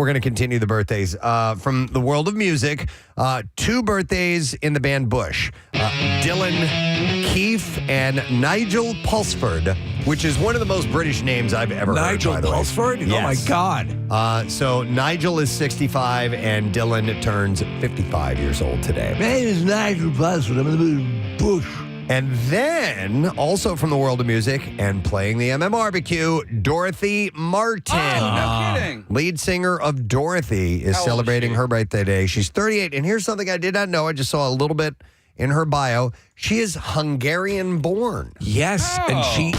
we're going to continue the birthdays. From the world of music, 2 birthdays in the band Bush. Dylan Keefe and Nigel Pulsford, which is one of the most British names I've ever heard. Nigel Pulsford? Yes. Oh, my God. So Nigel is 65 and Dylan turns 55 years old today. My name is Nigel Pulsford. I'm in the Bush. And then, also from the world of music and playing the MMRBQ, Dorothy Martin. Oh, no kidding. Lead singer of Dorothy is celebrating her birthday today. She's 38. And here's something I did not know. I just saw a little bit in her bio. She is Hungarian born. Yes, and she,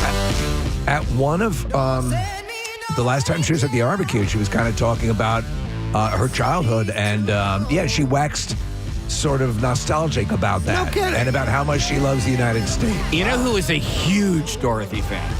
at one of the last time she was at the barbecue, she was kind of talking about her childhood, and she waxed sort of nostalgic about that. No kidding. And about how much she loves the United States. You know who is a huge Dorothy fan?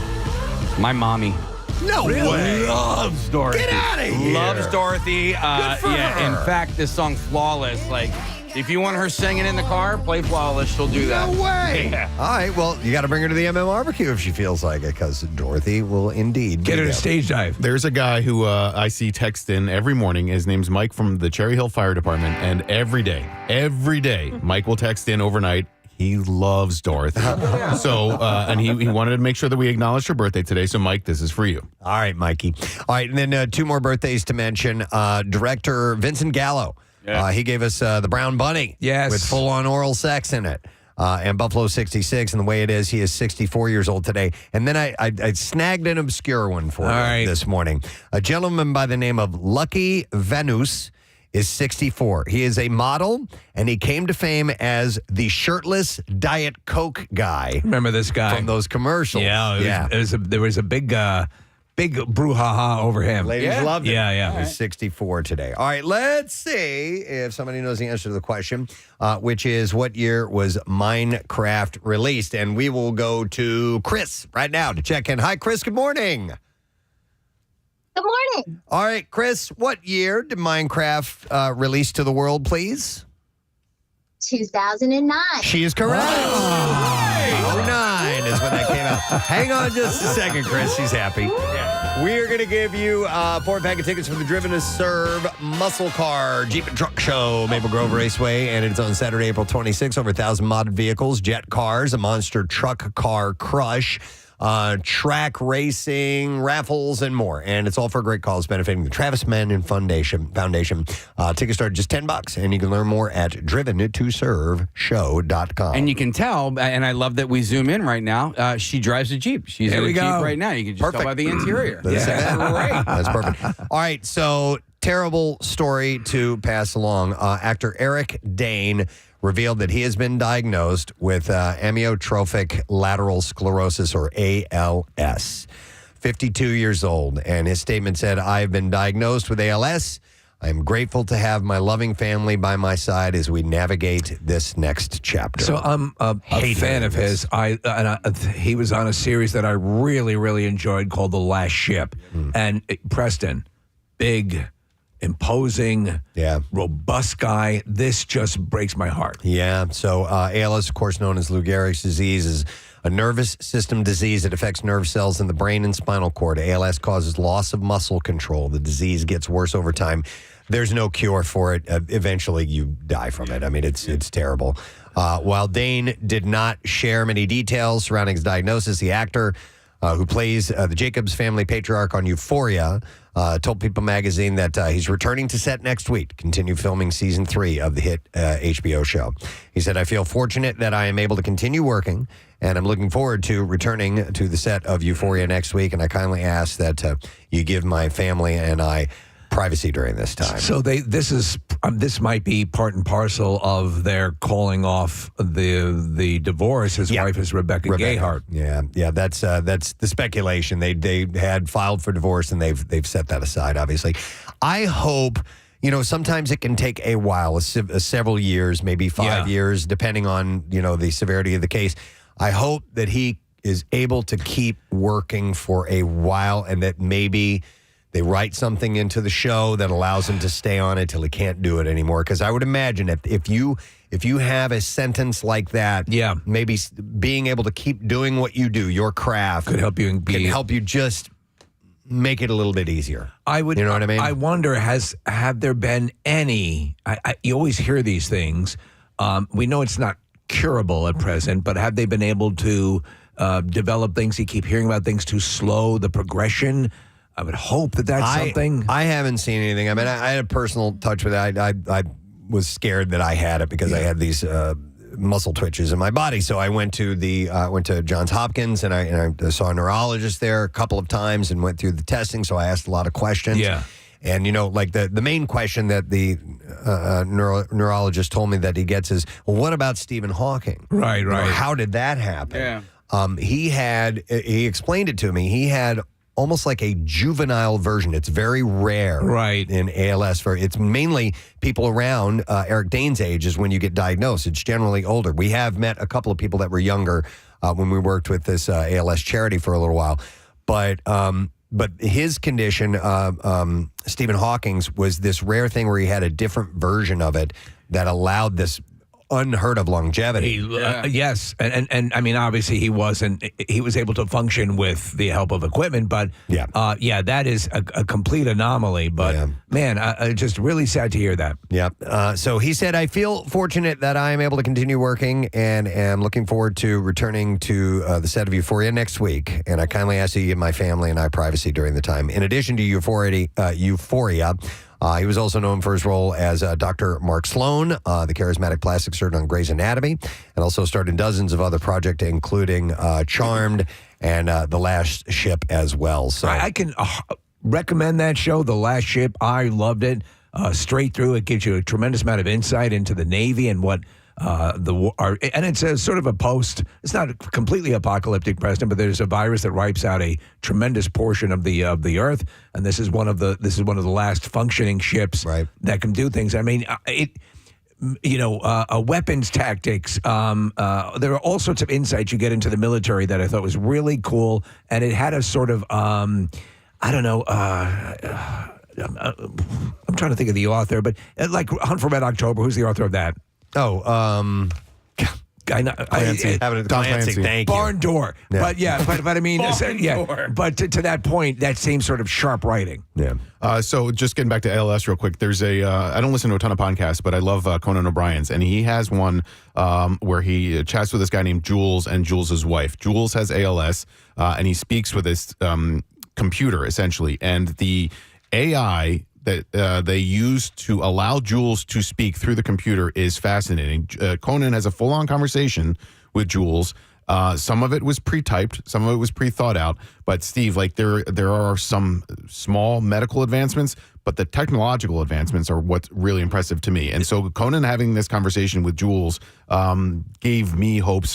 My mommy. No way. Loves Dorothy. Get out of here. Loves Dorothy. Good for her. In fact, this song Flawless, like, if you want her singing in the car, play Flawless, she'll do that. No way. Yeah. All right, well, you got to bring her to the MMRBQ if she feels like it, because Dorothy will indeed Get be her to there. stage dive. There's a guy who I see text in every morning. His name's Mike from the Cherry Hill Fire Department. And every day, Mike will text in overnight. He loves Dorothy. So, and he wanted to make sure that we acknowledged her birthday today. So, Mike, this is for you. All right, Mikey. All right, and then 2 more birthdays to mention. Director Vincent Gallo. Yeah. He gave us The Brown Bunny. Yes. With full-on oral sex in it. And Buffalo 66, and the way it is, he is 64 years old today. And then I snagged an obscure one for you this morning. A gentleman by the name of Lucky Venus is 64. He is a model, and he came to fame as the shirtless Diet Coke guy. Remember this guy? From those commercials. Yeah, there was a big brouhaha over him. Ladies loved it. Yeah. He's 64 today. All right, let's see if somebody knows the answer to the question, which is what year was Minecraft released? And we will go to Chris right now to check in. Hi, Chris. Good morning. Good morning. All right, Chris, what year did Minecraft release to the world, please? 2009. She is correct. 09 is when that came out. Hang on just a second, Chris. She's happy. We are going to give you 4 pack of tickets for the Driven to Serve Muscle Car Jeep and Truck Show, Maple Grove Raceway, and it's on Saturday, April 26th. Over 1,000 modded vehicles, jet cars, a monster truck car crush, track racing, raffles, and more. And it's all for a great cause benefiting the Travis Mann Foundation. Tickets start at just $10, and you can learn more at driven2serveshow.com. And you can tell, and I love that we zoom in right now, she drives a Jeep. She's in a Jeep right now. You can just tell by the interior. That's great. That's perfect. All right, so terrible story to pass along. Actor Eric Dane revealed that he has been diagnosed with amyotrophic lateral sclerosis, or ALS. 52 years old, and his statement said, "I've been diagnosed with ALS. I'm grateful to have my loving family by my side as we navigate this next chapter." So I'm a fan of his. He was on a series that I really, really enjoyed called The Last Ship. And Preston, big, imposing, robust guy. This just breaks my heart. Yeah. So ALS, of course, known as Lou Gehrig's disease, is a nervous system disease that affects nerve cells in the brain and spinal cord. ALS causes loss of muscle control. The disease gets worse over time. There's no cure for it. Eventually, you die from it. I mean, it's terrible. While Dane did not share many details surrounding his diagnosis, the actor who plays the Jacobs family patriarch on Euphoria told People magazine that he's returning to set next week to continue filming season 3 of the hit HBO show. He said, "I feel fortunate that I am able to continue working, and I'm looking forward to returning to the set of Euphoria next week, and I kindly ask that you give my family and I privacy during this time." So this might be part and parcel of their calling off the divorce. His wife is Rebecca Gayheart. Yeah, that's the speculation. They had filed for divorce, and they've set that aside. Obviously, I hope. Sometimes it can take a while, several years, maybe 5 years, depending on the severity of the case. I hope that he is able to keep working for a while, and that maybe they write something into the show that allows him to stay on it till he can't do it anymore. Because I would imagine if you have a sentence like that, maybe being able to keep doing what you do, your craft, could help you just make it a little bit easier. I would. You know what I mean? I wonder, have there been any? You always hear these things. We know it's not curable at present, but have they been able to develop things? You keep hearing about things to slow the progression. I would hope that's something. I haven't seen anything. I mean, I had a personal touch with it. I was scared that I had it because I had these muscle twitches in my body. So I went to Johns Hopkins and I saw a neurologist there a couple of times and went through the testing. So I asked a lot of questions. Yeah. And, like the main question that the neurologist told me that he gets is, well, what about Stephen Hawking? Right. How did that happen? Yeah. He explained it to me. He had almost like a juvenile version. It's very rare in ALS. It's mainly people around Eric Dane's age is when you get diagnosed. It's generally older. We have met a couple of people that were younger when we worked with this ALS charity for a little while. But his condition, Stephen Hawking's, was this rare thing where he had a different version of it that allowed this unheard of longevity. Yes, and I mean, obviously he was able to function with the help of equipment, but that is a complete anomaly. But man, just really sad to hear that. Yeah. So he said, I feel fortunate that I am able to continue working and am looking forward to returning to the set of Euphoria next week. And I kindly ask you to give my family and I privacy during the time. In addition to Euphoria, he was also known for his role as Dr. Mark Sloan, the charismatic plastic surgeon on Grey's Anatomy, and also starred in dozens of other projects, including Charmed and The Last Ship as well. So I can recommend that show, The Last Ship. I loved it straight through. It gives you a tremendous amount of insight into the Navy and what and it's a sort of a post. It's not completely apocalyptic, Preston, but there's a virus that wipes out a tremendous portion of the Earth, and this is one of the last functioning ships that can do things. I mean, weapons tactics. There are all sorts of insights you get into the military that I thought was really cool, and it had a sort of I'm trying to think of the author, but like Hunt for Red October. Who's the author of that? Clancy. Thank you. Barn Door. Yeah. But I mean, but to that point, that same sort of sharp writing. Yeah. So just getting back to ALS real quick, there's I don't listen to a ton of podcasts, but I love Conan O'Brien's, and he has one where he chats with this guy named Jules and Jules' wife. Jules has ALS, and he speaks with this computer, essentially, and the AI that they use to allow Jules to speak through the computer is fascinating. Conan has a full-on conversation with Jules. Some of it was pre-typed, some of it was pre-thought out. But Steve, like there are some small medical advancements, but the technological advancements are what's really impressive to me. And so Conan having this conversation with Jules gave me hope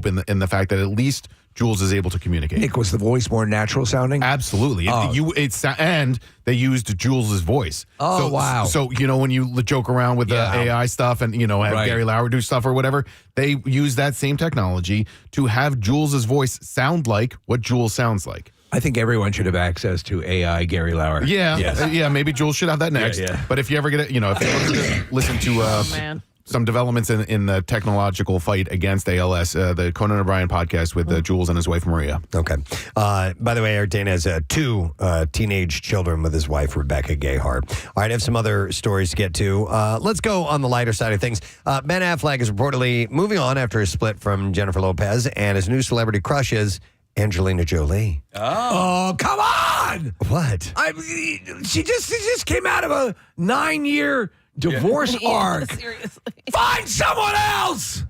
in the fact that at least Jules is able to communicate. Nick, was the voice more natural sounding? Absolutely. And they used Jules' voice. Oh, wow. So, when you joke around with the AI stuff and, have Gary Lauer do stuff or whatever, they use that same technology to have Jules' voice sound like what Jules sounds like. I think everyone should have access to AI Gary Lauer. Yeah. Yes. Maybe Jules should have that next. Yeah. But if you ever get it, if you ever just listen to some developments in the technological fight against ALS, the Conan O'Brien podcast with Jules and his wife, Maria. Okay. By the way, Eric Dane has two teenage children with his wife, Rebecca Gayheart. All right, I have some other stories to get to. Let's go on the lighter side of things. Ben Affleck is reportedly moving on after his split from Jennifer Lopez, and his new celebrity crush is Angelina Jolie. Oh, come on! What? She just came out of a 9-year divorce arc. Seriously. Find someone else.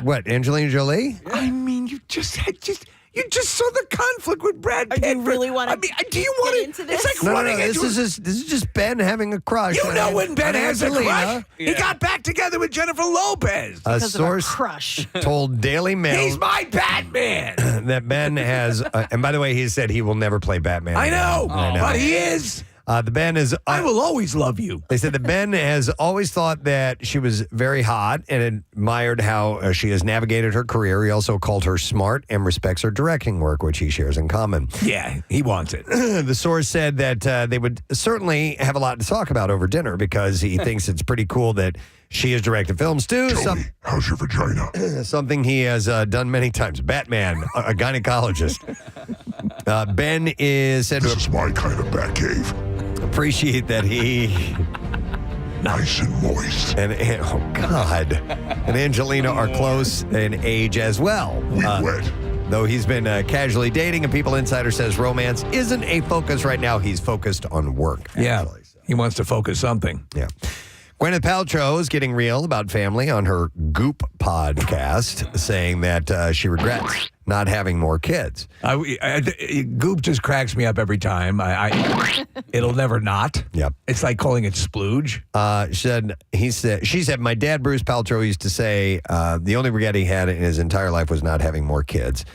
What? Angelina Jolie? I mean, you just saw the conflict with Brad Pitt. Do you really want to? Do you want into this? It's like running into. This is just Ben having a crush. You know when Ben has a crush? Yeah. He got back together with Jennifer Lopez. A source crush told Daily Mail He's my Batman. that Ben has, and by the way, he said he will never play Batman. I know, but he is. The Ben is. I will always love you. They said that Ben has always thought that she was very hot and admired how she has navigated her career. He also called her smart and respects her directing work, which he shares in common. Yeah, he wants it. The source said that they would certainly have a lot to talk about over dinner because he thinks it's pretty cool that she has directed films too. Joey, how's your vagina? Something he has done many times. Batman, a gynecologist. Ben is said This is my kind of bat cave. appreciate that he Nice and moist. and oh God, and Angelina are close in age as well. Wet. Though he's been casually dating, and People Insider says romance isn't a focus right now. He's focused on work. Yeah, actually, so. he wants to focus something. Yeah. Gwyneth Paltrow is getting real about family on her Goop podcast, saying that she regrets not having more kids. Goop just cracks me up every time. It'll never not. Yep. It's like calling it splooge. She said, my dad, Bruce Paltrow, used to say the only regret he had in his entire life was not having more kids.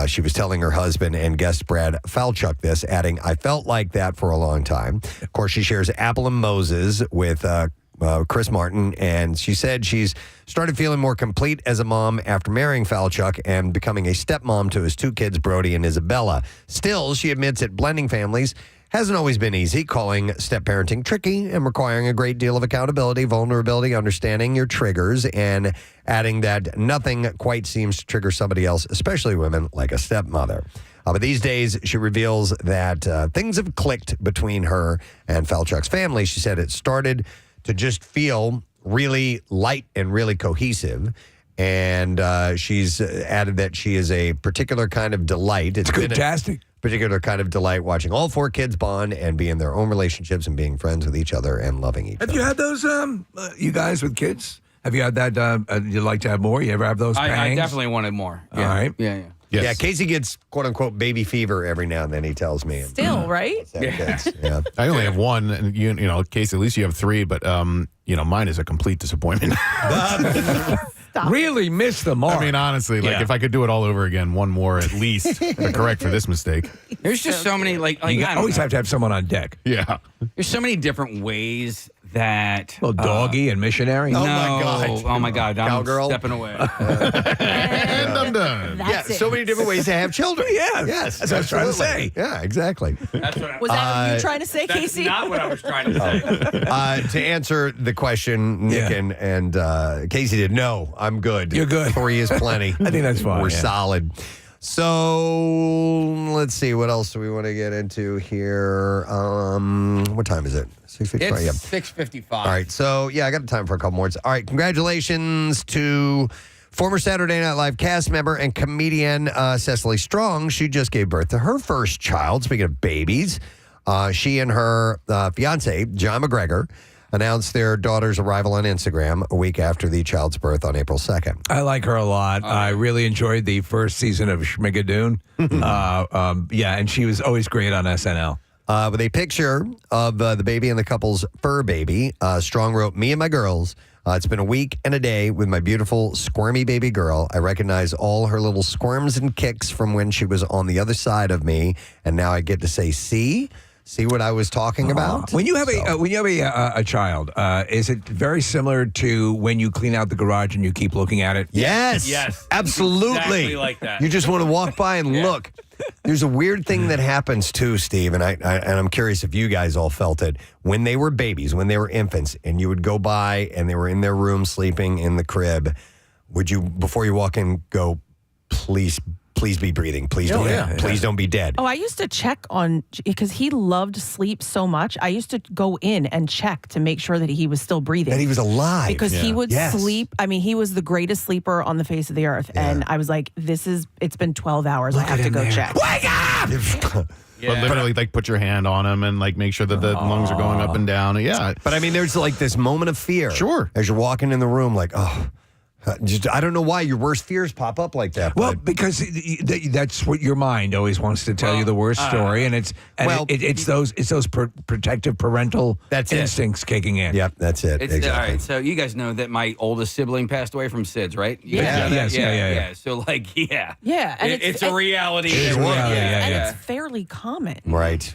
She was telling her husband and guest Brad Falchuk this, adding, I felt like that for a long time. Of course, she shares Apple and Moses with Chris Martin, and she said she's started feeling more complete as a mom after marrying Falchuk and becoming a stepmom to his two kids, Brody and Isabella. Still, she admits that blending families hasn't always been easy, calling step-parenting tricky and requiring a great deal of accountability, vulnerability, understanding your triggers, and adding that nothing quite seems to trigger somebody else, especially women, like a stepmother. But these days, she reveals that things have clicked between her and Falchuk's family. She said it started to just feel really light and really cohesive. And she's added that she is a particular kind of delight. It's fantastic. Particular kind of delight watching all four kids bond and be in their own relationships and being friends with each other and loving each other. Have you had those, you guys with kids? Have you had that, you'd like to have more? You ever have those pangs? I definitely wanted more. Yeah. All right. Yeah. Yes. Yeah, Casey gets quote-unquote baby fever every now and then, he tells me. Still, right? Yeah. I only have one, and you know, Casey, at least you have three, but mine is a complete disappointment. Really missed the mark. I mean, honestly, like if I could do it all over again, one more at least to correct for this mistake. There's just so many you always have to have someone on deck. Yeah. There's so many different ways that Well, doggy and missionary. Oh, no, my God. Oh my God! I'm Cowgirl. stepping away. And I'm done. That's it. So many different ways to have children. Yes. That's what I was trying to absolutely. say. Yeah, exactly. That's what I Was that what you were trying to say, That's Casey? not what I was trying to say. To answer the question, Nick Yeah. and Casey did, no, I'm good. You're good. 3 is plenty. I think that's fine. We're yeah. solid. So let's see. What else do we want to get into here? What time is it? 6:55. Yeah. It's 6:55. All right. So, yeah, I got time for a couple more. All right. Congratulations to former Saturday Night Live cast member and comedian Cecily Strong. She just gave birth to her first child. Speaking of babies, she and her fiance, John McGregor, announced their daughter's arrival on Instagram a week after the child's birth on April 2nd. I like her a lot. I really enjoyed the first season of Schmigadoon. And she was always great on SNL. With a picture of the baby and the couple's fur baby, Strong wrote, me and my girls, it's been a week and a day with my beautiful squirmy baby girl. I recognize all her little squirms and kicks from when she was on the other side of me, and now I get to say, See what I was talking about? When you have a child, is it very similar to when you clean out the garage and you keep looking at it? Yes. Yes. Absolutely. Exactly like that. You just want to walk by and look. There's a weird thing that happens too, Steve, and I'm curious if you guys all felt it. When they were babies, when they were infants, and you would go by and they were in their room sleeping in the crib, would you, before you walk in, go, please be breathing. Please don't be dead. Oh, I used to check on, because he loved sleep so much. I used to go in and check to make sure that he was still breathing. That he was alive. Because he would Yes. sleep. I mean, he was the greatest sleeper on the face of the earth. Yeah. And I was like, it's been 12 hours. I have to go check. Wake up! But literally, like, put your hand on him and, like, make sure that the lungs are going up and down. Yeah. But I mean, there's like this moment of fear. Sure. As you're walking in the room, like, I don't know why your worst fears pop up like that. Well, but because that's what your mind always wants to tell you, the worst story, and it's those protective parental instincts kicking in. Yep, that's it. Exactly. All right, so you guys know that my oldest sibling passed away from SIDS, right? You Yeah. guys know that? Yeah. So, like, Yeah. And it's a reality. It is a reality, And yeah. it's fairly common. Right.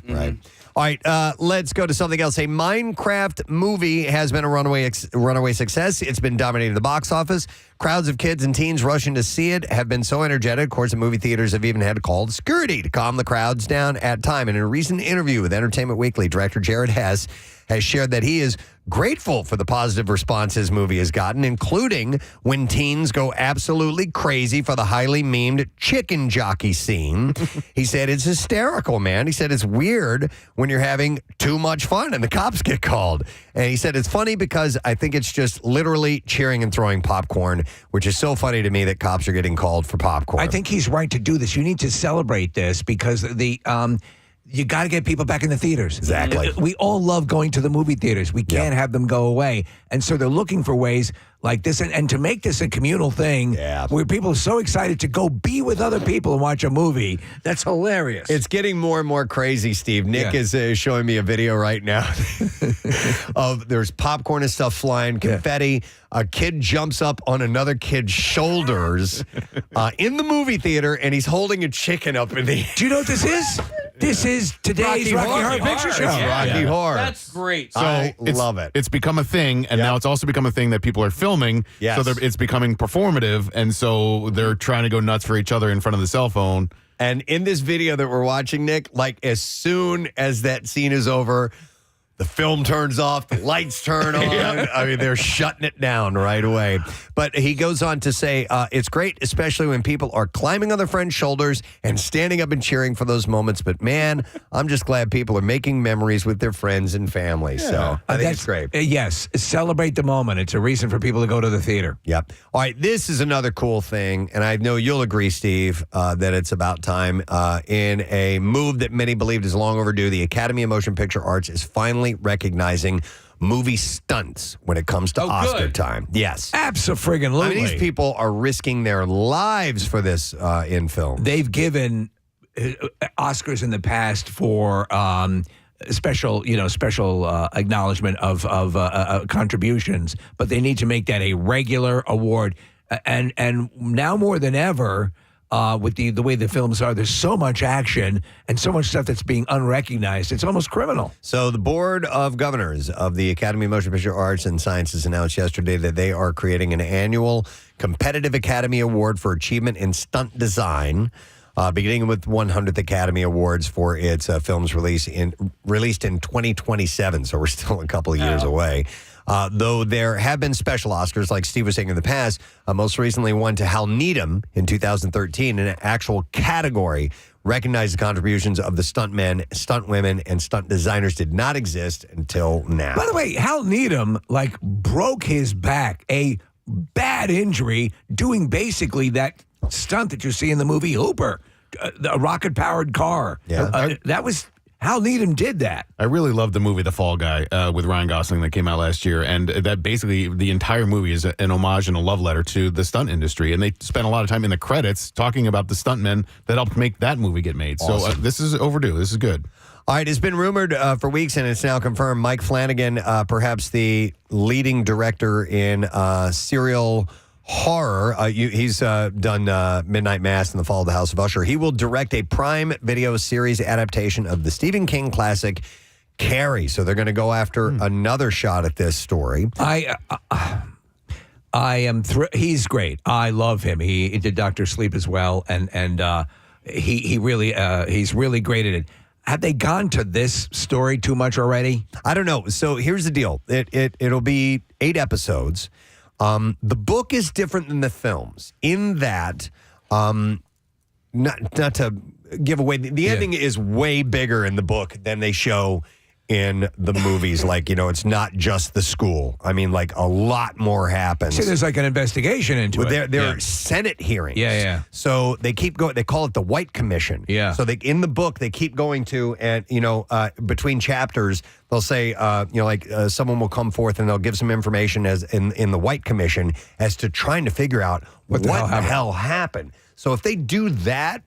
All right, let's go to something else. A Minecraft movie has been a runaway success. It's been dominating the box office. Crowds of kids and teens rushing to see it have been so energetic. Of course, the movie theaters have even had to call security to calm the crowds down at time. And in a recent interview with Entertainment Weekly, director Jared Hess has shared that he is grateful for the positive response his movie has gotten, including when teens go absolutely crazy for the highly memed chicken jockey scene. He said it's hysterical, man. He said it's weird when you're having too much fun and the cops get called. And he said it's funny because I think it's just literally cheering and throwing popcorn, which is so funny to me that cops are getting called for popcorn. I think he's right to do this. You need to celebrate this because you got to get people back in the theaters. Exactly. We all love going to the movie theaters. We can't have them go away. And so they're looking for ways like this. And to make this a communal thing where people are so excited to go be with other people and watch a movie, that's hilarious. It's getting more and more crazy, Steve. Nick is showing me a video right now of there's popcorn and stuff flying, confetti. A kid jumps up on another kid's shoulders in the movie theater, and he's holding a chicken up in the air. Do you know what this is? This is today's Rocky Horror Picture Show. Rocky Horror. That's great. So I love it. It's become a thing, and now it's also become a thing that people are filming. Yes. So it's becoming performative, and so they're trying to go nuts for each other in front of the cell phone. And in this video that we're watching, Nick, like as soon as that scene is over, the film turns off, the lights turn on. I mean, they're shutting it down right away. But he goes on to say, it's great, especially when people are climbing on their friends' shoulders and standing up and cheering for those moments. But man, I'm just glad people are making memories with their friends and family. So I think it's great. Yes, celebrate the moment. It's a reason for people to go to the theater. Yep. All right, this is another cool thing, and I know you'll agree, Steve, that it's about time. In a move that many believed is long overdue, the Academy of Motion Picture Arts is finally recognizing movie stunts when it comes to Oscar time. Yes. Absolutely. I mean, these people are risking their lives for this in film. They've given Oscars in the past for special acknowledgement of contributions, but they need to make that a regular award. And now more than ever, with the way the films are, there's so much action and so much stuff that's being unrecognized. It's almost criminal. So the Board of Governors of the Academy of Motion Picture Arts and Sciences announced yesterday that they are creating an annual competitive Academy Award for achievement in stunt design, beginning with 100th Academy Awards for its films released in 2027. So we're still a couple of years away. Though there have been special Oscars, like Steve was saying in the past, most recently one to Hal Needham in 2013, in an actual category recognized the contributions of the stuntmen, stunt women, and stunt designers did not exist until now. By the way, Hal Needham, broke his back, a bad injury, doing basically that stunt that you see in the movie Hooper, the rocket-powered car. Yeah. That was... Hal Needham did that. I really loved the movie The Fall Guy with Ryan Gosling that came out last year, and that basically the entire movie is an homage and a love letter to the stunt industry, and they spent a lot of time in the credits talking about the stuntmen that helped make that movie get made. Awesome. So this is overdue. This is good. All right, it's been rumored for weeks, and it's now confirmed. Mike Flanagan, perhaps the leading director in serial horror. He's done Midnight Mass and The Fall of the House of Usher. He will direct a Prime Video series adaptation of the Stephen King classic Carrie. So they're going to go after another shot at this story. I am. He's great. I love him. He did Dr. Sleep as well, and he really he's really great at it. Have they gone to this story too much already? I don't know. So here's the deal. It'll be 8 episodes. The book is different than the films in that, not to give away, the ending is way bigger in the book than they show in the movies. It's not just the school. I mean, a lot more happens. See, there's an investigation into it. There are Senate hearings. Yeah. So they keep going. They call it the White Commission. Yeah. So in the book, they keep going to, and between chapters, they'll say, someone will come forth and they'll give some information as in the White Commission as to trying to figure out what the hell happened. So if they do that,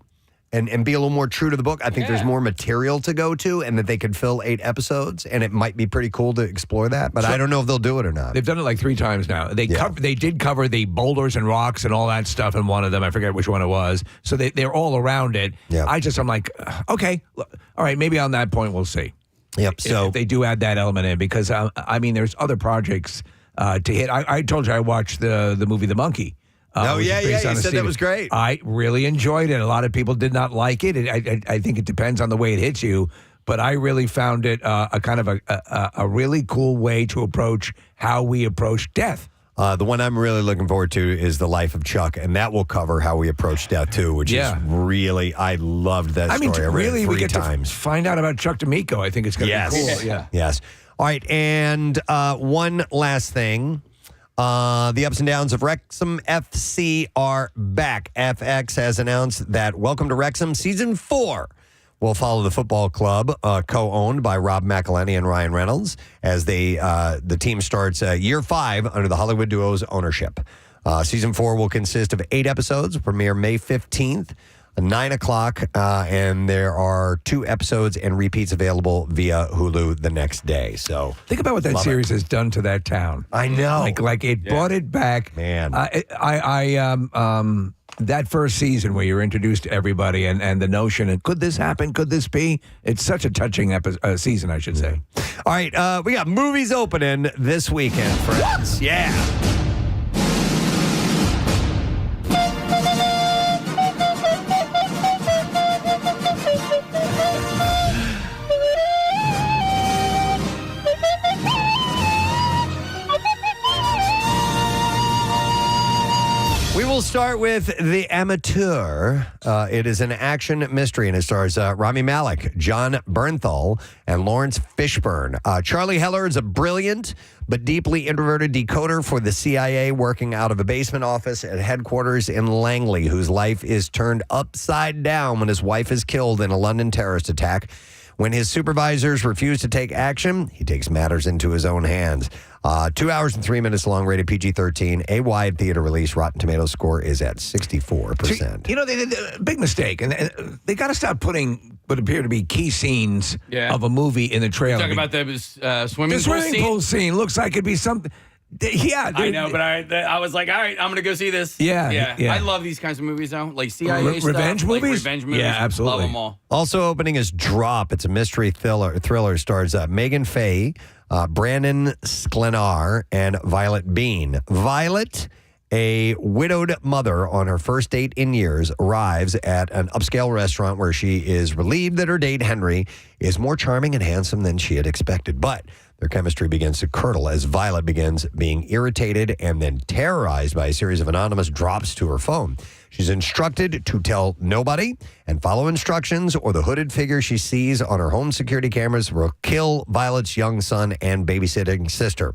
and be a little more true to the book, I think there's more material to go to, and that they could fill 8 episodes, and it might be pretty cool to explore that, but I don't know if they'll do it or not. They've done it 3 times now. They did cover the boulders and rocks and all that stuff in one of them. I forget which one it was. So they're all around it. Yeah. I'm like, okay, all right, maybe on that point we'll see. Yep. So if they do add that element in, because there's other projects to hit. I told you I watched the movie The Monkey. Which is based on you a said that was great. I really enjoyed it. A lot of people did not like it. I think it depends on the way it hits you, but I really found it a kind of a really cool way to approach how we approach death. The one I'm really looking forward to is The Life of Chuck, and that will cover how we approach death, too, which is really, I loved that story. I read it 3 times. To find out about Chuck D'Amico, I think it's going to be cool. Yeah. Yes. All right, and one last thing. The ups and downs of Wrexham FC are back. FX has announced that Welcome to Wrexham Season 4 will follow the football club, co-owned by Rob McElhenney and Ryan Reynolds, as the team starts year 5 under the Hollywood duo's ownership. Season 4 will consist of 8 episodes, premiere May 15th, 9 o'clock, and there are 2 episodes and repeats available via Hulu the next day. So think about what that series has done to that town. I know, like it brought it back, man. That first season where you're introduced to everybody and the notion of could this happen? Could this be? It's such a touching season, I should say. All right, we got movies opening this weekend, friends. Yeah. We'll start with The Amateur. It is an action mystery, and it stars Rami Malek, John Bernthal, and Lawrence Fishburne. Charlie Heller is a brilliant but deeply introverted decoder for the CIA working out of a basement office at headquarters in Langley, whose life is turned upside down when his wife is killed in a London terrorist attack. When his supervisors refuse to take action, he takes matters into his own hands. 2 hours and 3 minutes long, rated PG-13, a wide theater release. Rotten Tomatoes score is at 64%. You know, they did a big mistake, and they got to stop putting what appear to be key scenes of a movie in the trailer. Talking about the swimming pool scene looks like it'd be something. Yeah, I know, but I was like, all right, I'm going to go see this. Yeah. I love these kinds of movies, though, like CIA stuff. Revenge movies? Revenge movies. Yeah, absolutely. Love them all. Also opening is Drop. It's a mystery thriller. Stars Megan Faye, Brandon Sklenar, and Violet Bean. Violet, a widowed mother on her first date in years, arrives at an upscale restaurant where she is relieved that her date, Henry, is more charming and handsome than she had expected. But their chemistry begins to curdle as Violet begins being irritated and then terrorized by a series of anonymous drops to her phone. She's instructed to tell nobody and follow instructions, or the hooded figure she sees on her home security cameras will kill Violet's young son and babysitting sister.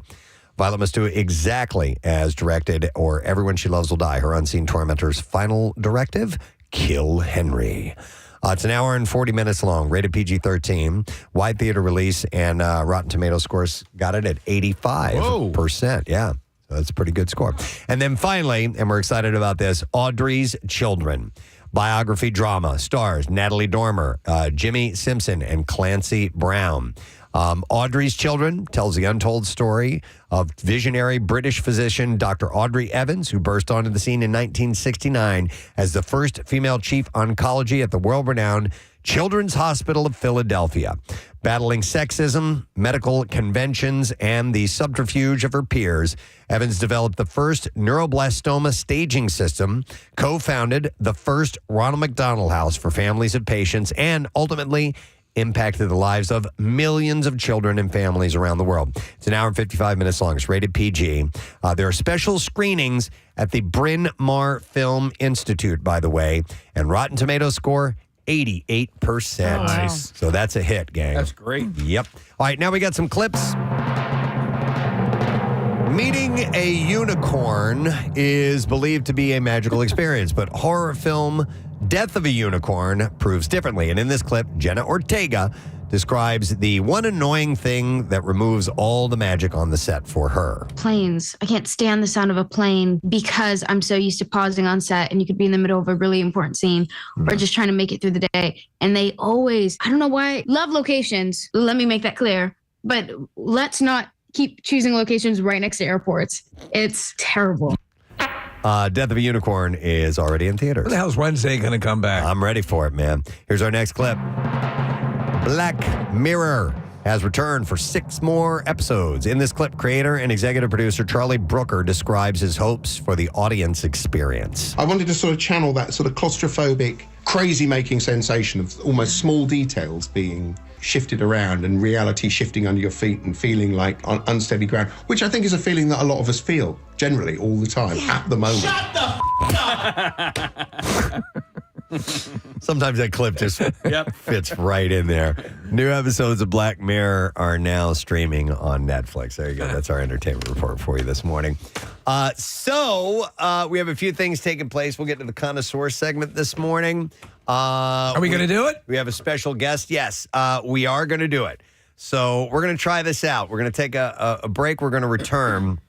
Violet must do exactly as directed, or everyone she loves will die. Her unseen tormentor's final directive: kill Henry. It's an hour and 40 minutes long, rated PG-13, wide theater release, and Rotten Tomatoes scores got it at 85%. Yeah, so that's a pretty good score. And then finally, and we're excited about this, Audrey's Children. Biography drama stars Natalie Dormer, Jimmy Simpson, and Clancy Brown. Audrey's Children tells the untold story of visionary British physician Dr. Audrey Evans, who burst onto the scene in 1969 as the first female chief oncology at the world-renowned Children's Hospital of Philadelphia. Battling sexism, medical conventions, and the subterfuge of her peers, Evans developed the first neuroblastoma staging system, co-founded the first Ronald McDonald House for families of patients, and ultimately impacted the lives of millions of children and families around the world. It's an hour and 55 minutes long. It's rated PG. There are special screenings at the Bryn Mawr Film Institute, by the way, and Rotten Tomatoes score 88%. Nice. So that's a hit, gang. That's great. Yep. All right, now we got some clips. Meeting a unicorn is believed to be a magical experience, but horror film Death of a Unicorn proves differently. And in this clip, Jenna Ortega describes the one annoying thing that removes all the magic on the set for her. Planes. I can't stand the sound of a plane because I'm so used to pausing on set, and you could be in the middle of a really important scene or just trying to make it through the day. And they always, I don't know why, love locations. Let me make that clear. But let's not keep choosing locations right next to airports. It's terrible. Death of a Unicorn is already in theaters. When the hell's Wednesday going to come back? I'm ready for it, man. Here's our next clip. Black Mirror. has returned for 6 more episodes. In this clip, creator and executive producer Charlie Brooker describes his hopes for the audience experience. I wanted to sort of channel that sort of claustrophobic, crazy-making sensation of almost small details being shifted around and reality shifting under your feet and feeling like on unsteady ground, which I think is a feeling that a lot of us feel generally all the time at the moment. Shut the up! Sometimes that clip just fits right in there. New episodes of Black Mirror are now streaming on Netflix. There you go. That's our entertainment report for you this morning. So we have a few things taking place. We'll get to the connoisseur segment this morning. Are we going to do it? We have a special guest. Yes, we are going to do it. So we're going to try this out. We're going to take a break. We're going to return,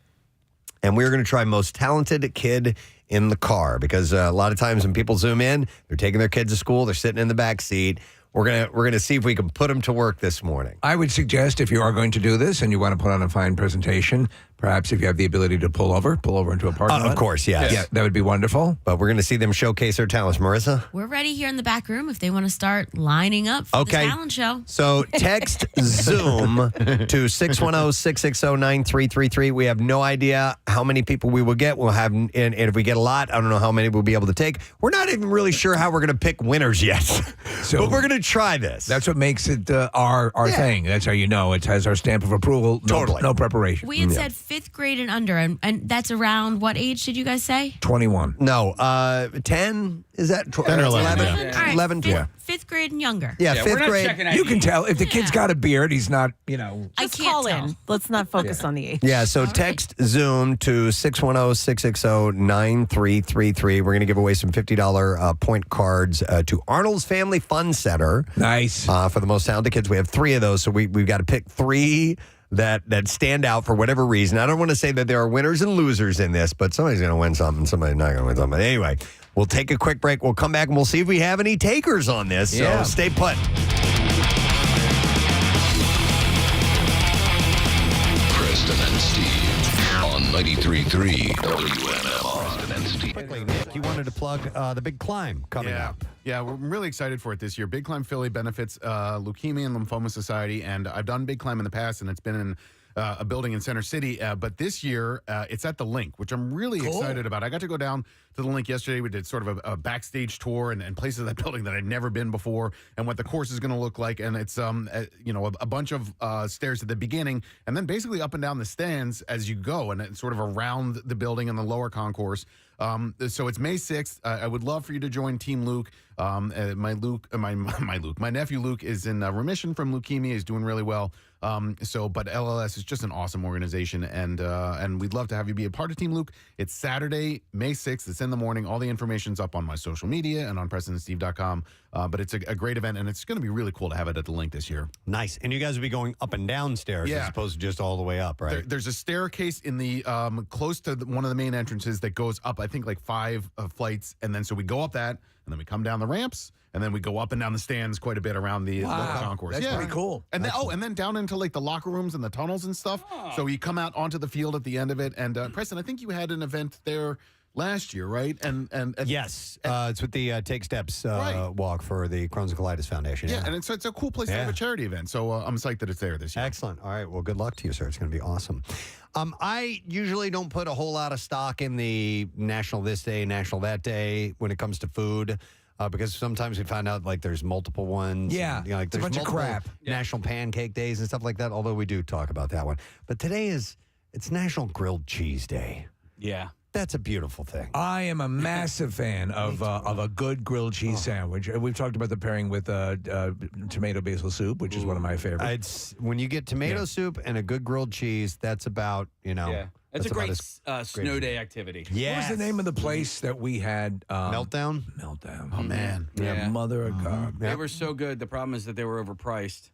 and we're going to try most talented kid in the car, because a lot of times when people zoom in, they're taking their kids to school, they're sitting in the back seat. We're gonna see if we can put them to work this morning. I would suggest, if you are going to do this and you want to put on a fine presentation, perhaps if you have the ability to pull over into a parking lot. Of course, yes. Yeah, that would be wonderful. But we're going to see them showcase their talents. Marissa? We're ready here in the back room if they want to start lining up for the talent show. So text Zoom to 610-660-9333. We have no idea how many people we will get. We'll have, and if we get a lot, I don't know how many we'll be able to take. We're not even really sure how we're going to pick winners yet. But we're going to try this. That's what makes it our thing. That's how you know it has our stamp of approval. No preparation. We had said 5th grade and under, and that's around what age did you guys say? 21. No, 10? Is that 10 or 11? 11? All right, 11, 12. 5th grade and younger. Yeah, 5th grade. You can tell if the kid's got a beard, he's not, I Just can't call tell. in. Let's not focus on the age. Yeah, so text Zoom to 610-660-9333. We're going to give away some $50 point cards to Arnold's Family Fun Center. Nice. For the most talented kids. We have 3 of those, so we've got to pick 3 that stand out for whatever reason. I don't want to say that there are winners and losers in this, but somebody's going to win something, somebody's not going to win something. Anyway, we'll take a quick break. We'll come back and we'll see if we have any takers on this. So stay put. Preston and Steve on 93.3 WMMR. Preston and Steve. Quickly, Nick, you wanted to plug the Big Climb coming up. Yeah, we're really excited for it this year. Big Climb Philly benefits Leukemia and Lymphoma Society, and I've done Big Climb in the past, and it's been in a building in Center City. But this year, it's at the Link, which I'm really excited about. I got to go down to the Link yesterday. We did sort of a backstage tour and places of that building that I'd never been before, and what the course is going to look like. And it's a bunch of stairs at the beginning, and then basically up and down the stands as you go, and it's sort of around the building in the lower concourse. So it's May 6th. I would love for you to join Team Luke. My nephew Luke is in remission from leukemia. He's doing really well. But LLS is just an awesome organization, and we'd love to have you be a part of Team Luke. It's Saturday, May 6th. It's in the morning. All the information's up on my social media and on PrestonandSteve.com. But it's a great event, and it's going to be really cool to have it at the Link this year. Nice. And you guys will be going up and down stairs as opposed to just all the way up, right? There's a staircase in the close to one of the main entrances that goes up, I think, like 5 flights. And then so we go up that, and then we come down the ramps, and then we go up and down the stands quite a bit around the local concourse. That's pretty cool. And then down into like the locker rooms and the tunnels and stuff. So you come out onto the field at the end of it. And Preston, I think you had an event there last year, right? And yes, it's with the Take Steps walk for the Crohn's and Colitis Foundation. Yeah, and it's a cool place to have a charity event. So I'm psyched that it's there this year. Excellent. All right. Well, good luck to you, sir. It's going to be awesome. I usually don't put a whole lot of stock in the national this day, national that day when it comes to food. Because sometimes we find out like there's multiple ones. Yeah, and, like, it's a there's bunch of crap. National Pancake Days and stuff like that. Although we do talk about that one, but today it's National Grilled Cheese Day. Yeah. That's a beautiful thing. I am a massive fan of a good grilled cheese sandwich. We've talked about the pairing with tomato basil soup, which is one of my favorites. It's when you get tomato soup and a good grilled cheese, that's about, Yeah. That's a great snow day activity. Yeah. What was the name of the place that we had? Meltdown? Meltdown. Oh, man. Yeah. Mother of God. They were so good. The problem is that they were overpriced.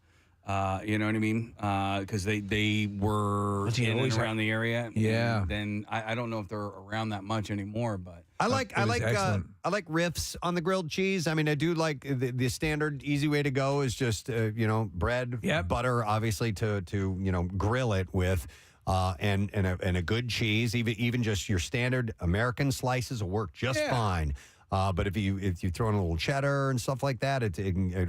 You know what I mean? Because they were in and around the area. Yeah. And then I don't know if they're around that much anymore, but I like riffs on the grilled cheese. I mean, I do like the standard easy way to go is just bread, butter, obviously to grill it with. And a good cheese, even just your standard American slices will work just fine. But if you throw in a little cheddar and stuff like that,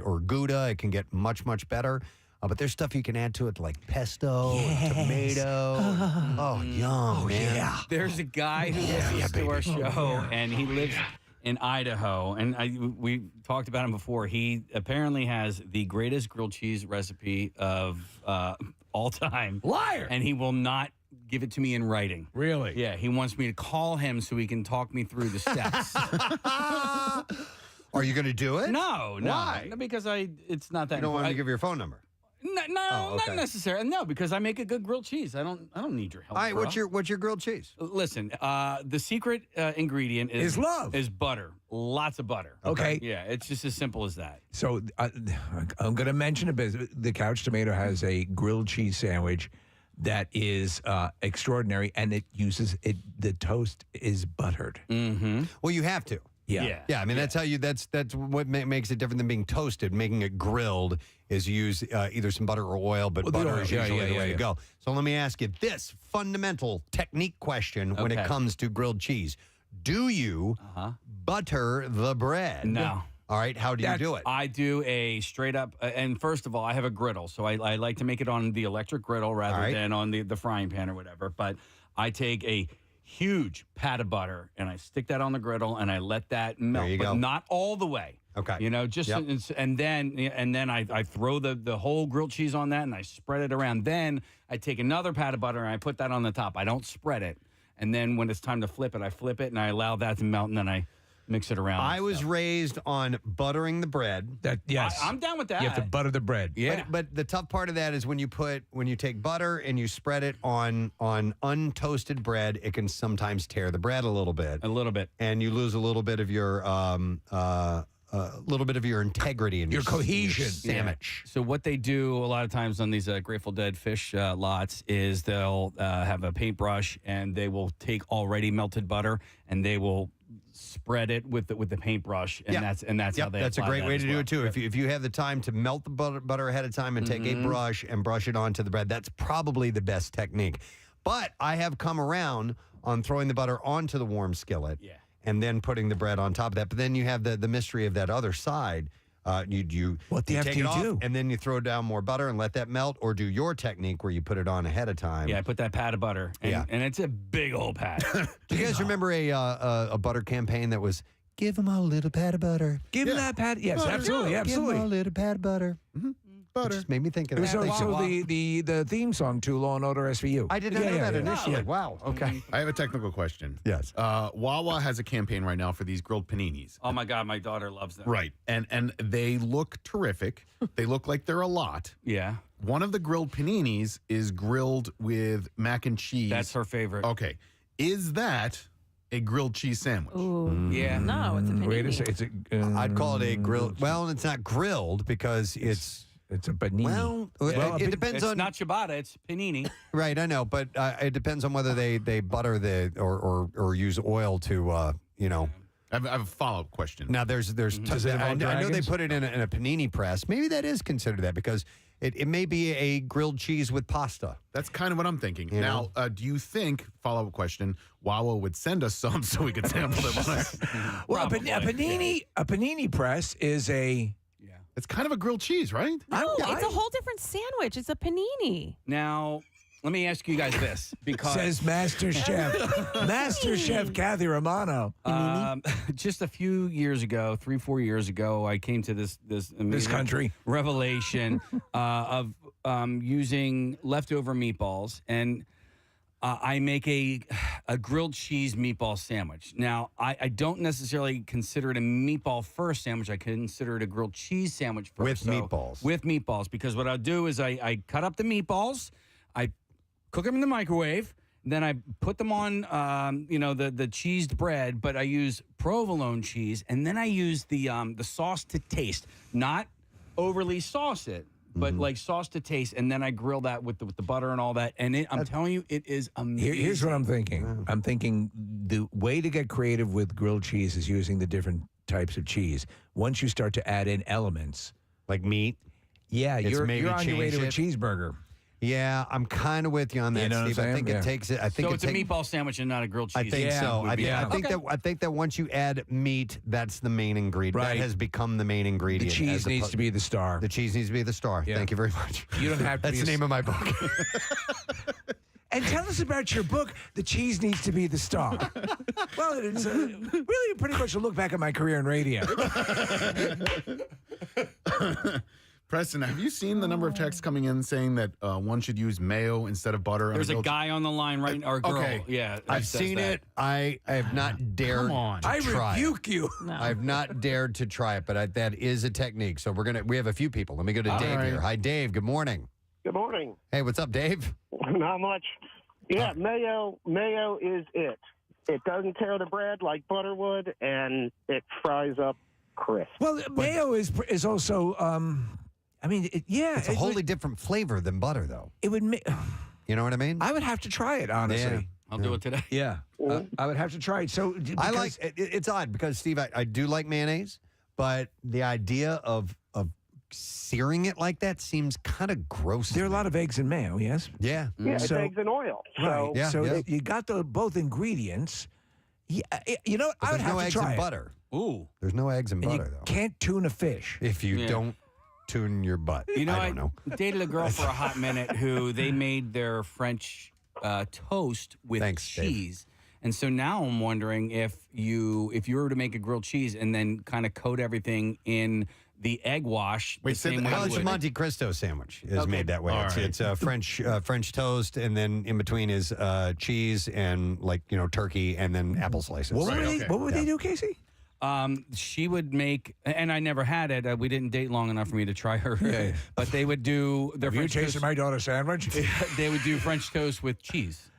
or Gouda, it can get much better. But there's stuff you can add to it like pesto, and tomato. Oh, yum, man. Yeah. There's a guy who listens to our show, and he lives in Idaho. And we talked about him before. He apparently has the greatest grilled cheese recipe of all time. Liar! And he will not give it to me in writing. Really? Yeah, he wants me to call him so he can talk me through the steps. Are you going to do it? No. Why? No, because it's not that. You don't want him to give your phone number. No, okay. not necessarily. No, because I make a good grilled cheese. I don't need your help. All right, bro. what's your grilled cheese? Listen, the secret ingredient is love. Is butter. Lots of butter. Okay. Yeah, it's just as simple as that. So I'm going to mention a bit. The Couch Tomato has a grilled cheese sandwich that is extraordinary, and it uses it. The toast is buttered. Mm-hmm. Well, you have to. Yeah. I mean, that's how you. That's what makes it different than being toasted. Making it grilled is you use either some butter or oil, but Well, butter oil. is Yeah, usually yeah, the yeah, way yeah. to go. So let me ask you this fundamental technique question when it Okay. comes to grilled cheese: do you butter the bread? No. All right. How do you do it? I do a straight up, and first of all, I have a griddle, so I like to make it on the electric griddle rather All right. than on the frying pan or whatever. But I take a huge pat of butter and I stick that on the griddle and I let that melt, you but go. not all the way. Okay. You know, just Yep. and then I throw the whole grilled cheese on that and I spread it around. Then I take another pat of butter and I put that on the top. I don't spread it. And then when it's time to flip it, I flip it and I allow that to melt and then I mix it around. I was raised on buttering the bread. I'm down with that. You have to butter the bread. Yeah. But the tough part of that is when you take butter and you spread it on untoasted bread, it can sometimes tear the bread a little bit. A little bit. And you lose a little bit of your integrity and Your cohesion. sandwich. So what they do a lot of times on these Grateful Dead fish lots is they'll have a paintbrush and they will take already melted butter and they will spread it with the paintbrush and that's how they That's a apply great that way as to do well. it too. If you have the time to melt the butter ahead of time and take a brush and brush it onto the bread, that's probably the best technique. But I have come around on throwing the butter onto the warm skillet and then putting the bread on top of that. But then you have the mystery of that other side. What do you have take to it off do? and then you throw down more butter and let that melt, or do your technique where you put it on ahead of time. Yeah, I put that pat of butter. And, and it's a big old pat. Do you guys remember a butter campaign that was give them a little pat of butter? Give him that pat. Yes, Butter. absolutely. Give them a little pat of butter. Butter. It just made me think of It was that. also the theme song to Law and Order SVU. I did not know that initially. Yeah. Wow. Okay. I have a technical question. Yes. Wawa has a campaign right now for these grilled paninis. Oh my God, my daughter loves them. Right. And they look terrific. They look like they're a lot. Yeah. One of the grilled paninis is grilled with mac and cheese. That's her favorite. Okay. Is that a grilled cheese sandwich? Yeah. No, it's a panini. Wait a second. I'd call it a grilled. Well, it's not grilled because it's a panini. Well, it depends It's on. not ciabatta, it's panini. Right, I know, but it depends on whether they butter or use oil to I have a follow-up question. Now there's Does it I involve know they dragons? put it in a panini press. Maybe that is considered that because it may be a grilled cheese with pasta. That's kind of what I'm thinking. You Now, do you think, follow-up question, Wawa would send us some so we could sample them? Well, a panini press is a. It's kind of a grilled cheese, right? No, it's a whole different sandwich. It's a panini. Now, let me ask you guys this because Says Master Chef. Master Chef Kathy Romano. just a few years ago, 3-4 years ago, I came to this amazing country revelation of using leftover meatballs, and I make a grilled cheese meatball sandwich. Now, I don't necessarily consider it a meatball first sandwich. I consider it a grilled cheese sandwich first. With meatballs. With meatballs, because what I'll do is I cut up the meatballs, I cook them in the microwave, then I put them on, the cheesed bread, but I use provolone cheese, and then I use the sauce to taste, not overly sauce it, but like sauce to taste, and then I grill that with the butter and all that, and I'm telling you, it is amazing. Here's what I'm thinking. I'm thinking the way to get creative with grilled cheese is using the different types of cheese. Once you start to add in elements Like meat. yeah, It's you're maybe on your way to a change cheeseburger. Yeah, I'm kind of with you on that, You know what Steve. I'm I think saying? it takes it. I think So it's a meatball sandwich and not a grilled cheese. I think so. I think that once you add meat, that's the main ingredient. Right. That has become the main ingredient. The cheese needs to be the star. The cheese needs to be the star. Yeah. Thank you very much. You don't have to That's be the a- name of my book. And tell us about your book, The Cheese Needs to Be the Star. Well, it's really pretty much a look back at my career in radio. Preston, have you seen the number of texts coming in saying that one should use mayo instead of butter? There's on a guy on the line right or girl. Okay. Yeah, I've says seen that. it. I have not dared Come on. to I try rebuke you. I've not dared to try it, but that is a technique. So we have a few people. Let me go to Dave right. here. Hi, Dave. Good morning. Good morning. Hey, what's up, Dave? Not much. Yeah, mayo is it. It doesn't tear the bread like butter would, and it fries up crisp. Well, mayo is also. I mean, It's a wholly different flavor than butter, though. It would. You know what I mean? I would have to try it, honestly. Yeah. I'll do it today. Yeah, I would have to try it. So I like it's odd because Steve, I do like mayonnaise, but the idea of searing it like that seems kind of gross. There are a lot of eggs in mayo. Yes. Yeah. Yeah, it's eggs and oil. So Right. Yeah, so yeah. you got both ingredients. Yeah, you know what? But I would there's have no to eggs try and it. butter. Ooh. There's no eggs and And butter you though. can't tune a fish. If you Yeah. don't tune your butt. You know, I don't know. dated a girl for a hot minute who they made their French toast with Thanks, Dave. cheese. And so now I'm wondering if you were to make a grilled cheese and then kind of coat everything in the egg wash. Wait, the say same that- way Well, you it's a would. Monte Cristo sandwich is Okay. made that way. All It's, right. it's French toast, and then in between is cheese and turkey, and then apple slices. What would, Right, they, okay. what would they do, Casey? She would make, and I never had it. We didn't date long enough for me to try her. Yeah. But they would do their Have you French tasted toast. my daughter's sandwich? They would do French toast with cheese.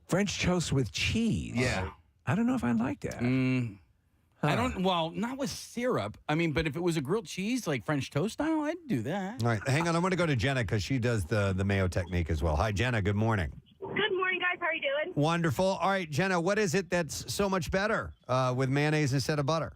French toast with cheese. Yeah. I don't know if I like that. I don't. Well, not with syrup. I mean, but if it was a grilled cheese like French toast style, I'd do that. All right, hang on. I'm going to go to Jenna because she does the mayo technique as well. Hi, Jenna. Good morning. Good morning, guys. How are you doing? Wonderful. All right, Jenna, what is it that's so much better with mayonnaise instead of butter?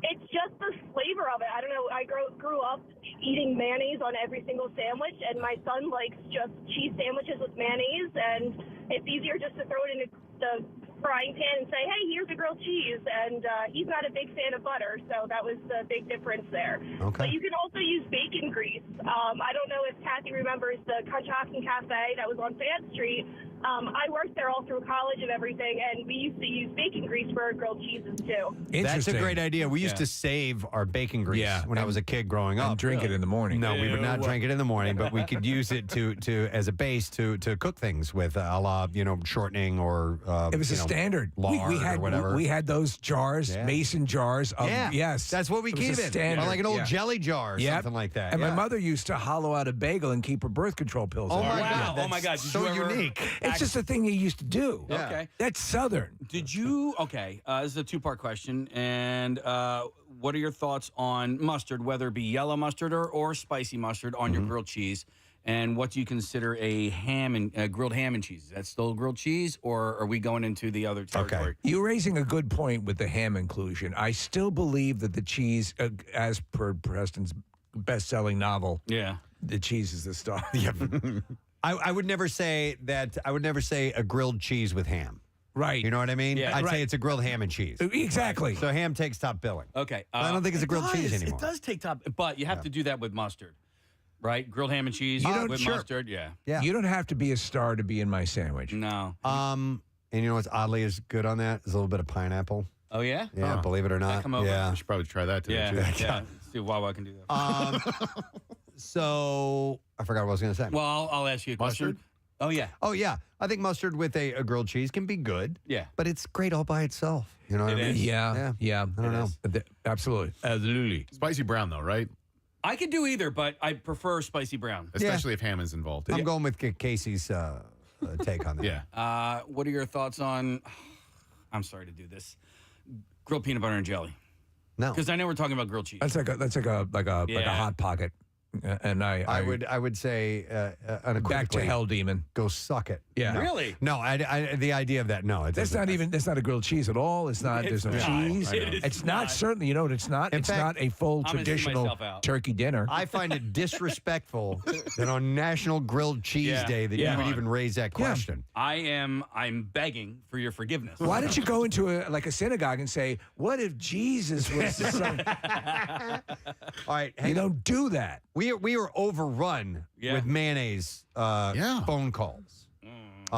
It's just the flavor of it. I don't know. I grew up eating mayonnaise on every single sandwich, and my son likes just cheese sandwiches with mayonnaise, and it's easier just to throw it in the frying pan and say, hey, here's a grilled cheese. And he's not a big fan of butter, so that was the big difference there. Okay. But you can also use bacon grease. I don't know if Kathy remembers the Conshohocken Cafe that was on Fan Street. I worked there all through college and everything, and we used to use bacon grease for our grilled cheeses, too. That's a Interesting. great idea. We used to save our bacon grease Yeah. when I was a kid growing up. And drink it in the morning. No, we would not drink it in the morning, but we could use it to as a base to cook things with, a la shortening or It was a standard. lard we had or whatever. We had those jars, Yeah. mason jars. Of, Yeah, yes, that's what we It was keep a it. standard. Or like an old Yeah. jelly jar or Yep. something like that. And my Yeah. mother used to hollow out a bagel and keep her birth control pills. Oh in my it. Wow. God! Oh that's my God. Did so you ever unique. It's just a thing you used to do. Yeah. Okay. That's Southern. Did you? Okay. This is a two-part question. And what are your thoughts on mustard, whether it be yellow mustard or spicy mustard on your grilled cheese? And what do you consider a grilled ham and cheese? Is that still grilled cheese, or are we going into the other territory? You're raising a good point with the ham inclusion. I still believe that the cheese, as per Preston's best-selling novel, Yeah. the cheese is the star. I would never say that. I would never say a grilled cheese with ham. Right. You know what I mean? Yeah. I'd Right. say it's a grilled ham and cheese. Exactly. So ham takes top billing. Okay. But I don't think it's a grilled cheese anymore. It does take top, but you have to do that with mustard, right? Grilled ham and cheese with sure. mustard. Yeah. Yeah. You don't have to be a star to be in my sandwich. No. And you know what's oddly is good on that is a little bit of pineapple. Oh yeah. Yeah, believe it or not. come over? Yeah. I should probably try that today, Yeah. too. Yeah. See, Wawa can do that. So I forgot what I was going to say. Well, I'll ask you a question. Mustard? Oh yeah. Oh yeah, I think mustard with a grilled cheese can be good. Yeah. but it's great all by itself. You know what It I mean? is. Yeah. I don't know. Absolutely. Absolutely. Spicy brown, though, right? I could do either, but I prefer spicy brown. Especially if ham is involved. I'm going with Casey's take on that. Yeah. What are your thoughts on? I'm sorry to do this. Grilled peanut butter and jelly. No. Because I know we're talking about grilled cheese. That's like a Yeah. hot pocket. And I would say unequivocally, back to hell, demon. Go suck it. Yeah. No. Really? No, the idea of that. No, That's not a grilled cheese at all. It's not. There's no cheese. It's not. Certainly, you know what? It's not. It's not a full I'm gonna see traditional myself out. turkey dinner. I find it disrespectful that on National Grilled Cheese Day that you would even raise that question. I'm begging for your forgiveness. Why don't you go into a synagogue and say, "What if Jesus was the son?" All right, you don't do that. We were overrun with mayonnaise phone calls.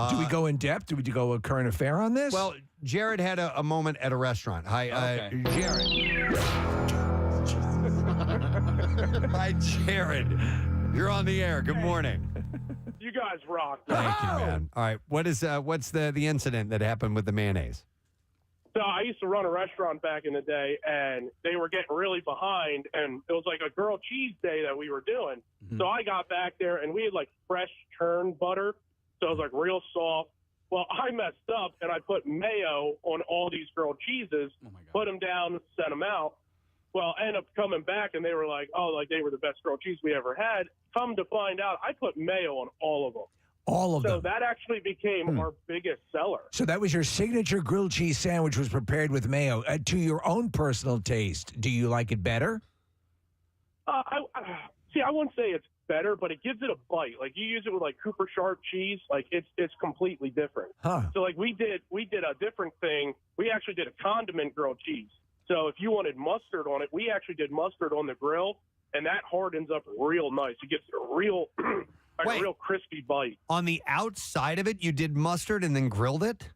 Do we go in depth? Do we go a current affair on this? Well, Jared had a moment at a restaurant. Hi, Jared. Hi, Jared. You're on the air. Good morning. You guys rock. Thank you, man. All right, what's the incident that happened with the mayonnaise? So I used to run a restaurant back in the day, and they were getting really behind, and it was like a grilled cheese day that we were doing. Mm-hmm. So I got back there, and we had like fresh churned butter, so it was like real soft. Well, I messed up, and I put mayo on all these grilled cheeses, put them down, sent them out. Well, I ended up coming back, and they were like, oh, like they were the best grilled cheese we ever had. Come to find out, I put mayo on all of them. All of them. So that actually became our biggest seller. So that was your signature grilled cheese sandwich was prepared with mayo. To your own personal taste, do you like it better? I wouldn't say it's better, but it gives it a bite. Like you use it with like Cooper Sharp cheese, like it's completely different. Huh. So like we did a different thing. We actually did a condiment grilled cheese. So if you wanted mustard on it, we actually did mustard on the grill, and that hardens up real nice. It gets a real a real crispy bite. On the outside of it, you did mustard and then grilled it?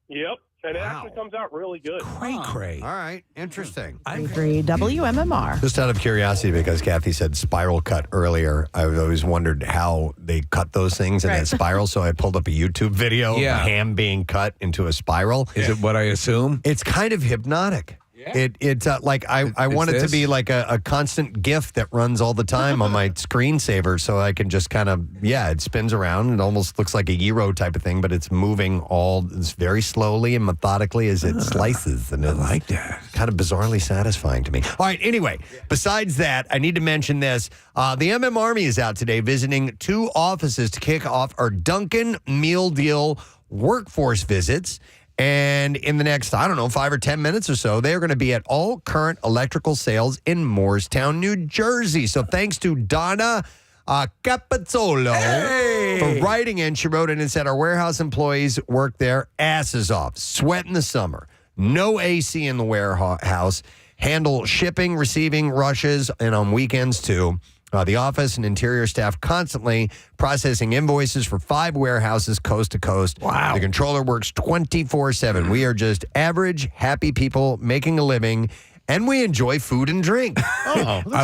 Yep. And it actually comes out really good. Cray. All right. Interesting. I agree. WMMR. Just out of curiosity, because Kathy said spiral cut earlier, I've always wondered how they cut those things in that spiral. So I pulled up a YouTube video of ham being cut into a spiral. Is it what I assume? It's kind of hypnotic. It's like I want it to be like a constant GIF that runs all the time on my screensaver, so I can just kind of it spins around. It almost looks like a gyro type of thing, but it's moving it's very slowly and methodically as it slices, and I like that. Kind of bizarrely satisfying to me. All right, anyway, besides that, I need to mention this: the MM Army is out today visiting 2 offices to kick off our Dunkin' Meal Deal workforce visits. And in the next, 5 or 10 minutes or so, they're going to be at all current electrical sales in Moorestown, New Jersey. So thanks to Donna Capazzolo for writing in. She wrote in and said, our warehouse employees work their asses off, sweat in the summer, no AC in the warehouse, handle shipping, receiving rushes, and on weekends too. The office and interior staff constantly processing invoices for 5 warehouses coast to coast. Wow. The controller works 24/7. We are just average, happy people making a living, and we enjoy food and drink.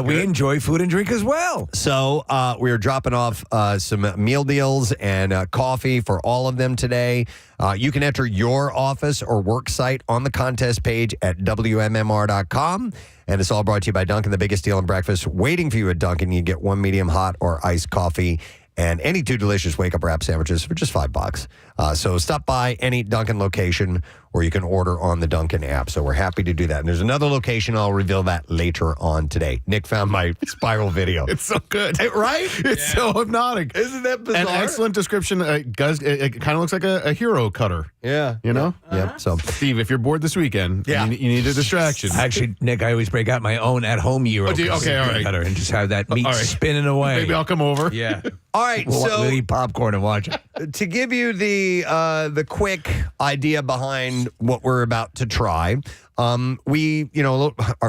We enjoy food and drink as well. So we are dropping off some meal deals and coffee for all of them today. You can enter your office or work site on the contest page at WMMR.com. And it's all brought to you by Dunkin', the biggest deal in breakfast. Waiting for you at Dunkin'. You get 1 medium hot or iced coffee and any 2 delicious wake-up wrap sandwiches for just $5. So stop by any Dunkin' location, or you can order on the Dunkin' app. So we're happy to do that. And there's another location. I'll reveal that later on today. Nick found my spiral video. It's so good. Right? It's so hypnotic. Isn't that bizarre? An excellent description. It kind of looks like a hero cutter. Yeah. You know? Yeah. So, Steve, if you're bored this weekend, you need a distraction. Actually, Nick, I always break out my own at-home gyro Okay, all right. cutter and just have that meat spinning away. Maybe I'll come over. Yeah. All right, we'll eat popcorn and watch it. To give you the quick idea behind what we're about to try, our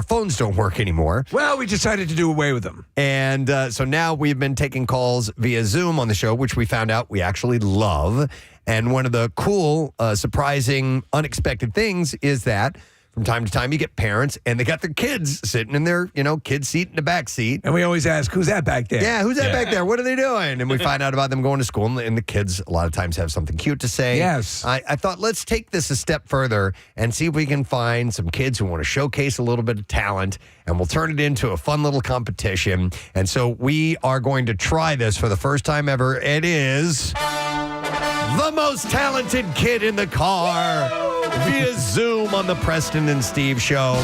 phones don't work anymore. Well, we decided to do away with them. And so now we've been taking calls via Zoom on the show, which we found out we actually love. And one of the cool, surprising, unexpected things is that from time to time, you get parents, and they got their kids sitting in their, kid seat in the back seat. And we always ask, who's that back there? Yeah, who's that back there? What are they doing? And we find out about them going to school, and the kids a lot of times have something cute to say. Yes. I thought, let's take this a step further and see if we can find some kids who want to showcase a little bit of talent, and we'll turn it into a fun little competition. And so we are going to try this for the first time ever. It is the most talented kid in the car. via Zoom on the Preston and Steve show.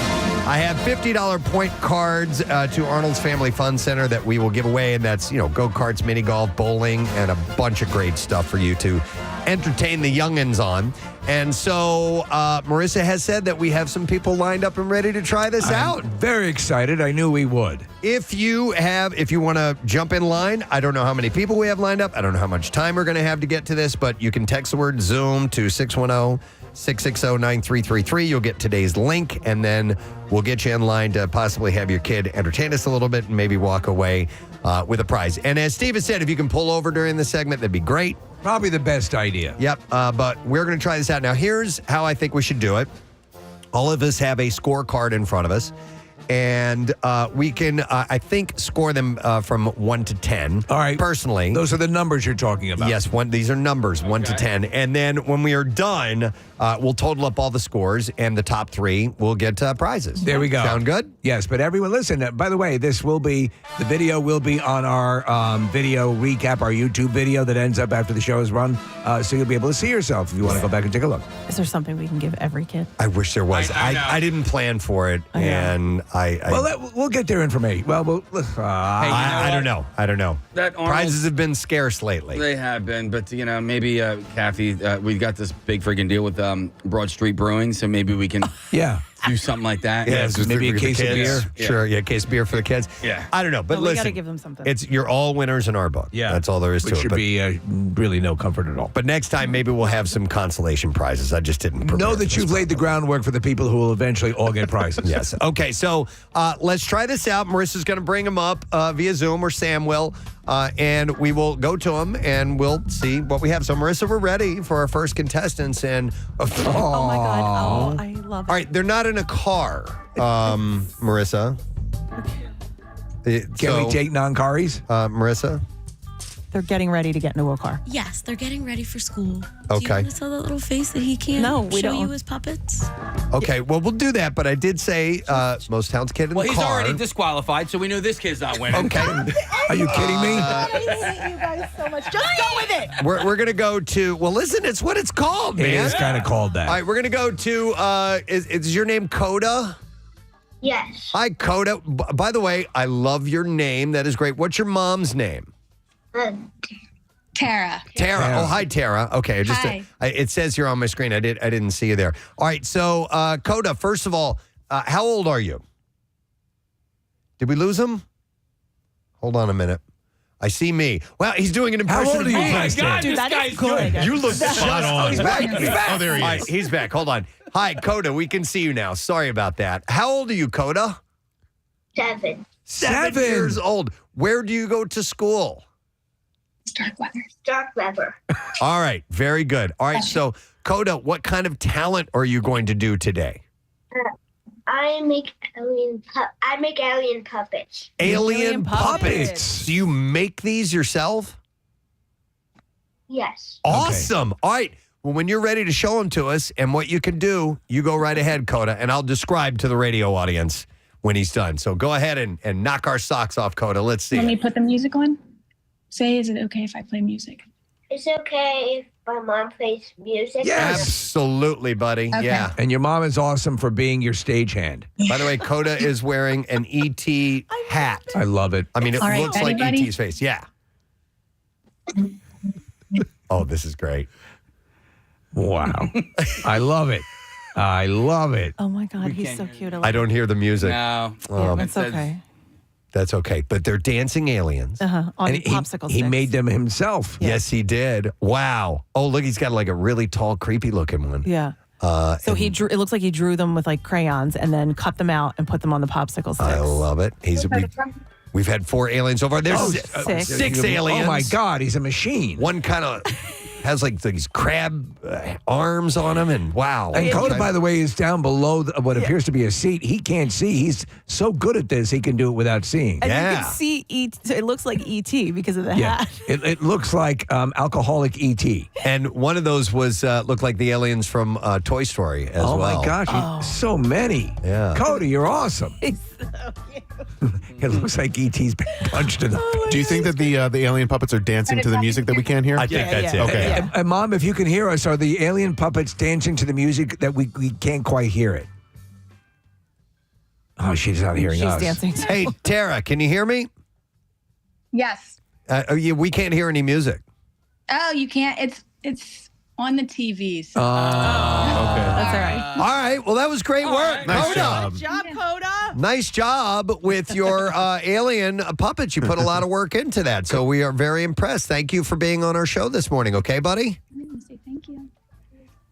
I have $50 point cards to Arnold's Family Fun Center that we will give away, and that's, go-karts, mini golf, bowling, and a bunch of great stuff for you to entertain the youngins on. And so Marissa has said that we have some people lined up and ready to try this out. Very excited. I knew we would. If you want to jump in line, I don't know how many people we have lined up. I don't know how much time we're going to have to get to this, but you can text the word Zoom to 610-660-9333. You'll get today's link, and then we'll get you in line to possibly have your kid entertain us a little bit and maybe walk away with a prize. And as Steve has said, if you can pull over during the segment, that'd be great. Probably the best idea. Yep, but we're going to try this out. Now, here's how I think we should do it. All of us have a scorecard in front of us, and we can, I think, score them from 1 to 10. All right. Personally. Those are the numbers you're talking about. Yes, these are numbers, 1 to 10. And then when we are done, we'll total up all the scores, and the top 3 will get prizes. There we go. Sound good? Yes, but everyone, listen, by the way, the video will be on our video recap, our YouTube video that ends up after the show is run. So you'll be able to see yourself if you want to go back and take a look. Is there something we can give every kid? I wish there was. I didn't plan for it, and we'll get their information. Well, I don't know. That Arnold, prizes have been scarce lately. They have been, but maybe Kathy, we got this big freaking deal with Broad Street Brewing, so maybe we can do something like that. Yeah, maybe a case of beer. Sure, a case of beer for the kids. Yeah. I don't know, but we listen, gotta give them something. You're all winners in our book. Yeah, that's all there is to Which it. should But, be really no comfort at all. but next time, maybe we'll have some consolation prizes. I just didn't prepare Know for that this you've laid the groundwork for the people who will eventually all get prizes. Yes. Okay, so let's try this out. Marissa's going to bring them up via Zoom, or Sam will, and we will go to them, and we'll see what we have. So, Marissa, we're ready for our first contestants. And Oh, my God. Oh, I love it. all right, they're not in a car, Marissa. Can we take non-caries? Marissa? They're getting ready to get into a car. Yes, they're getting ready for school. Do Okay. you want to tell that little face that he can't No, we show don't. you his puppets? Okay, well, we'll do that, but I did say most talented kid in Well, the he's car. already disqualified, so we know this kid's not winning. Okay. Are you kidding me? I hate you guys so much. Just go with it. We're going to go to, well, listen, it's what it's called, man. It is kind of called that. All right, we're going to go to, is your name Coda? Yes. Hi, Coda. By the way, I love your name. That is great. What's your mom's name? Tara. Tara. Oh, hi, Tara. Okay, Hi. It says here on my screen. I didn't see you there. All right, so Coda, first of all, how old are you? Did we lose him? Hold on a minute. I see me. Well, he's doing an impression How old are you, of me. Preston? Dude, that is good. You look spot on. He's back. Oh, there he All is. right, he's back. Hold on. Hi, Coda. We can see you now. Sorry about that. How old are you, Coda? 7. 7 years old. Where do you go to school? Dark weather. All right. Very good. All right. So, Coda, what kind of talent are you going to do today? I make alien puppets. Alien puppets. puppets. Do you make these yourself? Yes. Awesome. All right. Well, when you're ready to show them to us and what you can do, you go right ahead, Coda, and I'll describe to the radio audience when he's done. So go ahead and knock our socks off, Coda. Let's see. Let me put the music on. Say, is it okay if I play music? It's okay if my mom plays music. Yes. Absolutely, buddy. Okay. Yeah. And your mom is awesome for being your stagehand. By the way, Coda is wearing an ET hat. I love it. I mean, it All right, looks ready, like buddy? ET's face. Yeah. Oh, this is great. Wow. I love it. I love it. Oh, my God. He's so cute. I don't hear the music. No. That's okay. That's okay. But they're dancing aliens. On And popsicle he sticks. made them himself. Yes, he did. Wow. Oh, look, he's got like a really tall, creepy looking one. Yeah. So he drew. It looks like he drew them with like crayons and then cut them out and put them on the popsicle sticks. I love it. We've had 4 aliens so far. There's Six. 6 aliens. Oh, my God. He's a machine. One kind of has like these crab arms on him, and wow. And Coda, by the way, is down below what appears to be a seat. He can't see. He's so good at this, he can do it without seeing. And you can see it looks like ET because of the Yeah, hat. it looks like alcoholic ET. And one of those was looked like the aliens from Toy Story as well. Oh, my gosh. So many. Yeah. Coda, you're awesome. He's It looks like E.T.'s been punched in the face. Do you think that the alien puppets are dancing to the music that we can't hear? I think that's it. Okay. And Mom, if you can hear us, are the alien puppets dancing to the music that we can't quite hear it? Oh, she's not hearing us. She's dancing. Hey, Tara, can you hear me? Yes. We can't hear any music. Oh, you can't. It's on the TVs. Okay. That's all right. All right. Well, that was great work. Nice Coda. job. Good job, Coda. Nice job with your alien puppets. You put a lot of work into that. So we are very impressed. Thank you for being on our show this morning. Okay, buddy? Thank you.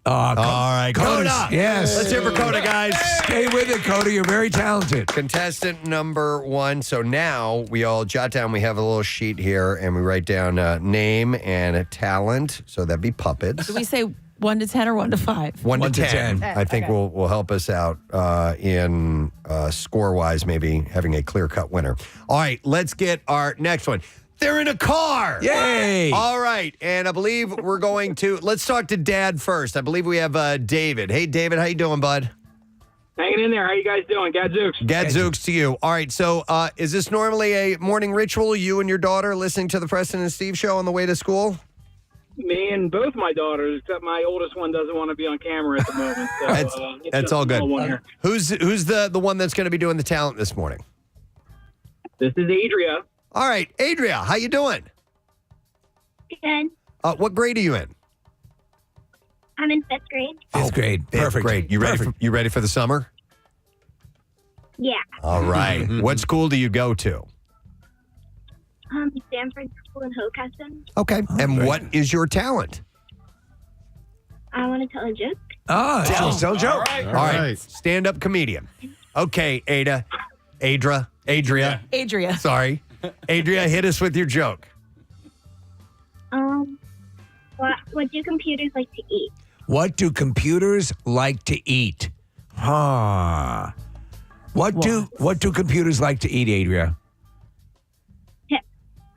All right. Coda. Coda. Yes. Let's hear for Coda, guys. Stay with it, Coda. You're very talented. Contestant number 1. So now we all jot down. We have a little sheet here, and we write down name and a talent. So that'd be puppets. Do we say 1 to 10 or 1 to 5? 1 to 1 to 10. 10. I think Okay. will help us out in score-wise, maybe having a clear-cut winner. All right, let's get our next one. They're in a car. Yay! All right, and I believe we're going to, let's talk to Dad first. I believe we have David. Hey, David, how you doing, bud? Hanging in there. How you guys doing? Gadzooks. Gadzooks to you. All right, so is this normally a morning ritual, you and your daughter listening to the Preston and Steve show on the way to school? Me and both my daughters, except my oldest one doesn't want to be on camera at the moment. So, That's, it's that's just all a good. small one here. Who's the one that's going to be doing the talent this morning? This is Adria. All right, Adria, how you doing? Good. What grade are you in? I'm in 5th grade. Fifth grade. Perfect. Great. You ready for the summer? Yeah. All right. What school do you go to? Stanford School in Hockessin. Okay. And what is your talent? I want to tell a joke. Tell joke. All right. Stand-up comedian. Okay, Adria. Adria. Sorry. Adria, hit us with your joke. What do computers like to eat? What do computers like to eat? Huh. What do computers like to eat, Adria?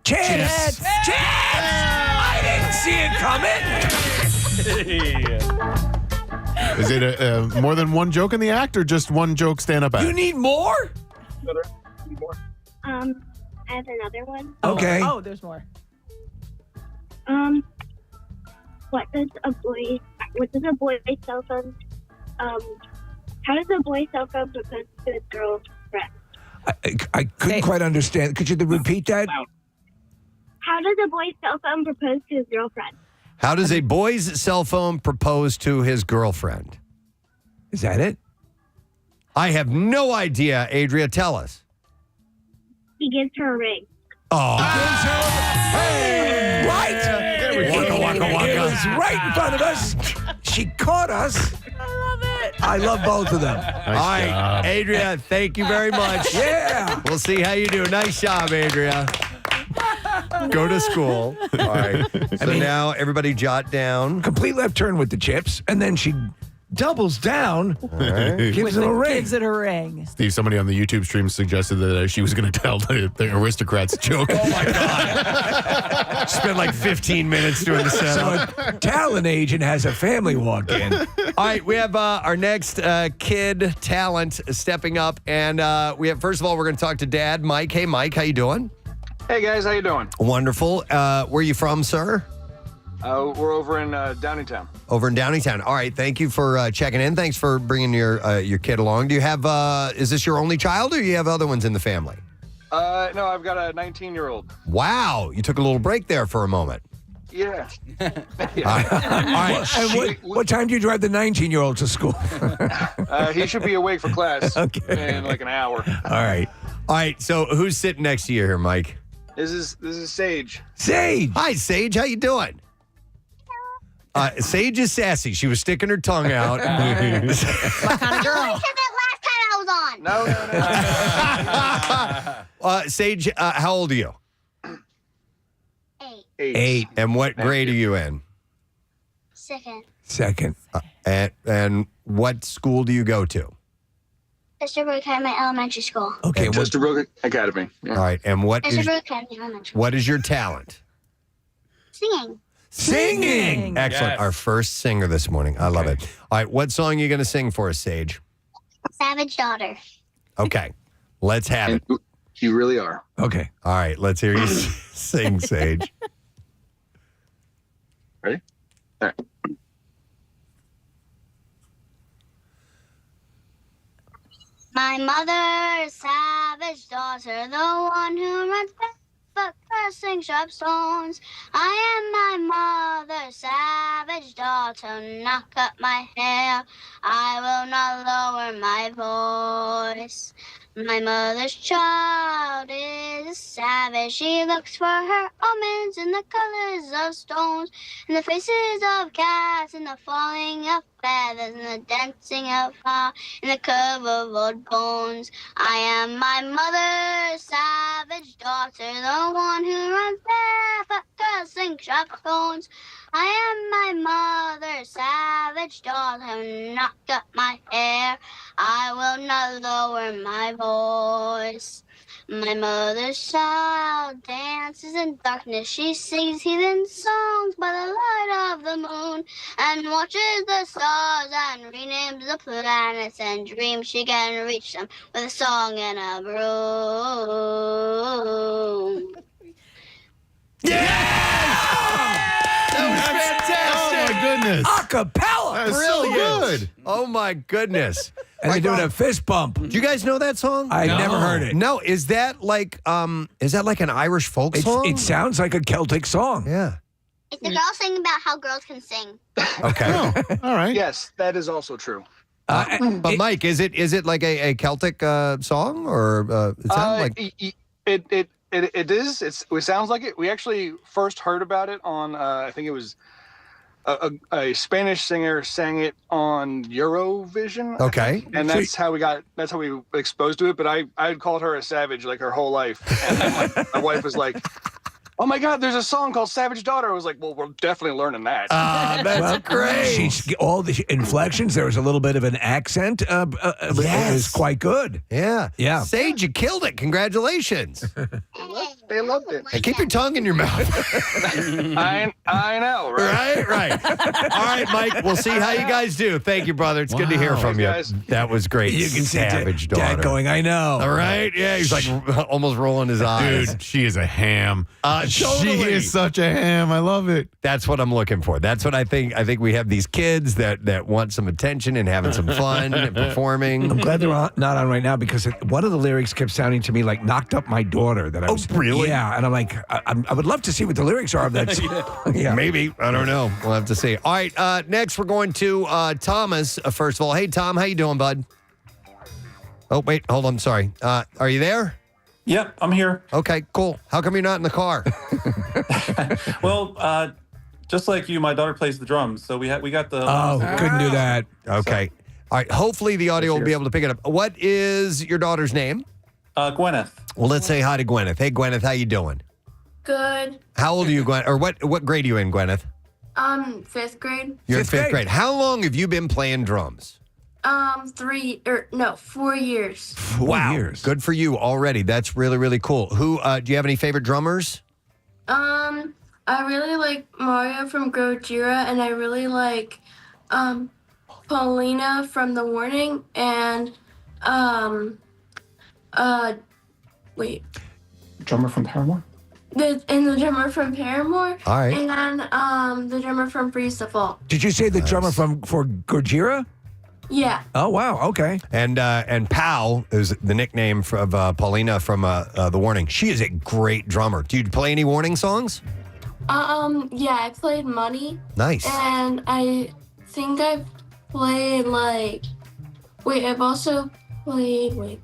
Chips. I didn't see it coming. Is it more than one joke in the act or just one joke stand-up act? You need more? I have another one. Okay. Oh, there's more. What does a boy cell phone how does a boy cell phone propose to his girlfriend? I couldn't quite understand. Could you repeat that? How does a boy cell phone propose to his girlfriend? How does a boy's cell phone propose to his girlfriend? Is that it? I have no idea, Adria. Tell us. He gives her a ring. Oh. Right. It was right in front of us. She caught us. I love both of them. All right, Adria, thank you very much. Yeah. We'll see how you do. Nice job, Adria. Go to school. All right. So now everybody jot down. Complete left turn with the chips, and then she doubles down, gives it a ring. Gives it a ring. Steve, somebody on the YouTube stream suggested that she was going to tell the aristocrats joke. Oh, my God. Spent like 15 minutes doing the setup. So a talent agent has a family walk in. All right, we have our next kid talent stepping up. And we have, first of all, we're going to talk to Dad, Mike. Hey, Mike, how you doing? Hey, guys, how you doing? Wonderful. Where are you from, sir? We're over in Downingtown. Over in Downingtown. All right, thank you for checking in. Thanks for bringing your kid along. Do you have, is this your only child or do you have other ones in the family? No, I've got a 19-year-old. Wow, you took a little break there for a moment. Yeah. All right. And what time do you drive the 19-year-old to school? He should be awake for class Okay. in like an hour. All right. All right, so who's sitting next to you here, Mike? This is Sage. Sage. Hi, Sage. How you doing? Sage is sassy. She was sticking her tongue out. What kind of girl? Last time I was on. No. Sage, how old are you? 8. 8. And what grade are you in? 2nd. And what school do you go to? Mr. Academy Elementary School. Okay. Chester Brook Academy. Yeah. All right. And what Mr. is Academy Elementary. what is your talent? Singing. Singing. Excellent. Yes. Our first singer this morning. I love it. All right. What song are you going to sing for us, Sage? Savage Daughter. Okay. Let's have it. You really are. Okay. All right. Let's hear you sing, Sage. Ready? All right. My mother, savage daughter, the one who runs barefoot, cursing sharp stones. I am my mother, savage daughter, knock up my hair. I will not lower my voice. My mother's child is a savage. She looks for her omens in the colors of stones, in the faces of cats, in the falling of feathers, in the dancing of fire, in the curve of old bones. I am my mother's savage daughter, the one who runs barefoot, cursing sharp stones. I am my mother's savage daughter, knock up my hair. I will not lower my voice. My mother's child dances in darkness. She sings heathen songs by the light of the moon, and watches the stars and renames the planets, and dreams she can reach them with a song and a broom. That was fantastic. Oh, my goodness. Acapella. That was Brilliant. so good. Oh, my goodness. And they're doing a fist bump. Do you guys know that song? I never heard it. No, is that like an Irish folk song? It sounds like a Celtic song. Yeah. It's a girl singing about how girls can sing. Okay. All right. Yes, that is also true. But Mike, is it like a Celtic song, or it sounds like It is. It sounds like it. We actually first heard about it on I think it was a Spanish singer sang it on Eurovision. Okay. And that's how we were exposed to it. But I had called her a savage like her whole life. And then my wife was like, "Oh my God, there's a song called Savage Daughter." I was like, "Well, we're definitely learning that." That's great. All the inflections. There was a little bit of an accent. It was quite good. Yeah. Yeah. Sage, you killed it. Congratulations. They loved it. And keep your tongue in your mouth. I know, right? Right. All right, Mike. We'll see how you guys do. Thank you, brother. It's good to hear from you. Thanks, guys. That was great. You can see Savage daughter. Dad going, I know. All right. Yeah. He's like almost rolling his eyes. Dude, she is a ham. She Totally. is such a ham. I love it. That's what I'm looking for. That's what I think. I think we have these kids that want some attention and having some fun and performing. I'm glad they're not on right now, because one of the lyrics kept sounding to me like "knocked up my daughter." That I was, really? Yeah, and I'm like, I would love to see what the lyrics are of that song. Yeah. Maybe. I don't know. We'll have to see. All right. Next, we're going to Thomas. First of all, hey, Tom. How you doing, bud? Oh, wait. Hold on. Sorry. Are you there? Yep, I'm here. Okay, cool. How come you're not in the car? Well, just like you, my daughter plays the drums, so we got the. Couldn't do that. Okay. All right. Hopefully the audio will be able to pick it up. What is your daughter's name? Gwyneth. Well, let's say hi to Gwyneth. Hey, Gwyneth, how you doing? Good. How old are you, Gwyneth? Or what grade are you in, Gwyneth? 5th grade. You're in fifth grade. How long have you been playing drums? 4 years. 4 years. Good for you already. That's really, really cool. Who do you have any favorite drummers? I really like Mario from Gojira, and I really like Paulina from The Warning, and Drummer from Paramore. the drummer from Paramore. All right. And the drummer from Freeze the Fall. Did you say the drummer for Gojira? Yeah. Oh wow. Okay. And Pal is the nickname of Paulina from The Warning. She is a great drummer. Do you play any Warning songs? Yeah, I played Money. Nice. And I think I've played I've also played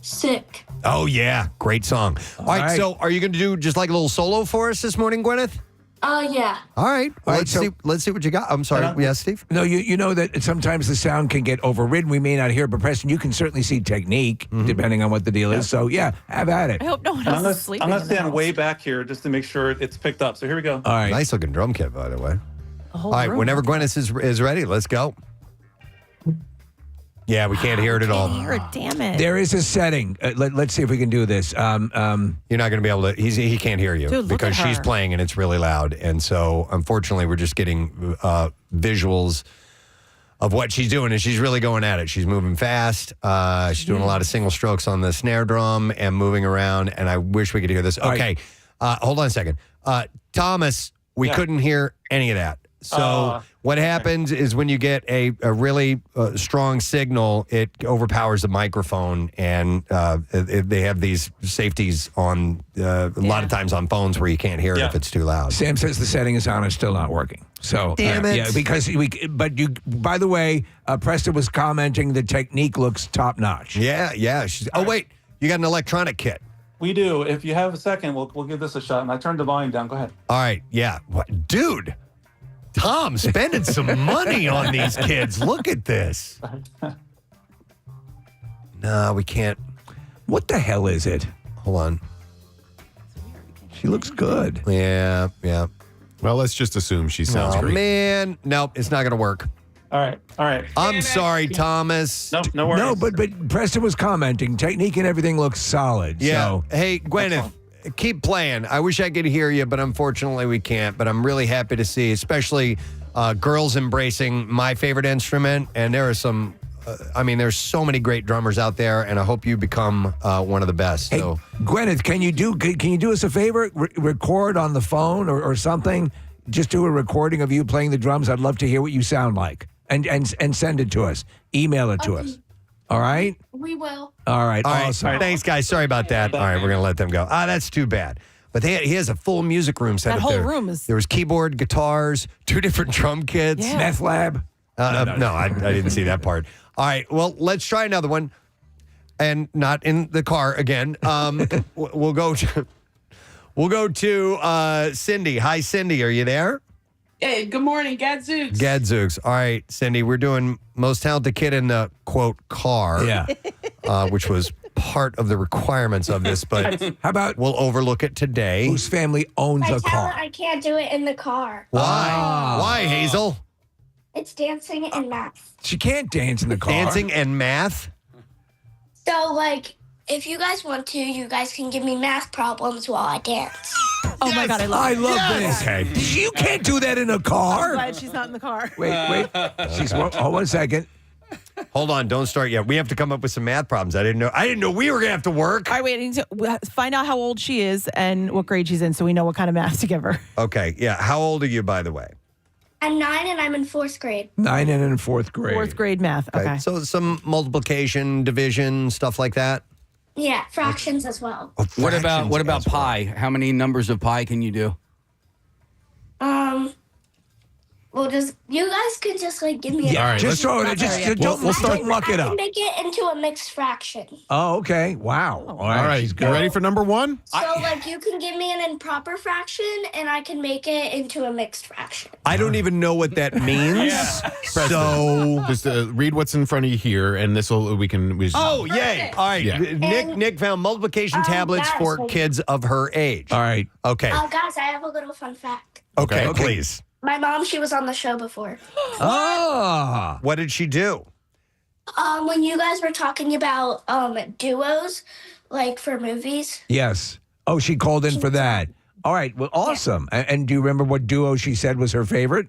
Sick. Oh yeah, great song. All right. So are you going to do just like a little solo for us this morning, Gwyneth? Yeah. All right. Well, All right, let's see what you got. I'm sorry. Yes, Steve? No, you know that sometimes the sound can get overridden. We may not hear, but Preston, you can certainly see technique depending on what the deal is. So yeah, have at it. I hope no one else is sleeping. I'm gonna in the stand house. way back here just to make sure it's picked up. So here we go. All right. Nice looking drum kit, by the way. The whole All right. room. Whenever Gwyneth is ready, let's go. Yeah, we can't hear it at all. Can't hear it, damn it. There is a setting. Let's see if we can do this. You're not going to be able to. He can't hear you Dude, look because at she's her. playing and it's really loud. And so, unfortunately, we're just getting visuals of what she's doing, and she's really going at it. She's moving fast. She's doing a lot of single strokes on the snare drum and moving around, and I wish we could hear this. Okay, hold on a second. Thomas, we couldn't hear any of that. So what happens is when you get a really strong signal, it overpowers the microphone, and they have these safeties on a lot of times on phones where you can't hear it if it's too loud. Sam says the setting is on. It's still not working. So damn it. Yeah, because but you. By the way, Preston was commenting the technique looks top notch. Yeah. Oh wait, you got an electronic kit. We do. If you have a second, we'll give this a shot. And I turned the volume down. Go ahead. All right. Yeah. What, dude? Tom spending some money on these kids. Look at this. No, we can't. What the hell is it? Hold on. She looks good. Yeah. Well, let's just assume she sounds great. Man. Nope, it's not going to work. All right. I'm sorry, Thomas. Nope, no worries. No, but Preston was commenting. Technique and everything looks solid. Yeah. So. Hey, Gwyneth, keep playing. I wish I could hear you, but unfortunately we can't. But I'm really happy to see, especially girls embracing my favorite instrument. And there are some, there's so many great drummers out there, and I hope you become one of the best. Hey, So, Gwyneth, can you do us a favor? Record on the phone or something. Just do a recording of you playing the drums. I'd love to hear what you sound like, and send it to us. Email it to us. All right. We will. All right. Awesome. Thanks, guys. Sorry about that. All right, we're going to let them go. That's too bad. But he has a full music room set That up whole there. room is- There was keyboard, guitars, 2 different drum kits. Yeah. Meth lab. No, I didn't see that part. All right, well, let's try another one. And not in the car again. We'll go to Cindy. Hi, Cindy. Are you there? Hey, good morning, Gadzooks. Gadzooks. All right, Cindy, we're doing most talented kid in the, quote, car. Yeah. Which was part of the requirements of this, but how about we'll overlook it today. Whose family owns a car? I can't do it in the car. Why? Why, Hazel? It's dancing and math. She can't dance in the car. Dancing and math? So, like, if you guys want to, you guys can give me math problems while I dance. Oh my God, I love this. Okay. You can't do that in a I'm car. glad she's not in the car. Wait. Hold on a second. Hold on, don't start yet. We have to come up with some math problems. I didn't know we were gonna have to work. All right, wait. Find out how old she is and what grade she's in, so we know what kind of math to give her. Okay, yeah. How old are you, by the way? I'm 9 and I'm in 4th grade. 9 and in 4th grade. 4th grade math. Okay. So some multiplication, division, stuff like that. Yeah, fractions as well. What about pi? How many numbers of pi can you do? Well, you guys could just like give me. Yeah, all right, just throw it. Don't muck it I up. can make it into a mixed fraction. Oh, okay. Wow. All right. She's You good. ready for number one? So, like, you can give me an improper fraction, and I can make it into a mixed fraction. I don't even know what that means. So just read what's in front of you here, and this will we can. Oh, yay! All right, Yeah. Nick found multiplication tablets guys, for like- kids of her age. All right. Okay. Guys, I have a little fun fact. Okay, please. My mom, she was on the show before. Ah. What did she do? When you guys were talking about duos, like for movies. Yes. Oh, she called in for that. All right. Well, awesome. And do you remember what duo she said was her favorite?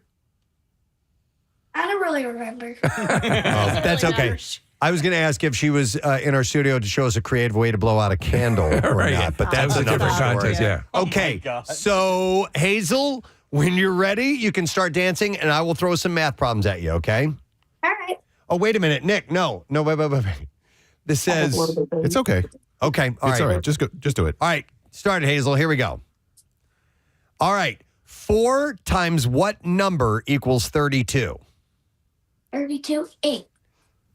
I don't really remember. That's okay. I was going to ask if she was in our studio to show us a creative way to blow out a candle or Right. not, but that's That was a another different story. contest, yeah. Okay, so Hazel, when you're ready, you can start dancing, and I will throw some math problems at you. Okay? All right. Oh, wait a minute, Nick. No, wait. This says It's okay. okay. All It's right. all right. Just do it. All right, start it, Hazel. Here we go. All right, 4 times what number equals 32? 32, 8.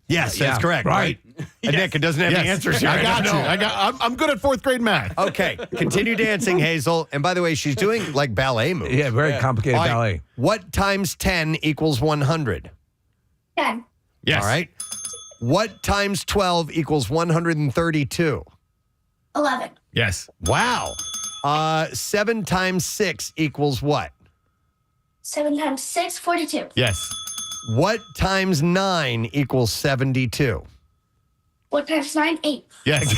Yes, Yeah, that's correct. right. And Nick, it doesn't have the answers here. I got don't you. know. I'm good at 4th grade math. Okay, continue dancing, Hazel. And by the way, she's doing like ballet moves. Yeah, very complicated All right, ballet. What times 10 equals 100? 10. Yes. All right. What times 12 equals 132? 11. Yes. Wow. 7 times 6 equals what? 7 times 6, 42. Yes. What times 9 equals 72? What times 9? 8. Yes.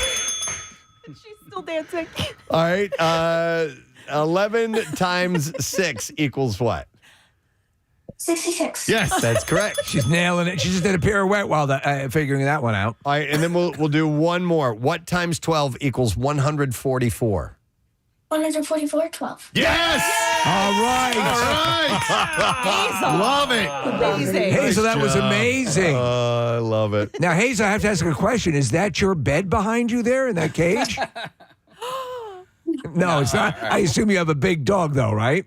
She's still dancing. All right. 11 times 6 equals what? 66. Yes. That's correct. She's nailing it. She just did a pirouette while figuring that one out. All right, and then we'll do one more. What times 12 equals 144? 144, 12. Yes! All right. Love it. Amazing. Hazel, that was amazing. I love it. Now, Hazel, I have to ask a question. Is that your bed behind you there in that cage? No, it's not. I assume you have a big dog, though, right?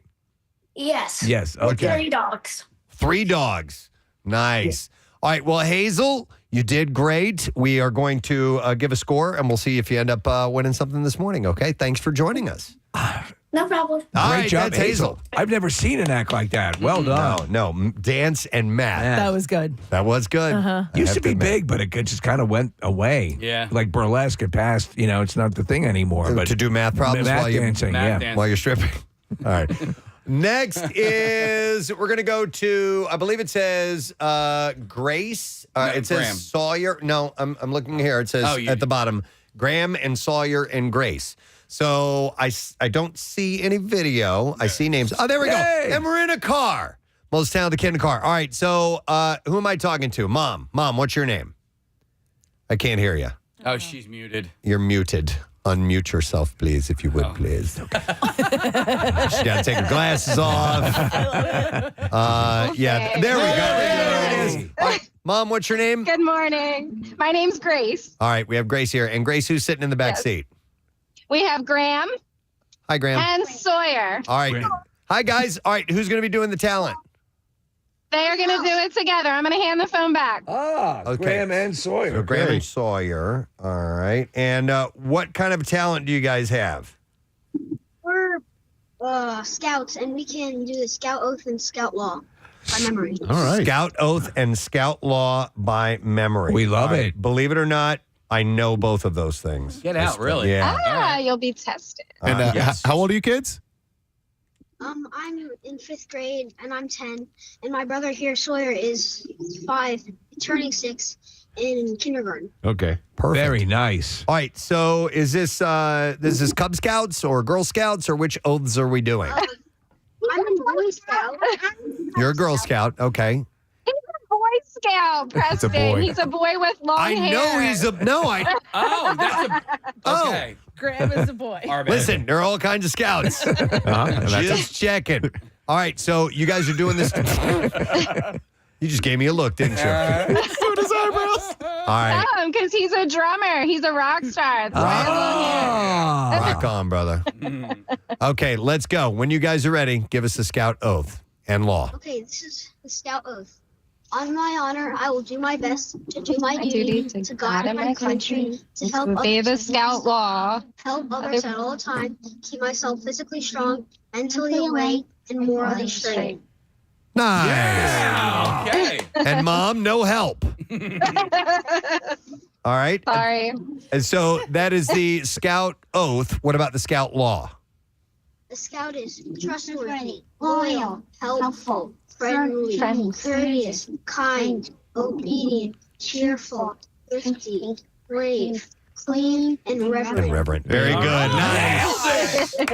Yes. Yes. Okay. 3 dogs. 3 dogs. Nice. All right, well, Hazel, you did great. We are going to give a score, and we'll see if you end up winning something this morning, okay? Thanks for joining us. No problem. All Great right, job, that's Hazel. I've never seen an act like that. Well done. No, dance and math. That was good. That was good. Used to be big, but it just kind of went away. Yeah. Like burlesque, it passed. It's not the thing anymore. But to do math problems math while you're dancing, yeah. while you're stripping. All right. Next is we're going to go to, I believe it says Grace. It says Graham. Sawyer. No, I'm looking here. It says at the bottom, Graham and Sawyer and Grace. So I don't see any video. I see names. Oh, there we go. And we're in a car. Most talented kid in a car. All right. So who am I talking to? Mom, what's your name? I can't hear you. Oh, she's muted. You're muted. Unmute yourself, please, if you would, please. She got to take her glasses off. Yeah, there we go. There it is. All right, Mom, what's your name? Good morning. My name's Grace. All right, we have Grace here. And Grace, who's sitting in the back seat? We have Graham Hi, Graham. and Sawyer. All right. Hi, guys. All right, who's going to be doing the talent? They are going to do it together. I'm going to hand the phone back. Okay. Graham and Sawyer. So Graham and Sawyer. All right. And what kind of talent do you guys have? We're scouts, and we can do the scout oath and scout law by memory. All right. Scout oath and scout law by memory. We love All it. right. Believe it or not, I know both of those things. Get out, really? Yeah. You'll be tested. And how old are you kids? I'm in 5th grade, and I'm 10, and my brother here, Sawyer, is 5, turning 6 in kindergarten. Okay. Perfect. Very nice. All right. So is this Cub Scouts or Girl Scouts, or which oaths are we doing? I'm a Boy Scout. You're a Girl Scout. Okay. He's a Boy Scout, Preston. boy. He's a boy with long hair. I know he's a no. Oh, that's okay. Graham is a boy. Listen, there are all kinds of scouts. Just checking. All right, so you guys are doing this. You just gave me a look, didn't you? So does eyebrows. All right. Because he's a drummer. He's a rock star. That's why I have long hair. Rock on, brother. Okay, let's go. When you guys are ready, give us the scout oath and law. Okay, this is the scout oath. On my honor, I will do my best to do my duty to God and my country, to help Obey the others, scout law. help others at all time, keep myself physically strong, mentally awake, and morally straight. Nice. Okay. And Mom, no help. All right. Sorry. And so that is the scout oath. What about the scout law? The scout is trustworthy, loyal, helpful, friendly, courteous, kind, obedient, cheerful, thrifty, brave, clean, and reverent. Very good. Nice. All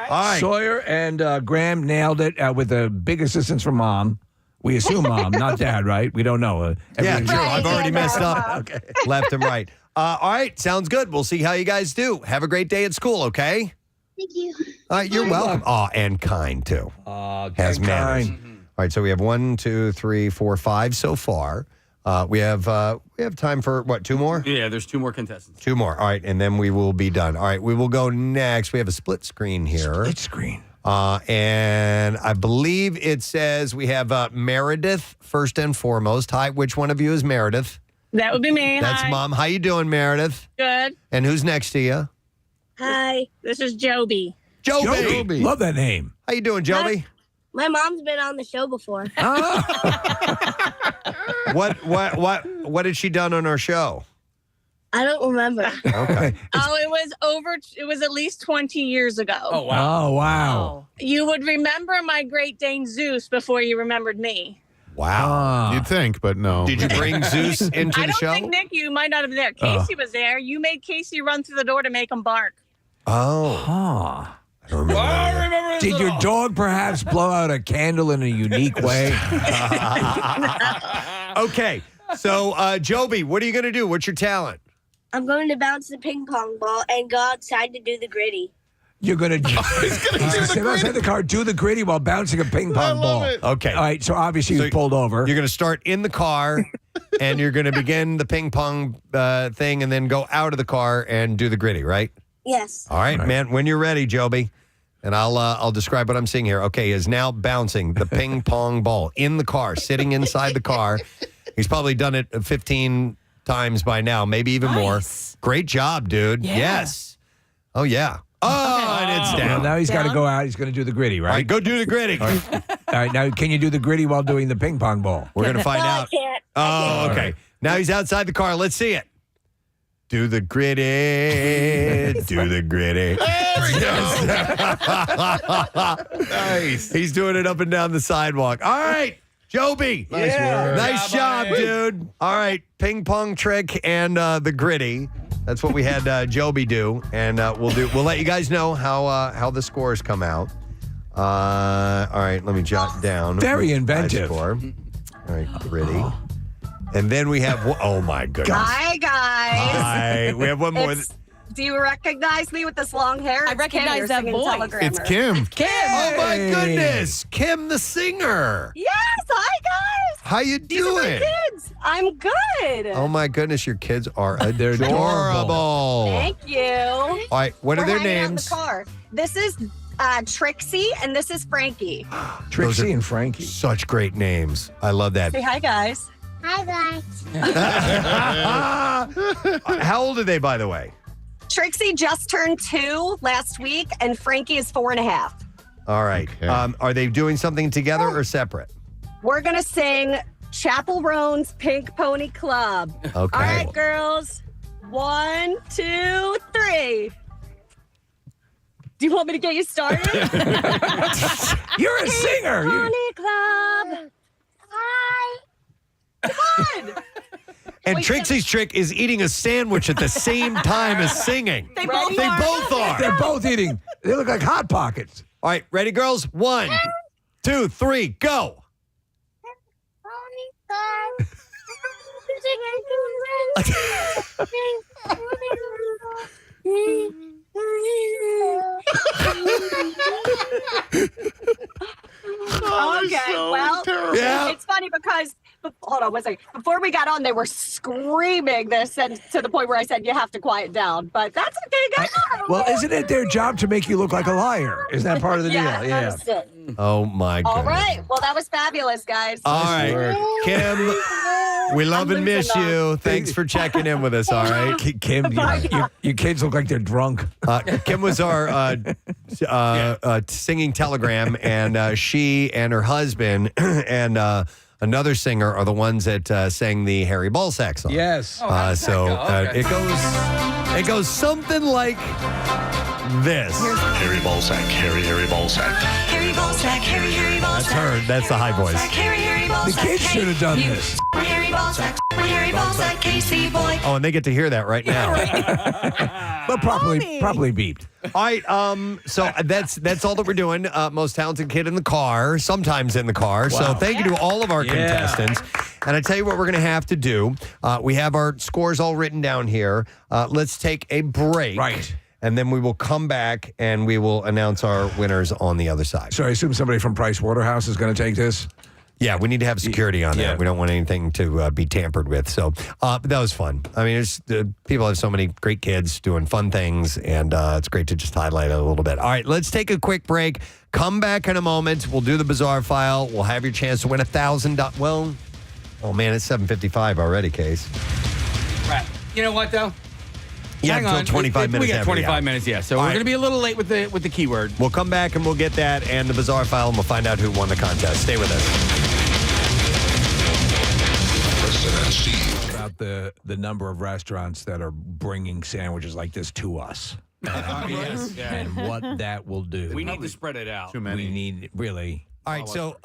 right. Sawyer and Graham nailed it with a big assistance from Mom. We assume Mom, not Dad, right? We don't know. Yeah, true. I've already messed up. Okay. Left and right. All right. Sounds good. We'll see how you guys do. Have a great day at school, okay? Thank you. All right. You're welcome. Oh, and kind, too. Has manners. All right. So we have 1, 2, 3, 4, 5 so far. We have time for, what, 2 more? Yeah, there's 2 more contestants. 2 more. All right. And then we will be done. All right. We will go next. We have a split screen here. Split screen. And I believe it says we have Meredith first and foremost. Hi, which one of you is Meredith? That would be me. That's Hi. Mom. How you doing, Meredith? Good. And who's next to you? Hi. This is Joby. Joby. Love that name. How you doing, Joby? My mom's been on the show before. What had she done on our show? I don't remember. Okay. It was at least 20 years ago. Oh, wow. You would remember my Great Dane Zeus before you remembered me. Wow. You'd think, but no. Did you bring Zeus into I the don't show? think, Nick, you might not have been there. Casey was there. You made Casey run through the door to make him bark. Oh. I don't remember. I remember this Did at your all. dog perhaps blow out a candle in a unique way? Okay, so Joby, what are you going to do? What's your talent? I'm going to bounce the ping pong ball and go outside to do the gritty. You're going to sit outside the car, do the gritty while bouncing a ping pong ball. Okay. All right, so obviously you pulled over. You're going to start in the car, and you're going to begin the ping pong thing, and then go out of the car and do the gritty, right? Yes. All right, man. When you're ready, Joby, and I'll describe what I'm seeing here. Okay, is now bouncing the ping pong ball in the car, sitting inside the car. He's probably done it 15 times by now, maybe even more. Great job, dude. Yeah. Yes. Oh yeah. Oh, and it's down. Well, now he's got to go out. He's going to do the gritty, right? All right, go do the gritty. All right, now can you do the gritty while doing the ping pong ball? We're going to find No, out. I can't. Oh, okay. Now he's outside the car. Let's see it. Do the gritty. Do the gritty. Nice. He's doing it up and down the sidewalk. All right, Joby. Nice work. Nice job, dude. All right, ping pong trick and the gritty. That's what we had Joby do, and we'll let you guys know how the scores come out. All right, let me jot down. Very my inventive. score. All right, gritty. And then we have, oh my goodness. Hi, guys. Hi. We have one more. Do you recognize me with this long hair? I recognize that voice. It's Kim. Kim. Oh my goodness. Kim the singer. Yes. Hi, guys. How you These are my doing? kids. I'm good. Oh my goodness, your kids are They're adorable. Thank you. All right, what are their hanging out in names? the car. This is Trixie, and this is Frankie. Trixie and Frankie. Such great names. I love that. Say hi, guys. Hi, guys. How old are they, by the way? Trixie just turned 2 last week, and Frankie is 4.5. All right. Okay. Are they doing something together or separate? We're gonna sing Chapel Roan's Pink Pony Club. Okay. All right, girls. 1, 2, 3. Do you want me to get you started? You're a singer. Pony Club. Hi. Come on. And Trixie's trick is eating a sandwich at the same time as singing. They both They are. both are. They're both eating. They look like Hot Pockets. All right, ready, girls? 1, 2, 3, go. Pony Okay, well, Yeah. it's funny because, hold on one second. Before we got on, they were screaming this and to the point where I said, you have to quiet down. But that's okay, guys. Well, isn't it their job to make you look like a liar? Isn't that part of the deal? Yeah, that's it. Oh, my goodness. All right. Well, that was fabulous, guys. All right. Kim, we love and miss losing you. Thanks for checking in with us, all right? Kim, your kids look like they're drunk. Kim was our singing telegram, and she and her husband and another singer are the ones that sang the Harry Balsack song. Yes. So Okay. it goes something like this. Harry Balsack, Harry Balsack. Harry Balsack, Harry Balsack. That's her. That's the high voice. Harry Balsack. The kids should have done this. Harry Balsack, Casey boy. Oh, and they get to hear that right now. But properly beeped. All right, so that's all that we're doing. Most talented kid in the car, sometimes in the car. So thank you to all of our contestants. And I tell you what we're going to have to do. We have our scores all written down here. Let's take a break. Right. And then we will come back and we will announce our winners on the other side. So I assume somebody from Price Waterhouse is going to take this? Yeah, we need to have security on that. We don't want anything to be tampered with. So but that was fun. I mean, people have so many great kids doing fun things, and it's great to just highlight it a little bit. All right, let's take a quick break. Come back in a moment. We'll do the bizarre file. We'll have your chance to win $1,000. Well, oh man, it's 7:55 already, Case. Right. You know what, though? Yeah, Hang until on. 25 minutes. We got after the 25 hour. minutes, yeah. So All we're right. going to be a little late with the keyword. We'll come back and we'll get that and the bizarre file, and we'll find out who won the contest. Stay with us. Preston and Steve. About the number of restaurants that are bringing sandwiches like this to us. Yes. And what that will do. We need to spread it out. Too many. We need, really. All right, so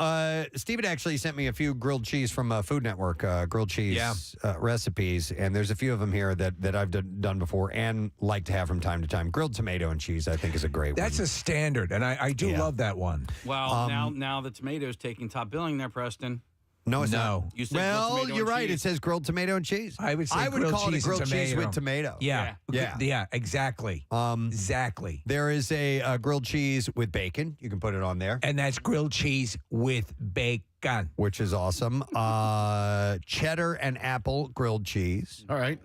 Steven actually sent me a few grilled cheese from Food Network, grilled cheese recipes, and there's a few of them here that I've done before and like to have from time to time. Grilled tomato and cheese, I think, is a great one. That's a standard, and I do love that one. Well, now the tomato's taking top billing there, Preston. No, it's not. You said grilled well, tomato you're and right. cheese. It says grilled tomato and cheese. I would say grilled call it a cheese grilled and cheese tomato. with tomato. Yeah, exactly. Exactly. There is a grilled cheese with bacon. You can put it on there. And that's grilled cheese with bacon. Which is awesome. Cheddar and apple grilled cheese. All right.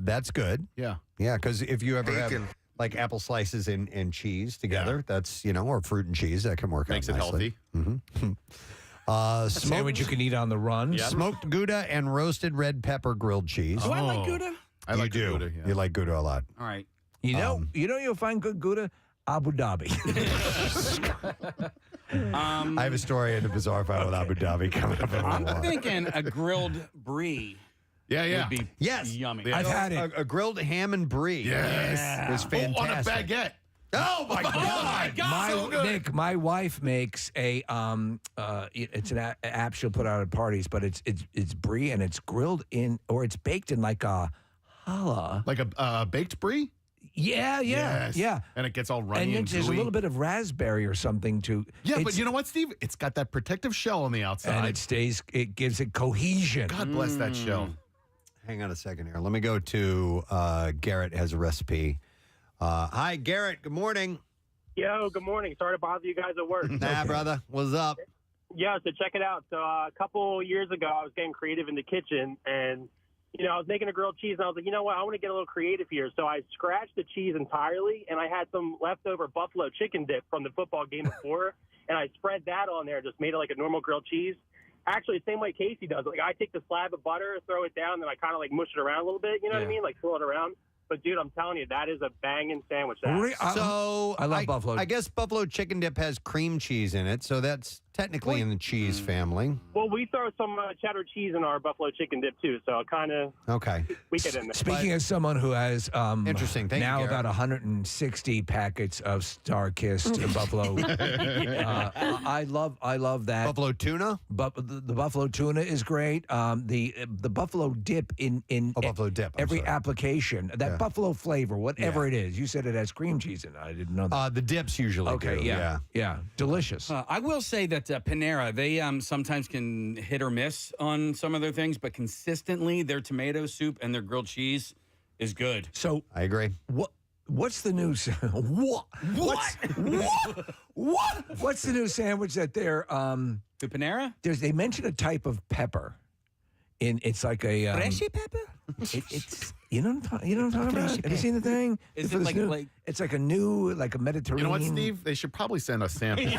That's good. Yeah. Yeah, because if you ever Bacon. have like apple slices and cheese together, that's, or fruit and cheese, that can work Makes out it nicely. healthy. Mm-hmm. A sandwich you can eat on the run. Smoked Gouda and roasted red pepper grilled cheese. Do I like Gouda? I like do. Gouda, yeah. You like Gouda a lot. All right. You'll find good Gouda? Abu Dhabi. I have a story in the bizarre file with Abu Dhabi coming up. I'm thinking a grilled brie. Yeah. Would be yummy. I've had it. A grilled ham and brie. Yes. Is fantastic. On a baguette. Oh my God! So good. Nick, my wife makes a it's an app she'll put out at parties, but it's brie and it's grilled in or it's baked in like a challah, like a baked brie. Yeah. And it gets all runny and there's a gooey. little bit of raspberry or something too. Yeah, but you know what, Steve? It's got that protective shell on the outside, and it gives it cohesion. God bless that shell. Hang on a second here. Let me go to Garrett has a recipe. Hi, Garrett. Good morning. Yo, good morning. Sorry to bother you guys at work. Nah, brother. What's up? Yeah, so check it out. So a couple years ago, I was getting creative in the kitchen, and I was making a grilled cheese, and I was like, you know what? I want to get a little creative here. So I scratched the cheese entirely, and I had some leftover buffalo chicken dip from the football game before, and I spread that on there, just made it like a normal grilled cheese. Actually, the same way Casey does it. Like, I take the slab of butter, throw it down, then I kind of like mush it around a little bit. You know what I mean? Like, swirl it around. But, dude, I'm telling you, that is a banging sandwich. So I love buffalo. I guess buffalo chicken dip has cream cheese in it, so that's technically in the cheese family. Well, we throw some cheddar cheese in our buffalo chicken dip, too, so kind of Okay. we get in there. Speaking as someone who has Interesting. Thank you, now Garrett. about 160 packets of Star-Kissed buffalo, I love that Buffalo tuna? But the buffalo tuna is great. The buffalo dip in buffalo dip. I'm every sorry. application, that buffalo flavor, whatever it is. You said it has cream cheese in it. I didn't know that. The dips usually Okay, do. yeah, delicious. I will say that Panera, they sometimes can hit or miss on some of their things, but consistently their tomato soup and their grilled cheese is good. So I agree. What's the new What's the new sandwich that they're the Panera? They mention a type of pepper. It's like a Freshy pepper? It's you know what I'm talking about? Have you seen the thing? Is For it this like it's like a new like a Mediterranean. You know what, Steve? They should probably send us samples.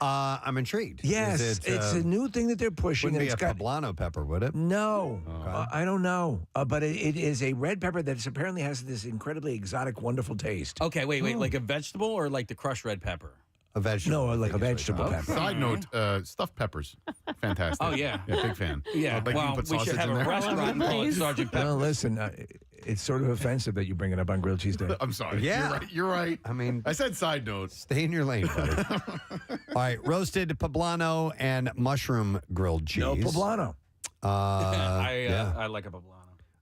I'm intrigued. Yes, Is it, it's a new thing that they're pushing. Wouldn't and be it's a got poblano pepper, would it? no, I don't know, but it is a red pepper that apparently has this incredibly exotic, wonderful taste. Okay, wait, like a vegetable or like the crushed red pepper? A vegetable. No, like a vegetable pepper. Side note, stuffed peppers. Fantastic. Oh, yeah. Big fan. Yeah, Like you well, put we should sausage have in a there. restaurant and call it Sergeant Pepper. Well, listen, it's sort of offensive that you bring it up on Grilled Cheese Day. I'm sorry. Yeah. You're right. I mean, I said side note. Stay in your lane, buddy. All right, roasted poblano and mushroom grilled cheese. No poblano. I like a poblano.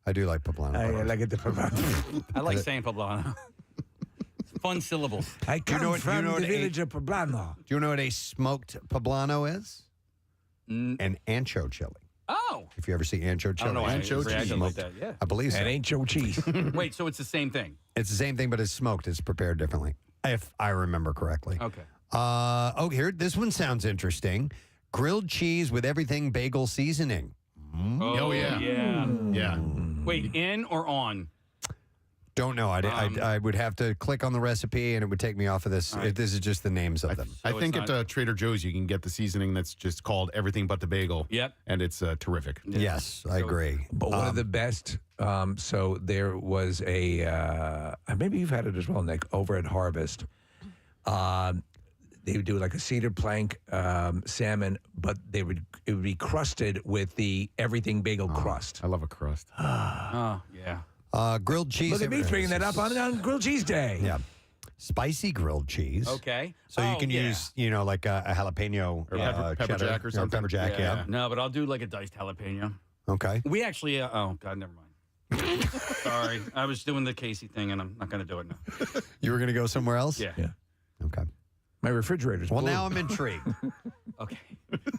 I do like poblano. I like it the poblano. I like saying poblano. Fun syllables. I come know what- from you know the what village of Poblano. Do you know what a smoked poblano is? An ancho chili. Oh. If you ever see ancho chili. I don't know why Ancho I reacted cheese. like that. Yeah. I believe so. That ain't your cheese. Wait, so it's the same thing? It's the same thing, but it's smoked. It's prepared differently, if I remember correctly. Okay. Here, this one sounds interesting. Grilled cheese with everything bagel seasoning. Oh, yeah. Yeah. Wait, in or on? Don't know. I would have to click on the recipe, and it would take me off of this. All right. This is just the names of them. I So think it's at Trader Joe's you can get the seasoning that's just called everything but the bagel. Yep. And it's terrific. Yes, I agree. But one of the best, so there was maybe you've had it as well, Nick, over at Harvest. They would do like a cedar plank salmon, but it would be crusted with the everything bagel crust. I love a crust. Oh, yeah. Grilled cheese. Look at me bringing that up on Grilled Cheese Day. Yeah. spicy grilled cheese. Okay. So you can use, like a jalapeno or pepper jack or something. Pepper jack, yeah. No, but I'll do like a diced jalapeno. Okay. We actually, oh, God, never mind. Sorry. I was doing the Casey thing, and I'm not going to do it now. You were going to go somewhere else? Yeah. Okay. My refrigerator's Well, blue. now I'm intrigued. Okay.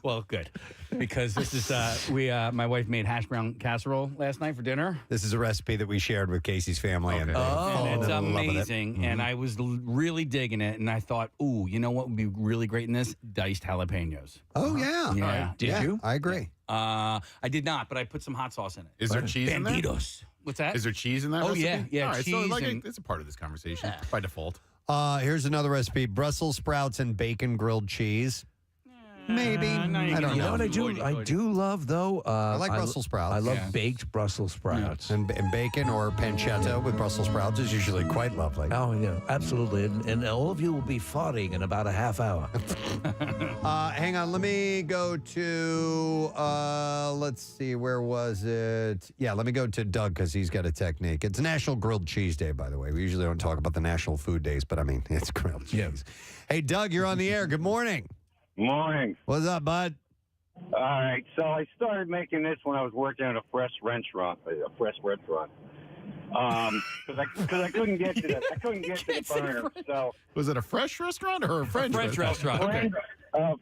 Well, good. Because this is, my wife made hash brown casserole last night for dinner. This is a recipe that we shared with Casey's family. And, And it's love it. amazing. And I was really digging it. And I thought, ooh, you know what would be really great in this? Diced jalapenos. Oh, yeah. Yeah. Did you? I agree. I did not, but I put some hot sauce in it. Is there cheese in there? Banditos. What's that? Is there cheese in that Oh, recipe? yeah. All right, Cheese. so and, it's a part of this conversation by default. Here's another recipe: Brussels sprouts and bacon grilled cheese. Maybe. I don't You know know. what I do? I do love though. I like Brussels sprouts. I love Yeah. baked Brussels sprouts. And bacon or pancetta with Brussels sprouts is usually quite lovely. Oh yeah, absolutely. And all of you will be farting in about a half hour. Hang on, let me go to, let's see, where was it? Yeah, let me go to Doug because he's got a technique. It's National Grilled Cheese Day, by the way. We usually don't talk about the national food days, but I mean, it's grilled cheese. Hey, Doug, you're on the air. Good morning. Morning. What's up, bud? All right, so I started making this when I was working at a fresh restaurant. Because I couldn't get to the burner. So Was it a fresh restaurant or a French restaurant? Okay.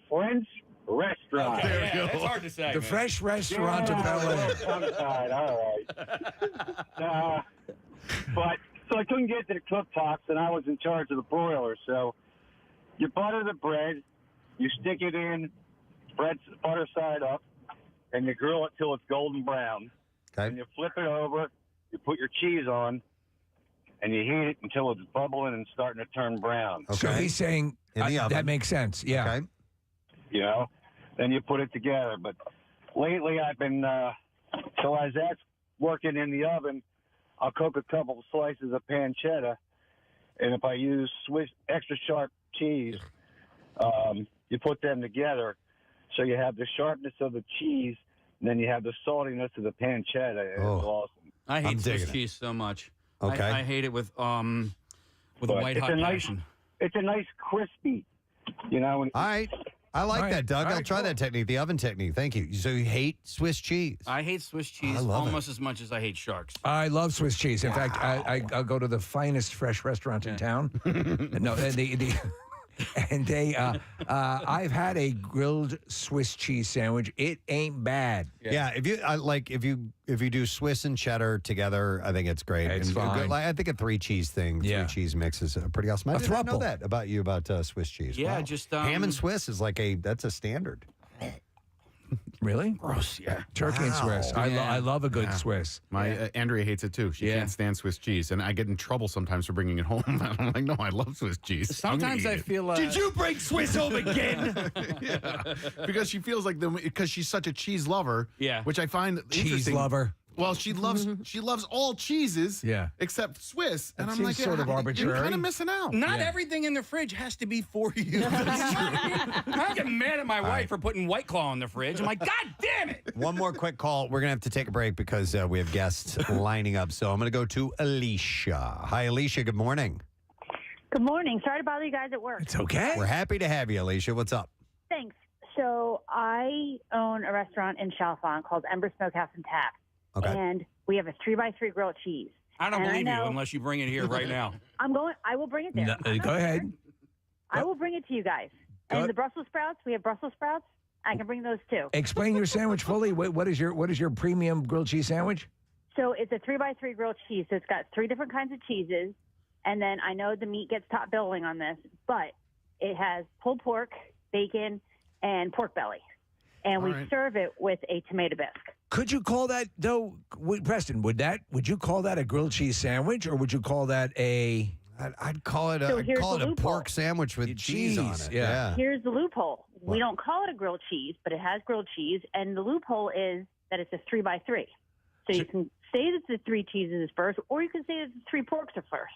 French restaurant. There we go. It's hard to say. The man. fresh restaurant in Bel Air. All right. But so I couldn't get to the cooktops, and I was in charge of the broiler. So you butter the bread, you stick it in, butter side up, and you grill it till it's golden brown. Okay. And you flip it over, you put your cheese on, and you heat it until it's bubbling and starting to turn brown. So he's saying In the oven. that makes sense. Yeah. Okay. You know, then you put it together. But lately I've been, so as that's working in the oven, I'll cook a couple of slices of pancetta, and if I use Swiss extra sharp cheese, you put them together, so you have the sharpness of the cheese, and then you have the saltiness of the pancetta. It's awesome. I I'm hate Swiss digging it. cheese so much. Okay. I hate it with a But white it's hot a nice- passion. It's a nice crispy, you know. All right. I like All right. that, Doug. All I'll right, try that technique, the oven technique. Thank you. So you hate Swiss cheese? I hate Swiss cheese I love it. almost as much as I hate sharks. I love Swiss cheese. In fact, I'll go to the finest fresh restaurant in town. No, and they I've had a grilled Swiss cheese sandwich. It ain't bad. Yeah, if you do Swiss and cheddar together, I think it's great. It's And fine. I think a three cheese thing, Yeah. three cheese mix is pretty awesome. I A did not know throuple. that about you about Swiss cheese. Yeah, Wow. just ham and Swiss is that's a standard. Really? Gross, yeah. Turkey and Swiss. I love a good Swiss. My Andrea hates it too. She can't stand Swiss cheese, and I get in trouble sometimes for bringing it home. I'm like, no, I love Swiss cheese. I'm gonna Sometimes eat I it. feel Did you bring Swiss home again? Yeah. Because she feels like because she's such a cheese lover. Yeah. Which I find Cheese interesting. lover. Well, she loves all cheeses. Yeah. except Swiss, and That I'm seems like, sort of You're arbitrary. kind of missing out. Not everything in the fridge has to be for you. I get mad at my wife for putting White Claw in the fridge. I'm like, God damn it! One more quick call. We're going to have to take a break because we have guests lining up. So I'm going to go to Alicia. Hi, Alicia. Good morning. Good morning. Sorry to bother you guys at work. It's okay. We're happy to have you, Alicia. What's up? Thanks. So I own a restaurant in Chalfont called Ember Smokehouse and Tap. Okay. And we have a 3x3 grilled cheese. I don't And believe you know- unless you bring it here right now. I will bring it there. No, go ahead. I will bring it to you guys. Go- And the Brussels sprouts, we have Brussels sprouts. I can bring those too. Explain your sandwich fully. What is your premium grilled cheese sandwich? So it's a 3x3 grilled cheese. So it's got 3 different kinds of cheeses. And then I know the meat gets top billing on this, but it has pulled pork, bacon, and pork belly. And we serve it with a tomato bisque. Could you call that though, Preston? Would you call that a grilled cheese sandwich, or would you call that a? I'd call it So I'd here's call the it a loophole. pork sandwich with cheese on it. Yeah. Here's the loophole. We don't call it a grilled cheese, but it has grilled cheese. And the loophole is that it's a 3x3. So you can say that the 3 cheeses is first, or you can say that the 3 porks are first.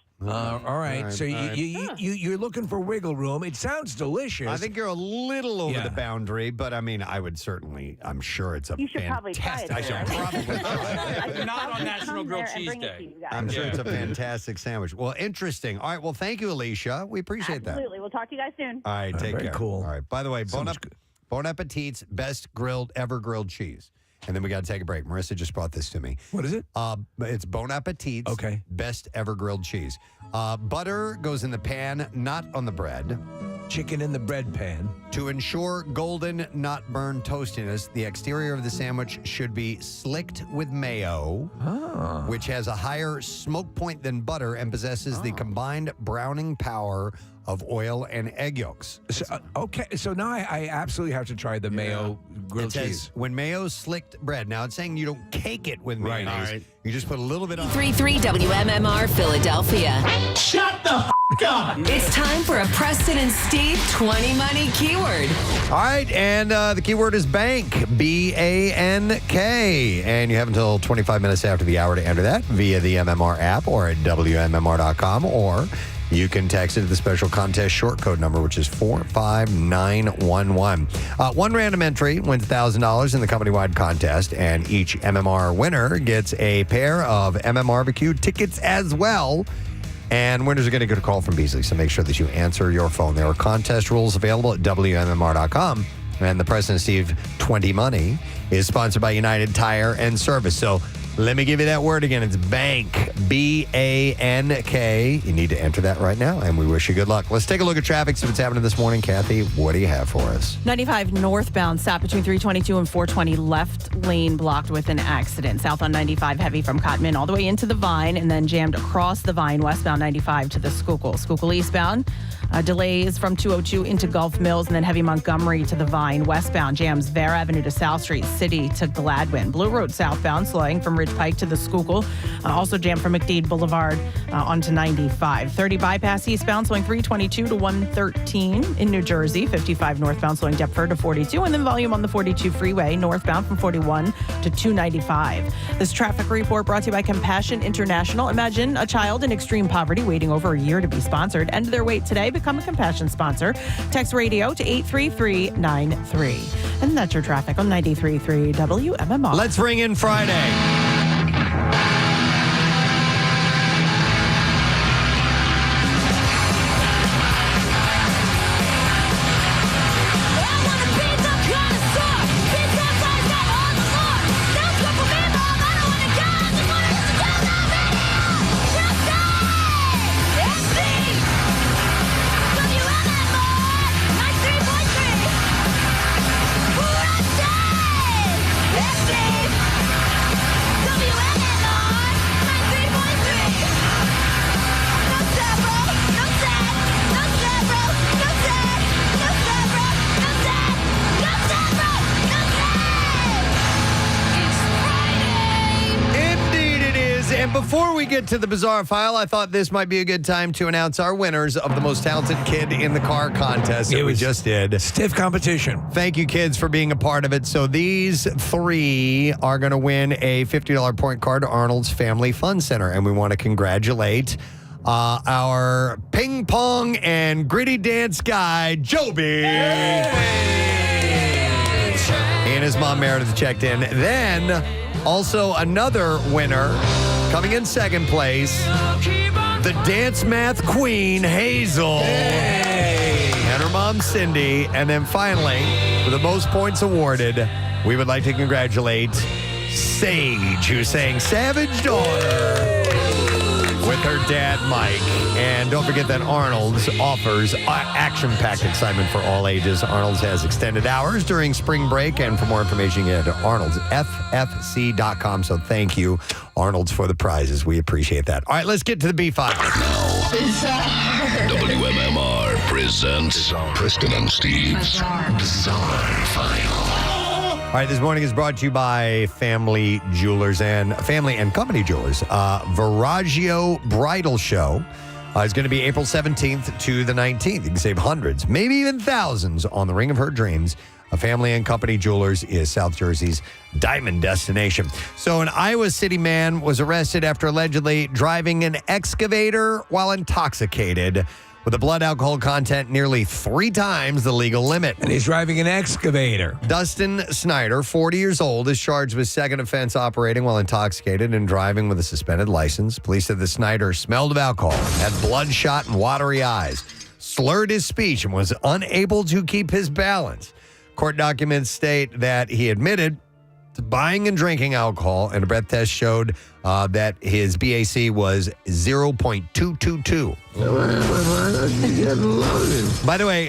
All right. So you're looking for wiggle room. It sounds delicious. I think you're a little over the boundary, but I mean, I'm sure it's a You should probably try it. I should probably try it. Not on National Grilled Cheese Day. I'm sure it's a fantastic sandwich. Well, interesting. All right. Well, thank you, Alicia. We appreciate that. Absolutely. We'll talk to you guys soon. All right. Take Very care. cool. All right. By the way, Bon Appetit's best ever grilled cheese. And then we got to take a break. Marissa just brought this to me. What is it? It's Bon Appetit's best ever grilled cheese. Butter goes in the pan, not on the bread. Chicken in the bread pan. To ensure golden, not burned toastiness, the exterior of the sandwich should be slicked with mayo, which has a higher smoke point than butter and possesses the combined browning power of oil and egg yolks. So now I absolutely have to try the mayo grilled cheese. When mayo's slicked bread. Now, it's saying you don't cake it with mayonnaise. Right. All right. You just put a little bit on. 3-3 WMMR Philadelphia. Shut the f*** up. It's time for a Preston and Steve 20 Money Keyword. All right, and the keyword is bank, B-A-N-K. And you have until 25 minutes after the hour to enter that via the MMR app or at WMMR.com, or you can text it to the special contest short code number, which is 45911. One random entry wins $1,000 in the company-wide contest, and each MMR winner gets a pair of MMRBQ tickets as well. And winners are going to get a call from Beasley, so make sure that you answer your phone. There are contest rules available at WMMR.com. And the Preston and Steve 20 Money is sponsored by United Tire and Service. So let me give you that word again. It's bank, B-A-N-K. You need to enter that right now, and we wish you good luck. Let's take a look at traffic, see what's happening this morning. Kathy, what do you have for us? 95 northbound, stop between 322 and 420, left lane blocked with an accident. South on 95, heavy from Cotman all the way into the Vine, and then jammed across the Vine, westbound 95 to the Schuylkill. Schuylkill eastbound, delays from 202 into Gulf Mills, and then heavy Montgomery to the Vine, westbound, jams Vera Avenue to South Street, City to Gladwin. Blue Road southbound, slowing from Ridge Pike to the Schuylkill. Also jammed from McDade Boulevard onto 95. 30 bypass eastbound, slowing 322 to 113 in New Jersey. 55 northbound, slowing Deptford to 42. And then volume on the 42 freeway, northbound from 41 to 295. This traffic report brought to you by Compassion International. Imagine a child in extreme poverty waiting over a year to be sponsored. End their wait today. Become a Compassion sponsor. Text radio to 83393. And that's your traffic on 93.3 WMMR. Let's ring in Friday. And before we get to the bizarre file, I thought this might be a good time to announce our winners of the most talented kid in the car contest that we just did. Stiff competition. Thank you, kids, for being a part of it. So these 3 are going to win a $50 point card to Arnold's Family Fun Center. And we want to congratulate our ping pong and gritty dance guy, Joby. He and his mom, Meredith, checked in. Then also another winner coming in second place, the dance math queen, Hazel, and her mom, Cindy. And then finally, for the most points awarded, we would like to congratulate Sage, who sang Savage Daughter with her dad, Mike. And don't forget that Arnold's offers action-packed excitement for all ages. Arnold's has extended hours during spring break. And for more information, you head to arnoldsffc.com. So thank you, Arnold's, for the prizes. We appreciate that. All right, let's get to the B5. WMMR presents Preston and Steve's Bizarre File. All right, this morning is brought to you by Family Jewelers and Family and Company Jewelers. Viraggio Bridal Show is going to be April 17th to the 19th. You can save hundreds, maybe even thousands on the ring of her dreams. A Family and Company Jewelers is South Jersey's diamond destination. So an Iowa City man was arrested after allegedly driving an excavator while intoxicated with a blood alcohol content nearly 3 times the legal limit. And he's driving an excavator. Dustin Snyder, 40 years old, is charged with second offense operating while intoxicated and driving with a suspended license. Police said the Snyder smelled of alcohol, had bloodshot and watery eyes, slurred his speech, and was unable to keep his balance. Court documents state that he admitted to buying and drinking alcohol, and a breath test showed that his BAC was 0.222. By the way,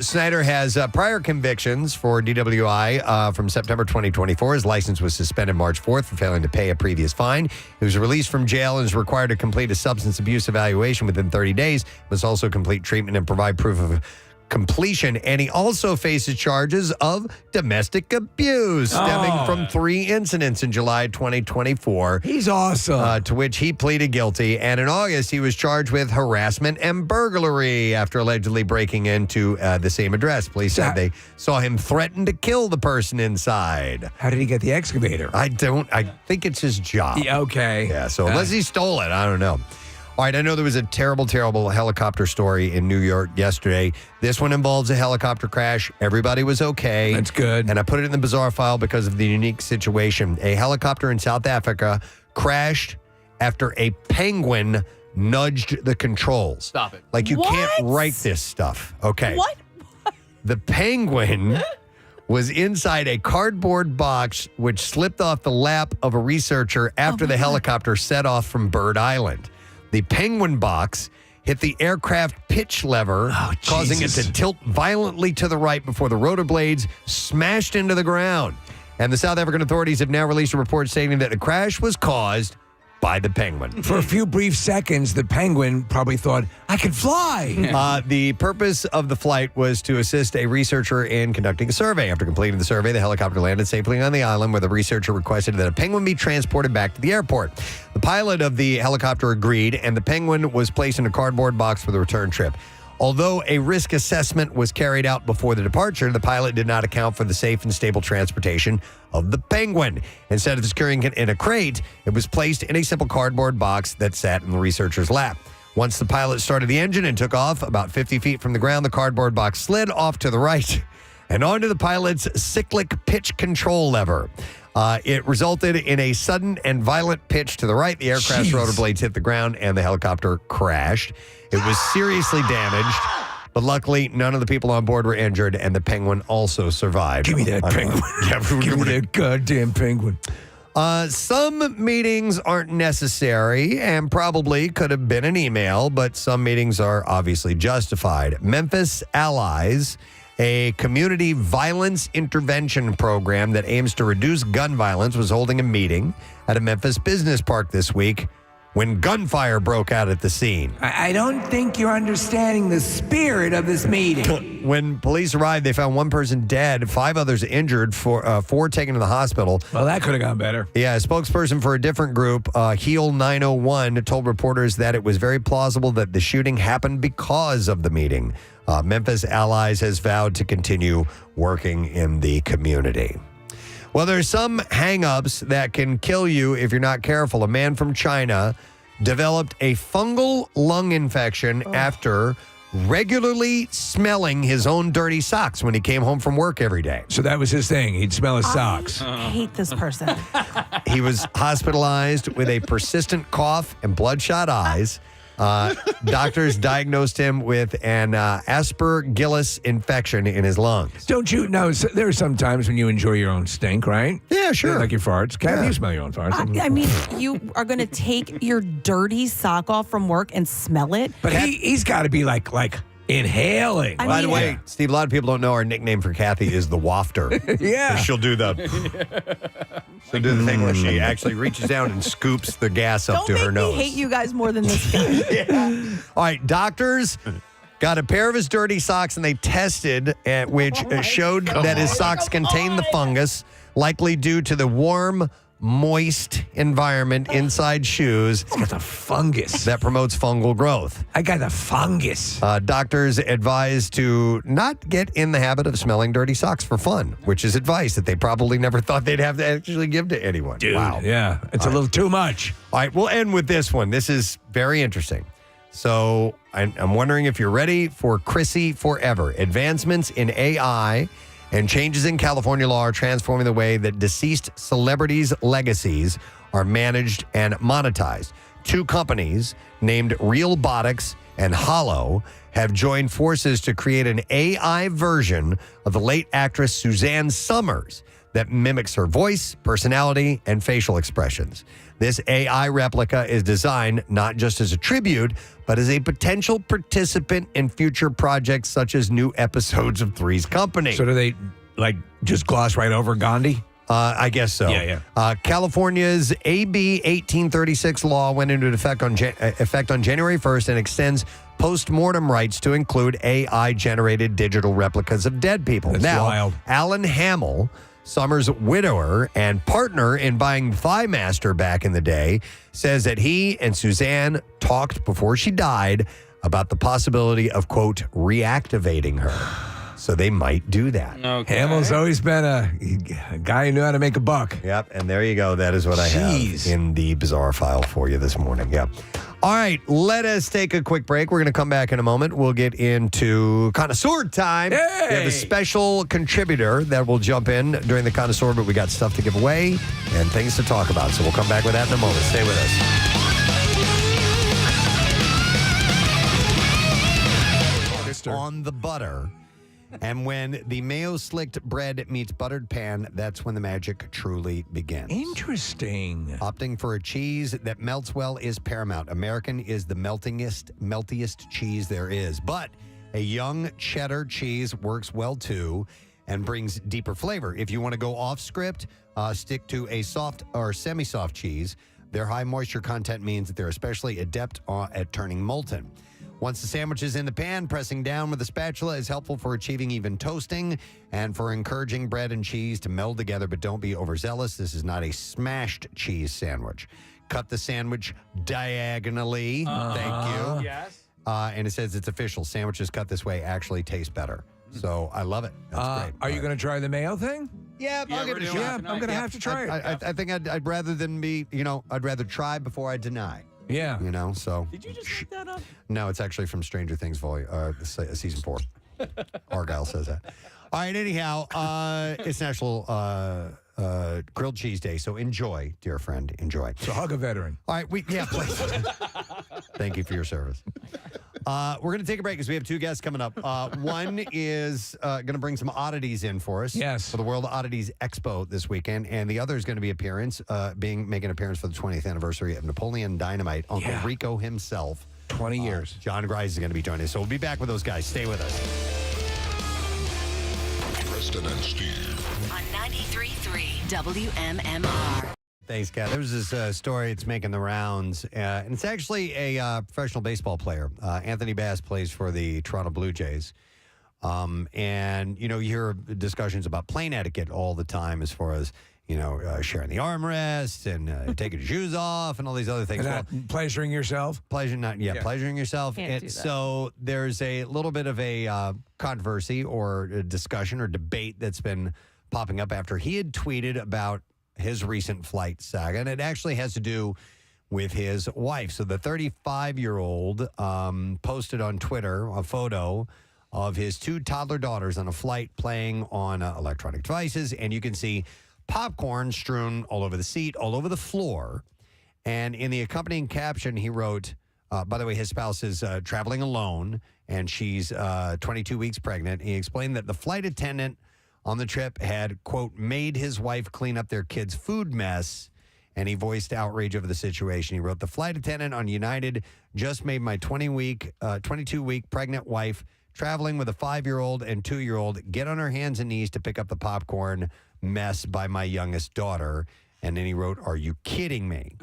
Snyder has prior convictions for DWI from September 2024. His license was suspended March 4th for failing to pay a previous fine. He was released from jail and is required to complete a substance abuse evaluation within 30 days. Must also complete treatment and provide proof of completion, and he also faces charges of domestic abuse stemming from 3 incidents in July 2024. He's awesome. To which he pleaded guilty, and in August he was charged with harassment and burglary after allegedly breaking into the same address. Police said they saw him threaten to kill the person inside. How did he get the excavator? I think it's his job. Yeah, okay. Yeah, so unless he stole it, I don't know. All right, I know there was a terrible, terrible helicopter story in New York yesterday. This one involves a helicopter crash. Everybody was okay. That's good. And I put it in the bizarre file because of the unique situation. A helicopter in South Africa crashed after a penguin nudged the controls. Stop it. Like, you can't write this stuff. Okay. What? The penguin was inside a cardboard box which slipped off the lap of a researcher after the helicopter set off from Bird Island. The penguin box hit the aircraft pitch lever, causing it to tilt violently to the right before the rotor blades smashed into the ground. And the South African authorities have now released a report stating that the crash was caused by the penguin. For a few brief seconds, the penguin probably thought, I can fly. The purpose of the flight was to assist a researcher in conducting a survey. After completing the survey, the helicopter landed safely on the island where the researcher requested that a penguin be transported back to the airport. The pilot of the helicopter agreed, and the penguin was placed in a cardboard box for the return trip. Although a risk assessment was carried out before the departure, the pilot did not account for the safe and stable transportation of the penguin. Instead of securing it in a crate, it was placed in a simple cardboard box that sat in the researcher's lap. Once the pilot started the engine and took off about 50 feet from the ground, the cardboard box slid off to the right and onto the pilot's cyclic pitch control lever. It resulted in a sudden and violent pitch to the right. The aircraft's rotor blades hit the ground and the helicopter crashed. It was seriously damaged, but luckily none of the people on board were injured, and the penguin also survived. Give me that penguin. Give me that goddamn penguin. Some meetings aren't necessary and probably could have been an email, but some meetings are obviously justified. Memphis Allies, a community violence intervention program that aims to reduce gun violence, was holding a meeting at a Memphis business park this week when gunfire broke out at the scene. I don't think you're understanding the spirit of this meeting. When police arrived, they found one person dead, 5 others injured, 4 taken to the hospital. Well, that could have gone better. Yeah, a spokesperson for a different group, Heal 901, told reporters that it was very plausible that the shooting happened because of the meeting. Memphis Allies has vowed to continue working in the community. Well, there's some hang-ups that can kill you if you're not careful. A man from China developed a fungal lung infection after regularly smelling his own dirty socks when he came home from work every day. So that was his thing. He'd smell his socks. I hate this person. He was hospitalized with a persistent cough and bloodshot eyes. Doctors diagnosed him with an aspergillus infection in his lungs. Don't you know, there are some times when you enjoy your own stink, right? Yeah, sure. Like your farts. Kathy, you smell your own farts. I mean, you are going to take your dirty sock off from work and smell it? But he's got to be like inhaling. By the way, Steve, a lot of people don't know our nickname for Kathy is the wafter. Yeah. She'll do the thing where she actually reaches down and scoops the gas up to her nose. I hate you guys more than this guy. All right, doctors got a pair of his dirty socks and they tested, which showed that his socks contained the fungus, likely due to the warm moist environment inside shoes. It's got the fungus. That promotes fungal growth. I got the fungus. Doctors advise to not get in the habit of smelling dirty socks for fun, which is advice that they probably never thought they'd have to actually give to anyone. Dude, wow. yeah. It's a little too much. All right, we'll end with this one. This is very interesting. So I'm wondering if you're ready for Chrissy Forever. Advancements in AI and changes in California law are transforming the way that deceased celebrities' legacies are managed and monetized. Two companies named Realbotics and Hollow have joined forces to create an AI version of the late actress Suzanne Summers that mimics her voice, personality, and facial expressions. This AI replica is designed not just as a tribute, but as a potential participant in future projects such as new episodes of Three's Company. So do they, just gloss right over Gandhi? I guess so. Yeah. California's AB 1836 law went into effect on January 1st and extends post-mortem rights to include AI-generated digital replicas of dead people. That's now, wild. Alan Hamill, Summers' widower and partner in buying Thighmaster back in the day, says that he and Suzanne talked before she died about the possibility of, quote, reactivating her. So they might do that. Okay. Hamill's always been a guy who knew how to make a buck. Yep, and there you go. That is what I have in the bizarre file for you this morning. Yep. All right, let us take a quick break. We're going to come back in a moment. We'll get into Connoisseur time. Hey! We have a special contributor that will jump in during the Connoisseur, but we got stuff to give away and things to talk about. So we'll come back with that in a moment. Stay with us. On the butter. And when the mayo slicked bread meets buttered pan, that's when the magic truly begins. Interesting. Opting for a cheese that melts well is paramount. American is the meltiest cheese there is. But a young cheddar cheese works well too and brings deeper flavor. If you want to go off script, stick to a soft or semi-soft cheese. Their high moisture content means that they're especially adept at turning molten. Once the sandwich is in the pan, pressing down with a spatula is helpful for achieving even toasting and for encouraging bread and cheese to meld together, but don't be overzealous. This is not a smashed cheese sandwich. Cut the sandwich diagonally. Thank you. Yes. And it says it's official. Sandwiches cut this way actually taste better. So I love it. That's great. Are you going to try the mayo thing? Yeah, I'll give it a shot. Yeah, I'm going to have to try it. I think I'd rather than be, I'd rather try before I deny. Yeah. So. Did you just make that up? No, it's actually from Stranger Things season 4. Argyle says that. All right, anyhow, it's National Grilled Cheese Day, so enjoy, dear friend, enjoy. So hug a veteran. All right, please. Thank you for your service. We're going to take a break because we have two guests coming up. One is going to bring some oddities in for us. Yes. For the World Oddities Expo this weekend. And the other is going to be making an appearance for the 20th anniversary of Napoleon Dynamite. Uncle Rico himself. 20 years. John Grice is going to be joining us. So we'll be back with those guys. Stay with us. Preston and Steve. On 93.3 WMMR. Thanks, Kat. There was this story. It's making the rounds. And it's actually a professional baseball player. Anthony Bass plays for the Toronto Blue Jays. And, you hear discussions about plane etiquette all the time as far as, sharing the armrest and taking your shoes off and all these other things. And pleasuring yourself? Pleasuring yourself. Can't do that. So there's a little bit of a controversy or a discussion or debate that's been popping up after he had tweeted about his recent flight saga, and it actually has to do with his wife. So the 35-year-old posted on Twitter a photo of his two toddler daughters on a flight playing on electronic devices, and you can see popcorn strewn all over the seat, all over the floor. And in the accompanying caption, he wrote, by the way, his spouse is traveling alone, and she's 22 weeks pregnant. He explained that the flight attendant on the trip had, quote, made his wife clean up their kids' food mess, and he voiced outrage over the situation. He wrote, the flight attendant on United just made my 22-week pregnant wife traveling with a 5-year-old and 2-year-old get on her hands and knees to pick up the popcorn mess by my youngest daughter. And then he wrote, are you kidding me?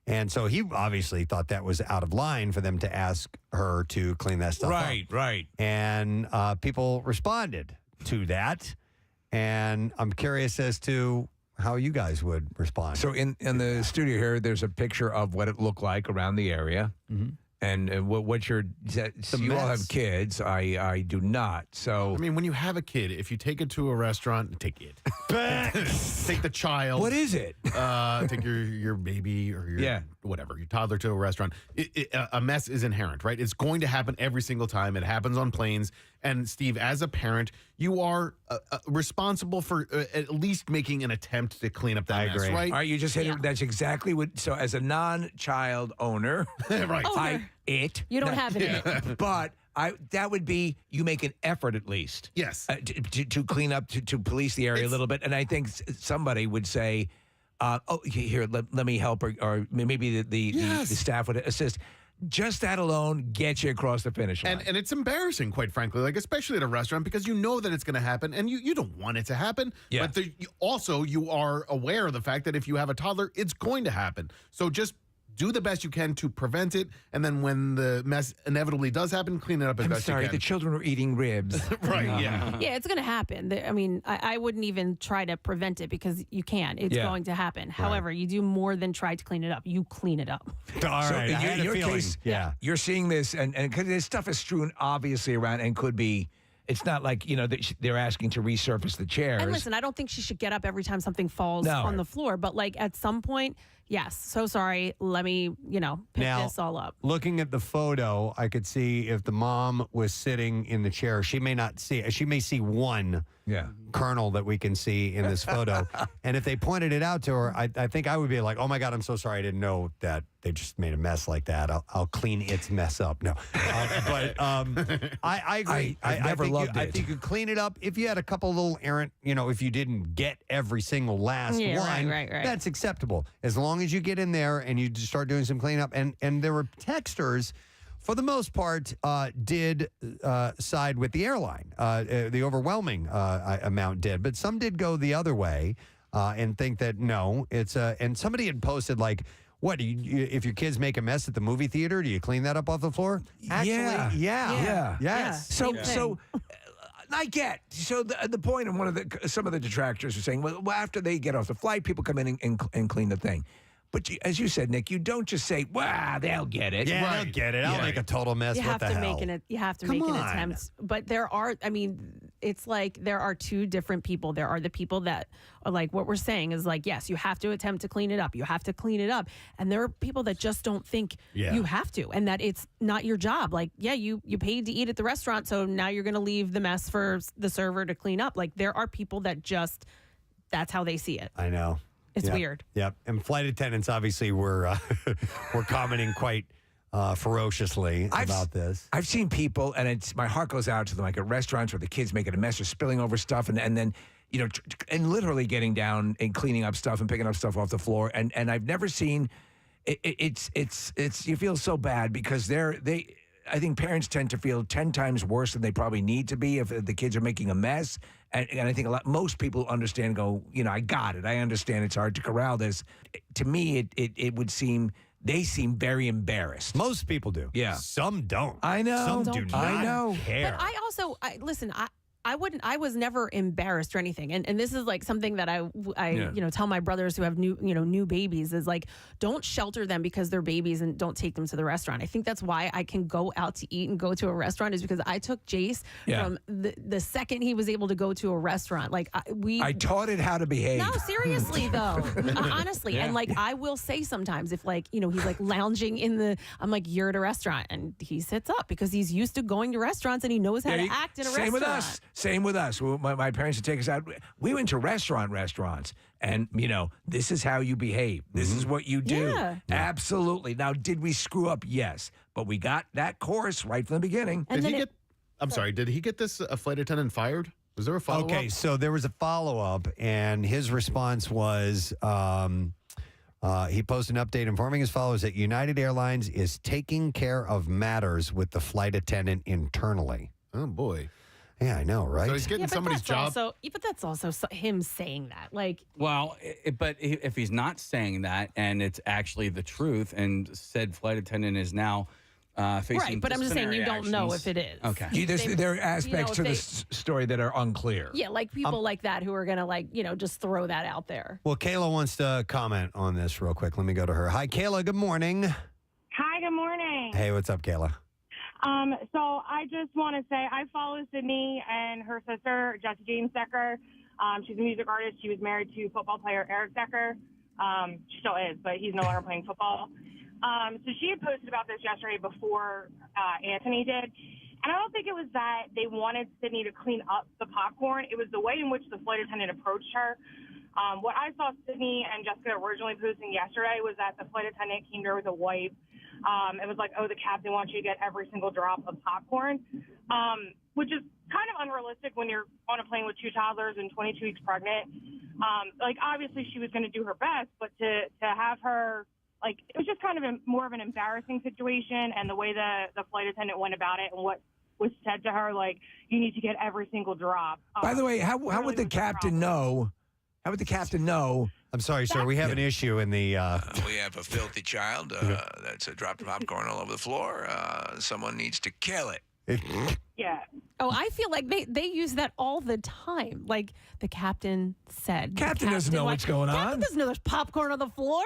And so he obviously thought that was out of line for them to ask her to clean that stuff up. Right. And people responded to that. And I'm curious as to how you guys would respond. So in the studio here, there's a picture of what it looked like around the area. And what you all have kids. I do not. So I mean, when you have a kid, if you take it to a restaurant, take the child. What is it? Take your baby or your whatever, your toddler to a restaurant. A mess is inherent, right? It's going to happen every single time. It happens on planes. And Steve, as a parent, you are responsible for at least making an attempt to clean up that mess, right? All right, you just hit it. That's exactly what. So as a non-child owner, right? You don't have it. But that would be you make an effort at least. Yes. To clean up, to police the area a little bit. And I think somebody would say, here, let me help, or maybe the staff would assist. Just that alone gets you across the finish line. And it's embarrassing, quite frankly, like especially at a restaurant, because you know that it's going to happen and you don't want it to happen. Yeah. But also you are aware of the fact that if you have a toddler, it's going to happen. So just do the best you can to prevent it, and then when the mess inevitably does happen, clean it up as best you can. The children were eating ribs. Right, yeah. Yeah, it's going to happen. I mean, I wouldn't even try to prevent it because you can't. It's going to happen. However, you do more than try to clean it up. You clean it up. All right. In your case, you're seeing this, and because this stuff is strewn obviously around and could be. It's not like, they're asking to resurface the chairs. And listen, I don't think she should get up every time something falls on the floor. But like at some point, yes, so sorry. Let me, pick this all up. Looking at the photo, I could see if the mom was sitting in the chair, she may see one kernel that we can see in this photo. And if they pointed it out to her, I think I would be like, oh my God, I'm so sorry. I didn't know that they just made a mess like that. I'll clean its mess up. No, but I agree. I think you clean it up. If you had a couple little errant, if you didn't get every single last one, right. that's acceptable. As long as you get in there and you just start doing some cleanup. And there were texters, for the most part, did side with the airline. The overwhelming amount did. But some did go the other way and think that, no, it's and somebody had posted like, what, if your kids make a mess at the movie theater, do you clean that up off the floor? Actually, yeah. Yes. So I get. So the point of some of the detractors are saying, well, after they get off the flight, people come in and clean the thing. But as you said, Nick, you don't just say, "Wow, they'll get it." Yeah, they'll get it. I'll make a total mess. You what have the to hell? you have to make an attempt. But there are, it's like there are two different people. There are the people that are like what we're saying is like, yes, you have to attempt to clean it up. You have to clean it up. And there are people that just don't think you have to, and that it's not your job. Like, you paid to eat at the restaurant, so now you're going to leave the mess for the server to clean up. Like, there are people that just that's how they see it. I know. It's weird. Yep. And flight attendants obviously were commenting quite ferociously about this. I've seen people, and my heart goes out to them, like at restaurants where the kids making a mess or spilling over stuff, and then and literally getting down and cleaning up stuff and picking up stuff off the floor. And I've never seen it's you feel so bad because I think parents tend to feel 10 times worse than they probably need to be if the kids are making a mess. And I think most people understand, I got it. I understand it's hard to corral this. To me, it would seem they seem very embarrassed. Most people do. Yeah. Some don't. I know. Some do not care. But I also, listen, I was never embarrassed or anything. And this is like something that I tell my brothers who have new babies is like, don't shelter them because they're babies and don't take them to the restaurant. I think that's why I can go out to eat and go to a restaurant is because I took Jace from the second he was able to go to a restaurant. Like I taught it how to behave. No, seriously though. Honestly. And like, I will say sometimes if like, he's like lounging I'm like, you're at a restaurant and he sits up because he's used to going to restaurants and he knows how to act in a restaurant. Same with us. My parents would take us out. We went to restaurants, and, this is how you behave. This is what you do. Yeah. Absolutely. Now, did we screw up? Yes. But we got that course right from the beginning. Did he get this flight attendant fired? Was there a follow-up? Okay, so there was a follow-up, and his response was he posted an update informing his followers that United Airlines is taking care of matters with the flight attendant internally. Oh, boy. Yeah, I know, right? So he's getting somebody's job. But that's also him saying that. Like, well, but if he's not saying that and it's actually the truth, and said flight attendant is now facing Right, but I'm just saying you disciplinary don't know actions. if it is. Okay. There are aspects if to they- this story that are unclear. Yeah, like people like that who are going to, just throw that out there. Well, Kayla wants to comment on this real quick. Let me go to her. Hi, Kayla. Good morning. Hi, good morning. Hey, what's up, Kayla? So I just want to say I follow Sydney and her sister, Jessie James Decker. She's a music artist. She was married to football player Eric Decker. She still is, but he's no longer playing football. So she had posted about this yesterday before Anthony did. And I don't think it was that they wanted Sydney to clean up the popcorn. It was the way in which the flight attendant approached her. What I saw Sydney and Jessica originally posting yesterday was that the flight attendant came to her with a wipe. It was like, oh, the captain wants you to get every single drop of popcorn, which is kind of unrealistic when you're on a plane with 2 toddlers and 22 weeks pregnant. Obviously she was going to do her best, but to have her, it was just kind of more of an embarrassing situation, and the way the flight attendant went about it and what was said to her, you need to get every single drop. By the way, how would the captain know? How would the captain know? I'm sorry, sir. We have an issue in the. We have a filthy child that's dropped popcorn all over the floor. Someone needs to kill it. Yeah. Oh, I feel like they use that all the time. Like the captain said. Captain doesn't know what's going on. Captain doesn't know there's popcorn on the floor.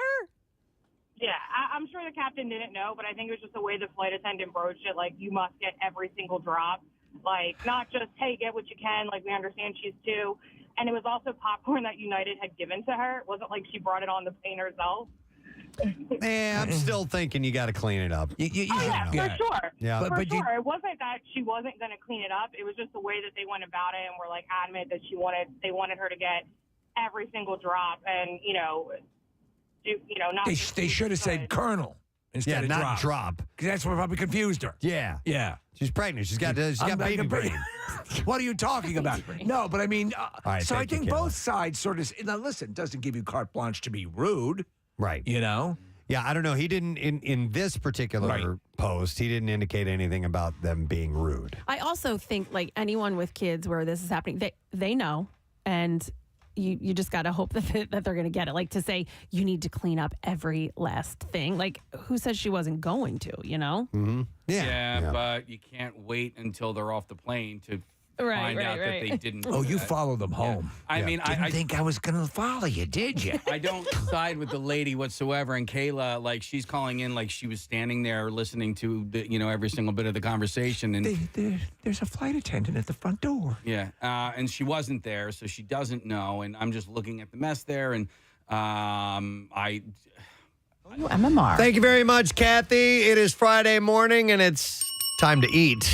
Yeah, I'm sure the captain didn't know, but I think it was just the way the flight attendant broached it. You must get every single drop. Not just, hey, get what you can. We understand she's 2. And it was also popcorn that United had given to her. It wasn't like she brought it on the plane herself. Yeah, I'm still thinking you got to clean it up. For sure. Yeah. For sure. It wasn't that she wasn't going to clean it up. It was just the way that they went about it and were adamant that they wanted her to get every single drop and, not. They should have said Colonel instead of not drop. Because that's what probably confused her. Yeah. Yeah. She's pregnant. She's got baby brain. What are you talking about? No, but I mean, right, so I thank you, think Kayla. both sides sort of, now listen, it doesn't give you carte blanche to be rude. Right. Yeah, I don't know. He didn't, in this particular post, he didn't indicate anything about them being rude. I also think anyone with kids where this is happening, they know, and you just got to hope that they're going to get it. To say you need to clean up every last thing. Who says she wasn't going to? Mm-hmm. Yeah, but you can't wait until they're off the plane to find out that they didn't. Oh, do you that. follow them home. I mean, Didn't think I was going to follow you, did you? I don't side with the lady whatsoever. And Kayla, she's calling in she was standing there listening to every single bit of the conversation. And There's a flight attendant at the front door. yeah, and she wasn't there, so she doesn't know. And I'm just looking at the mess there, and MMR. Thank you very much, Kathy. It is Friday morning, and it's time to eat.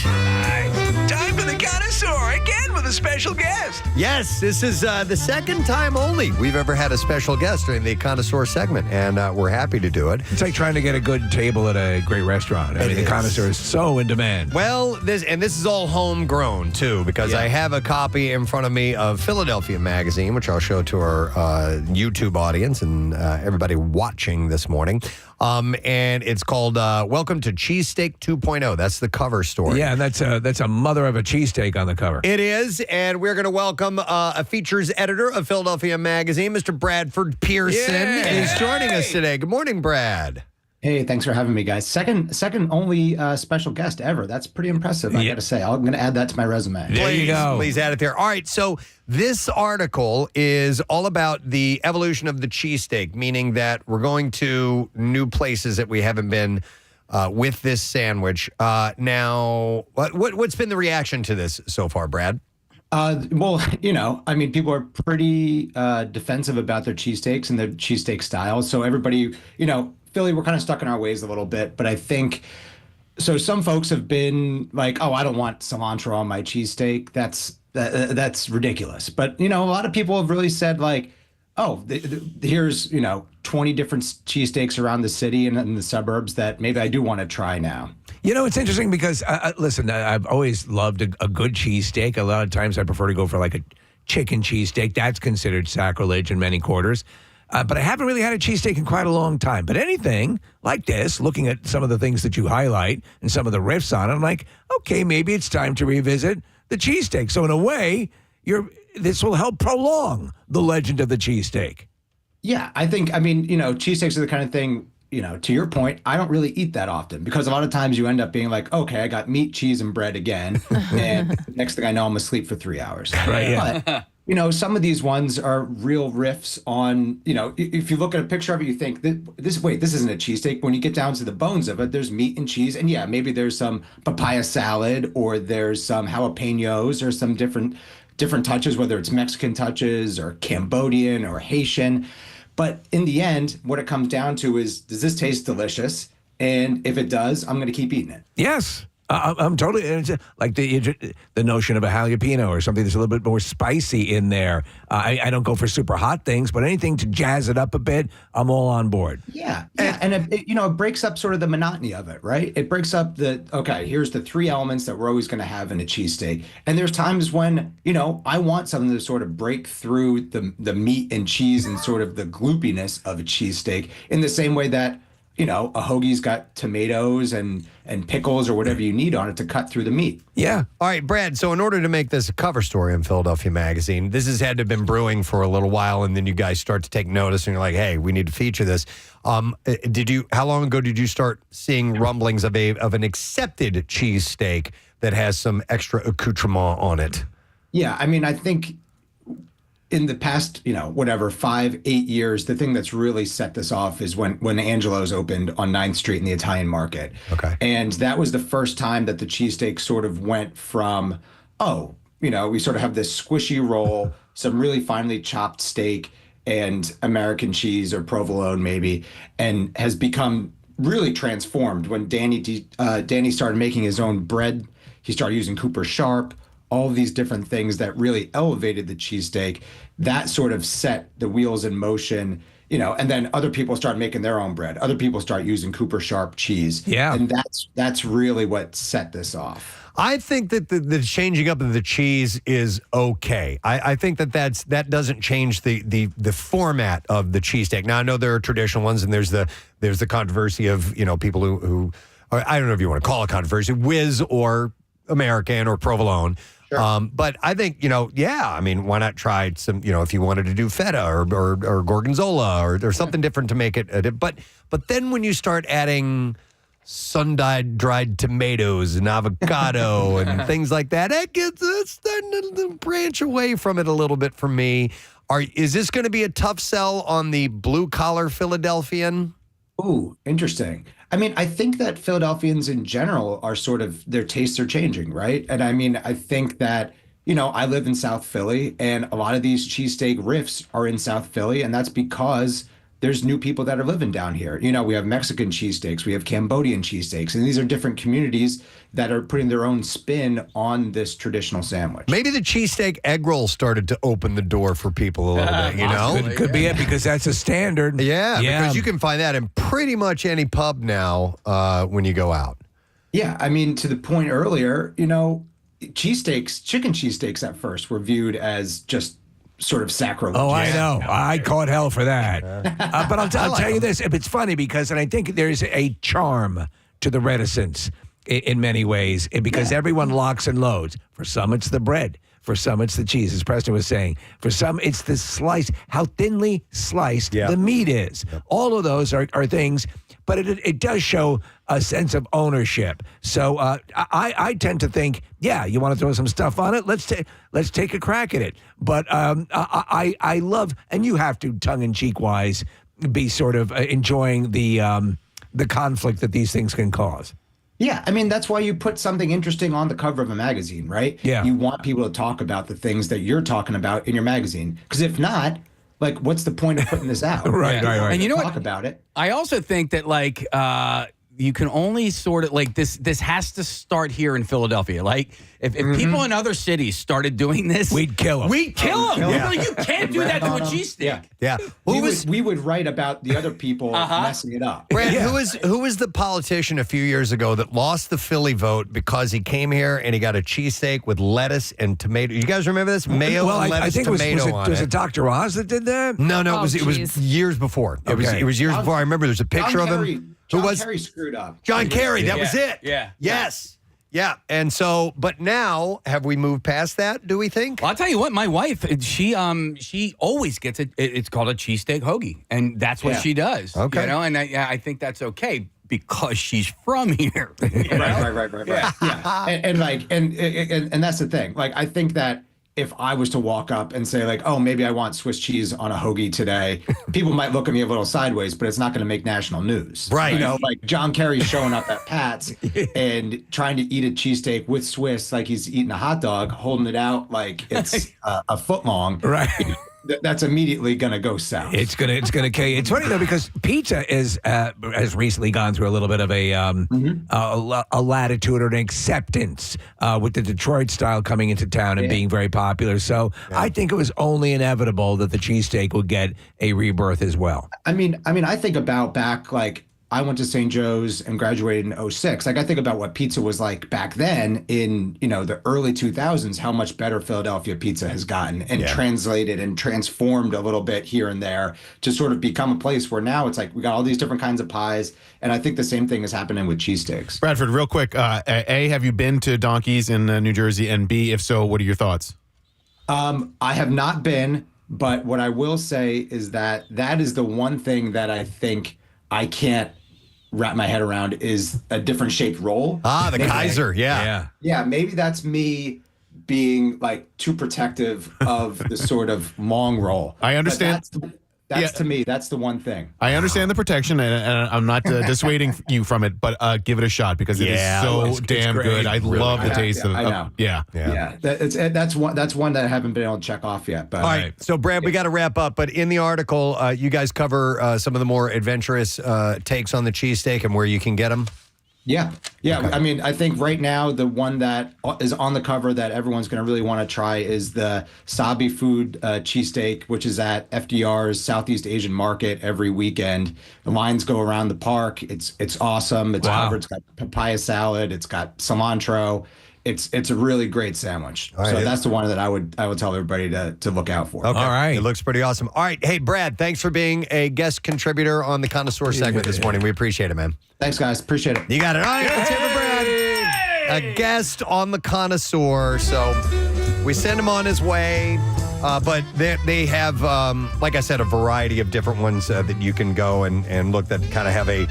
Time for the connoisseur again with a special guest. Yes, this is the second time only we've ever had a special guest during the connoisseur segment, and we're happy to do it. It's like trying to get a good table at a great restaurant. I mean, the connoisseur is so in demand. Well, this is all homegrown, too, because I have a copy in front of me of Philadelphia Magazine, which I'll show to our YouTube audience and everybody watching this morning. And it's called Welcome to Cheesesteak 2.0. That's the cover story. Yeah, and that's a mother of a cheesesteak on the cover. It is, and we're going to welcome a features editor of Philadelphia Magazine, Mr. Bradford Pearson, is joining us today. Good morning, Brad. Hey, thanks for having me, guys. Second only special guest ever. That's pretty impressive, I got to say. I'm going to add that to my resume. There you go. Please add it there. All right, so this article is all about the evolution of the cheesesteak, meaning that we're going to new places that we haven't been with this sandwich. Now, what's been the reaction to this so far, Brad? Well, people are pretty defensive about their cheesesteaks and their cheesesteak style. So everybody, Philly, we're kind of stuck in our ways a little bit, but I think so. Some folks have been like, "Oh, I don't want cilantro on my cheesesteak. That's ridiculous." But a lot of people have really said like, "Oh, here's 20 different cheesesteaks around the city and in the suburbs that maybe I do want to try now." It's interesting because listen, I've always loved a good cheesesteak. A lot of times I prefer to go for like a chicken cheesesteak. That's considered sacrilege in many quarters. But I haven't really had a cheesesteak in quite a long time. But anything like this, looking at some of the things that you highlight and some of the riffs on it, I'm like, okay, maybe it's time to revisit the cheesesteak. So in a way, this will help prolong the legend of the cheesesteak. Yeah, I think, cheesesteaks are the kind of thing, to your point, I don't really eat that often because a lot of times you end up being like, okay, I got meat, cheese, and bread again. And next thing I know, I'm asleep for 3 hours. Right, yeah. But, some of these ones are real riffs on, if you look at a picture of it, you think this isn't a cheesesteak. When you get down to the bones of it, there's meat and cheese. And yeah, maybe there's some papaya salad or there's some jalapenos or some different touches, whether it's Mexican touches or Cambodian or Haitian. But in the end, what it comes down to is, does this taste delicious? And if it does, I'm going to keep eating it. Yes. I'm totally it's like the notion of a jalapeno or something that's a little bit more spicy in there. I don't go for super hot things, but anything to jazz it up a bit, I'm all on board. Yeah. And it breaks up sort of the monotony of it, right? It breaks up here's the 3 elements that we're always going to have in a cheesesteak. And there's times when, I want something to sort of break through the meat and cheese and sort of the gloopiness of a cheesesteak in the same way that a hoagie's got tomatoes and pickles or whatever you need on it to cut through the meat. Yeah. All right, Brad, so in order to make this a cover story in Philadelphia Magazine, this has had to have been brewing for a little while, and then you guys start to take notice, and you're like, hey, we need to feature this. How long ago did you start seeing rumblings of an accepted cheesesteak that has some extra accoutrement on it? Yeah, I mean, I think in the past, 5-8 years, the thing that's really set this off is when Angelo's opened on 9th Street in the Italian market. Okay. And that was the first time that the cheesesteak sort of went from, we sort of have this squishy roll, some really finely chopped steak, and American cheese or provolone maybe, and has become really transformed when Danny started making his own bread. He started using Cooper Sharp, all of these different things that really elevated the cheesesteak. That sort of set the wheels in motion, and then other people start making their own bread. Other people start using Cooper Sharp cheese. Yeah. And that's really what set this off. I think that the changing up of the cheese is okay. I think that doesn't change the format of the cheesesteak. Now, I know there are traditional ones, and there's the controversy of, people who or I don't know if you want to call it controversy, whiz or American or provolone. Sure. But I think, why not try some, if you wanted to do feta or gorgonzola or something different to make it. But then when you start adding sun-dyed dried tomatoes and avocado and things like that, it's starting to branch away from it a little bit for me. Is this going to be a tough sell on the blue-collar Philadelphian? Ooh, interesting. I mean, I think that Philadelphians in general are sort of, their tastes are changing, right? And I mean, I think that, I live in South Philly, and a lot of these cheesesteak riffs are in South Philly, and that's because there's new people that are living down here. We have Mexican cheesesteaks, we have Cambodian cheesesteaks, and these are different communities that are putting their own spin on this traditional sandwich. Maybe the cheesesteak egg roll started to open the door for people a little bit, Could be it, because that's a standard. Yeah, because you can find that in pretty much any pub now when you go out. Yeah, I mean, to the point earlier, cheesesteaks, chicken cheesesteaks at first were viewed as just sort of sacrilege. Oh, I know. I caught hell for that. But I'll tell you this. It's funny because, and I think there's a charm to the reticence in many ways, because everyone locks and loads. For some, it's the bread. For some, it's the cheese, as Preston was saying. For some, it's the slice, how thinly sliced the meat is. All of those are things, but it does show a sense of ownership. So I tend to think, you want to throw some stuff on it? Let's take a crack at it. But I love, and you have to, tongue-in-cheek wise, be sort of enjoying the conflict that these things can cause. Yeah, I mean, that's why you put something interesting on the cover of a magazine, right? Yeah. You want people to talk about the things that you're talking about in your magazine. Because if not, what's the point of putting this out? Right. And you know talk about it. I also think that, you can only sort of, this has to start here in Philadelphia. If people in other cities started doing this, we'd kill them. We'd kill them. Yeah. You can't do that to a cheesesteak. Yeah. We would write about the other people messing it up. Brad, who was the politician a few years ago that lost the Philly vote because he came here and he got a cheesesteak with lettuce and tomato? You guys remember this? Mayo and lettuce, I think tomato on it. Was it Dr. Oz that did that? No, it was years before. It was years before. I remember there's a picture of him. John Kerry screwed up. John Kerry, that was it. Yeah. Yes. Yeah, and so, but now, have we moved past that, do we think? Well, I'll tell you what, my wife, she always gets it's called a cheesesteak hoagie, and that's what she does. Okay. You know, and I think that's okay because she's from here. Right. Yeah. And that's the thing. Like, I think that if I was to walk up and say, like, oh, maybe I want Swiss cheese on a hoagie today, people might look at me a little sideways, but it's not going to make national news. Right. You know, like John Kerry showing up at Pat's and trying to eat a cheesesteak with Swiss like he's eating a hot dog, holding it out like it's a foot long. Right. That's immediately going to go south. It's gonna kill you. It's funny though because pizza has recently gone through a little bit of a latitude or an acceptance with the Detroit style coming into town and being very popular. So I think it was only inevitable that the cheesesteak would get a rebirth as well. I mean, I think about back like I went to St. Joe's and graduated in 06. Like I think about what pizza was like back then in, the early 2000s, how much better Philadelphia pizza has gotten and translated and transformed a little bit here and there to sort of become a place where now it's like we got all these different kinds of pies. And I think the same thing is happening with cheesesteaks. Bradford, real quick, A, have you been to Donkey's in New Jersey? And B, if so, what are your thoughts? I have not been, but what I will say is that is the one thing that I think I can't wrap my head around is a different shaped roll. The Kaiser, yeah. Yeah, maybe that's me being like too protective of the sort of long roll. I understand. That's to me, that's the one thing. I understand the protection, and I'm not dissuading you from it, but give it a shot because it is so damn good. I love the taste of it. I know. Yeah. That's one that I haven't been able to check off yet. But all right. So, Brad, we got to wrap up. But in the article, you guys cover some of the more adventurous takes on the cheesesteak and where you can get them. Yeah. Okay. I mean, I think right now the one that is on the cover that everyone's going to really want to try is the Sabi Food cheesesteak, which is at FDR's Southeast Asian Market every weekend. The lines go around the park. It's awesome. It's covered. It's got papaya salad. It's got cilantro. It's a really great sandwich. All right. So that's the one that I would tell everybody to look out for. Okay. All right. It looks pretty awesome. All right. Hey, Brad, thanks for being a guest contributor on the Connoisseur segment this morning. We appreciate it, man. Thanks, guys. Appreciate it. You got it. All right. Let's hear for Brad. A guest on the Connoisseur. So we send him on his way. But they have, like I said, a variety of different ones that you can go and look that kind of have a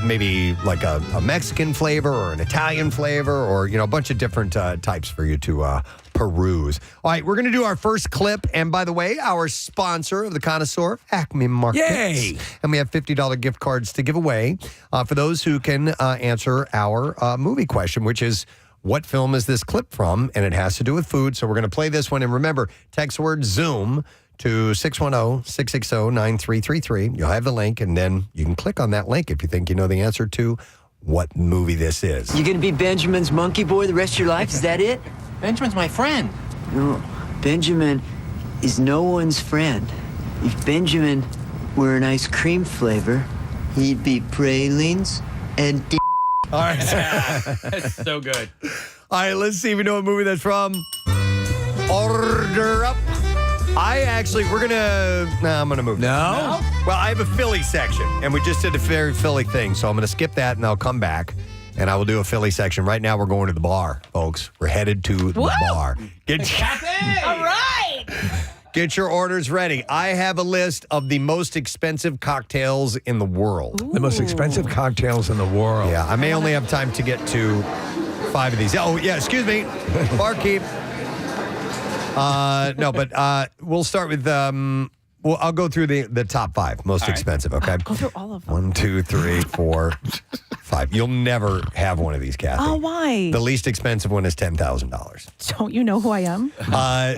maybe like a Mexican flavor or an Italian flavor or, a bunch of different types for you to peruse. All right, we're going to do our first clip. And by the way, our sponsor of the Connoisseur, Acme Markets. Yay! And we have $50 gift cards to give away for those who can answer our movie question, which is, what film is this clip from? And it has to do with food. So we're going to play this one. And remember, text word Zoom to 610-660-9333. You'll have the link, and then you can click on that link if you think you know the answer to what movie this is. You gonna be Benjamin's monkey boy the rest of your life? Is that it? Benjamin's my friend. No, Benjamin is no one's friend. If Benjamin were an ice cream flavor, he'd be pralines and All right. That's so good. All right, let's see if we know what movie that's from. Order up. I'm going to move. No? Well, I have a Philly section, and we just did a very Philly thing, so I'm going to skip that, and I'll come back, and I will do a Philly section. Right now, we're going to the bar, folks. We're headed to the bar. All right. Get your orders ready. I have a list of the most expensive cocktails in the world. The most expensive cocktails in the world. Yeah, I may only have time to get to 5 of these. Oh, yeah, excuse me. Barkeep. No, but we'll start with, I'll go through the top 5 most expensive, okay? Go through all of them. 1, 2, 3, 4, 5. You'll never have one of these, Kathy. Oh, why? The least expensive one is $10,000. Don't you know who I am?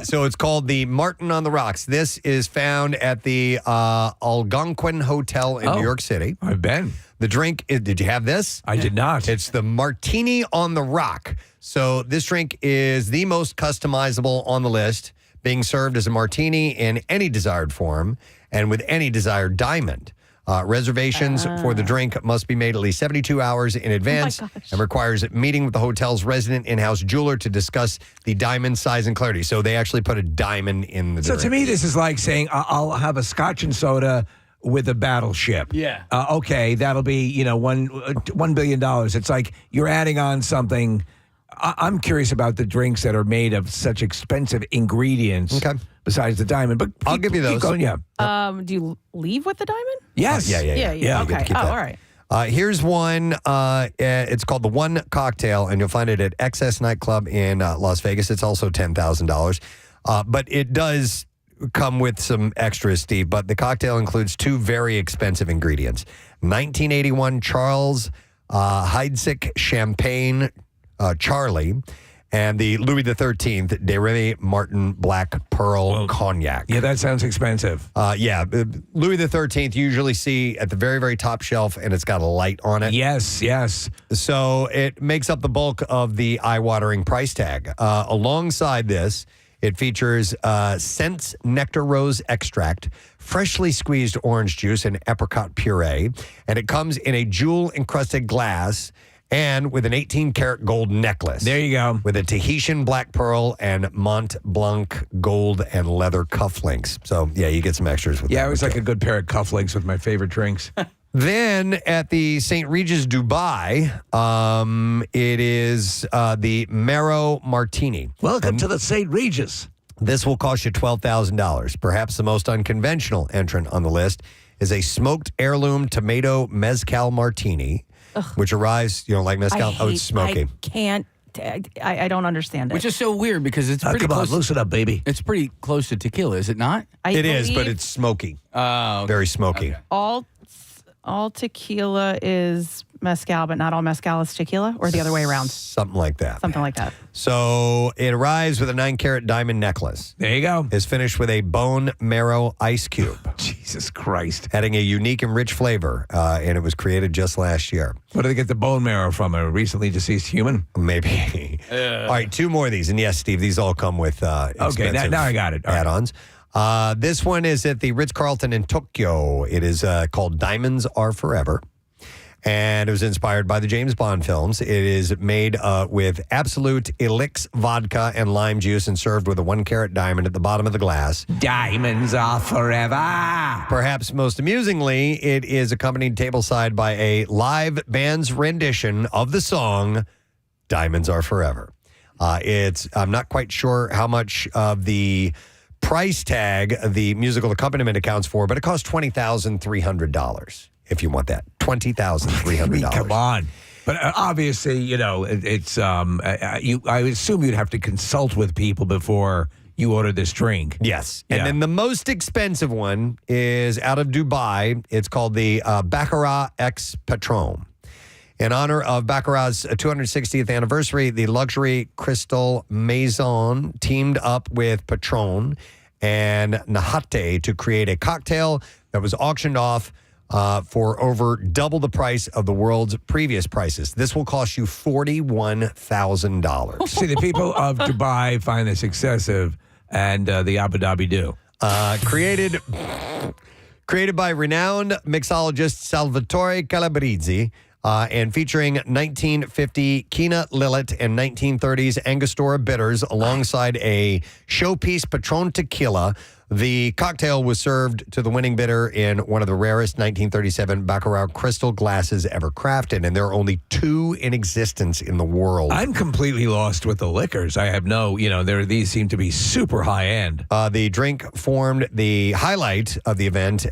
So it's called the Martin on the Rocks. This is found at the Algonquin Hotel in New York City. I've been. The drink, did you have this? I did not. It's the Martini on the Rock. So this drink is the most customizable on the list, being served as a martini in any desired form and with any desired diamond. Reservations for the drink must be made at least 72 hours in advance and requires a meeting with the hotel's resident in-house jeweler to discuss the diamond size and clarity. So they actually put a diamond in the drink. So to me, this is like saying, I'll have a scotch and soda with a battleship. Yeah. Okay, that'll be, $1 billion. It's like you're adding on something I'm curious about the drinks that are made of such expensive ingredients. Okay. Besides the diamond, but I'll give you those. Keep going, yeah. Do you leave with the diamond? Yes. Yeah. You get to Okay. keep Oh, that. all right. Here's one. It's called the One Cocktail, and you'll find it at XS Nightclub in Las Vegas. It's also $10,000. But it does come with some extras, Steve. But the cocktail includes 2 very expensive ingredients. 1981 Charles Heidsieck Champagne Charlie, and the Louis XIII de Remy Martin Black Pearl Cognac. Yeah, that sounds expensive. Louis XIII you usually see at the very, very top shelf, and it's got a light on it. Yes. So it makes up the bulk of the eye-watering price tag. Alongside this, it features Scents Nectar Rose Extract, freshly squeezed orange juice, and apricot puree. And it comes in a jewel-encrusted glass and with an 18-karat gold necklace. There you go. With a Tahitian black pearl and Mont Blanc gold and leather cufflinks. So, yeah, you get some extras with that. Yeah, it was like a good pair of cufflinks with my favorite drinks. Then at the St. Regis Dubai, it is the Marrow Martini. Welcome to the St. Regis. This will cost you $12,000. Perhaps the most unconventional entrant on the list is a smoked heirloom tomato mezcal martini, which arrives, like mezcal? It's smoky. I can't. I don't understand it. Which is so weird because it's pretty close. Loosen up, baby. It's pretty close to tequila, is it not? It is, but it's smoky. Oh, very smoky. Okay. All tequila is mezcal, but not all mezcal is tequila, or the other way around. Something like that. Something like that. So it arrives with a 9-karat diamond necklace. There you go. It's finished with a bone marrow ice cube. Jesus Christ. Adding a unique and rich flavor, and it was created just last year. Where do they get the bone marrow from? A recently deceased human? Maybe. All right, 2 more of these. And yes, Steve, these all come with expensive now I got it. All right. add-ons. This one is at the Ritz-Carlton in Tokyo. It is called Diamonds Are Forever. And it was inspired by the James Bond films. It is made with Absolute Elix vodka and lime juice and served with a 1-carat diamond at the bottom of the glass. Diamonds are forever. Perhaps most amusingly, it is accompanied tableside by a live band's rendition of the song Diamonds Are Forever. I'm not quite sure how much of the price tag the musical accompaniment accounts for, but it costs $20,300 if you want that. $20,300. Come on. But obviously, it's I assume you'd have to consult with people before you order this drink. Yes. And then the most expensive one is out of Dubai. It's called the Baccarat X Patron. In honor of Baccarat's 260th anniversary, the luxury Crystal Maison teamed up with Patron and Nahate to create a cocktail that was auctioned off for over double the price of the world's previous prices. This will cost you $41,000. See, the people of Dubai find this excessive, and the Abu Dhabi do. Created by renowned mixologist Salvatore Calabrese, and featuring 1950 Kina Lillet and 1930s Angostura bitters alongside a showpiece Patron tequila. The cocktail was served to the winning bidder in one of the rarest 1937 Baccarat crystal glasses ever crafted, and there are only 2 in existence in the world. I'm completely lost with the liquors. I have these seem to be super high end. The drink formed the highlight of the event,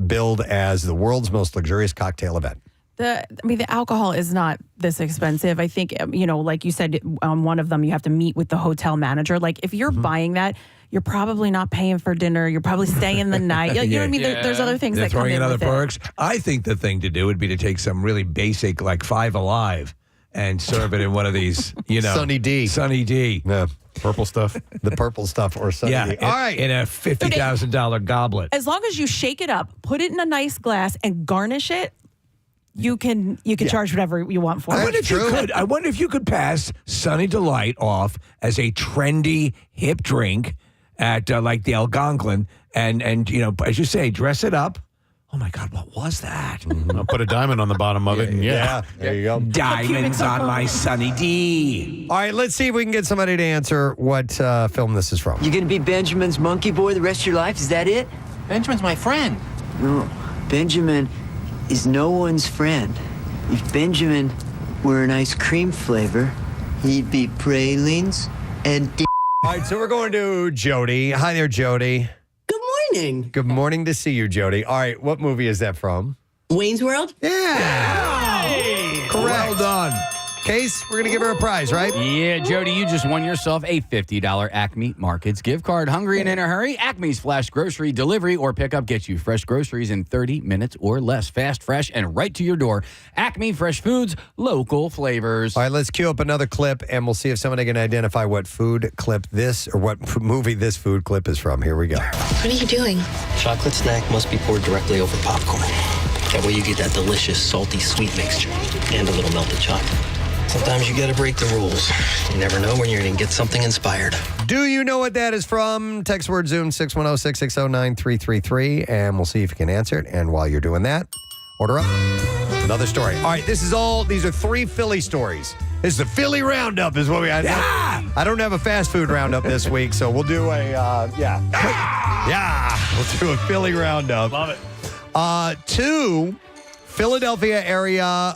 billed as the world's most luxurious cocktail event. The alcohol is not this expensive. I think, like you said, one of them, you have to meet with the hotel manager. Like, if you're buying that, you're probably not paying for dinner. You're probably staying the night. You know what I mean? There's other things They're that come throwing in other with perks. I think the thing to do would be to take some really basic, like Five Alive, and serve it in one of these, Sunny D. Sunny D. Yeah. Purple stuff. The purple stuff or Sunny D. All right. In a $50,000 goblet. As long as you shake it up, put it in a nice glass, and garnish it, you can charge whatever you want for it. I wonder if you could pass Sunny Delight off as a trendy, hip drink at like the Algonquin, and as you say, dress it up. Oh my God, what was that? I'll put a diamond on the bottom of it. And there you go. Diamonds on my Sunny D. All right, let's see if we can get somebody to answer what film this is from. You gonna be Benjamin's monkey boy the rest of your life? Is that it? Benjamin's my friend. No, Benjamin is no one's friend. If Benjamin were an ice cream flavor, He'd be pralines and All right, so we're going to Jody. Hi there, Jody. Good morning. Good morning to see you, Jody. All right, what movie is that from? Wayne's World? Yeah. Hey! Correct. Well done. Case, we're going to give her a prize, right? Yeah, Jody, you just won yourself a $50 Acme Markets gift card. Hungry and in a hurry? Acme's Flash Grocery Delivery or Pickup gets you fresh groceries in 30 minutes or less. Fast, fresh, and right to your door. Acme Fresh Foods, local flavors. All right, let's cue up another clip, and we'll see if somebody can identify what food clip this, or what movie this food clip is from. Here we go. What are you doing? Chocolate snack must be poured directly over popcorn. That way you get that delicious, salty, sweet mixture and a little melted chocolate. Sometimes you gotta break the rules. You never know when you're gonna get something inspired. Do you know what that is from? Text word Zoom 610-660-9333, and we'll see if you can answer it. And while you're doing that, order up another story. All right, these are 3 Philly stories. This is the Philly Roundup is what we had. Yeah! I don't have a fast food roundup this week, so we'll do we'll do a Philly Roundup. Love it. 2 Philadelphia area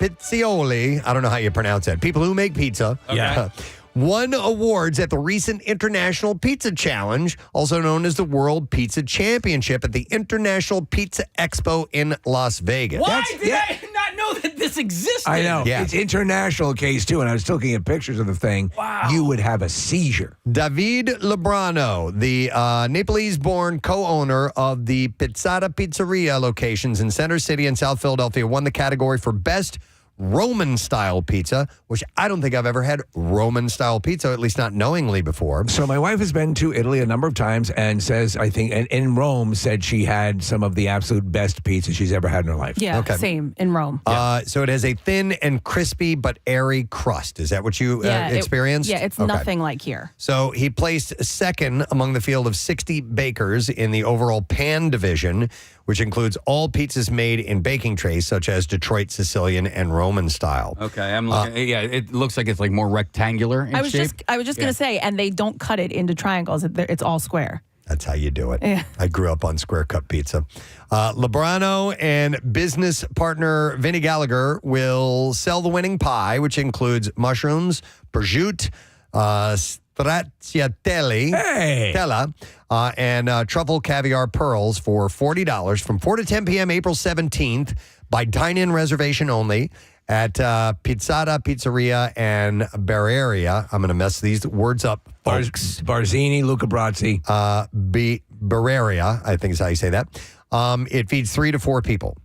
pizzioli. I don't know how you pronounce that. People who make pizza. Okay. Yeah. Won awards at the recent International Pizza Challenge, also known as the World Pizza Championship at the International Pizza Expo in Las Vegas. Why did I not know that this existed? I know. Yeah. It's international case, too, and I was still looking at pictures of the thing. Wow. You would have a seizure. David Lebrano, the Nepalese-born co-owner of the Pizzata Pizzeria locations in Center City and South Philadelphia, won the category for Best Roman-style pizza, which I don't think I've ever had Roman-style pizza, at least not knowingly before. So my wife has been to Italy a number of times and says, I think, and in Rome, said she had some of the absolute best pizza she's ever had in her life. Yeah, same in Rome. So it has a thin and crispy but airy crust. Is that what you experienced? It's Okay. nothing like here. So he placed second among the field of 60 bakers in the overall pan division, which includes all pizzas made in baking trays, such as Detroit, Sicilian, and Roman style. Okay, I'm looking. It looks like it's like more rectangular in I was shape. just going to say, and they don't cut it into triangles. It's all square. That's how you do it. Yeah. I grew up on square cut pizza. Lebrano and business partner Vinny Gallagher will sell the winning pie, which includes mushrooms, prosciutto, stracciatelle, and truffle caviar pearls for $40 from 4 to 10 p.m. April 17th by dine-in reservation only at Pizzata Pizzeria and Barreria. I'm going to mess these words up, folks. Barzini, Luca Brazzi. Barreria, I think is how you say that. It feeds 3 to 4 people.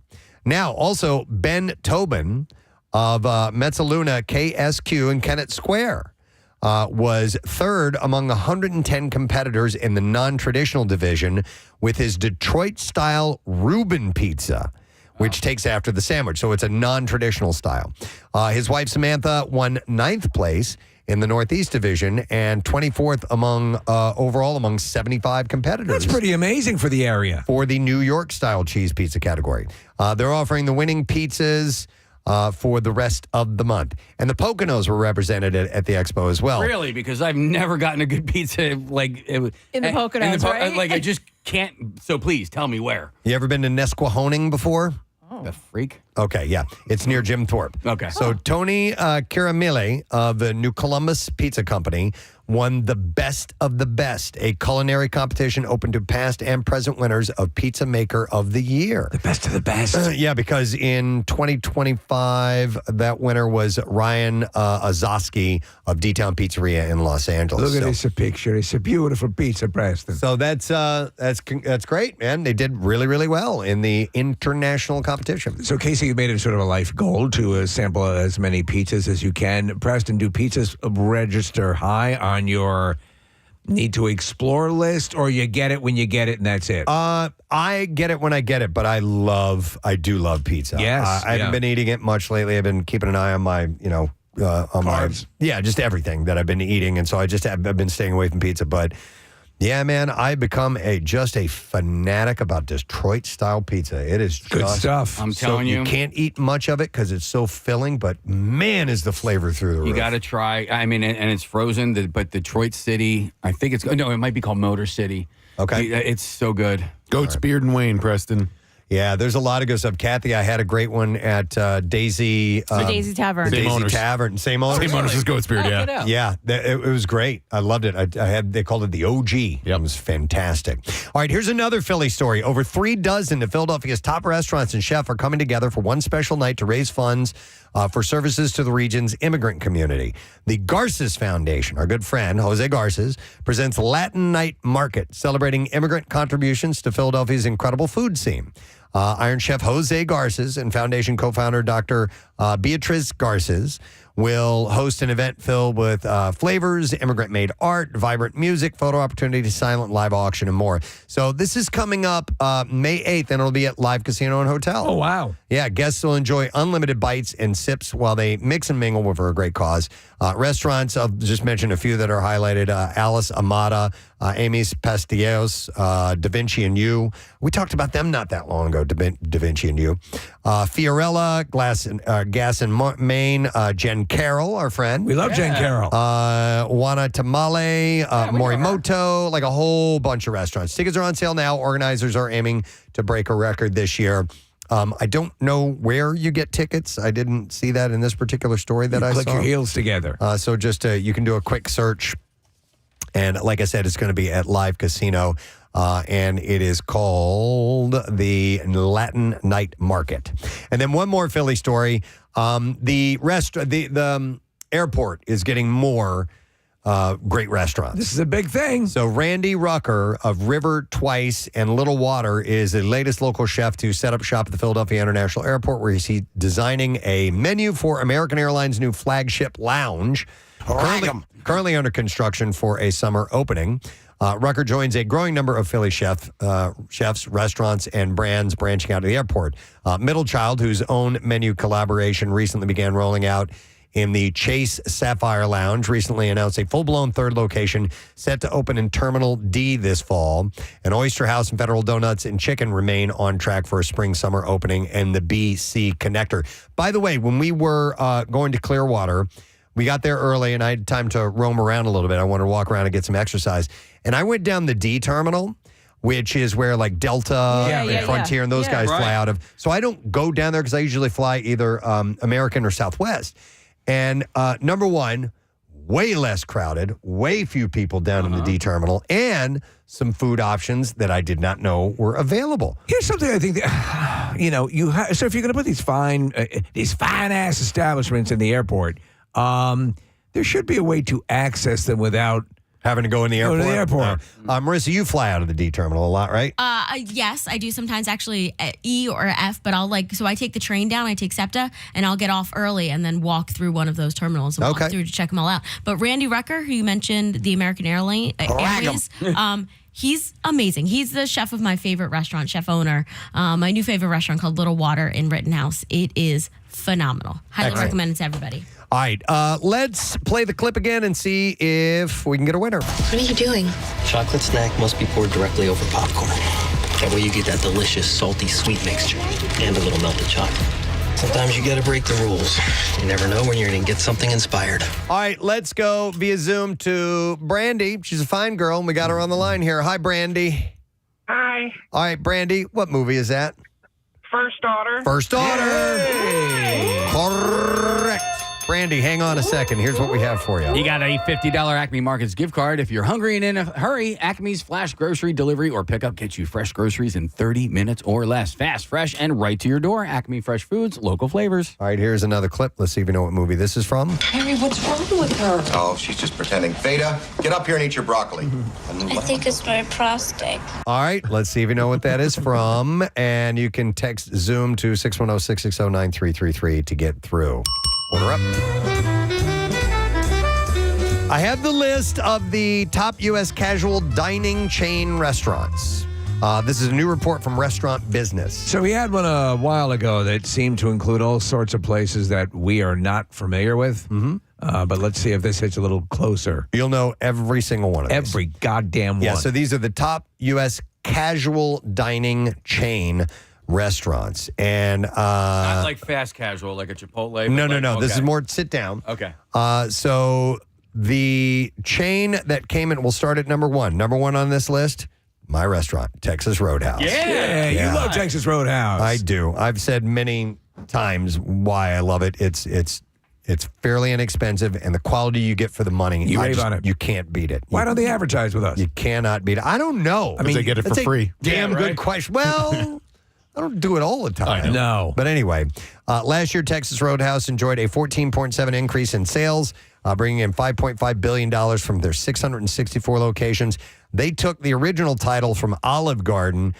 Now, also, Ben Tobin of Mezzaluna KSQ in Kennett Square was third among 110 competitors in the non-traditional division with his Detroit-style Reuben pizza, which takes after the sandwich. So it's a non-traditional style. His wife, Samantha, won 9th place in the Northeast Division and 24th overall among 75 competitors. That's pretty amazing for the area. For the New York-style cheese pizza category. They're offering the winning pizzas for the rest of the month. And the Poconos were represented at the expo as well. Really? Because I've never gotten a good pizza In the Poconos, right? Like, I just can't. So please tell me where. You ever been to Nesquehoning before? The freak? Okay, yeah. It's near Jim Thorpe. Okay. So Tony Caramille of the New Columbus Pizza Company won the Best of the Best, a culinary competition open to past and present winners of Pizza Maker of the Year. The best of the best. Yeah, because in 2025, that winner was Ryan Azoski of D-Town Pizzeria in Los Angeles. Look at this picture. It's a beautiful pizza, Preston. So that's great, man. They did really, really well in the international competition. So, Casey, you made it sort of a life goal to sample as many pizzas as you can. Preston, do pizzas register high on your need to explore list, or you get it when you get it and that's it? I get it when I get it, but I do love pizza. Yes. I haven't been eating it much lately. I've been keeping an eye on my, on carbs. just everything that I've been eating. And so I've been staying away from pizza, but yeah, man, I've become just a fanatic about Detroit style pizza. It is good stuff. I'm telling you. You can't eat much of it because it's so filling, but man, is the flavor through the roof. You got to try. I mean, and it's frozen, but Detroit City, I think it might be called Motor City. Okay. It's so good. Goat's Beard and Wayne, Preston. Yeah, there's a lot of good stuff. Kathy, I had a great one at Daisy. Daisy Tavern. The Same Daisy owners. Tavern. Same owners. Same owners as Goat Spirit, yeah. Yeah, it was great. I loved it. They called it the OG. It was fantastic. All right, here's another Philly story. Over 3 dozen of Philadelphia's top restaurants and chefs are coming together for one special night to raise funds for services to the region's immigrant community. The Garces Foundation, our good friend Jose Garces, presents Latin Night Market, celebrating immigrant contributions to Philadelphia's incredible food scene. Iron Chef Jose Garces and Foundation co-founder Dr. Beatriz Garces will host an event filled with flavors, immigrant-made art, vibrant music, photo opportunities, silent live auction, and more. So this is coming up May 8th, and it'll be at Live Casino and Hotel. Oh, wow. Yeah, guests will enjoy unlimited bites and sips while they mix and mingle for a great cause. Restaurants, I'll just mention a few that are highlighted. Alice Amada, Amy's Pastillos, Da Vinci and You. We talked about them not that long ago, Da Vinci and You. Fiorella, Gas and Maine, Jen Carroll, our friend. We love Jen Carroll. Juana Tamale, Morimoto, like a whole bunch of restaurants. Tickets are on sale now. Organizers are aiming to break a record this year. I don't know where you get tickets. I didn't see that in this particular story that I saw. Click your heels together. So just you can do a quick search. And like I said, it's going to be at Live Casino. And it is called the Latin Night Market. And then one more Philly story. The airport is getting more great restaurants. This is a big thing. So Randy Rucker of River Twice and Little Water is the latest local chef to set up shop at the Philadelphia International Airport, where he's designing a menu for American Airlines' new flagship lounge, currently under construction for a summer opening. Rucker joins a growing number of Philly chefs, restaurants, and brands branching out of the airport. Middle Child, whose own menu collaboration recently began rolling out in the Chase Sapphire Lounge, recently announced a full-blown third location set to open in Terminal D this fall. And Oyster House and Federal Donuts and Chicken remain on track for a spring-summer opening and the BC Connector. By the way, when we were going to Clearwater, we got there early and I had time to roam around a little bit. I wanted to walk around and get some exercise. And I went down the D terminal, which is where like Delta and Frontier and those guys fly out of. So I don't go down there because I usually fly either American or Southwest. And number one, way less crowded, way few people down in the D terminal, and some food options that I did not know were available. Here's something I think that, so if you're going to put these fine ass establishments in the airport, there should be a way to access them without having to go in the airport. Go to the airport. Marissa, you fly out of the D terminal a lot, right? Yes, I do sometimes actually E or F, but so I take the train down, I take SEPTA, and I'll get off early and then walk through one of those terminals and walk through to check them all out. But Randy Rucker, who you mentioned, the American Airlines, he's amazing. He's the chef of my favorite restaurant, chef owner. My new favorite restaurant called Little Water in Rittenhouse. It is phenomenal. Highly recommend it to everybody. All right, let's play the clip again and see if we can get a winner. What are you doing? Chocolate snack must be poured directly over popcorn. That way you get that delicious, salty, sweet mixture and a little melted chocolate. Sometimes you gotta break the rules. You never know when you're gonna get something inspired. All right, let's go via Zoom to Brandy. She's a fine girl, and we got her on the line here. Hi, Brandy. Hi. All right, Brandy, what movie is that? First Daughter. First Daughter. Correct. Brandy, hang on a second. Here's what we have for you. You got a $50 Acme Markets gift card. If you're hungry and in a hurry, Acme's Flash Grocery Delivery or Pickup gets you fresh groceries in 30 minutes or less. Fast, fresh, and right to your door. Acme Fresh Foods, local flavors. All right, here's another clip. Let's see if you know what movie this is from. Harry, what's wrong with her? Oh, she's just pretending. Veda, get up here and eat your broccoli. I think it's my prostate. All right, let's see if you know what that is from. And you can text Zoom to 610-660-9333 to get through. Order up. I have the list of the top U.S. casual dining chain restaurants. This is a new report from Restaurant Business. So we had one a while ago that seemed to include all sorts of places that we are not familiar with. Mm-hmm. But let's see if this hits a little closer. You'll know every single one of these. Every goddamn one. Yeah, so these are the top U.S. casual dining chain restaurants. And not like fast casual, like a Chipotle. No. Okay. This is more sit down. Okay. So the chain that came in, we'll start at number one. Number one on this list, my restaurant, Texas Roadhouse. Yeah, you love Texas Roadhouse. I do. I've said many times why I love it. It's fairly inexpensive, and the quality you get for the money, You rave on it. You can't beat it. Why don't they advertise with us? You cannot beat it. I don't know. I mean, they get it for that's a free. Damn Yeah, good right? question. Well, I don't do it all the time. I know. No. But anyway, last year, Texas Roadhouse enjoyed a 14.7 increase in sales, bringing in $5.5 billion from their 664 locations. They took the original title from Olive Garden,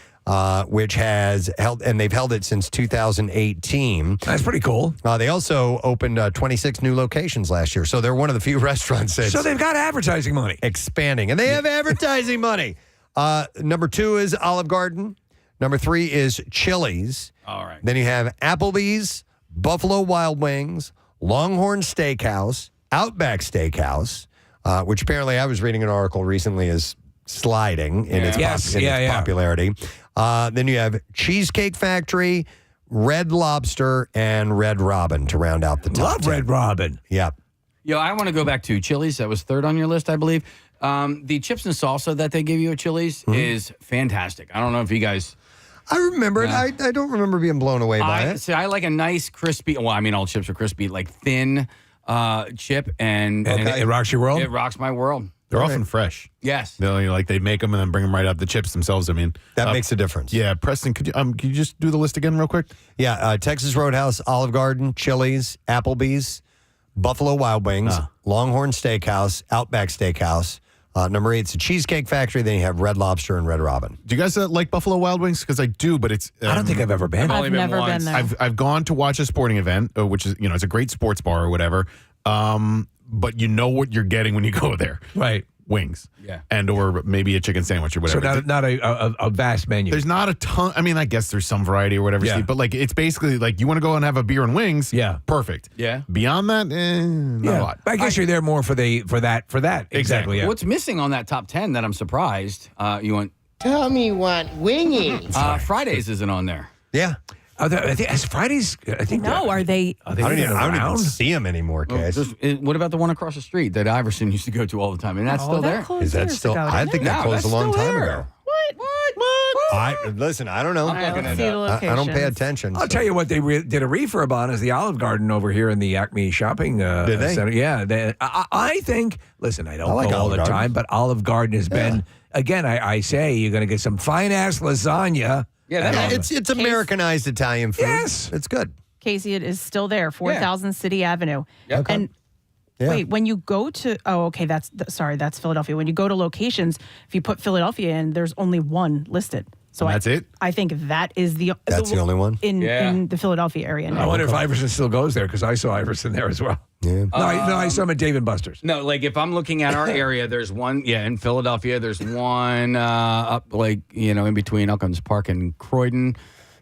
which has held, and they've held it since 2018. That's pretty cool. They also opened 26 new locations last year. So they're one of the few restaurants that's So they've got advertising money. expanding. And they have advertising money. Number 2 is Olive Garden. Number 3 is Chili's. All right. Then you have Applebee's, Buffalo Wild Wings, Longhorn Steakhouse, Outback Steakhouse, which apparently I was reading an article recently is sliding in its popularity. Then you have Cheesecake Factory, Red Lobster, and Red Robin to round out the top Love 10. Red Robin. Yep. Yo, I want to go back to Chili's. That was third on your list, I believe. The chips and salsa that they give you at Chili's is fantastic. I don't know if you guys... I remember it. I don't remember being blown away by it. See, I like a nice crispy... Well, I mean, all chips are crispy, like thin chip, and it rocks your world? It rocks my world. They're often fresh. Yes. They make them and then bring them right out. The chips themselves, I mean. That makes a difference. Yeah, Preston, could you just do the list again real quick? Yeah, Texas Roadhouse, Olive Garden, Chili's, Applebee's, Buffalo Wild Wings, Longhorn Steakhouse, Outback Steakhouse. Number 8 is the Cheesecake Factory. Then you have Red Lobster and Red Robin. Do you guys like Buffalo Wild Wings? Because I do, but it's... I don't think I've ever been. I've never been there. I've gone to watch a sporting event, which is, it's a great sports bar or whatever. But you know what you're getting when you go there. Right. Wings. Yeah. And or maybe a chicken sandwich or whatever. So not a vast menu. There's not a ton. I mean, I guess there's some variety or whatever, Yeah. Steve, but like it's basically like you want to go and have a beer and wings. Yeah. Perfect. Yeah. Beyond that, not a lot. I guess you're there more for that. Exactly. Yeah. What's missing on that top 10 that I'm surprised you want... Tell me what wingy. Fridays isn't on there. Yeah. I think as Fridays. I think. No, are they? I don't even see them anymore, Case. What about the one across the street that Iverson used to go to all the time? And that's still there? Is that still? I think that closed a long time ago. Listen, I don't know. I don't pay attention. I'll tell you what they did a refurb on is the Olive Garden over here in the Acme Shopping Did they? Center. Yeah, I think. Listen, I don't like go all Olive the Garden. time, but Olive Garden has been. Again, I say you're going to get some fine ass lasagna. Yeah, it's Americanized Italian food. Yes. It's good. Casey, it is still there, 4000 City Avenue. Yep. And wait, when you go to, that's Philadelphia. When you go to locations, if you put Philadelphia in, there's only one listed. So That's it? I think that is That's the only one? in the Philadelphia area. I wonder if Iverson still goes there because I saw Iverson there as well. Yeah. No, I saw him at Dave & Buster's. No, like if I'm looking at our area, there's one, in Philadelphia, there's one up in between Elkins Park and Croydon,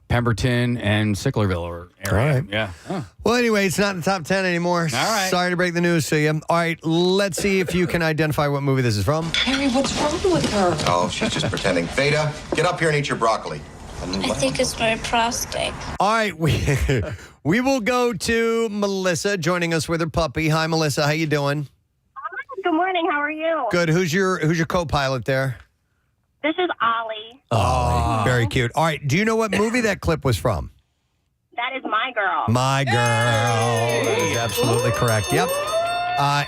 Pemberton, and Sicklerville area. All right. Yeah. Oh. Well, anyway, it's not in the top 10 anymore. All right. Sorry to break the news to you. All right, let's see if you can identify what movie this is from. Harry, what's wrong with her? Oh, she's just pretending. Veda, get up here and eat your broccoli. I think it's my prostate. All right, we will go to Melissa joining us with her puppy. Hi, Melissa. How you doing? Good morning. How are you? Good. Who's your co-pilot there? This is Ollie. Oh, very cute. All right. Do you know what movie that clip was from? That is my girl. My Girl. That is absolutely correct. Yep.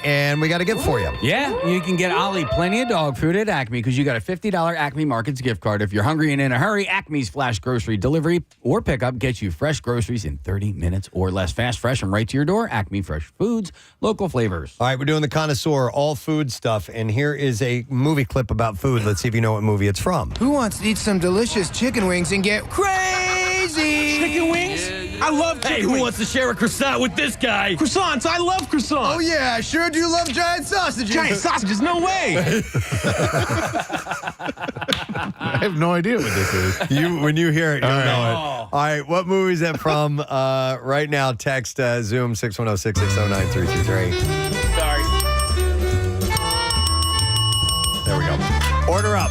And we got a gift for you. Yeah, you can get Ollie plenty of dog food at Acme because you got a $50 Acme Markets gift card. If you're hungry and in a hurry, Acme's Flash Grocery Delivery or Pickup gets you fresh groceries in 30 minutes or less. Fast, fresh, and right to your door. Acme Fresh Foods, local flavors. All right, we're doing the connoisseur, all food stuff. And here is a movie clip about food. Let's see if you know what movie it's from. Who wants to eat some delicious chicken wings and get crazy? Chicken wings? I love chicken Hey, who wings. wants to share a croissant with this guy? Croissants, I love croissants. Oh, yeah, I sure do love giant sausages. Giant sausages, no way. I have no idea what this is. When you hear it, you'll All right. know it. All right, what movie is that from? Right now, text Zoom 610-660-9333. Sorry. There we go. Order up.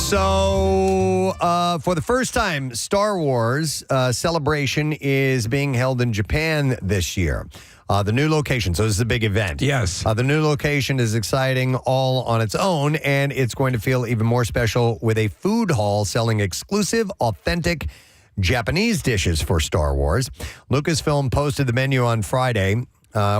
So, for the first time, Star Wars Celebration is being held in Japan this year. The new location. So this is a big event. Yes. The new location is exciting all on its own, and it's going to feel even more special with a food hall selling exclusive, authentic Japanese dishes for Star Wars. Lucasfilm posted the menu on Friday,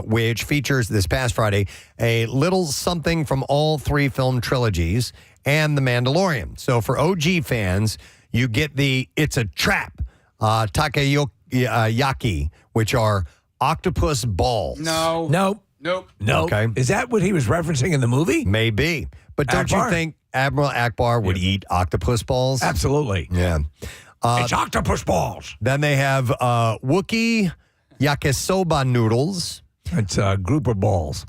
which features this past Friday a little something from all 3 film trilogies and The Mandalorian. So for OG fans, you get the It's a Trap takoyaki, which are octopus balls. No. Nope. Nope. No. Okay. Is that what he was referencing in the movie? Maybe. But don't you think Admiral Akbar would eat octopus balls? Absolutely. Yeah. It's octopus balls. Then they have Wookiee yakisoba noodles. It's a group of balls.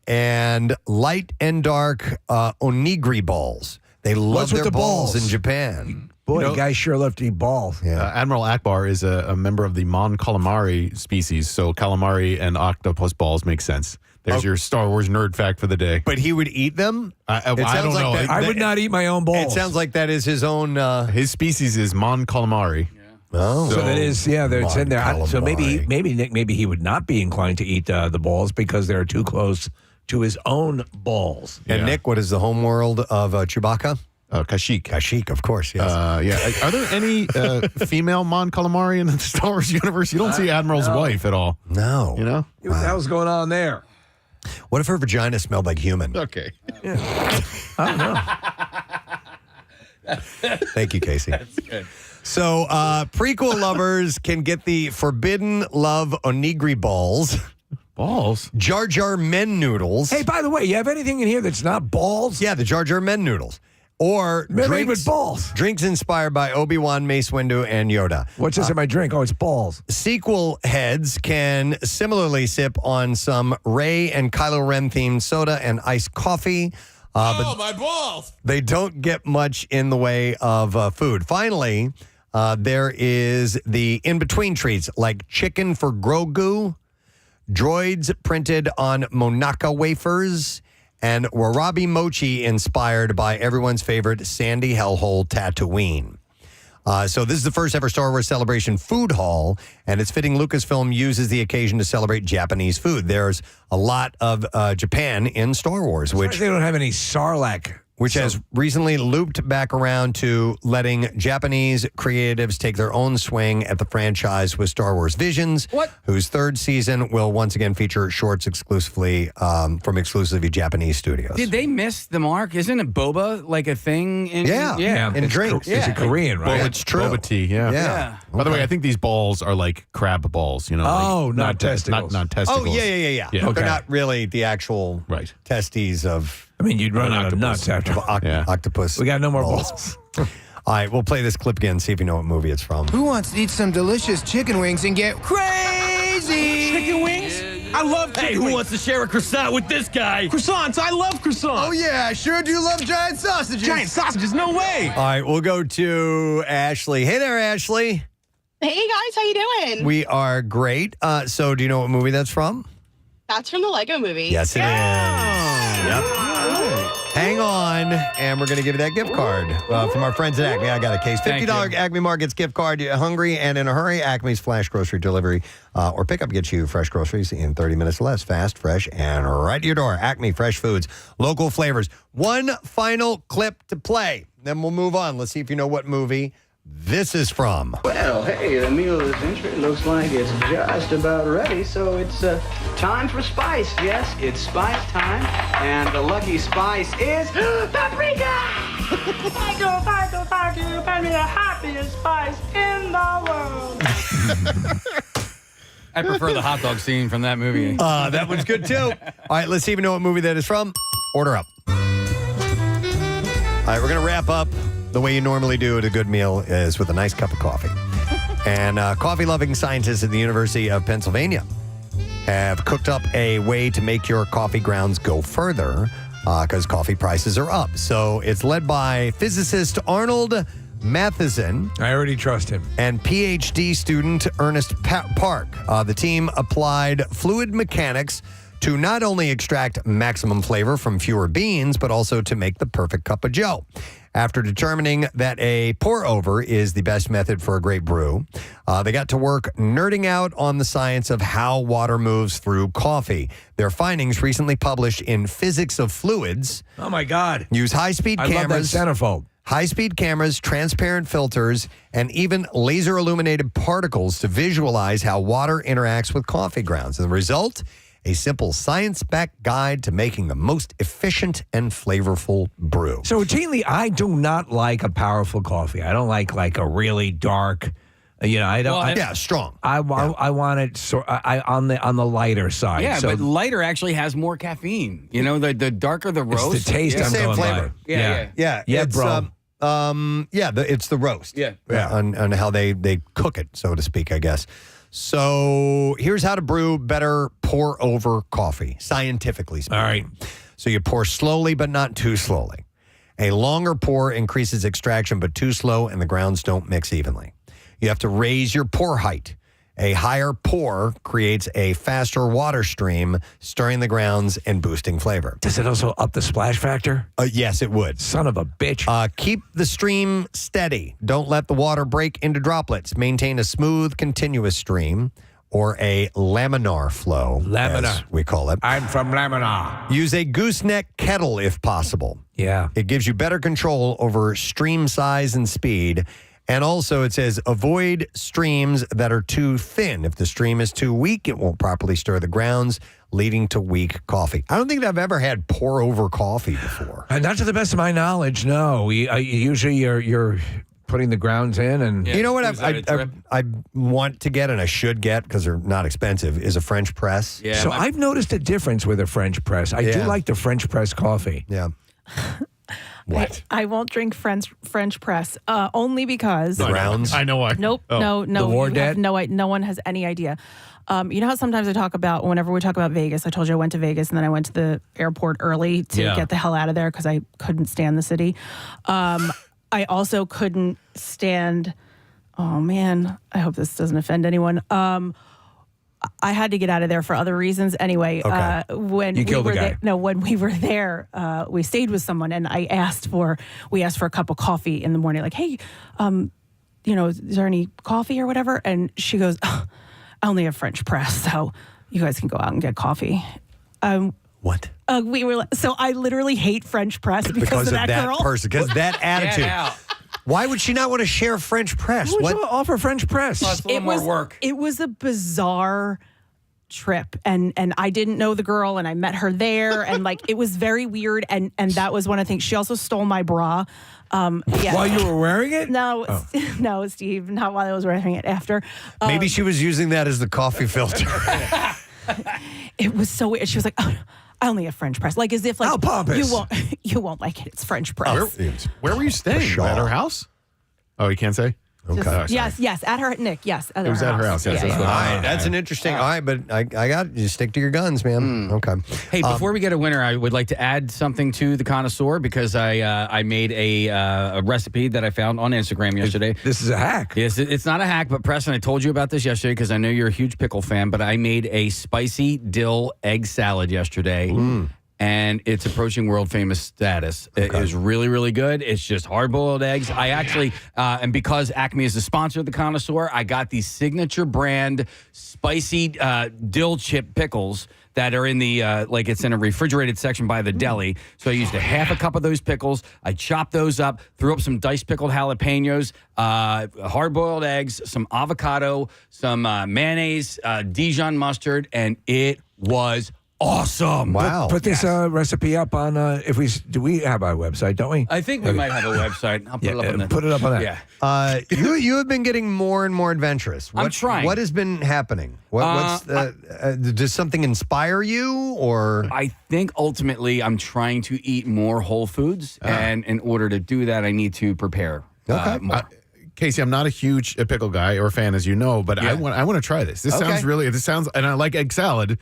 And light and dark onigiri balls. They love What's with their the balls? in Japan. Boy, you guys sure love to eat balls. Yeah. Admiral Akbar is a member of the Mon calamari species, so calamari and octopus balls make sense. There's your Star Wars nerd fact for the day. But he would eat them? I don't know. I would not eat my own balls. It sounds like that is his own. His species is Mon calamari. Oh, So that is, it's in there. Mon So calamari. maybe Nick, maybe he would not be inclined to eat the balls because they're too close to his own balls. And Nick, what is the home world of Chewbacca? Kashyyyk. Kashyyyk, of course, yes. Are there any female Mon calamari in the Star Wars universe? You don't see Admiral's wife at all. No. You know? What the hell's going on there? What if her vagina smelled like human? Okay. I don't know. Thank you, Casey. That's good. So, prequel lovers can get the Forbidden Love onigiri balls. Balls? Jar Jar Men noodles. Hey, by the way, you have anything in here that's not balls? Yeah, the Jar Jar Men noodles. Or Made with balls. Drinks inspired by Obi-Wan, Mace Windu, and Yoda. What's this in my drink? Oh, it's balls. Sequel heads can similarly sip on some Rey and Kylo Ren themed soda and iced coffee. But my balls! they don't get much in the way of food. Finally, there is the in-between treats like chicken for Grogu, droids printed on Monaka wafers, and Warabi Mochi inspired by everyone's favorite Sandy Hellhole Tatooine. So this is the first ever Star Wars Celebration food hall, and it's fitting Lucasfilm uses the occasion to celebrate Japanese food. There's a lot of Japan in Star Wars, which they don't have any Sarlacc. has recently looped back around to letting Japanese creatives take their own swing at the franchise with Star Wars Visions, whose 3rd season will once again feature shorts exclusively from exclusively Japanese studios. Did they miss the mark? Isn't it boba like a thing? In, Yeah, in drinks. It's Korean, right? It's true. Boba tea, yeah. By the way, I think these balls are like crab balls, you know. Oh, like, not testicles. Not testicles. Oh, yeah. Okay. They're not really the actual testes of... I mean, you'd run out of nuts after. Octopus. We got no more balls. All right, we'll play this clip again, see if you know what movie it's from. Who wants to eat some delicious chicken wings and get crazy? Chicken wings? I love chicken Hey, who wings. wants to share a croissant with this guy? Croissants. I love croissants. Oh, yeah, I sure do love giant sausages. Giant sausages. No way. All right, we'll go to Ashley. Hey there, Ashley. Hey guys, how you doing? We are great. So do you know what movie that's from? That's from the Lego movie. Yes, it is. Yep. Hang on, and we're going to give you that gift card from our friends at Acme. I got a case. $50 Acme Markets gift card. You're hungry and in a hurry, Acme's Flash Grocery Delivery or pickup gets you fresh groceries in 30 minutes or less. Fast, fresh, and right to your door. Acme Fresh Foods. Local flavors. One final clip to play. Then we'll move on. Let's see if you know what movie this is from. Well, hey, the meal of the century looks like it's just about ready, so it's time for spice. Yes, it's spice time, and the lucky spice is paprika! Thank you. Find me the happiest spice in the world. I prefer the hot dog scene from that movie. That one's good, too. All right, let's see if you know what movie that is from. Order up. All right, we're going to wrap up the way you normally do at a good meal is with a nice cup of coffee. And coffee-loving scientists at the University of Pennsylvania have cooked up a way to make your coffee grounds go further because coffee prices are up. So it's led by physicist Arnold Matheson. I already trust him. And PhD student Ernest Park. The team applied fluid mechanics to not only extract maximum flavor from fewer beans, but also to make the perfect cup of joe. After determining that a pour-over is the best method for a great brew, they got to work nerding out on the science of how water moves through coffee. Their findings, recently published in Physics of Fluids, Oh, my God. use high-speed I love that cameras, centerfold. high-speed cameras, transparent filters, and even laser-illuminated particles to visualize how water interacts with coffee grounds. And the result? A simple science-backed guide to making the most efficient and flavorful brew. So, routinely, I do not like a powerful coffee. I don't like a really dark, I don't. Strong. I want it on the lighter side. Yeah, so but lighter actually has more caffeine. The darker the roast. it's the taste I'm Same going flavor. by. Yeah. Yeah, it's, bro. It's the roast. Yeah. On how they cook it, so to speak, I guess. So here's how to brew better pour-over coffee, scientifically speaking. All right. So you pour slowly, but not too slowly. A longer pour increases extraction, but too slow, and the grounds don't mix evenly. You have to raise your pour height. A higher pour creates a faster water stream, stirring the grounds and boosting flavor. Does it also up the splash factor? Yes, it would. Son of a bitch. Keep the stream steady. Don't let the water break into droplets. Maintain a smooth, continuous stream, or a laminar flow, as we call it. I'm from Laminar. Use a gooseneck kettle if possible. Yeah. It gives you better control over stream size and speed. And also, it says avoid streams that are too thin. If the stream is too weak, it won't properly stir the grounds, leading to weak coffee. I don't think I've ever had pour-over coffee before. Not to the best of my knowledge, no. Usually you're putting the grounds in. And you know what I want to get and I should get, because they're not expensive, is a French press. Yeah, so I've noticed a difference with a French press. I do like the French press coffee. Yeah. What? I won't drink French press only because The grounds? I know why. Nope, no. The war you have debt? no one has any idea. You know how sometimes whenever we talk about Vegas, I told you I went to Vegas and then I went to the airport early to get the hell out of there because I couldn't stand the city. I also couldn't stand. Oh man, I hope this doesn't offend anyone. I had to get out of there for other reasons. Anyway, when You we killed were a guy. there, when we were there, we stayed with someone, and we asked for a cup of coffee in the morning. Like, hey, is there any coffee or whatever? And she goes, I only have French press, so you guys can go out and get coffee. What? We were so I literally hate French press because of that girl. person, because that attitude. Get out. Why would she not want to share French press? Who would you offer French press? Plus a little more work. It was a bizarre trip, and I didn't know the girl, and I met her there, and it was very weird, and that was one of the things. She also stole my bra. Yeah. While you were wearing it? No, no, Steve, not while I was wearing it. After. Maybe she was using that as the coffee filter. It was so weird. She was like, oh, I only have French press, as if How pompous. you won't like it. It's French press. Where were you staying? At her house? Oh, you can't say? Okay. Yes, at her, Nick, yes. It was at her house. Yes, Yeah, that's yeah. what All right, that's an interesting. All right, but I got you. Stick to your guns, man. Okay. Hey, before we get a winner, I would like to add something to the connoisseur because I made a recipe that I found on Instagram yesterday. This is a hack. Yes, it's not a hack, but Preston, I told you about this yesterday because I know you're a huge pickle fan, but I made a spicy dill egg salad yesterday. And it's approaching world famous status. It is really, really good. It's just hard boiled eggs. I actually, and because Acme is the sponsor of the Connoisseur, I got these signature brand spicy dill chip pickles that are in the, it's in a refrigerated section by the deli. So I used a half a cup of those pickles. I chopped those up, threw up some diced pickled jalapenos, hard boiled eggs, some avocado, some mayonnaise, Dijon mustard, and it was awesome. Wow. Put this recipe up on, do we have our website, don't we? I think we might have a website. I'll put it up on that. Put it up on that. Yeah. You have been getting more and more adventurous. I'm trying. What has been happening? Does something inspire you, or? I think ultimately I'm trying to eat more whole foods, and in order to do that, I need to prepare more. Casey, I'm not a huge pickle guy or fan, as you know, but I want to try this. This sounds, and I like egg salad.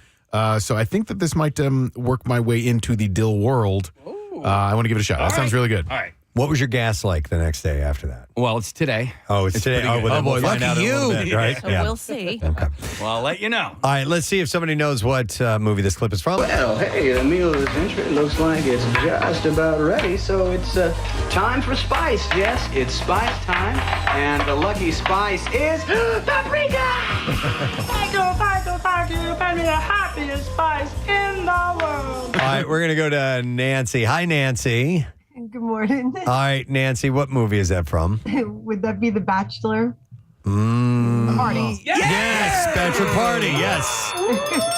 So I think that this might work my way into the dill world. I want to give it a shot. That sounds really good. All right. What was your gas like the next day after that? Well, it's today. Oh, it's today. pretty Oh, good. well, then we'll find lucky out in a little you. bit, right? So we'll see. Okay. Well, I'll let you know. All right, let's see if somebody knows what movie this clip is from. Well, hey, the meal is interesting. Looks like it's just about ready, so it's time for spice. Yes, it's spice time, and the lucky spice is paprika. Thank you. Made me the happiest spice in the world. All right, we're going to go to Nancy. Hi, Nancy. Good morning. All right, Nancy, what movie is that from? Would that be The Bachelor? Party. Yes, Bachelor Party. Yes.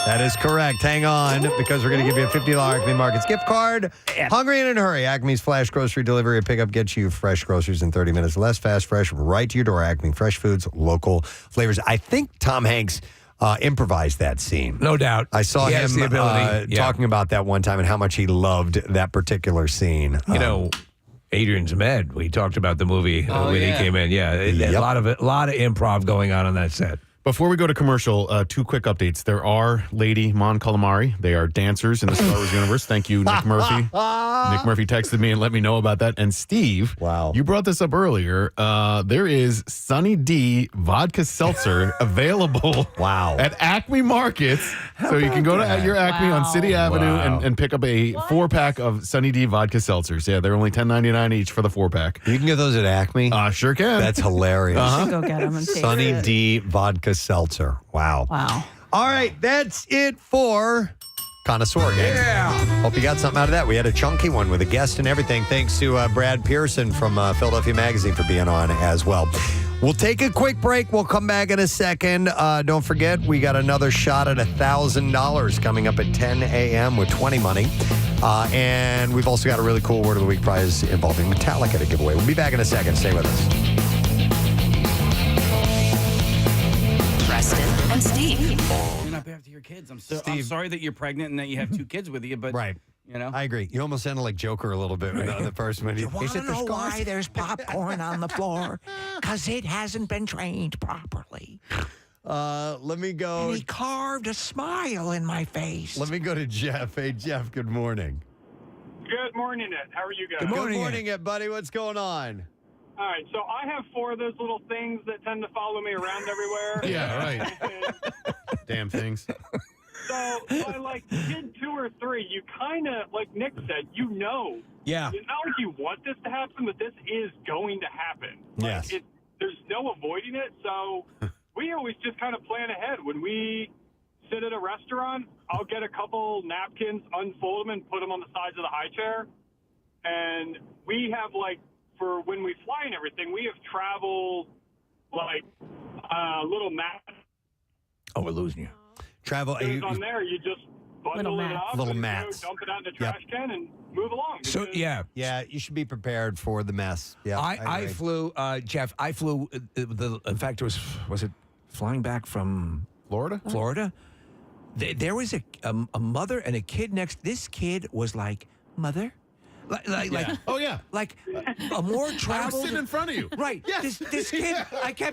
That is correct. Hang on, because we're going to give you a $50 Acme Markets gift card. Hungry and in a hurry. Acme's Flash Grocery Delivery and Pickup gets you fresh groceries in 30 minutes. Less fast, fresh, right to your door. Acme Fresh Foods, local flavors. I think Tom Hanks improvised that scene. No doubt. I saw He has him the ability. talking about that one time and how much he loved that particular scene. You know, Adrian's Med. We talked about the movie when he came in. Yeah, a lot of improv going on that set. Before we go to commercial, 2 quick updates. There are Lady Mon Calamari. They are dancers in the Star Wars universe. Thank you, Nick Murphy. Nick Murphy texted me and let me know about that. And Steve, you brought this up earlier. There is Sunny D vodka seltzer available at Acme Markets. So you can go to your Acme on City Avenue and pick up a 4-pack of Sunny D vodka seltzers. Yeah, they're only $10.99 each for the 4-pack. You can get those at Acme? Sure can. That's hilarious. You should go get them and taste Sunny it. D vodka seltzer. Wow. Wow. All right, that's it for Connoisseur Gang. Yeah. Hope you got something out of that. We had a chunky one with a guest and everything. Thanks to Brad Pearson from Philadelphia Magazine for being on as well. We'll take a quick break. We'll come back in a second. Don't forget, we got another shot at $1,000 coming up at 10 a.m. with 20 money. And we've also got a really cool Word of the Week prize involving Metallica to give away. We'll be back in a second. Stay with us. Preston and Steve. You're not after your kids. I'm sorry that you're pregnant and that you have 2 kids with you, but you know, I agree. You almost sounded like Joker a little bit with the other person. When You want to know why there's popcorn on the floor? Because it hasn't been trained properly. Let me go. And he carved a smile in my face. Let me go to Jeff. Hey, Jeff, good morning. Good morning, Ed. How are you guys? Good morning, Ed, buddy. What's going on? All right, so I have 4 of those little things that tend to follow me around everywhere. Yeah, right. Damn things. So by like kid 2 or 3, you kind of, like Nick said, you know. Yeah. It's not like you want this to happen, but this is going to happen. Yes. There's no avoiding it, so we always just kind of plan ahead. When we sit at a restaurant, I'll get a couple napkins, unfold them, and put them on the sides of the high chair. And we have like, for when we fly and everything, we have travel like little mats. Oh, we're losing you. Travel. On there, you just bundle it up, Little and, mats. dump it out in the trash can, and move along. So because- Yeah, you should be prepared for the mess. Yeah, I agree. flew, Jeff. I flew. In fact, was it flying back from Florida? Florida. There was a mother and a kid next. This kid was like, "Mother." Like Oh yeah, like a more traveled. I was sitting in front of you. Right. Yes. This kid.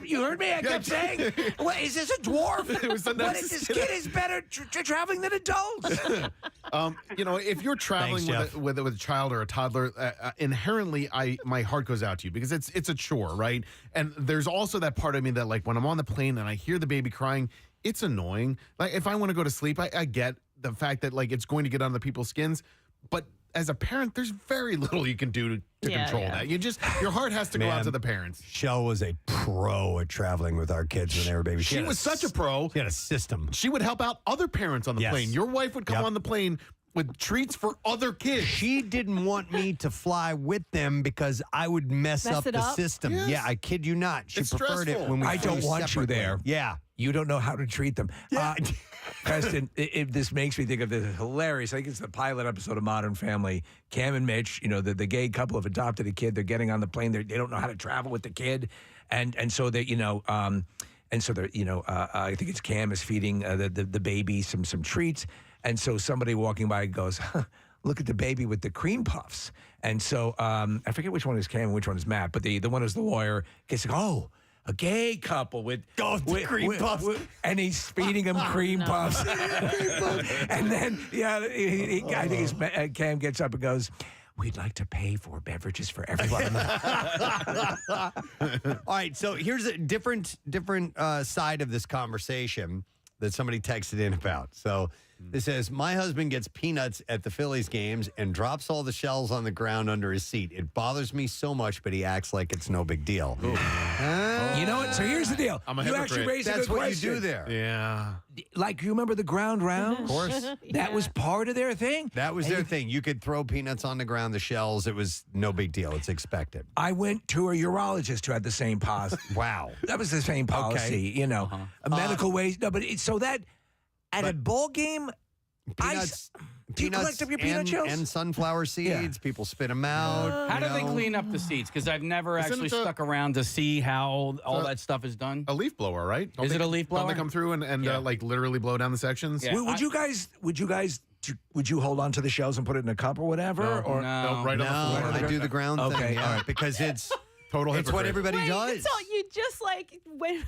You heard me. I kept saying, "What is this a dwarf? It was the What is this kid is better traveling than adults." If you're traveling Thanks, with a child or a toddler, inherently, my heart goes out to you because it's a chore, right? And there's also that part of me that, like, when I'm on the plane and I hear the baby crying, it's annoying. Like, if I want to go to sleep, I get the fact that, like, it's going to get under people's skins, but as a parent, there's very little you can do to control that. Your heart has to go out to the parents. Shell was a pro at traveling with our kids when they were babies. She was such a pro. She had a system. She would help out other parents on the Yes. plane. Your wife would come on the plane with treats for other kids. She didn't want me to fly with them because I would mess up it the up? system. Yes. Yeah, I kid you not. She It's preferred stressful. it when we I don't flew want you separately. there. Yeah. You don't know how to treat them. Preston, this makes me think of this hilarious. I think it's the pilot episode of Modern Family. Cam and Mitch, the gay couple have adopted a kid. They're getting on the plane. They don't know how to travel with the kid, and so they I think it's Cam is feeding the baby some treats, and so somebody walking by goes, "Look at the baby with the cream puffs." And so I forget which one is Cam and which one is Matt, but the one is the lawyer. Gets like, "Oh, a gay couple with cream puffs." and he's feeding him cream puffs. And then, I think Cam gets up and goes, we'd like to pay for beverages for everyone. All right, so here's a different side of this conversation that somebody texted in about. So this says, my husband gets peanuts at the Phillies games and drops all the shells on the ground under his seat. It bothers me so much, but he acts like it's no big deal. You know what? So here's the deal. I'm a you hypocrite. actually raised a That's good what question. you do there. Yeah. Like, you remember the ground rounds? Of course. That was part of their thing? That was their thing. You could throw peanuts on the ground, the shells. It was no big deal. It's expected. I went to a urologist who had the same policy. Wow. That was the same policy, you know. A medical waste. No, but so that at a ball game, Peanuts, do you collect up your peanut shells? and sunflower seeds. People spit them out. How do they clean up the seeds? Because I've never Isn't actually it a- stuck around to see how all that stuff is done. A leaf blower, right? Is it a leaf blower? Don't they come through and like literally blow down the sections? Yeah. Would you hold on to the shells and put it in a cup or whatever? No, or no. Right on the floor. I do the ground thing. Okay, Yeah, all right. because it's Total it's what hypocrite. everybody Wait, does. so you just like when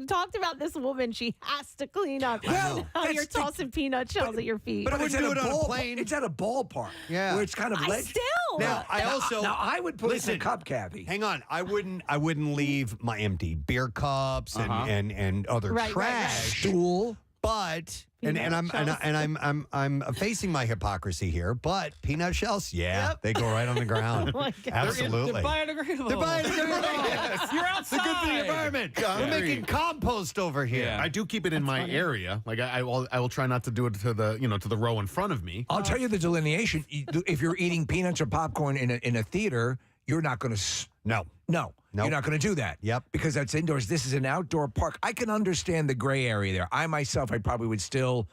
talked about this woman, she has to clean up. Well, Now that's you're the- tossing peanut shells at your feet. but I it's wouldn't at do it on a ball- plane. It's at a ballpark. Yeah. Where it's kind of I ledge. still. Now, I would put it in a cup, Kathy. Hang on, I wouldn't leave my empty beer cups and other Right, right, trash. Stool. But and Peanut shells. I'm facing my hypocrisy here. But peanut shells, they go right on the ground. Oh my God. Absolutely. They're biodegradable. They're biodegradable. Yes. You're outside. It's good for the environment. We're making compost over here. Yeah. I do keep it in my area. Like I will try not to do it to the row in front of me. I'll tell you the delineation. If you're eating peanuts or popcorn in a theater, you're not going to. No. No, Nope. you're not going to do that. Yep. Because that's indoors. This is an outdoor park. I can understand the gray area there. I probably would still,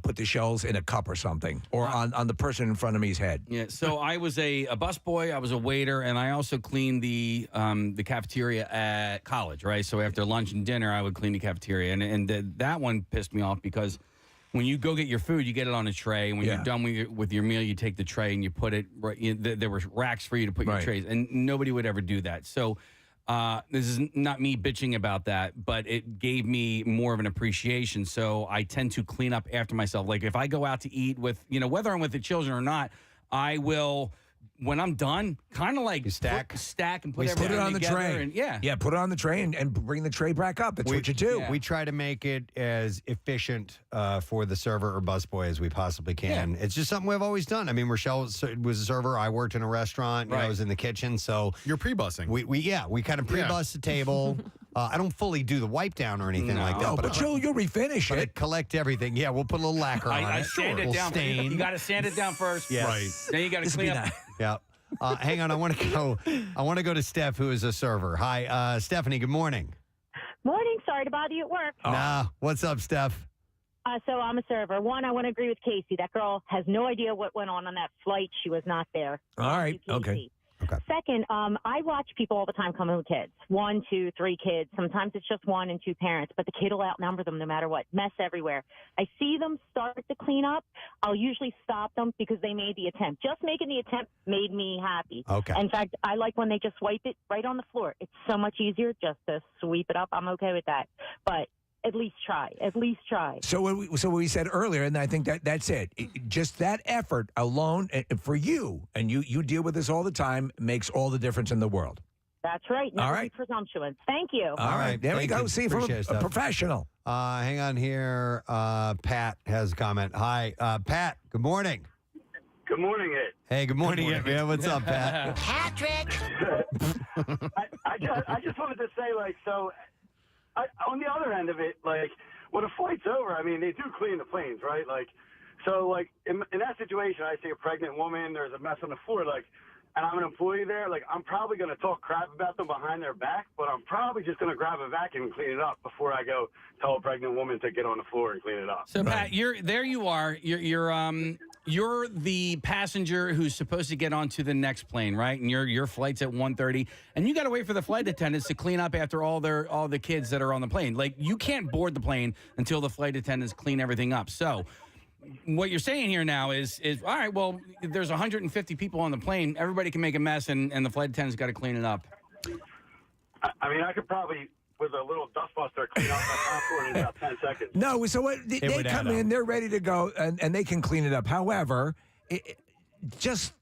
put the shells in a cup or something, or on the person in front of me's head. Yeah, so I was a busboy, I was a waiter, and I also cleaned the cafeteria at college, right? So after lunch and dinner, I would clean the cafeteria, and that one pissed me off because when you go get your food, you get it on a tray, and when you're done with your meal, you take the tray and you put it right. There were racks for you to put your trays, and nobody would ever do that. So this is not me bitching about that, but it gave me more of an appreciation. So I tend to clean up after myself. Like if I go out to eat with, whether I'm with the children or not, I will. When I'm done, kind of like you stack and put Put everything it on the together tray. and put it on the tray and bring the tray back up. That's what you do. We try to make it as efficient for the server or busboy as we possibly can. It's just something we've always done. I mean, Rochelle was a server. I worked in a restaurant. I was in the kitchen. So you're pre-bussing. We kind of pre-bus the table. I don't fully do the wipe down or anything like that. But you'll refinish but it. I collect everything. Yeah, we'll put a little lacquer on I it. sand it We'll down. stain. You got to sand it down first. Yes. Right. Then you got to clean up. Yeah. Hang on. I want to go to Steph, who is a server. Hi, Stephanie. Good morning. Morning. Sorry to bother you at work. Nah. What's up, Steph? So I'm a server. One, I want to agree with Casey. That girl has no idea what went on that flight. She was not there. All right. Thank you, Casey. Second, I watch people all the time come home with kids. 1, 2, 3 kids. Sometimes it's just 1 and 2 parents, but the kid will outnumber them no matter what. Mess everywhere. I see them start to clean up. I'll usually stop them because they made the attempt. Just making the attempt made me happy. Okay. In fact, I like when they just wipe it right on the floor. It's so much easier just to sweep it up. I'm okay with that. But at least try. At least try. So what we said earlier, and I think that's it. Just that effort alone for you, and you deal with this all the time, makes all the difference in the world. That's right. Never All right. be presumptuous. Thank you. All right. There we Thank go. you. See, from Appreciate it, a Steph. professional. Hang on here. Pat has a comment. Hi, Pat. Good morning. Good morning, Ed. Hey, good morning, man. What's up, Pat? Patrick! I just wanted to say, on the other end of it, when a flight's over, I mean, they do clean the planes, right? In that situation, I see a pregnant woman, there's a mess on the floor, and I'm an employee there, I'm probably going to talk crap about them behind their back, but I'm probably just going to grab a vacuum and clean it up before I go tell a pregnant woman to get on the floor and clean it up. So Pat, you're the passenger who's supposed to get onto the next plane, right? And your flight's at 1:30, and you got to wait for the flight attendants to clean up after all the kids that are on the plane. You can't board the plane until the flight attendants clean everything up. So what you're saying here now is all right, well, there's 150 people on the plane. Everybody can make a mess, and the flight attendant's got to clean it up. I mean, I could probably, with a little dustbuster, clean up my popcorn in about 10 seconds. No, so what, they come in, they're ready to go, and they can clean it up. However, just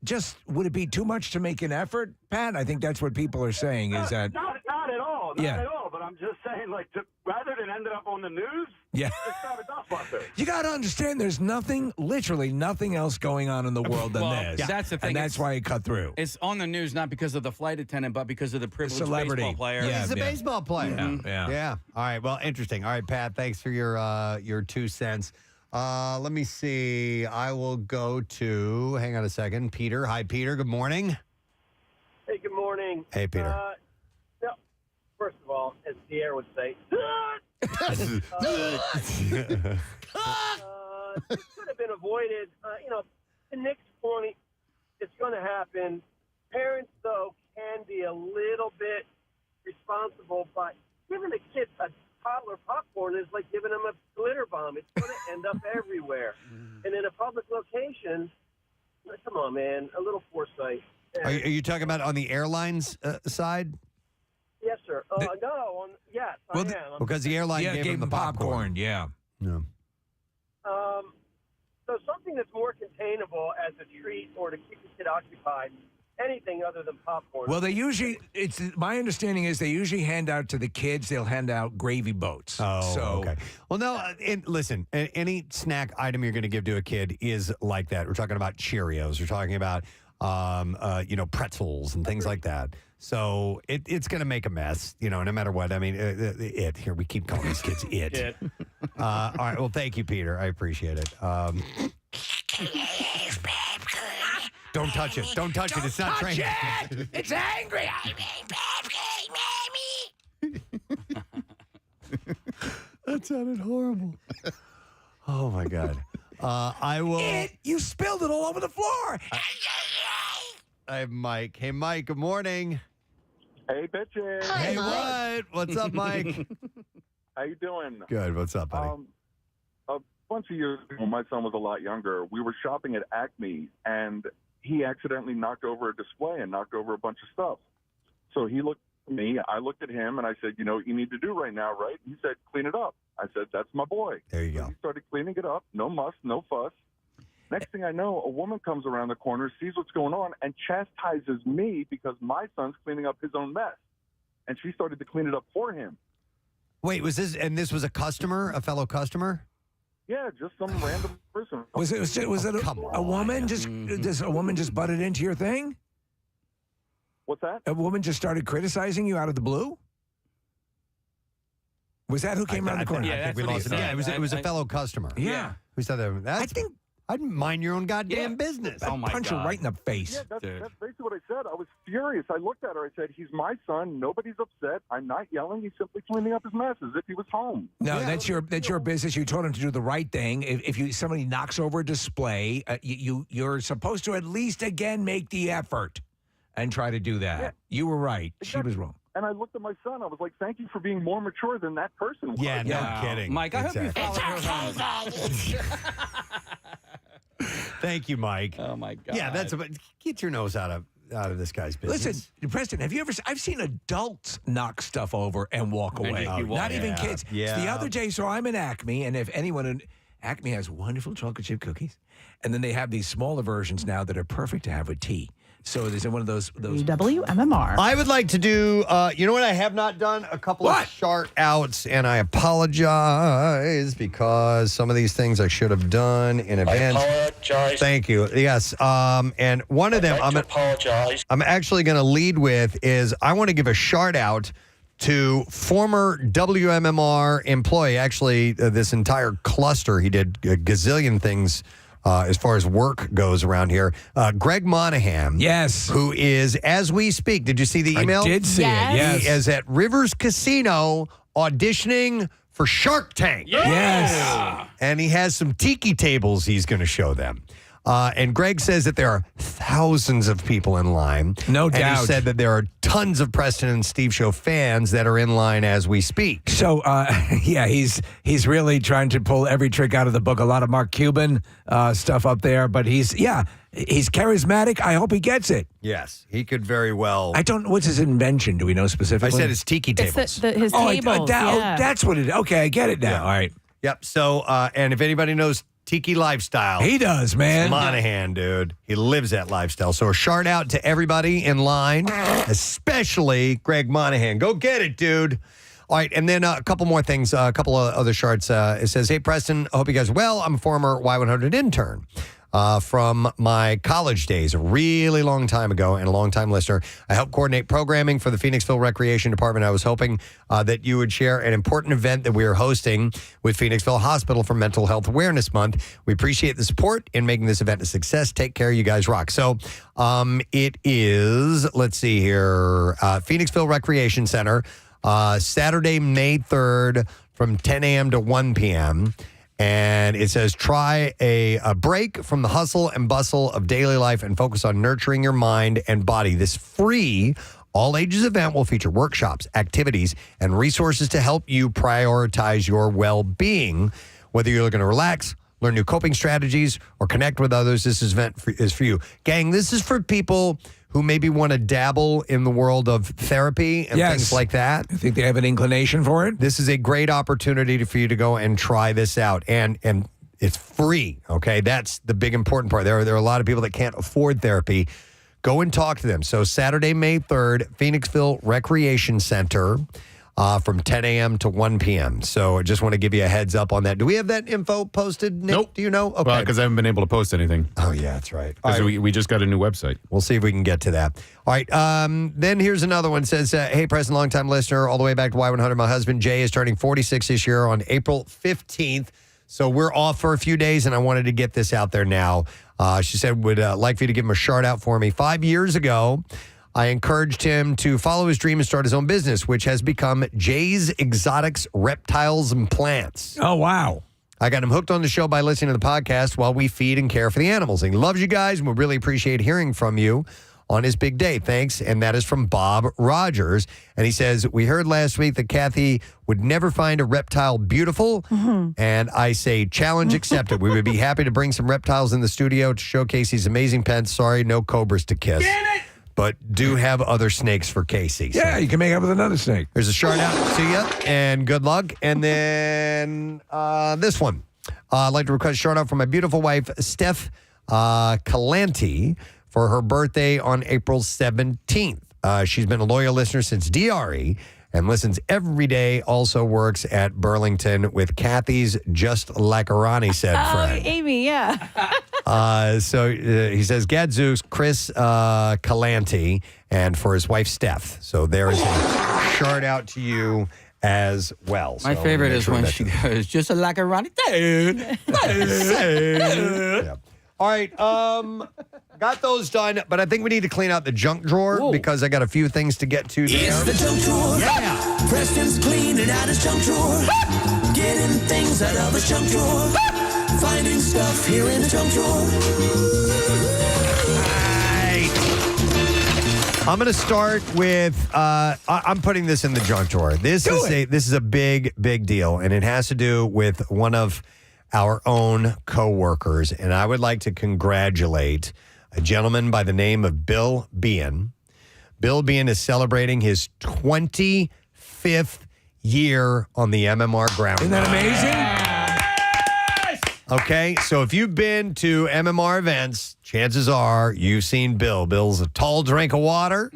would it be too much to make an effort, Pat? I think that's what people are saying. Is that not at all? Not Yeah. at all. But I'm just saying, like, rather than ended up on the news, Yeah. just have a dustbuster. You got to understand, there's literally nothing else going on in the world than Well, this. that's the thing. And that's why it cut through. It's on the news not because of the flight attendant, but because of the privileged celebrity. baseball player. Yeah, He's a yeah. baseball player. Yeah. All right. Well, interesting. All right, Pat. Thanks for your 2 cents. Let me see. I will go to. Hang on a second. Peter. Hi, Peter. Good morning. Hey, good morning. Hey, Peter. No, first of all, as Pierre would say, it could have been avoided. To Nick's point, it's going to happen. Parents, though, can be a little bit responsible, but giving a kid a toddler popcorn is like giving them a glitter bomb. It's going to end up everywhere. And in a public location, come on, man, a little foresight. Are you talking about on the airlines side? Yes, sir. Yes, I am. Because the airline gave him the popcorn. Yeah. No. So something that's more containable as a treat or to keep the kid occupied, anything other than popcorn. Well, my understanding is they usually hand out to the kids, they'll hand out gravy boats. Oh, okay. Well, no, listen, any snack item you're going to give to a kid is like that. We're talking about Cheerios. We're talking about, pretzels and things like that. So it's going to make a mess, no matter what. I mean, here, we keep calling these kids it. All right. Well, thank you, Peter. I appreciate it. Don't touch it. Don't touch it. It's not trained. It's angry. That sounded horrible. Oh, my God. I will. You spilled it all over the floor. I have Mike. Hey, Mike, good morning. Hey, bitches. Hey, what? What's up, Mike? How you doing? Good. What's up, buddy? A bunch of years ago, when my son was a lot younger, we were shopping at Acme, and he accidentally knocked over a display and knocked over a bunch of stuff. So he looked at me, I looked at him, and I said, what you need to do right now, right? He said, clean it up. I said, that's my boy. There you go. He started cleaning it up. No muss, no fuss. Next thing I know, a woman comes around the corner, sees what's going on, and chastises me because my son's cleaning up his own mess. And she started to clean it up for him. Wait, this was a customer, a fellow customer? Yeah, just some random person. Was it a woman? Does a woman just butted into your thing? What's that? A woman just started criticizing you out of the blue? Was that who came around the corner? I think we lost it. Yeah, it was a fellow customer. Yeah. Who said that? I'd mind your own goddamn business. I'd punch her right in the face. Yeah, that's basically what I said. I was furious. I looked at her. I said, he's my son. Nobody's upset. I'm not yelling. He's simply cleaning up his mess as if he was home. No, that's your business. You told him to do the right thing. If somebody knocks over a display, you're supposed to at least again make the effort and try to do that. Yeah. You were right. Exactly. She was wrong. And I looked at my son. I was like, thank you for being more mature than that person was. Yeah, no kidding. Mike, I hope you follow her home. Thank you, Mike. Oh, my God. Yeah, get your nose out of this guy's business. Listen, Preston, have you ever? I've seen adults knock stuff over and walk away. Not even kids. Yeah. The other day, so I'm in Acme, and if anyone in Acme has wonderful chocolate chip cookies, and then they have these smaller versions now that are perfect to have with tea. So there's one of those. WMMR. I would like to do, you know what I have not done? A couple of shout outs, and I apologize because some of these things I should have done in advance. I apologize. Thank you. Yes. And one of them I'm actually going to lead with is I want to give a shout out to former WMMR employee. Actually, this entire cluster, he did a gazillion things as far as work goes around here. Greg Monahan. Yes. Who is, as we speak, did you see the email? I did see it, yes. He is at Rivers Casino auditioning for Shark Tank. Yes. And he has some tiki tables he's going to show them. And Greg says that there are thousands of people in line. No And doubt. he said that there are tons of Preston and Steve Show fans that are in line as we speak. So, he's really trying to pull every trick out of the book. A lot of Mark Cuban stuff up there, but he's charismatic. I hope he gets it. Yes, he could very well. I don't. What's his invention? Do we know specifically? I said it's tiki tables. It's his tables. That's what it is. Okay, I get it now. Yeah. All right. Yep. So, and if anybody knows Tiki lifestyle. He does, man. Monahan, dude. He lives that lifestyle. So a shout out to everybody in line, especially Greg Monahan. Go get it, dude. All right, and then a couple more things, a couple of other charts. It says, hey, Preston, I hope you guys are well. I'm a former Y100 intern from my college days, a really long time ago, and a long-time listener. I helped coordinate programming for the Phoenixville Recreation Department. I was hoping that you would share an important event that we are hosting with Phoenixville Hospital for Mental Health Awareness Month. We appreciate the support in making this event a success. Take care. You guys rock. So it is, let's see here, Phoenixville Recreation Center, Saturday, May 3rd from 10 a.m. to 1 p.m., and it says, try a break from the hustle and bustle of daily life and focus on nurturing your mind and body. This free, all-ages event will feature workshops, activities, and resources to help you prioritize your well-being. Whether you're looking to relax, learn new coping strategies, or connect with others, this event is for you. Gang, this is for people who maybe want to dabble in the world of therapy and things like that. I think they have an inclination for it. This is a great opportunity for you to go and try this out. And it's free, okay? That's the big important part. There are a lot of people that can't afford therapy. Go and talk to them. So Saturday, May 3rd, Phoenixville Recreation Center from 10 a.m. to 1 p.m. So I just want to give you a heads up on that. Do we have that info posted, Nick? Nope. Do you know? Okay. Because I haven't been able to post anything. Oh, yeah, that's right. Because we just got a new website. We'll see if we can get to that. All right. Then here's another one. It says, hey, Preston, longtime listener, all the way back to Y100. My husband, Jay, is turning 46 this year on April 15th. So we're off for a few days, and I wanted to get this out there now. She said, would like for you to give him a shout out for me. 5 years ago, I encouraged him to follow his dream and start his own business, which has become Jay's Exotics Reptiles and Plants. Oh, wow. I got him hooked on the show by listening to the podcast while we feed and care for the animals. And he loves you guys, and we really appreciate hearing from you on his big day. Thanks. And that is from Bob Rogers. And he says, we heard last week that Kathy would never find a reptile beautiful. And I say, challenge accepted. We would be happy to bring some reptiles in the studio to showcase these amazing pets. Sorry, no cobras to kiss. Damn it! But do have other snakes for Casey. Yeah, so. you can make up with another snake. There's a shout out to you, and good luck. And then this one. I'd like to request a shout out from my beautiful wife, Steph Calanti, for her birthday on April 17th. She's been a loyal listener since DRE and listens every day. Also works at Burlington with Kathy's Just Like Ronnie Said friend. Amy, yeah. So he says, Gadzooks, Chris Calanti, and for his wife, Steph. So there is a shout out to you as well. My favorite is when she goes, just like a Ronnie. Yeah. All right. Got those done, but I think we need to clean out the junk drawer because I got a few things to get to there. It's the junk drawer. Yeah. Preston's cleaning out his junk drawer. Getting things out of his junk drawer. Finding stuff here in the junk drawer. I'm going to start with, I'm putting this in the junk drawer. This is a big, big deal, and it has to do with one of our own co-workers, and I would like to congratulate a gentleman by the name of Bill Bean. Bill Bean is celebrating his 25th year on the MMR ground. Isn't that amazing? Okay, so if you've been to MMR events, chances are you've seen Bill. Bill's a tall drink of water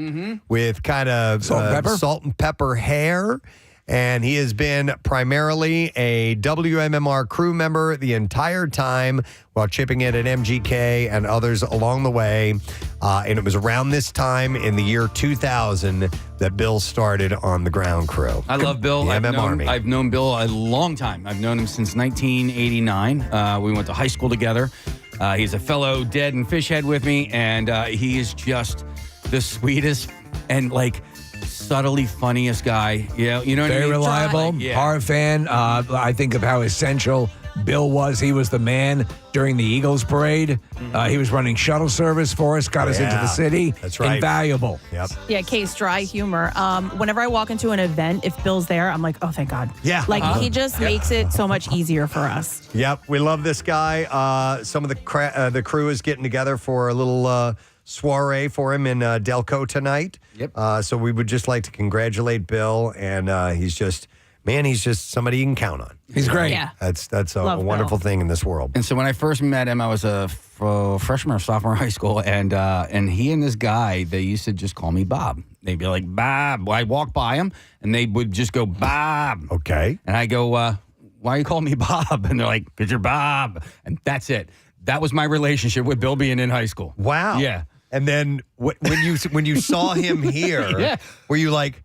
with kind of salt and pepper hair. And he has been primarily a WMMR crew member the entire time while chipping in at MGK and others along the way. And it was around this time in the year 2000 that Bill started on the ground crew. I love Bill. The MM Army. I've known Bill a long time. I've known him since 1989. We went to high school together. He's a fellow Dead and Fishhead with me, and he is just the sweetest and subtly funniest guy. Yeah, you know what I mean? Very reliable, horror fan. I think of how essential Bill was. He was the man during the Eagles parade. He was running shuttle service for us, got us into the city. That's right. Invaluable. Yep. Yeah, Case, dry humor. Whenever I walk into an event, if Bill's there, I'm like, oh, thank God. Yeah. He just makes it so much easier for us. Yep, we love this guy. Some of the crew is getting together for a little soiree for him in Delco tonight. Yep. So we would just like to congratulate Bill, and he's just man, he's just somebody you can count on. He's great. Yeah. That's a Love wonderful Bill. thing in this world. And so when I first met him, I was a freshman or sophomore in high school, and he and this guy, they used to just call me Bob. They'd be like, Bob. I walk by him, and they would just go, Bob. Okay. And I go, why are you calling me Bob? And they're like, because you're Bob. And that's it. That was my relationship with Bill being in high school. Wow. Yeah. And then when you saw him here, Yeah. were you like,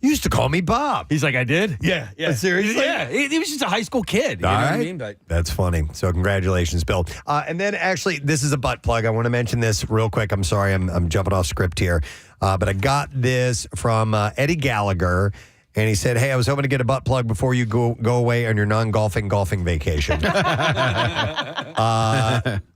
you used to call me Bob? He's like, I did? Yeah. Seriously? Yeah. He was just a high school kid. You All know what right. I mean? But That's funny. So congratulations, Bill. And then actually, this is a butt plug. I want to mention this real quick. I'm sorry, I'm jumping off script here. But I got this from Eddie Gallagher. And he said, hey, I was hoping to get a butt plug before you go away on your non-golfing vacation.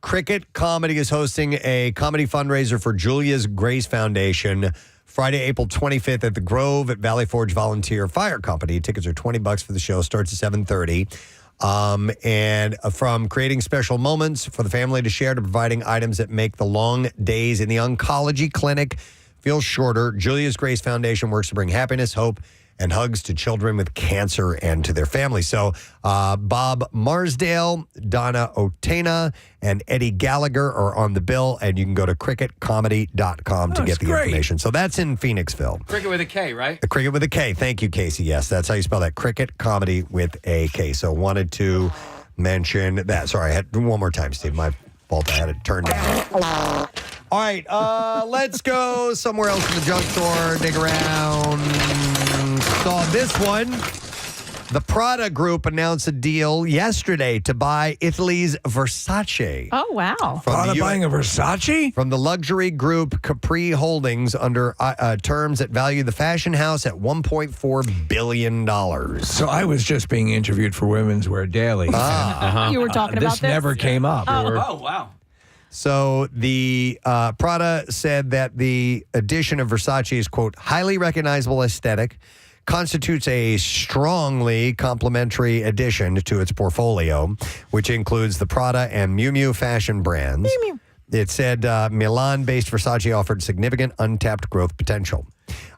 Cricket Comedy is hosting a comedy fundraiser for Julia's Grace Foundation Friday, April 25th at the Grove at Valley Forge Volunteer Fire Company. Tickets are $20 for the show. Starts at 7:30. And from creating special moments for the family to share to providing items that make the long days in the oncology clinic feel shorter, Julia's Grace Foundation works to bring happiness, hope, and hugs to children with cancer and to their families. So Bob Marsdale, Donna Otena, and Eddie Gallagher are on the bill, and you can go to cricketcomedy.com to get the information. So that's in Phoenixville. Cricket with a K, right? The Cricket with a K. Thank you, Casey. Yes, that's how you spell that. Cricket Comedy with a K. So wanted to mention that. Sorry, I had one more time, Steve. My fault. I had it turned down. All right, let's go somewhere else in the junk drawer, dig around. Saw this one. The Prada Group announced a deal yesterday to buy Italy's Versace. Oh, wow. Prada buying a Versace? From the luxury group Capri Holdings under terms that value the fashion house at $1.4 billion. So I was just being interviewed for Women's Wear Daily. You were talking about this? Never came up. Oh, wow. So the Prada said that the addition of Versace's, quote, highly recognizable aesthetic constitutes a strongly complementary addition to its portfolio, which includes the Prada and Miu Miu fashion brands. Miu Miu. It said Milan-based Versace offered significant untapped growth potential.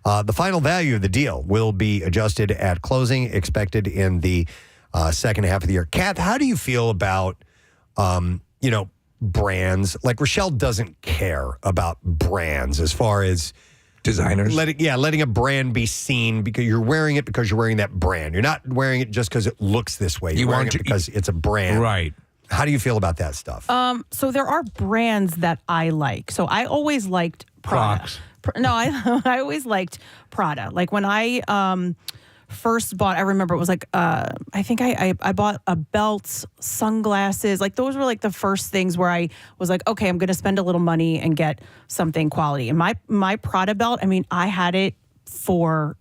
The final value of the deal will be adjusted at closing, expected in the second half of the year. Kath, how do you feel about, brands? Like Rochelle doesn't care about brands as far as designers. Letting a brand be seen because you're wearing it because you're wearing that brand. You're not wearing it just because it looks this way. You're wearing it because it's a brand. Right. How do you feel about that stuff? So there are brands that I like. So I always liked Prada. Crocs. I always liked Prada. Like when I first bought, I remember it was like, I think I bought a belt, sunglasses. Like those were like the first things where I was like, okay, I'm going to spend a little money and get something quality. And my Prada belt, I mean, I had it forever.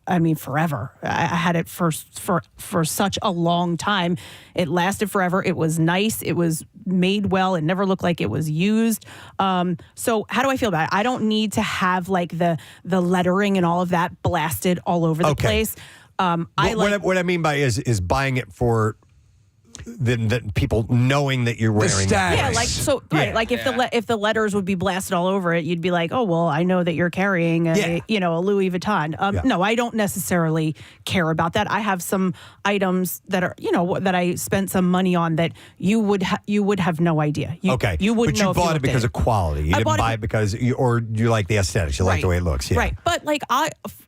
I had it for such a long time. It lasted forever. It was nice. It was made well. It never looked like it was used. So how do I feel about it? I don't need to have like the lettering and all of that blasted all over the place. What I mean by is buying it for the people knowing that you're wearing it. Yeah, like so. Right, like if the letters would be blasted all over it, you'd be like, oh well, I know that you're carrying a Louis Vuitton. No, I don't necessarily care about that. I have some items that are that I spent some money on that you would have no idea. You wouldn't know. But you bought it because of quality. You didn't buy it because you like the aesthetics. You like the way it looks. Yeah. Right, but like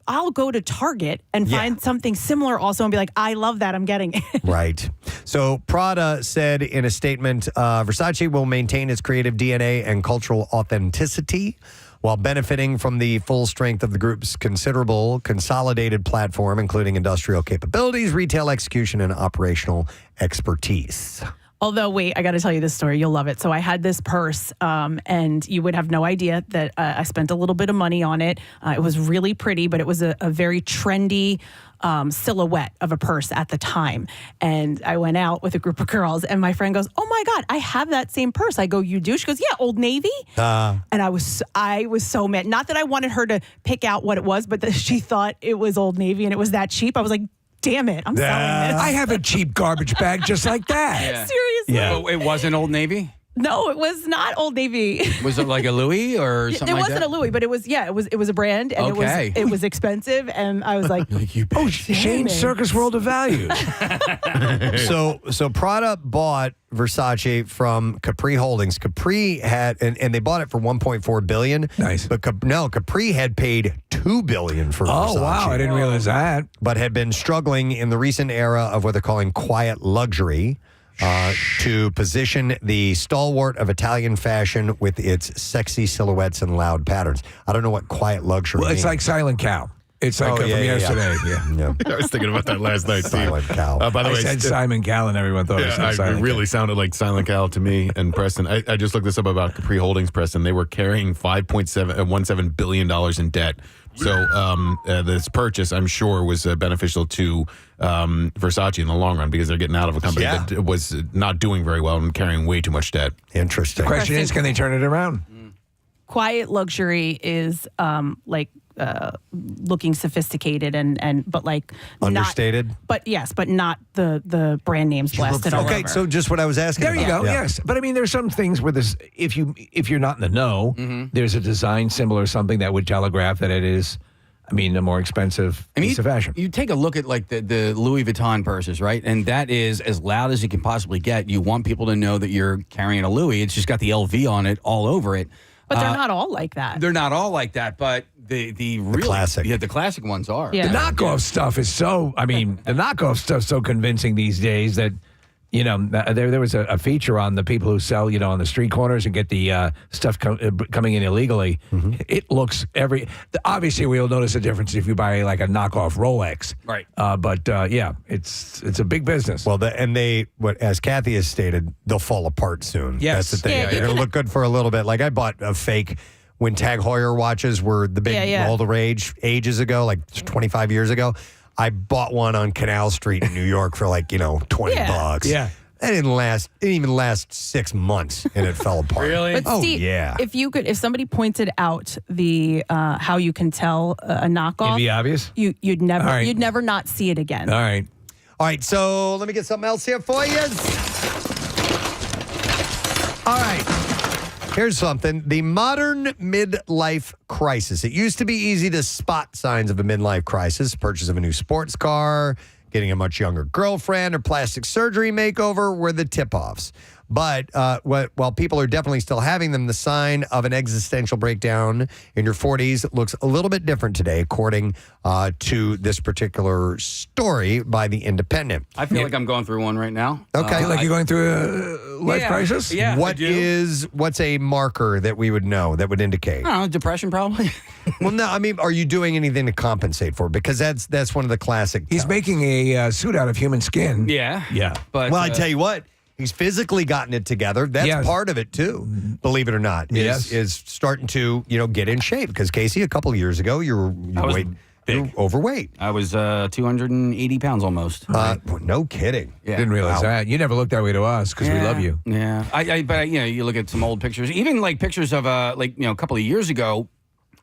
I'll go to Target and find something similar also and be like, I love that. I'm getting it. Right. So Prada said in a statement, Versace will maintain its creative DNA and cultural authenticity while benefiting from the full strength of the group's considerable consolidated platform, including industrial capabilities, retail execution, and operational expertise. Although, wait, I got to tell you this story. You'll love it. So I had this purse, and you would have no idea that I spent a little bit of money on it. It was really pretty, but it was a very trendy silhouette of a purse at the time. And I went out with a group of girls, and my friend goes, oh my God, I have that same purse. I go, you do? She goes, yeah, Old Navy. And I was so mad. Not that I wanted her to pick out what it was, but that she thought it was Old Navy and it was that cheap. I was like, damn it, I'm selling this. I have a cheap garbage bag just like that. Seriously. Yeah. Oh, it wasn't Old Navy? No, it was not Old Navy. Was it like a Louis or something It like wasn't that? a Louis, but it was a brand, and Okay. it was expensive, and I was like, Oh, Shane Circus World of Values. So Prada bought Versace from Capri Holdings. Capri had, and they bought it for $1.4 billion. Nice. But Capri had paid $2 billion for Versace. Oh, wow. I didn't realize that. But had been struggling in the recent era of what they're calling quiet luxury. To position the stalwart of Italian fashion with its sexy silhouettes and loud patterns. I don't know what quiet luxury Well, means. it's like Silent Cow. It's like from yesterday. Yeah. I was thinking about that last night, too. Silent Cow. By the I way, said Simon Cowell, and everyone thought it was it Silent really sounded like Silent Cow to me and Preston. I just looked this up about Capri Holdings, Preston. They were carrying $5.17 billion in debt. So this purchase, I'm sure, was beneficial to Versace in the long run because they're getting out of a company that was not doing very well and carrying way too much debt. Interesting. The question is, can they turn it around? quiet luxury is looking sophisticated and but like understated. But not the brand names blasted all Okay, over. so just what I was asking. There you about. go. Yeah. Yes, but I mean, there's some things where this, if you're not in the know, there's a design symbol or something that would telegraph that it is. I mean, a more expensive piece of fashion. You take a look at like the Louis Vuitton purses, right? And that is as loud as you can possibly get. You want people to know that you're carrying a Louis. It's just got the LV on it all over it. But they're not all like that. They're not all like that, but the real classic. Yeah, the classic ones are. Yeah. The knockoff stuff is so. I mean, the knockoff stuff's so convincing these days that. You know, there was a feature on the people who sell, on the street corners and get the stuff coming in illegally. It looks obviously we'll notice a difference if you buy like a knockoff Rolex. Right. But it's a big business. Well, as Kathy has stated, they'll fall apart soon. Yes. That's the thing. Yeah, They're going to look good for a little bit. Like I bought a fake when Tag Heuer watches were the big all the rage ages ago, like 25 years ago. I bought one on Canal Street in New York for like, $20. Yeah. That didn't even last 6 months and it fell apart. Really? But Steve, if somebody pointed out the how you can tell a knockoff, It'd be obvious. You'd never All right. you'd never not see it again. All right. All right, so let me get something else here for you. All right. Here's something. The modern midlife crisis. It used to be easy to spot signs of a midlife crisis. Purchase of a new sports car, getting a much younger girlfriend, or plastic surgery makeover were the tip-offs. But while people are definitely still having them, the sign of an existential breakdown in your 40s looks a little bit different today, according to this particular story by The Independent. I feel like I'm going through one right now. Okay. Feel like you're going through a life crisis? Yeah. What's a marker that we would know that would indicate? I don't know, depression probably. Well, no, I mean, are you doing anything to compensate for it? Because that's one of the classic. He's making a suit out of human skin. Yeah. Yeah. But Well, I tell you what, he's physically gotten it together. That's Yes. part of it too. Believe it or not, Yes. is starting to get in shape. Because Casey, a couple of years ago, you were overweight. I was 280 pounds almost. No kidding. Yeah. Didn't realize Wow. that. You never looked that way to us because we love you. Yeah. But you look at some old pictures, even like pictures of a couple of years ago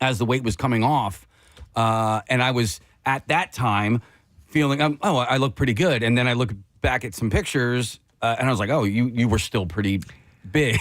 as the weight was coming off. And I was at that time feeling, I look pretty good. And then I look back at some pictures and I was like, oh, you were still pretty big.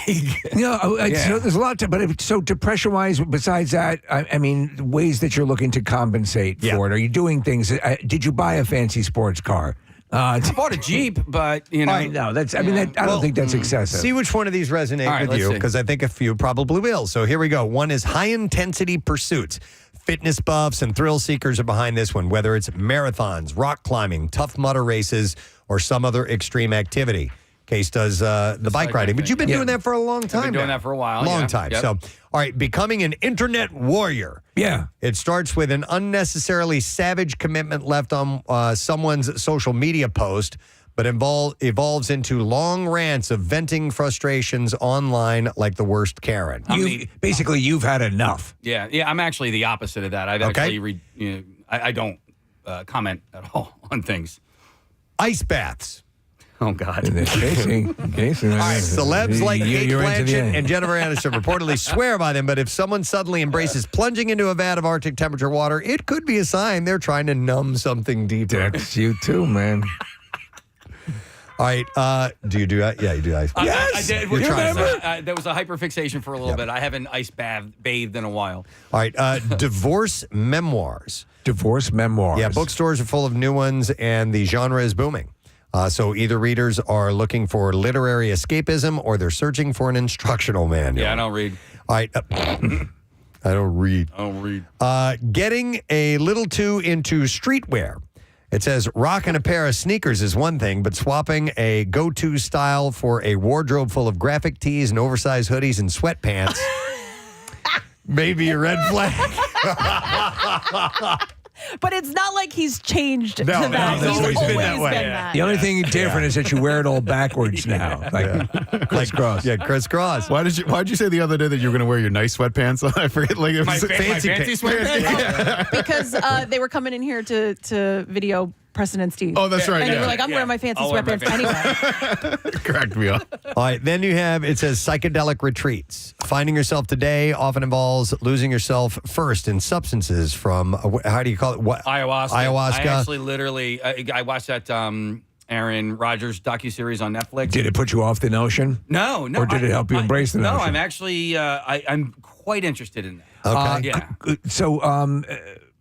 So there's a lot so depression-wise, besides that, I mean, ways that you're looking to compensate for it. Are you doing things? Did you buy a fancy sports car? I bought a Jeep, but I don't think that's excessive. See which one of these resonate All right, with let's you, see. because I think a few probably will. So here we go. One is high-intensity pursuits. Fitness buffs and thrill seekers are behind this one, whether it's marathons, rock climbing, tough mudder races, or some other extreme activity. Case does the bike riding, but you've been doing that for a long time. I've been doing now. that for a while. Long yeah. time. Yep. So, all right, becoming an internet warrior. Yeah. It starts with an unnecessarily savage commitment left on someone's social media post, but evolves into long rants of venting frustrations online like the worst Karen. You've had enough. Yeah, I'm actually the opposite of that. I've actually I don't comment at all on things. Ice baths. Oh, God. Casey. All right, celebs like Kate You're into the- Blanchett and Jennifer Aniston reportedly swear by them, but if someone suddenly embraces plunging into a vat of Arctic temperature water, it could be a sign they're trying to numb something deeper. That's you too, man. All right. Do you do that? Yeah, you do ice bath. Yes! I did. You're trying There was a hyperfixation for a little bit. I haven't ice bathed in a while. All right. Divorce memoirs. Divorce memoirs. Yeah, bookstores are full of new ones, and the genre is booming. So either readers are looking for literary escapism or they're searching for an instructional manual. Yeah, I don't read. All right. I don't read. Getting a little too into streetwear. It says rocking a pair of sneakers is one thing, but swapping a go-to style for a wardrobe full of graphic tees and oversized hoodies and sweatpants may be a red flag. But it's not like he's changed to No, that. no, He's always always been that way. been that. The only thing different is that you wear it all backwards now. Like crisscross. Yeah, crisscross. Why'd you say the other day that you were going to wear your nice sweatpants? I forget. Like it was fancy sweatpants. Because they were coming in here to video Preston and Steve. Oh, that's right. And you Yeah. were like, I'm wearing my fancy sweatpants anyway. Cracked me up. All right, then you have, it says psychedelic retreats. Finding yourself today often involves losing yourself first in substances from, how do you call it? What? Ayahuasca. Ayahuasca. I actually literally, I watched that Aaron Rodgers docuseries on Netflix. Did it put you off the notion? No. Or did it help you embrace the notion? No, I'm actually, I'm quite interested in that. Okay. Yeah. So,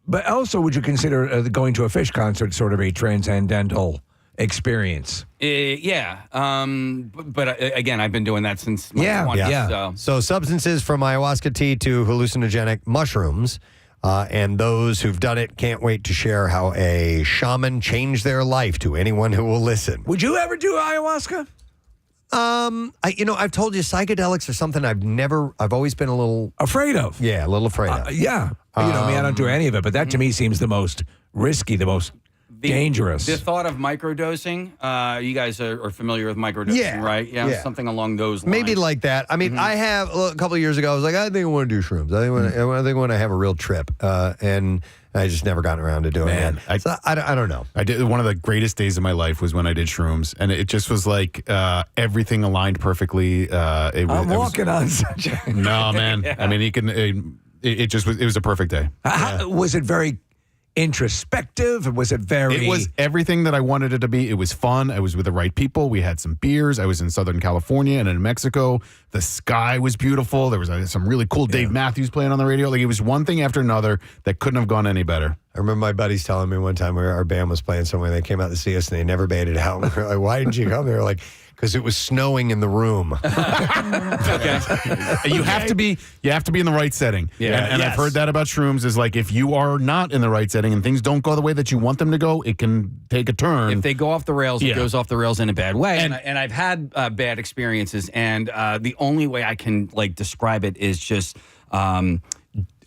but also, would you consider going to a Fish concert sort of a transcendental experience? Yeah. But again, I've been doing that since my 20s. So substances from ayahuasca tea to hallucinogenic mushrooms. And those who've done it can't wait to share how a shaman changed their life to anyone who will listen. Would you ever do ayahuasca? I've told you psychedelics are something I've always been a little afraid of. Yeah, a little afraid of. Yeah. I don't do any of it, but that to me seems the most risky, the most dangerous. The thought of microdosing, you guys are familiar with microdosing, right? Yeah, something along those lines. Maybe like that. I mean, I have, a couple of years ago, I was like, I think I want to do shrooms. I think I want to have a real trip. And I just never gotten around to doing it. I don't know. I did one of the greatest days of my life was when I did shrooms, and it just was like everything aligned perfectly. I'm walking on such a... No, man. Yeah. I mean, you can. It was a perfect day. Was it very introspective? Was it very... It was everything that I wanted it to be. It was fun. I was with the right people. We had some beers. I was in Southern California and in Mexico. The sky was beautiful. There was some really cool Dave Matthews playing on the radio. Like, it was one thing after another that couldn't have gone any better. I remember my buddies telling me one time where our band was playing somewhere. They came out to see us and they never made it out. We were like, why didn't you come? They were like, because it was snowing in the room. You have to be in the right setting. Yeah. And I've heard that about shrooms is like, if you are not in the right setting and things don't go the way that you want them to go, it can take a turn. If they go off the rails, it goes off the rails in a bad way. And I've had bad experiences, and the only way I can describe it is just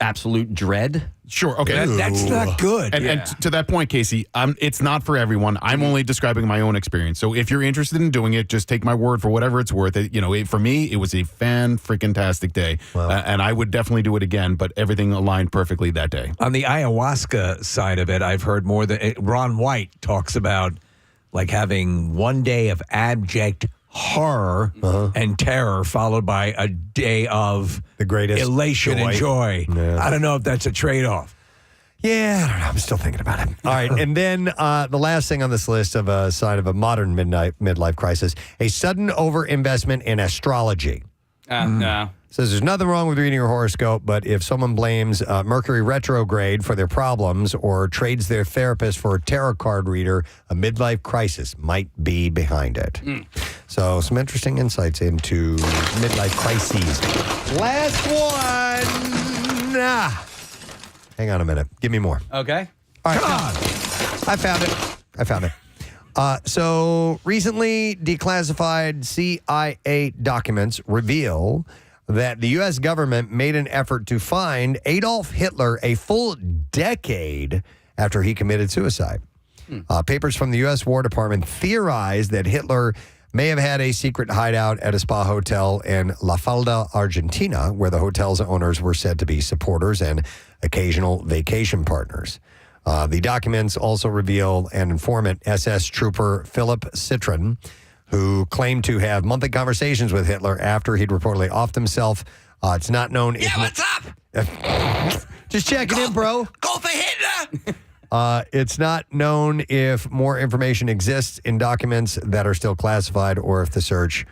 absolute dread. Sure. Okay. That's not good. And to that point, Casey, it's not for everyone. I'm only describing my own experience. So if you're interested in doing it, just take my word for whatever it's worth. For me, it was a fan-freaking-tastic day. Wow. And I would definitely do it again, but everything aligned perfectly that day. On the ayahuasca side of it, I've heard more than... Ron White talks about like having one day of abject horror and terror followed by a day of the greatest elation and joy. Yeah. I don't know if that's a trade-off. Yeah, I don't know. I'm still thinking about it. All right, and then the last thing on this list of a sign of a modern midlife crisis, a sudden overinvestment in astrology. No. Says there's nothing wrong with reading your horoscope, but if someone blames Mercury retrograde for their problems or trades their therapist for a tarot card reader, a midlife crisis might be behind it. So some interesting insights into midlife crises. Last one. Hang on a minute. Give me more. Okay. All right. Come on. I found it. So recently declassified CIA documents reveal that the U.S. government made an effort to find Adolf Hitler a full decade after he committed suicide. Papers from the U.S. War Department theorized that Hitler may have had a secret hideout at a spa hotel in La Falda, Argentina, where the hotel's owners were said to be supporters and occasional vacation partners. The documents also reveal an informant, SS Trooper Philip Citron, who claimed to have monthly conversations with Hitler after he'd reportedly offed himself. It's not known if... Yeah, what's up? Just checking in, bro. Go for Hitler! It's not known if more information exists in documents that are still classified or if the search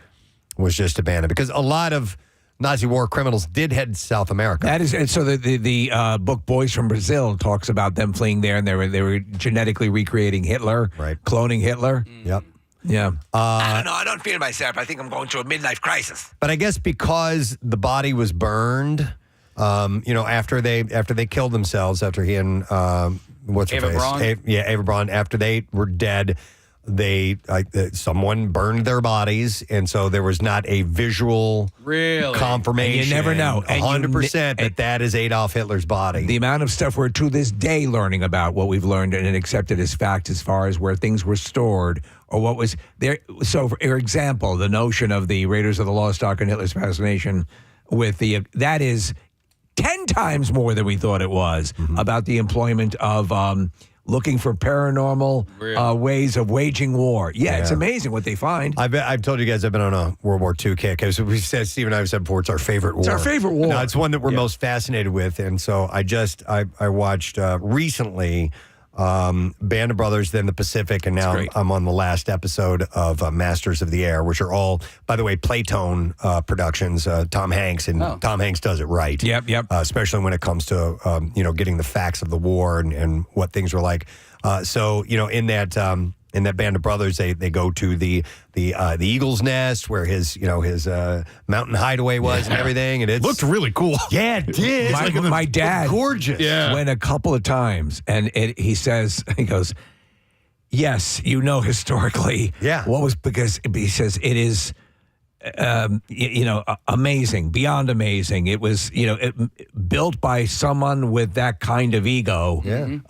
was just abandoned. Because a lot of Nazi war criminals did head to South America. That is, and so the book Boys from Brazil talks about them fleeing there, and they were genetically recreating Hitler, cloning Hitler. Yep. Yeah. I don't know. I don't feel myself. I think I'm going through a midlife crisis. But I guess because the body was burned, after they killed themselves, after he and what's her Ava face? Braun? Ava Braun. After they were dead, someone burned their bodies, and so there was not a visual confirmation. And you never know. 100% that is Adolf Hitler's body. The amount of stuff we're to this day learning about what we've learned and accepted as fact as far as where things were stored or what was there. So, for example, the notion of the Raiders of the Lost Ark and Hitler's fascination with that is 10 times more than we thought it was about the employment of looking for paranormal ways of waging war. Yeah, it's amazing what they find. I've told you guys I've been on a World War II kick. As we said, Steve and I have said before, it's our favorite war. It's our favorite war. No, it's one that we're most fascinated with. And so I watched recently Band of Brothers, then The Pacific, and now I'm on the last episode of Masters of the Air, which are all, by the way, Playtone productions. Tom Hanks, and Tom Hanks does it right. Yep. Especially when it comes to getting the facts of the war and what things were like. In that Band of Brothers, they go to the Eagle's Nest where his mountain hideaway was and everything, and it looked really cool. Yeah, it did. My dad gorgeous. Went a couple of times, and he goes, yes, historically, what was, because he says it is. Amazing, beyond amazing. It was, built by someone with that kind of ego. And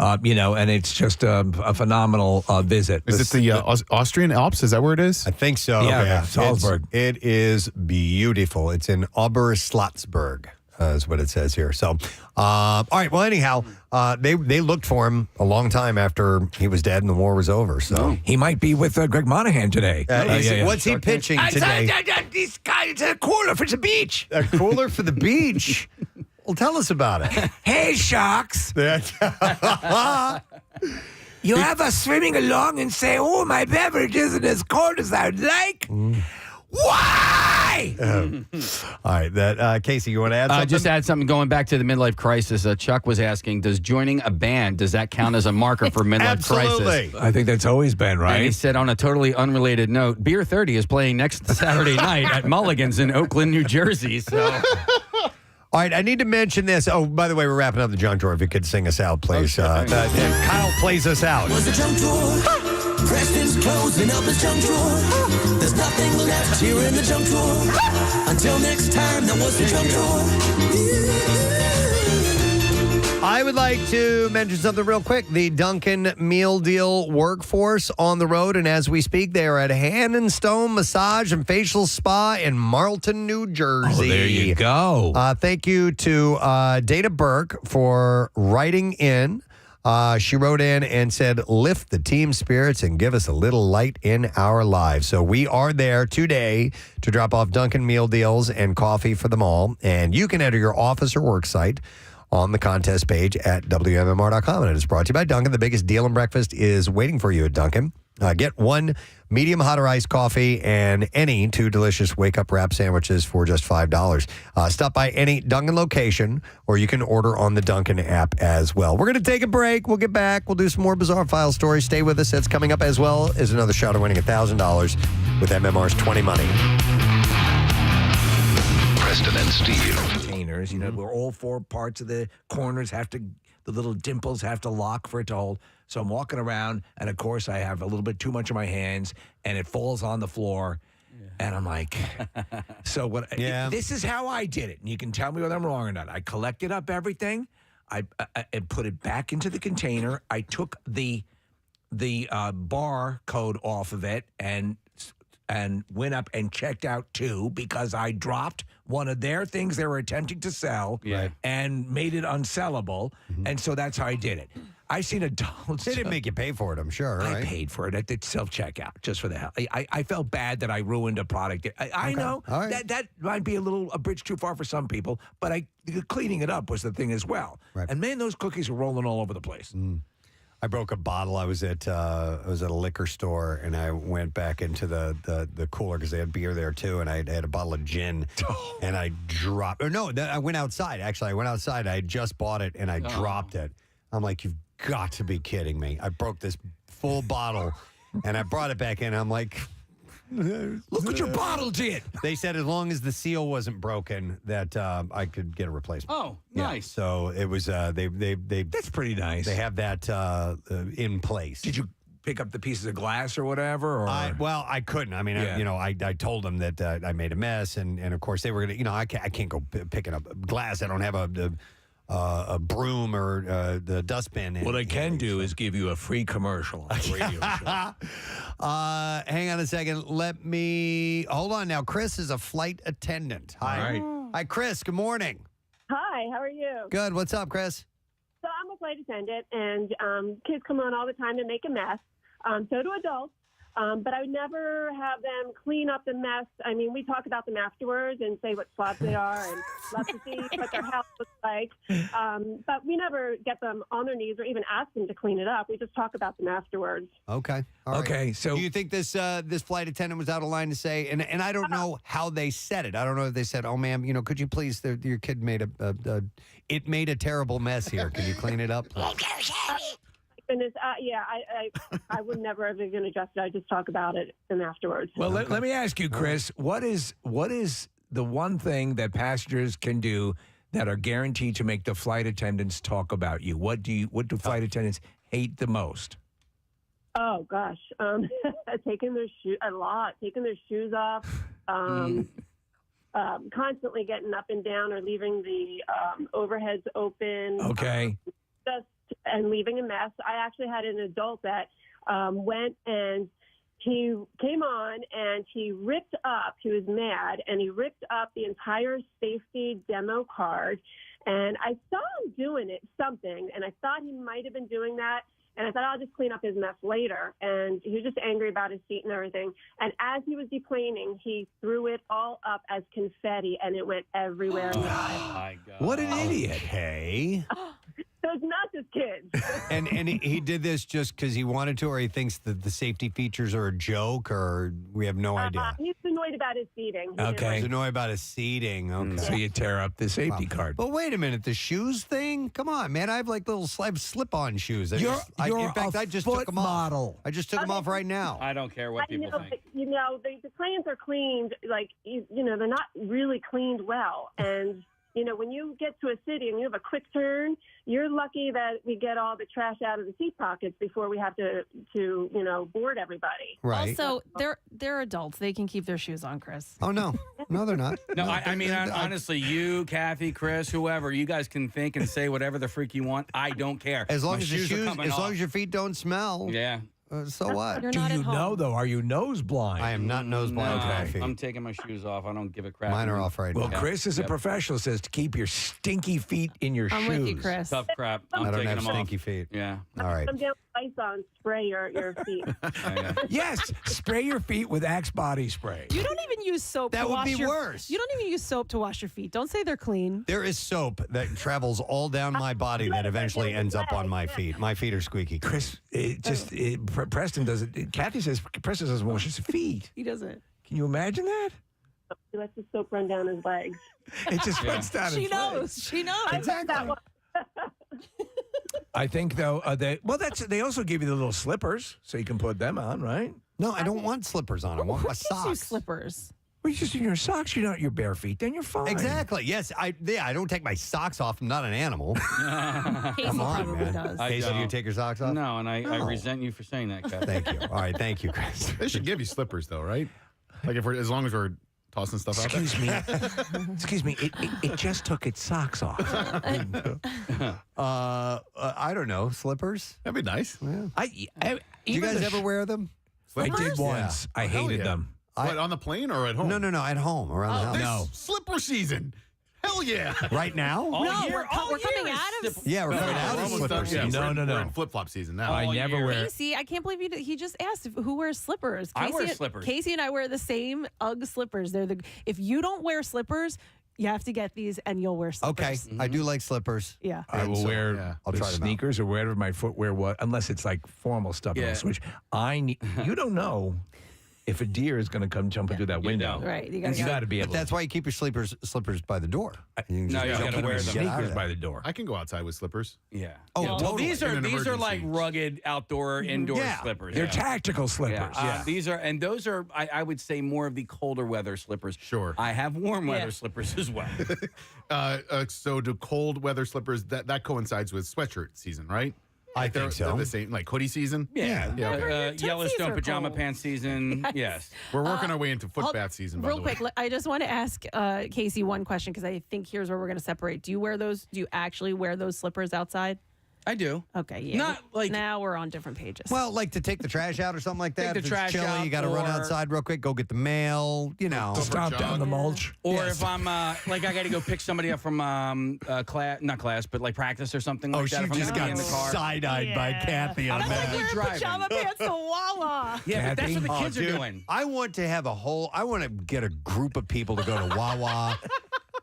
it's just a phenomenal visit. Is it the Austrian Alps? Is that where it is? I think so. Yeah. Salzburg. It is beautiful. It's in Oberschlossberg. Is what it says here. So, all right. Well, anyhow, they looked for him a long time after he was dead and the war was over. So he might be with Greg Monahan today. What's he pitching today? This guy, it's a cooler for the beach. A cooler for the beach. Well, tell us about it. Hey, sharks. You ever swimming along and say, "Oh, my beverage isn't as cold as I'd like"? Why? All right, Casey, you want to add something? Just add something going back to the midlife crisis. Chuck was asking, does joining a band, does that count as a marker for midlife crisis? I think that's always been, right? And he said, on a totally unrelated note, Beer 30 is playing next Saturday night at Mulligan's in Oakland, New Jersey. So... All right, I need to mention this. Oh, by the way, we're wrapping up the junk drawer. If you could sing us out, please. And Kyle plays us out. Was the junk drawer? Preston's closing up his junk drawer. There's nothing left here in the junk drawer. Until next time, that was the junk drawer. I would like to mention something real quick. The Dunkin' Meal Deal workforce on the road, and as we speak, they are at Hand and Stone Massage and Facial Spa in Marlton, New Jersey. Oh, there you go. Thank you to Dana Burke for writing in. She wrote in and said, lift the team spirits and give us a little light in our lives. So we are there today to drop off Dunkin' Meal Deals and coffee for them all. And you can enter your office or work site on the contest page at WMMR.com. And it is brought to you by Dunkin'. The biggest deal in breakfast is waiting for you at Dunkin'. Get one medium hot or iced coffee and any 2 delicious wake-up wrap sandwiches for just $5. Stop by any Dunkin' location, or you can order on the Dunkin' app as well. We're going to take a break. We'll get back. We'll do some more Bizarre File stories. Stay with us. That's coming up, as well as another shot of winning $1,000 with MMR's 20 Money. Preston and Steve. Containers, where all 4 parts of the corners the little dimples have to lock for it to hold. So I'm walking around, and of course I have a little bit too much in my hands, and it falls on the floor. And I'm like, this is how I did it. And you can tell me whether I'm wrong or not. I collected up everything. I put it back into the container. I took the bar code off of it and went up and checked out 2 because I dropped one of their things they were attempting to sell and made it unsellable. And so that's how I did it. I've seen adults. They didn't make you pay for it, I'm sure. I right? paid for it. I did self-checkout just for the hell. I felt bad that I ruined a product. I know that might be a bridge too far for some people, but cleaning it up was the thing as well. Right. And man, those cookies were rolling all over the place. I broke a bottle. I was at a liquor store, and I went back into the cooler because they had beer there too, and I had a bottle of gin, and I dropped. Or no, I went outside. Actually, I went outside. I had just bought it, and I dropped it. I'm like, you've got to be kidding me! I broke this full bottle, and I brought it back in. I'm like, look what your bottle did. They said as long as the seal wasn't broken, that I could get a replacement. Oh, Yeah, nice. so it was. They. That's pretty nice. They have that in place. Did you pick up the pieces of glass or whatever? Or I couldn't. I mean, Yeah. I told them that I made a mess, and of course they were gonna. I can't go picking up glass. I don't have a broom or the dustbin. What I can do is give you a free commercial on the radio show. Hang on a second. Let me hold on now. Chris is a flight attendant. Hi, All right. Hi, Chris. Good morning. Hi, how are you? Good. What's up, Chris? So I'm a flight attendant, and kids come on all the time and make a mess. So do adults. But I would never have them clean up the mess. I mean, we talk about them afterwards and say what slots they are and love to see what their house looks like. But we never get them on their knees or even ask them to clean it up. We just talk about them afterwards. Okay. All right. Okay, so do you think this flight attendant was out of line to say? And I don't know how they said it. I don't know if they said, "Oh, ma'am, could you please? Your kid made it made a terrible mess here. Can you clean it up?" Goodness, I would never ever going to adjust it. I just talk about it and afterwards. Well, let me ask you, Chris, what is the one thing that passengers can do that are guaranteed to make the flight attendants talk about you? What do flight attendants hate the most? Oh gosh, taking their shoes off, constantly getting up and down or leaving the overheads open. Okay. And leaving a mess. I actually had an adult that went and he came on and he ripped up, he was mad, and he ripped up the entire safety demo card. And I saw him doing something, and I thought he might have been doing that. And I thought, I'll just clean up his mess later. And he was just angry about his seat and everything. And as he was deplaning, he threw it all up as confetti, and it went everywhere. Oh, my God. What an idiot. Hey. So it's not just kids. And he did this just because he wanted to, or he thinks that the safety features are a joke, or we have no idea? He's annoyed about his seating. He's annoyed about his seating. Okay. So you tear up the safety card. But wait a minute, the shoes thing? Come on, man. I have like little slip-on shoes. In fact, I just took them off. I just took them off right now. I don't care what people think. The planes are cleaned, they're not really cleaned well. And when you get to a city and you have a quick turn, you're lucky that we get all the trash out of the seat pockets before we have to board everybody. Right. Also, they're adults. They can keep their shoes on, Chris. Oh, no. No, they're not. No, I mean, honestly, you, Kathy, Chris, whoever, you guys can think and say whatever the freak you want. I don't care. As long My as the shoes are shoes, coming as long off. as your feet don't smell. Yeah. So what? You're Do not you at home. know, though? Are you nose blind? I am not nose blind to my feet. I'm taking my shoes off. I don't give a crap. Mine are off right Well, now. Chris is a Yep. professional, says to keep your stinky feet in your I'm shoes. with you, Chris. Tough crap. I'm I don't taking have them stinky off. feet. Yeah. All right. Come down with ice on, spray your feet. Yes, spray your feet with Axe body spray. You don't even use soap That to would wash be your worse. You don't even use soap to wash your feet. Don't say they're clean. There is soap that travels all down my body that eventually ends up on my feet. My feet are squeaky. Chris, Preston does it. Kathy says Preston doesn't wash his feet. He doesn't. Can you imagine that? He lets the soap run down his legs. It just runs down She his knows. legs. She knows. Exactly. I think though they also give you the little slippers so you can put them on, right? No, I don't want slippers on. I want my Use socks. slippers. Well, you just in your socks. You're not your bare feet. Then you're fine. Exactly. Yes. I don't take my socks off. I'm not an animal. Casey Come on, probably man. does. Casey, do you don't. take your socks off? No, and I resent you for saying that, Kathy. Thank you. All right. Thank you, Chris. They should give you slippers, though, right? Like as long as we're tossing stuff out there. Excuse me. It just took its socks off. I don't know. Slippers? That'd be nice. Yeah. Do Do you guys ever wear them? I did Slippers? once. I hated yeah. them. What, on the plane or at home? No. At home, around the house. No. Slipper season. Hell yeah. Right now? All No, year, we're all coming year out is of- Yeah, we're coming out We're of almost slipper done. season. Yeah, No. We're in flip-flop season now. I never year. wear. Casey, I can't believe he just asked who wears slippers. I wear Casey, slippers. Casey and I wear the same UGG slippers. If you don't wear slippers, You have to get these, and you'll wear Okay, slippers. I do like slippers. Yeah. I will wear I'll the try them out. sneakers or wherever my footwear was, unless it's like formal stuff. Yeah. Yeah. Switch. You don't know if a deer is going to come jumping through that window. Right. You You got to be But able. that's why you keep your slippers by the door. You No, you just gotta jump in wear and them. get out of sneakers there. by the door. I can go outside with slippers. Yeah. Oh, Well, totally. these In are an like emergency. rugged outdoor, indoor Yeah. slippers. They're tactical slippers. Yeah. These are, and those are, I would say, more of the colder weather slippers. Sure. I have warm weather slippers as well. So do cold weather slippers, that coincides with sweatshirt season, right? I think so. They're the same, like hoodie season? Yeah. okay. Yellowstone are pajama cold. pants season. Yes. We're working our way into foot bath season, by Real the way. quick, I just want to ask Casey one question because I think here's where we're going to separate. Do you wear those? Do you actually wear those slippers outside? I do. Okay, yeah. Not like- now we're on different pages. Well, like to take the trash out or something like that. Take the If it's trash chilly, out, you got to run or- outside real quick, go get the mail, you know. Stomp down the mulch. Or Yes. if I'm like I got to go pick somebody up from class, not class, but like practice or something Oh, like she that. If I'm just gonna be got in the car. side-eyed by Kathy on I'm that. only wear driving. pajama pants to Wawa. Yeah, but that's what the Oh, kids are dude, doing. I want to have I want to get a group of people to go to Wawa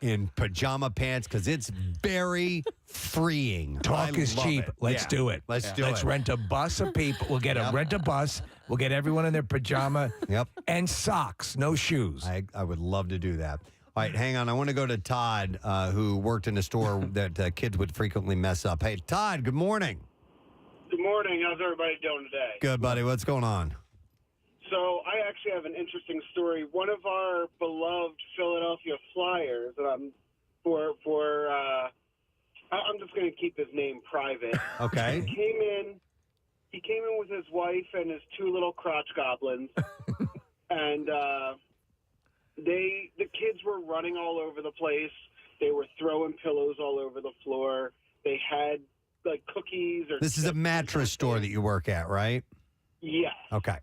in pajama pants because it's very freeing. Talk I is love cheap. it. Let's Yeah. do it. Let's do Let's it. rent a bus of people. We'll get rent a bus. We'll get everyone in their pajama. Yep. And socks, no shoes. I would love to do that. All right, hang on. I want to go to Todd, who worked in a store that kids would frequently mess up. Hey, Todd, good morning. Good morning. How's everybody doing today? Good, buddy. What's going on? So I actually have an interesting story. One of our beloved Philadelphia Flyers, I'm just going to keep his name private. Okay. He came in with his wife and his two little crotch goblins, and the kids were running all over the place. They were throwing pillows all over the floor. They had like cookies or. This is a mattress store that you work at, right? Yeah. Okay.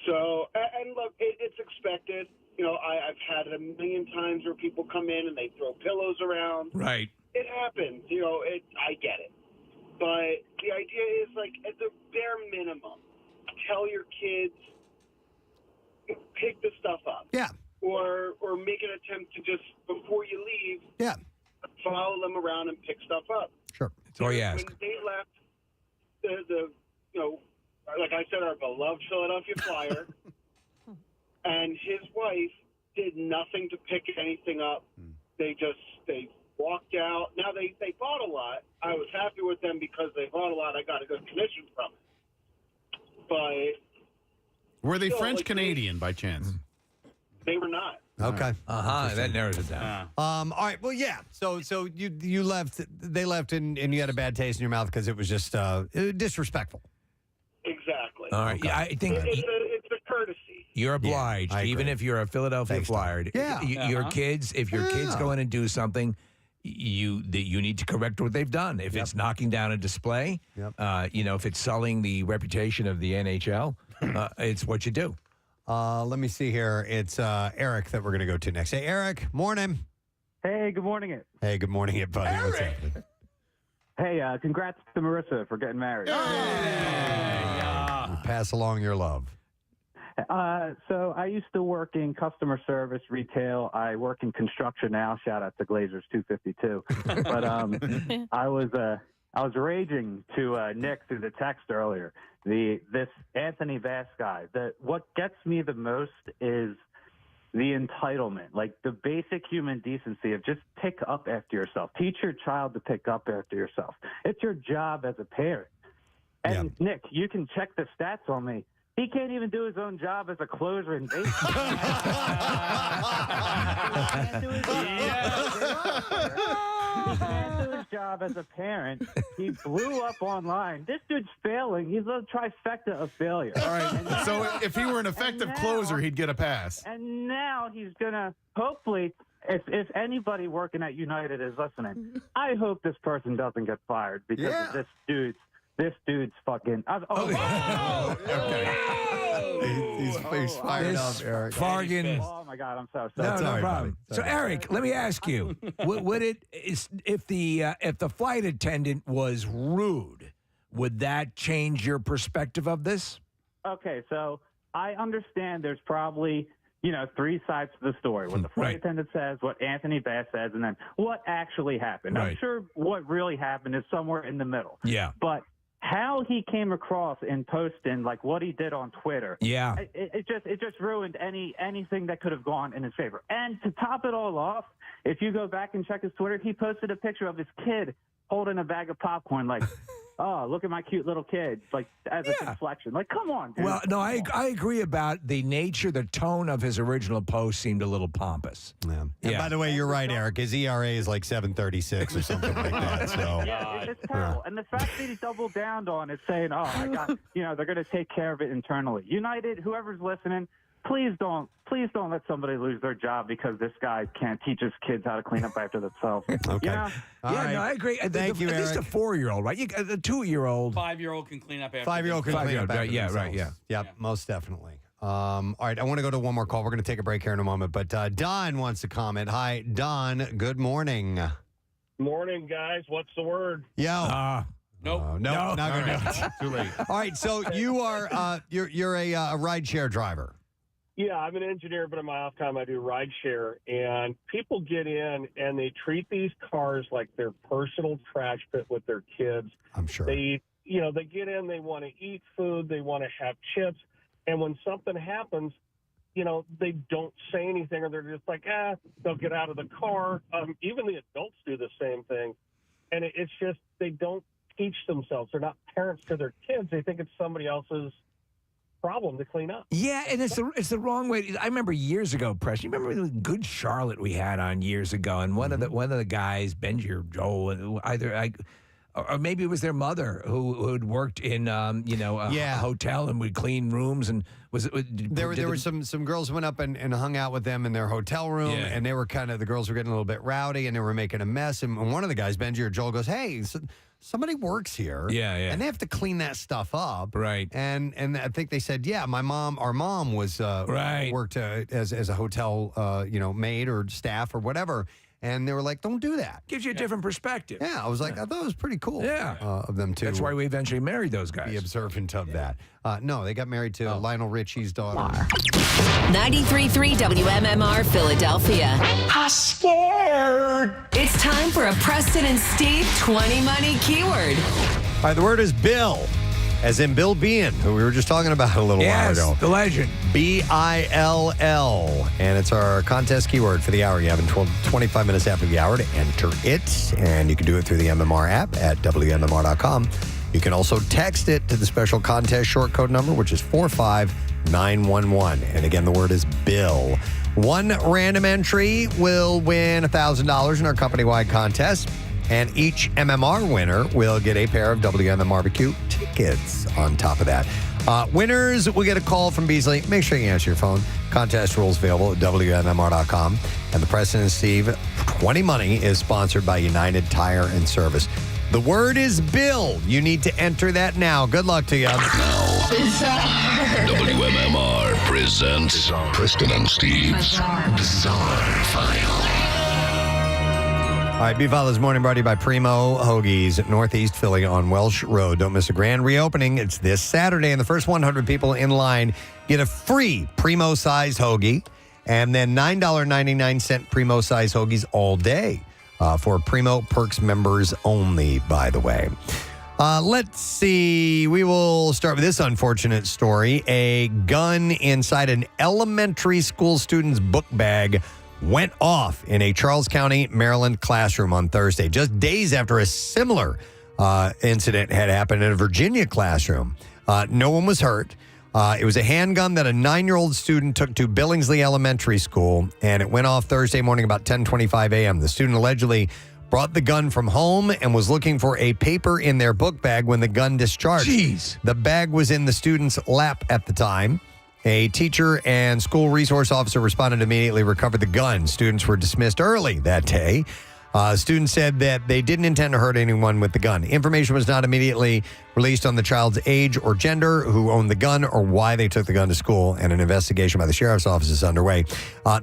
So, and look, it's expected. You know, I've had it a million times where people come in and they throw pillows around. Right. It happens. You know, I get it. But the idea is, like, at the bare minimum, tell your kids, pick the stuff up. Yeah. Or make an attempt to just, before you leave, Yeah. follow them around and pick stuff up. Sure. That's all you ask. When they left, the like I said, our beloved Philadelphia Flyer, and his wife did nothing to pick anything up. They walked out. Now they bought a lot. I was happy with them because they bought a lot. I got a good commission from it. But Were they still, French like, Canadian by chance? They were not. Okay. That narrows it down. All right. Well, yeah. So you left. They left, and you had a bad taste in your mouth because it was just disrespectful. Exactly. All right. Yeah, I think It's a courtesy. you're obliged, I even agree. if you're a Philadelphia Thanks, Tom. Flyer. Yeah. Your kids, if your kids go in and do something, you need to correct what they've done. If it's knocking down a display, if it's sullying the reputation of the NHL, it's what you do. Let me see here. It's Eric that we're going to go to next. Hey, Eric. Morning. Hey, good morning, it. Hey, good morning, it buddy. What's happening? Hey, congrats to Marissa for getting married. Pass along your love. So I used to work in customer service, retail. I work in construction now. Shout out to Glazers 252. But I was raging to Nick through the text earlier. This Anthony Vass guy. What gets me the most is the entitlement, like the basic human decency of just pick up after yourself. Teach your child to pick up after yourself. It's your job as a parent. And Nick, you can check the stats on me. He can't even do his own job as a closer in baseball. He can't do his job as a parent. He blew up online. This dude's failing. He's a trifecta of failure. All right. So if he were an effective closer, he'd get a pass. And now he's going to, hopefully, if anybody working at United is listening, I hope this person doesn't get fired because of this dude's fucking. He's fired up, Eric. Fargan. Oh my God, I'm so No, sorry. no problem. So, Eric, let me ask you: if the flight attendant was rude, would that change your perspective of this? Okay, so I understand there's probably three sides to the story. What the flight attendant says, what Anthony Bass says, and then what actually happened. I'm sure what really happened is somewhere in the middle. Yeah. But how he came across in posting, like what he did on Twitter, it just ruined anything that could have gone in his favor. And to top it all off, if you go back and check his Twitter, he posted a picture of his kid holding a bag of popcorn, like, oh, look at my cute little kid, like as a deflection. Like, come on, dude. Well, no, I agree about the nature, the tone of his original post seemed a little pompous. Yeah. And by the way, you're right, Eric. His ERA is like 7.36 or something like that. So it's terrible. And the fact that he doubled down on it, saying, "Oh, I got," they're going to take care of it internally. United, whoever's listening, please don't let somebody lose their job because this guy can't teach his kids how to clean up after themselves. Okay. You know? No, I agree. Thank you, At least a Eric. 4-year-old, right? A 2-year-old. 5-year-old can clean up after 5-year-old can clean up after yeah, themselves. right, yeah. Yep, most definitely. All right, I want to go to one more call. We're going to take a break here in a moment, but Don wants to comment. Hi, Don. Good morning. Morning, guys. What's the word? Yo. Nope. Not going to Too late. All right, so you are you're a rideshare driver. Yeah, I'm an engineer, but in my off time I do ride share, and people get in and they treat these cars like their personal trash pit with their kids. I'm sure. They get in, they want to eat food, they want to have chips, and when something happens, they don't say anything, or they're just like, they'll get out of the car. Even the adults do the same thing, and it's just they don't teach themselves. They're not parents to their kids. They think it's somebody else's problem to clean up. Yeah, and it's the wrong way. I remember years ago, Preston. You remember the Good Charlotte we had on years ago, and one of the guys, Benji or Joel, or maybe it was their mother who had worked in a hotel and would clean rooms, and there were some girls who went up and hung out with them in their hotel room, and they were the girls were getting a little bit rowdy and they were making a mess, and one of the guys, Benji or Joel, goes, "Hey, somebody works here, and they have to clean that stuff up, right?" And I think they said, "Yeah, our mom was worked as a hotel maid or staff or whatever." And they were like, "Don't do that." Gives you a different perspective. Yeah, I was like, I thought it was pretty cool. Yeah, of them too. That's why we eventually married those guys. Be observant of that. No, they got married to Lionel Richie's daughter. 93.3 WMMR Philadelphia. I'm scared. It's time for a Preston and Steve 20 Money Keyword. All right, the word is Bill, as in Bill Bean, who we were just talking about a little while ago. The legend. BILL. And it's our contest keyword for the hour. You have 25 minutes after the hour to enter it. And you can do it through the MMR app at WMMR.com. You can also text it to the special contest short code number, which is 45911. And again, the word is Bill. One random entry will win $1,000 in our company-wide contest. And each MMR winner will get a pair of WMMR barbecue tickets on top of that. Winners will get a call from Beasley. Make sure you answer your phone. Contest rules available at WMMR.com. And the Preston and Steve 20 Money is sponsored by United Tire and Service. The word is Bill. You need to enter that now. Good luck to you. WMMR presents Preston and Steve's Bizarre File. All right, B-File this morning brought to you by Primo Hoagies, Northeast Philly on Welsh Road. Don't miss a grand reopening. It's this Saturday, and the first 100 people in line get a free Primo-sized hoagie, and then $9.99 Primo-sized hoagies all day for Primo Perks members only, by the way. Let's see. We will start with this unfortunate story. A gun inside an elementary school student's book bag went off in a Charles County, Maryland classroom on Thursday, just days after a similar incident had happened in a Virginia classroom. No one was hurt. It was a handgun that a 9-year-old student took to Billingsley Elementary School, and it went off Thursday morning about 10:25 a.m. The student allegedly brought the gun from home and was looking for a paper in their book bag when the gun discharged. Jeez. The bag was in the student's lap at the time. A teacher and school resource officer responded immediately, recovered the gun. Students were dismissed early that day. Students said that they didn't intend to hurt anyone with the gun. Information was not immediately released on the child's age or gender, who owned the gun, or why they took the gun to school, and an investigation by the sheriff's office is underway.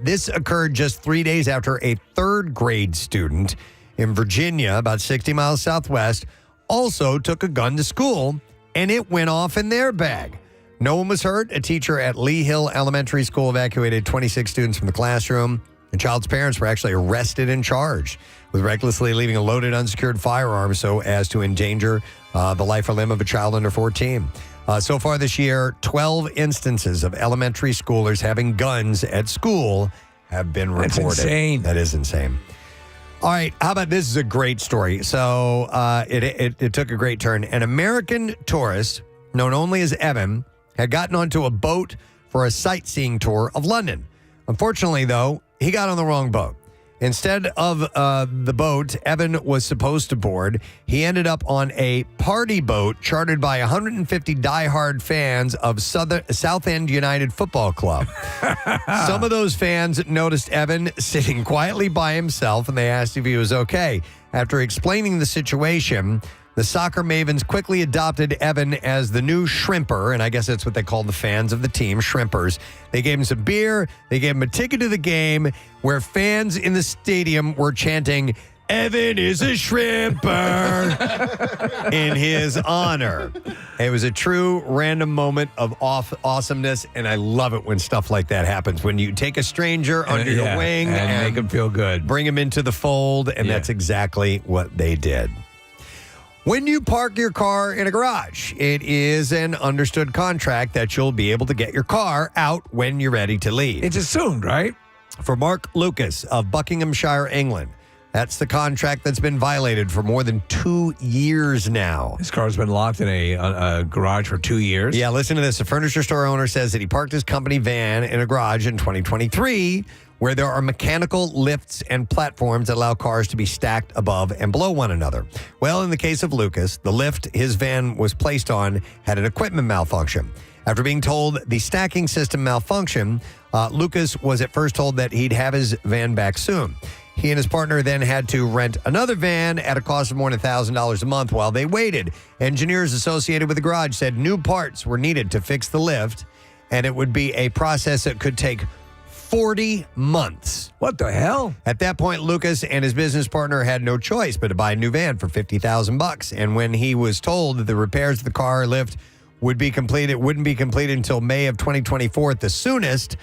This occurred just 3 days after a third-grade student in Virginia, about 60 miles southwest, also took a gun to school, and it went off in their bag. No one was hurt. A teacher at Lee Hill Elementary School evacuated 26 students from the classroom. The child's parents were actually arrested and charged with recklessly leaving a loaded, unsecured firearm so as to endanger the life or limb of a child under 14. So far this year, 12 instances of elementary schoolers having guns at school have been reported. That's insane. That is insane. All right, how about this is a great story. So it took a great turn. An American tourist, known only as Evan, had gotten onto a boat for a sightseeing tour of London. Unfortunately, though, he got on the wrong boat. Instead of the boat Evan was supposed to board, he ended up on a party boat chartered by 150 diehard fans of Southend United Football Club. Some of those fans noticed Evan sitting quietly by himself, and they asked if he was okay. After explaining the situation, the soccer mavens quickly adopted Evan as the new shrimper, and I guess that's what they call the fans of the team, shrimpers. They gave him some beer. They gave him a ticket to the game where fans in the stadium were chanting, "Evan is a shrimper," in his honor. It was a true random moment of awesomeness, and I love it when stuff like that happens. When you take a stranger under your wing and make him feel good. Bring him into the fold, and that's exactly what they did. When you park your car in a garage, it is an understood contract that you'll be able to get your car out when you're ready to leave. It's assumed, right? For Mark Lucas of Buckinghamshire, England, that's the contract that's been violated for more than 2 years now. His car's been locked in a garage for 2 years. Yeah, listen to this. A furniture store owner says that he parked his company van in a garage in 2023 where there are mechanical lifts and platforms that allow cars to be stacked above and below one another. Well, in the case of Lucas, the lift his van was placed on had an equipment malfunction. After being told the stacking system malfunctioned, Lucas was at first told that he'd have his van back soon. He and his partner then had to rent another van at a cost of more than $1,000 a month while they waited. Engineers associated with the garage said new parts were needed to fix the lift, and it would be a process that could take 40 months. What the hell? At that point, Lucas and his business partner had no choice but to buy a new van for $50,000. And when he was told that the repairs to the car lift would be completed, it wouldn't be completed until May of 2024 at the soonest.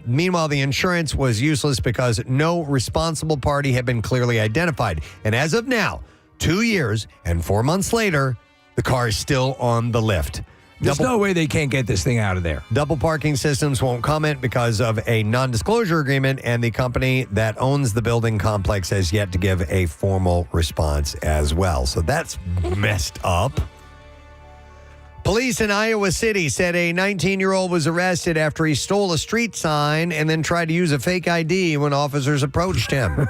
Meanwhile, the insurance was useless because no responsible party had been clearly identified. And as of now, 2 years and 4 months later, the car is still on the lift. There's no way they can't get this thing out of there. Double parking systems won't comment because of a non-disclosure agreement, and the company that owns the building complex has yet to give a formal response as well. So that's messed up. Police in Iowa City said a 19-year-old was arrested after he stole a street sign and then tried to use a fake ID when officers approached him.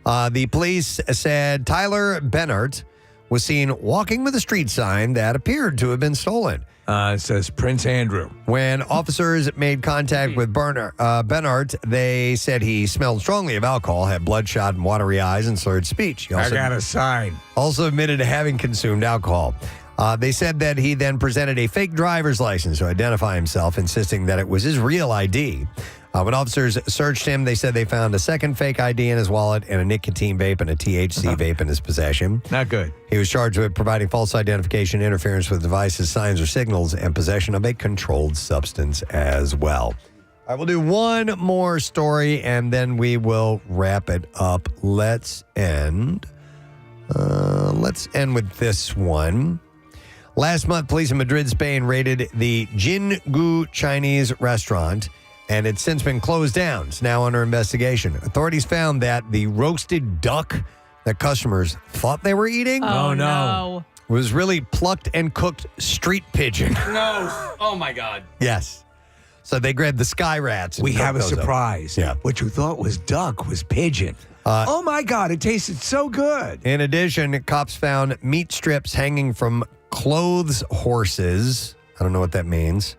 The police said Tyler Bennert was seen walking with a street sign that appeared to have been stolen. It says Prince Andrew. When officers made contact with Bernhardt, they said he smelled strongly of alcohol, had bloodshot and watery eyes, and slurred speech. I got a sign. Also admitted to having consumed alcohol. They said that he then presented a fake driver's license to identify himself, insisting that it was his real ID. When officers searched him, they said they found a second fake ID in his wallet and a nicotine vape and a THC vape in his possession. Not good. He was charged with providing false identification, interference with devices, signs, or signals, and possession of a controlled substance as well. All right, we'll do one more story, and then we will wrap it up. Let's end with this one. Last month, police in Madrid, Spain, raided the Jingu Chinese restaurant, and it's since been closed down. It's now under investigation. Authorities found that the roasted duck that customers thought they were eating was really plucked and cooked street pigeon. No. Oh, my God. Yes. So they grabbed the sky rats. And we have a those up. surprise. Yeah. What you thought was duck was pigeon. Oh, my God. It tasted so good. In addition, cops found meat strips hanging from clothes horses. I don't know what that means.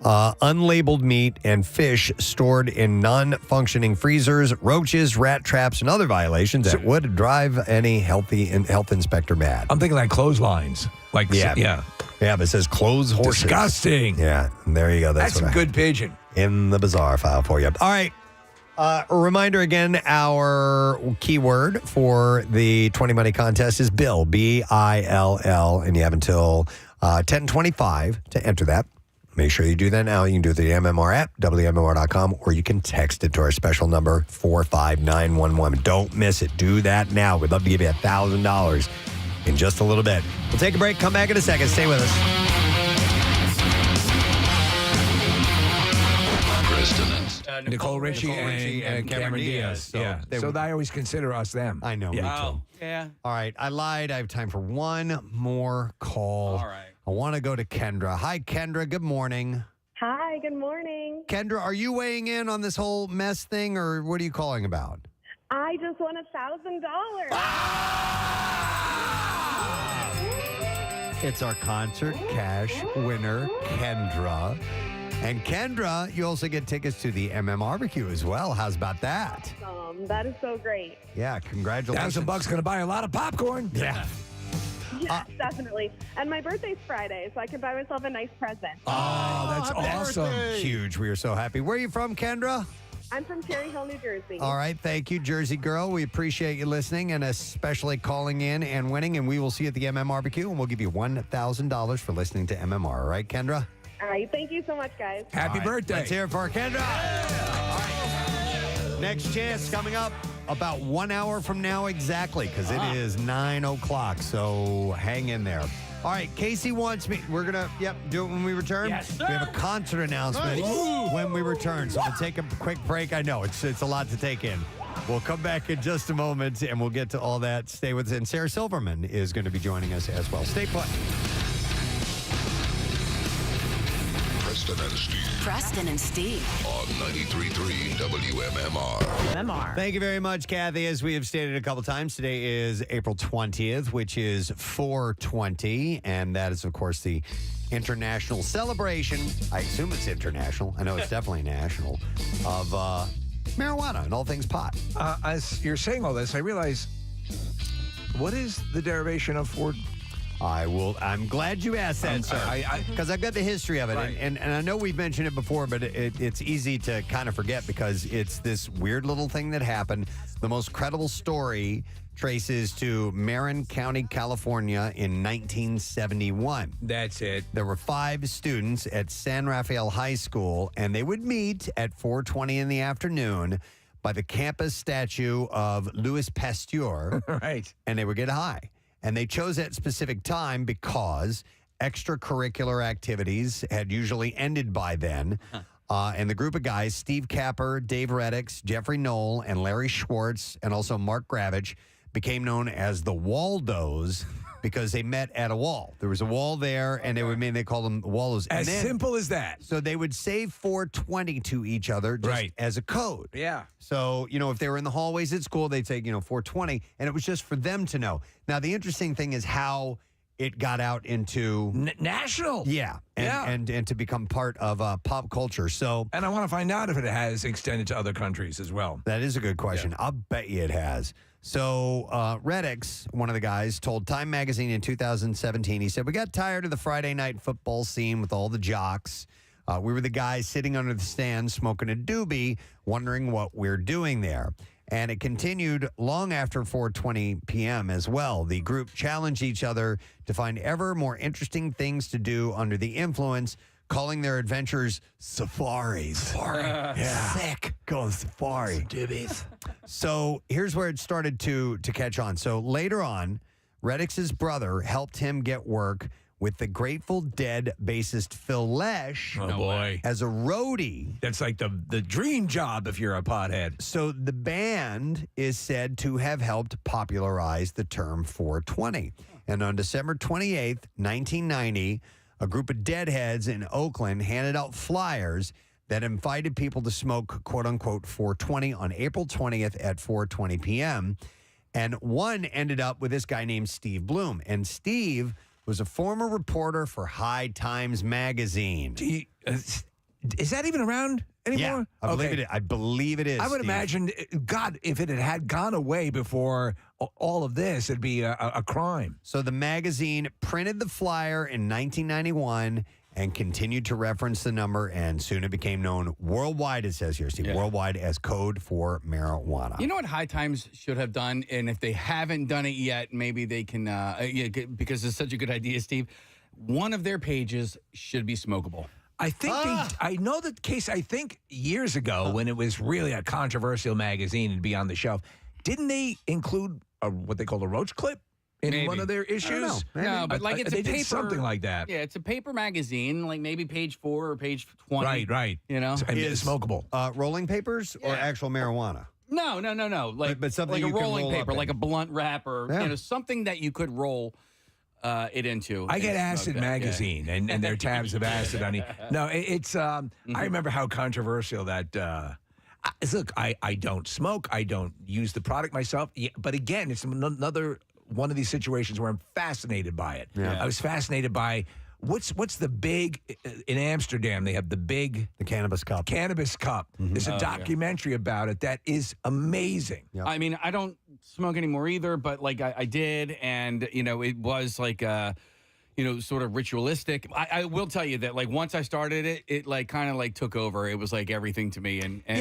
Unlabeled meat and fish stored in non-functioning freezers, roaches, rat traps, and other violations that would drive any health inspector mad. I'm thinking like clotheslines. Like, yeah, but it says clothes horses. Disgusting. Yeah, and there you go. That's some good pigeon. In the bizarre file for you. All right. A reminder again, our keyword for the 20 Money Contest is Bill, B-I-L-L, and you have until 10:25 to enter that. Make sure you do that now. You can do the MMR app, WMMR.com, or you can text it to our special number, 45911. Don't miss it. Do that now. We'd love to give you $1,000 in just a little bit. We'll take a break. Come back in a second. Stay with us. Nicole Richie and Cameron Diaz. So I always consider us them. I know. Yeah. Me too. Oh, yeah. All right. I lied. I have time for one more call. All right. I want to go to Kendra. Hi, Kendra. Good morning. Hi, good morning. Kendra, are you weighing in on this whole mess thing, or what are you calling about? I just won $1,000. It's our concert cash winner, Kendra. And Kendra, you also get tickets to the MMRBQ as well. How's about that? That is so great. Yeah, congratulations. $1,000 going to buy a lot of popcorn. Yeah. Yes, definitely. And my birthday's Friday, so I can buy myself a nice present. Oh, that's awesome. Huge. We are so happy. Where are you from, Kendra? I'm from Cherry Hill, New Jersey. All right. Thank you, Jersey girl. We appreciate you listening and especially calling in and winning. And we will see you at the MMRBQ, and we'll give you $1,000 for listening to MMR. All right, Kendra? All right. Thank you so much, guys. Happy birthday. Let's hear it for Kendra. All right. Next chance coming up about 1 hour from now exactly, because it is 9 o'clock. So hang in there. All right, Casey wants me. We're going to, do it when we return. Yes, sir. We have a concert announcement when we return. So we'll take a quick break. I know it's a lot to take in. We'll come back in just a moment, and we'll get to all that. Stay with us. And Sarah Silverman is going to be joining us as well. Stay put. Preston and Steve. Preston and Steve. On 93.3 WMMR. MMR. Thank you very much, Kathy. As we have stated a couple times, today is April 20th, which is 420. And that is, of course, the international celebration. I assume it's international. I know it's definitely national. Of marijuana and all things pot. As you're saying all this, I realize, what is the derivation of Ford? I'm glad you asked that, sir. Because I've got the history of it. Right. And I know we've mentioned it before, but it's easy to kind of forget because it's this weird little thing that happened. The most credible story traces to Marin County, California in 1971. That's it. There were 5 students at San Rafael High School, and they would meet at 4:20 in the afternoon by the campus statue of Louis Pasteur. Right. And they would get high. And they chose that specific time because extracurricular activities had usually ended by then. And the group of guys, Steve Capper, Dave Reddix, Jeffrey Knoll, and Larry Schwartz, and also Mark Gravich, became known as the Waldos because they met at a wall. There was a wall there, and they called them Waldos. As simple as that. So they would say 420 to each other just as a code. Yeah. So, if they were in the hallways at school, they'd say, 420, and it was just for them to know. Now, the interesting thing is how it got out into national. Yeah. And to become part of pop culture. So, and I want to find out if it has extended to other countries as well. That is a good question. I'll bet you it has. So Reddix, one of the guys, told Time Magazine in 2017, he said, we got tired of the Friday night football scene with all the jocks. We were the guys sitting under the stand smoking a doobie, wondering what we're doing there. And it continued long after 4:20 p.m. as well. The group challenged each other to find ever more interesting things to do under the influence, calling their adventures safaris. Safari. Yeah. Sick. Going safari. Doobies. So here's where it started to catch on. So later on, Reddix's brother helped him get work with the Grateful Dead bassist Phil Lesh. Oh, boy. As a roadie. That's like the dream job if you're a pothead. So the band is said to have helped popularize the term 420. And on December 28th, 1990, a group of deadheads in Oakland handed out flyers that invited people to smoke, quote-unquote, 420 on April 20th at 4:20 p.m. And one ended up with this guy named Steve Bloom. And Steve was a former reporter for High Times magazine. Is that even around anymore? Yeah, I believe it is. I would Steve. imagine, God, if it had gone away before all of this, it'd be a crime. So the magazine printed the flyer in 1991 and continued to reference the number, and soon it became known worldwide, it says here, Steve, worldwide as code for marijuana. You know what High Times should have done? And if they haven't done it yet, maybe they can, because it's such a good idea, Steve. One of their pages should be smokable. I think I know the case. I think years ago when it was really a controversial magazine and be on the shelf, didn't they include what they call a roach clip in one of their issues? No, but like it's a they paper, did something like that. Yeah, it's a paper magazine, like maybe page 4 or page 20. Right. You know, It's smokable. Rolling papers or actual marijuana? No. Like something like you a can rolling roll up paper, in. like a blunt wrap, or something that you could roll it into. I get and Acid smoke that, yeah. magazine and their tabs of acid on it. No, it's. I remember how controversial that. Look, I don't smoke. I don't use the product myself. Yeah, but again, it's another one of these situations where I'm fascinated by it. Yeah. I was fascinated by what's the big in Amsterdam. They have the Cannabis Cup. Cannabis Cup. There's a documentary about it that is amazing. I mean, I don't smoke anymore either, but like I did, and it was like sort of ritualistic. I will tell you that like once I started it like kind of like took over. It was like everything to me, and I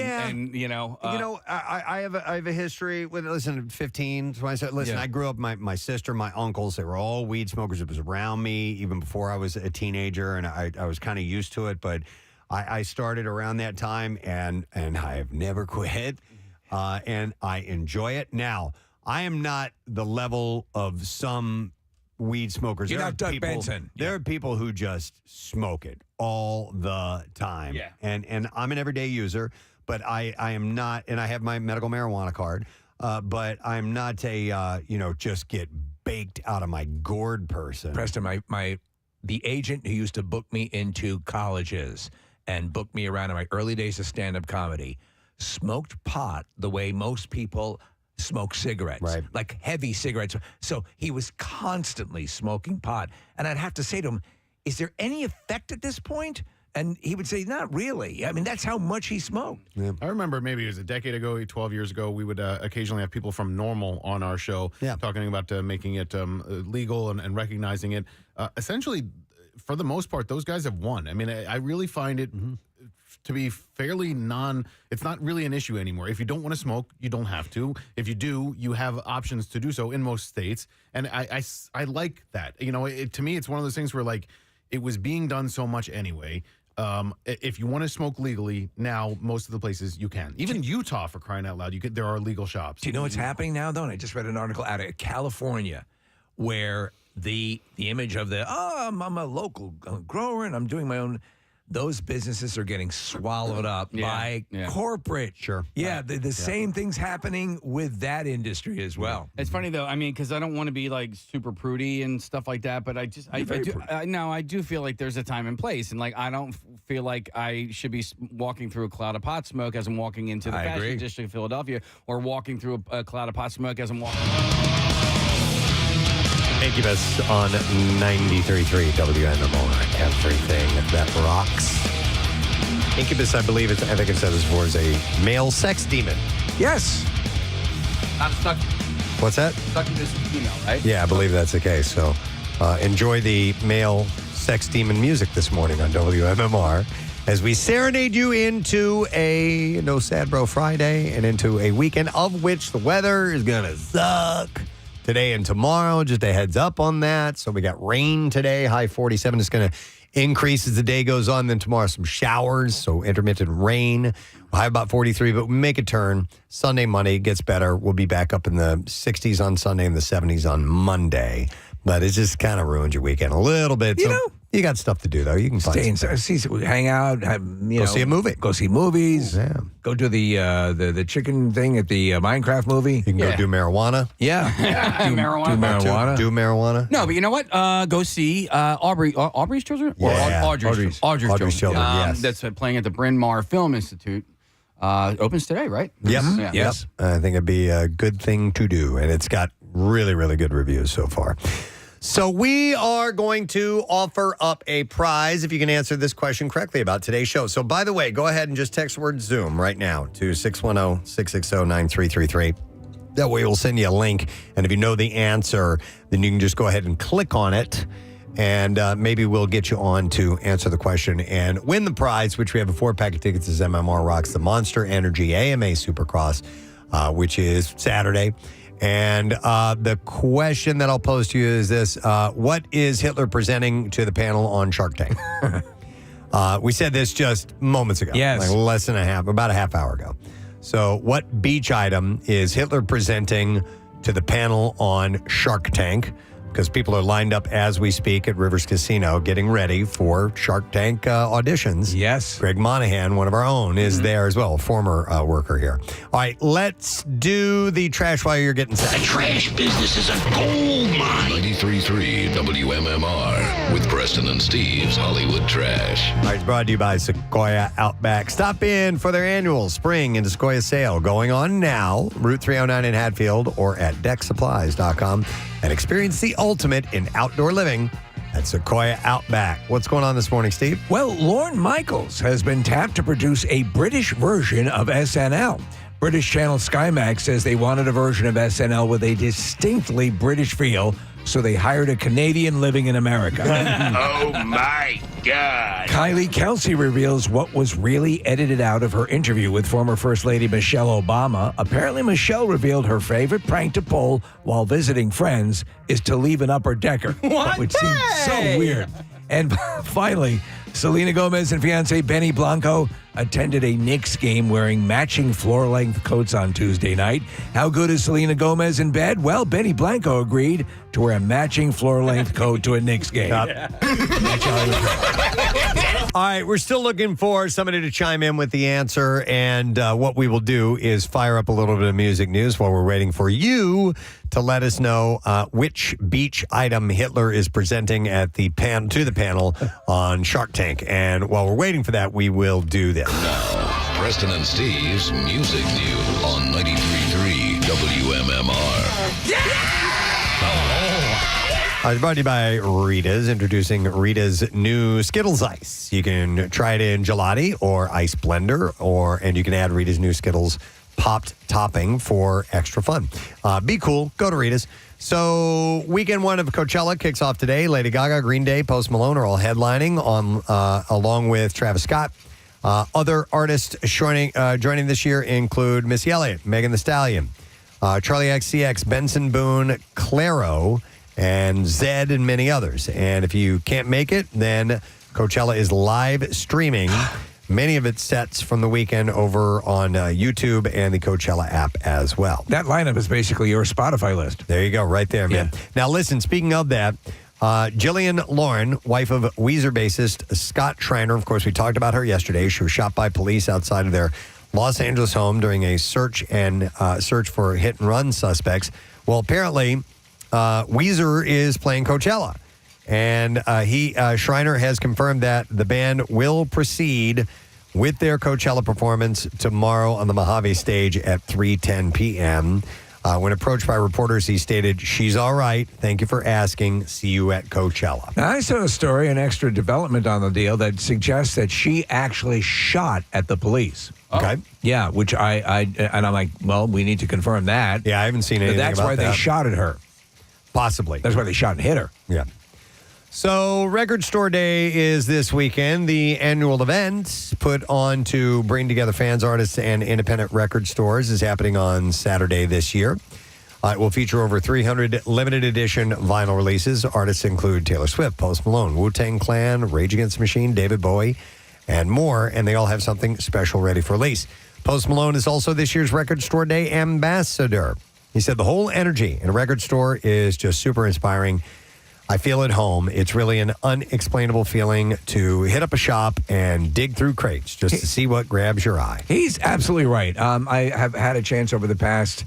have a history with 15. So I said, I grew up. My sister, my uncles, they were all weed smokers. It was around me even before I was a teenager, and I was kind of used to it. But I started around that time, and I have never quit, and I enjoy it. Now I am not the level of some weed smokers. You're There not are Doug people- Benson. There are people who just smoke it all the time. Yeah. And I'm an everyday user, but I am not, and I have my medical marijuana card, but I'm not a, just get baked out of my gourd person. Preston, the agent who used to book me into colleges and book me around in my early days of stand-up comedy smoked pot the way most people smoke cigarettes, like heavy cigarettes. So he was constantly smoking pot. And I'd have to say to him, is there any effect at this point? And he would say, not really. I mean, that's how much he smoked. Yeah. I remember maybe it was a decade ago, 12 years ago, we would occasionally have people from Normal on our show talking about making it legal and recognizing it. Essentially, for the most part, those guys have won. I mean, I really find it to be fairly it's not really an issue anymore. If you don't want to smoke, you don't have to. If you do, you have options to do so in most states. And I like that. To me, it's one of those things where like it was being done so much anyway. If you want to smoke legally now, most of the places you can. Even Utah, for crying out loud, there are legal shops. Do you know what's happening now, though? And I just read an article out of California where the image of I'm a local grower and I'm doing my own. Those businesses are getting swallowed up by corporate. Sure. Yeah, the same thing's happening with that industry as well. It's funny though. I mean, because I don't want to be like super prudy and stuff like that, but I do feel like there's a time and place, and like I don't feel like I should be walking through a cloud of pot smoke as I'm walking into the fashion district of Philadelphia, or walking through a cloud of pot smoke as I'm walking. Incubus on 93.3 WMMR. Everything that rocks. Incubus, I think I've said this before, is a male sex demon. Yes. I'm stuck. What's that? Succubus is female, right? Yeah, I believe that's the case. So enjoy the male sex demon music this morning on WMMR as we serenade you into a No Sad Bro Friday and into a weekend of which the weather is going to suck. Today and tomorrow, just a heads up on that. So we got rain today, high 47. It's going to increase as the day goes on. Then tomorrow, some showers, so intermittent rain. High about 43, but we make a turn. Sunday, Monday gets better. We'll be back up in the 60s on Sunday and the 70s on Monday. But it just kind of ruins your weekend a little bit. So you got stuff to do, though. You can stay find hang out, go see a movie. Go see movies. Yeah. Go do the chicken thing at the Minecraft movie. You can go do marijuana. Yeah. Do marijuana. Do marijuana. No, but you know what? Go see Aubrey's Children? Or Audrey's Children, yes. That's playing at the Bryn Mawr Film Institute. Opens today, right? Yep. Yeah. Yes. I think it'd be a good thing to do. And it's got really, really good reviews so far. So we are going to offer up a prize if you can answer this question correctly about today's show. So, by the way, go ahead and just text word Zoom right now to 610-660-9333. That way we'll send you a link. And if you know the answer, then you can just go ahead and click on it. And maybe we'll get you on to answer the question and win the prize, which we have a 4-pack of tickets as MMR rocks the Monster Energy AMA Supercross, which is Saturday. And the question that I'll pose to you is this. What is Hitler presenting to the panel on Shark Tank? We said this just moments ago. Yes. Like about a half hour ago. So what beach item is Hitler presenting to the panel on Shark Tank? Because people are lined up as we speak at Rivers Casino getting ready for Shark Tank auditions. Yes. Greg Monahan, one of our own, is there as well, a former worker here. All right, let's do the trash while you're getting set. The trash business is a gold mine. 93.3 WMMR with Preston and Steve's Hollywood Trash. All right, it's brought to you by Sequoia Outback. Stop in for their annual spring and Sequoia sale going on now, Route 309 in Hatfield or at decksupplies.com, and experience the ultimate in outdoor living at Sequoia Outback. What's going on this morning, Steve? Well, Lorne Michaels has been tapped to produce a British version of SNL. British channel Sky Max says they wanted a version of SNL with a distinctly British feel, so they hired a Canadian living in America. Oh, my God. Kylie Kelsey reveals what was really edited out of her interview with former First Lady Michelle Obama. Apparently, Michelle revealed her favorite prank to pull while visiting friends is to leave an upper decker, which seems so weird. And finally, Selena Gomez and fiancé Benny Blanco attended a Knicks game wearing matching floor-length coats on Tuesday night. How good is Selena Gomez in bed? Well, Benny Blanco agreed to wear a matching floor-length coat to a Knicks game. All right, we're still looking for somebody to chime in with the answer, and what we will do is fire up a little bit of music news while we're waiting for you to let us know which beach item Hitler is presenting to the panel on Shark Tank. And while we're waiting for that, we will do this. Now, Preston and Steve's Music News on 93.3 WMMR. It's brought to you by Rita's, introducing Rita's new Skittles Ice. You can try it in gelati or ice blender, and you can add Rita's new Skittles popped topping for extra fun. Be cool. Go to Rita's. So weekend one of Coachella kicks off today. Lady Gaga, Green Day, Post Malone are all headlining along with Travis Scott. Other artists joining this year include Missy Elliott, Megan Thee Stallion, Charlie XCX, Benson Boone, Claro, and Zed, and many others. And if you can't make it, then Coachella is live streaming many of its sets from the weekend over on YouTube and the Coachella app as well. That lineup is basically your Spotify list. There you go, right there, man. Yeah. Now, listen, speaking of that, Jillian Lauren, wife of Weezer bassist Scott Schreiner, of course, we talked about her yesterday. She was shot by police outside of their Los Angeles home during a search for hit-and-run suspects. Well, apparently, Weezer is playing Coachella. And Schreiner has confirmed that the band will proceed with their Coachella performance tomorrow on the Mojave stage at 3:10 p.m. When approached by reporters, he stated, "She's all right. Thank you for asking. See you at Coachella." Now, I saw a story, an extra development on the deal that suggests that she actually shot at the police. Okay. Yeah, which and I'm like, well, we need to confirm that. Yeah, I haven't seen anything about that. about That's why they shot at her. Possibly. That's why they shot and hit her. Yeah. So Record Store Day is this weekend. The annual event put on to bring together fans, artists, and independent record stores is happening on Saturday this year. It will feature over 300 limited edition vinyl releases. Artists include Taylor Swift, Post Malone, Wu-Tang Clan, Rage Against the Machine, David Bowie, and more, and they all have something special ready for release. Post Malone is also this year's Record Store Day ambassador. He said the whole energy in a record store is just super inspiring. I feel at home. It's really an unexplainable feeling to hit up a shop and dig through crates just to see what grabs your eye. He's absolutely right. I have had a chance over the past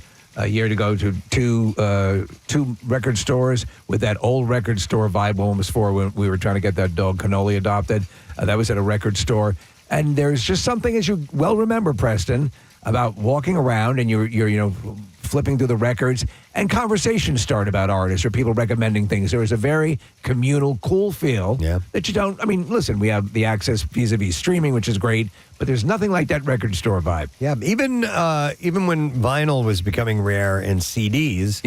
year to go to two record stores with that old record store vibe. One was for when we were trying to get that dog Cannoli adopted. That was at a record store. And there's just something, as you well remember, Preston, about walking around and you're flipping through the records and conversations start about artists or people recommending things. There is a very communal, cool feel that you don't. I mean, listen, we have the access vis-a-vis streaming, which is great, but there's nothing like that record store vibe. Yeah, even when vinyl was becoming rare and CDs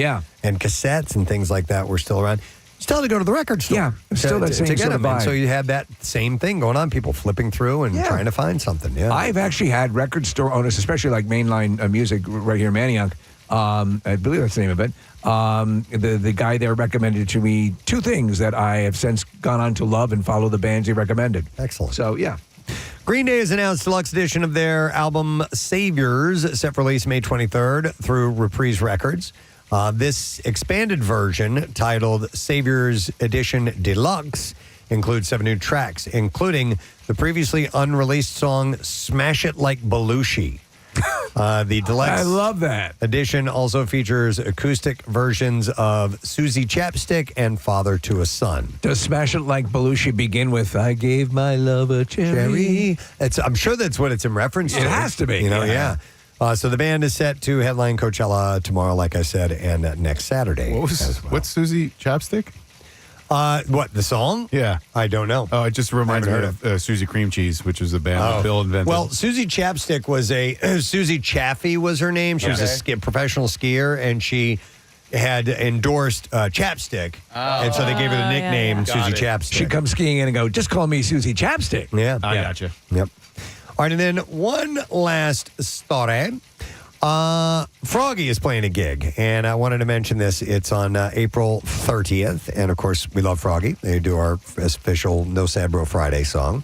and cassettes and things like that were still around, still had to go to the record store. Yeah, still that same to get sort of them. And vibe. so you had that same thing going on, people flipping through and trying to find something. Yeah, I've actually had record store owners, especially like mainline music right here in Manayunk, I believe that's the name of it. The guy there recommended to me 2 things that I have since gone on to love and follow the bands he recommended. Excellent. So, yeah. Green Day has announced deluxe edition of their album Saviors, set for release May 23rd through Reprise Records. This expanded version, titled Saviors Edition Deluxe, includes 7 new tracks, including the previously unreleased song Smash It Like Belushi. The deluxe I love that. edition also features acoustic versions of Susie Chapstick and Father to a Son. Does Smash It Like Belushi begin with, I gave my love a cherry? I'm sure that's what it's in reference to. It has to be. You know, yeah. So the band is set to headline Coachella tomorrow, like I said, and next Saturday. What's Susie Chapstick? What, the song? Yeah. I don't know. Oh, it just reminds me Haven't of Susie Cream Cheese, which was a band that Bill invented. Well, Susie Chapstick was Susie Chaffee was her name. She was a professional skier, and she had endorsed Chapstick. And so they gave her the nickname Susie Chapstick. She'd come skiing in and go, just call me Susie Chapstick. Yeah. I gotcha. Yep. All right, and then one last story. Froggy is playing a gig, and I wanted to mention this. It's on April 30th, and of course, we love Froggy. They do our official No Sad Bro Friday song.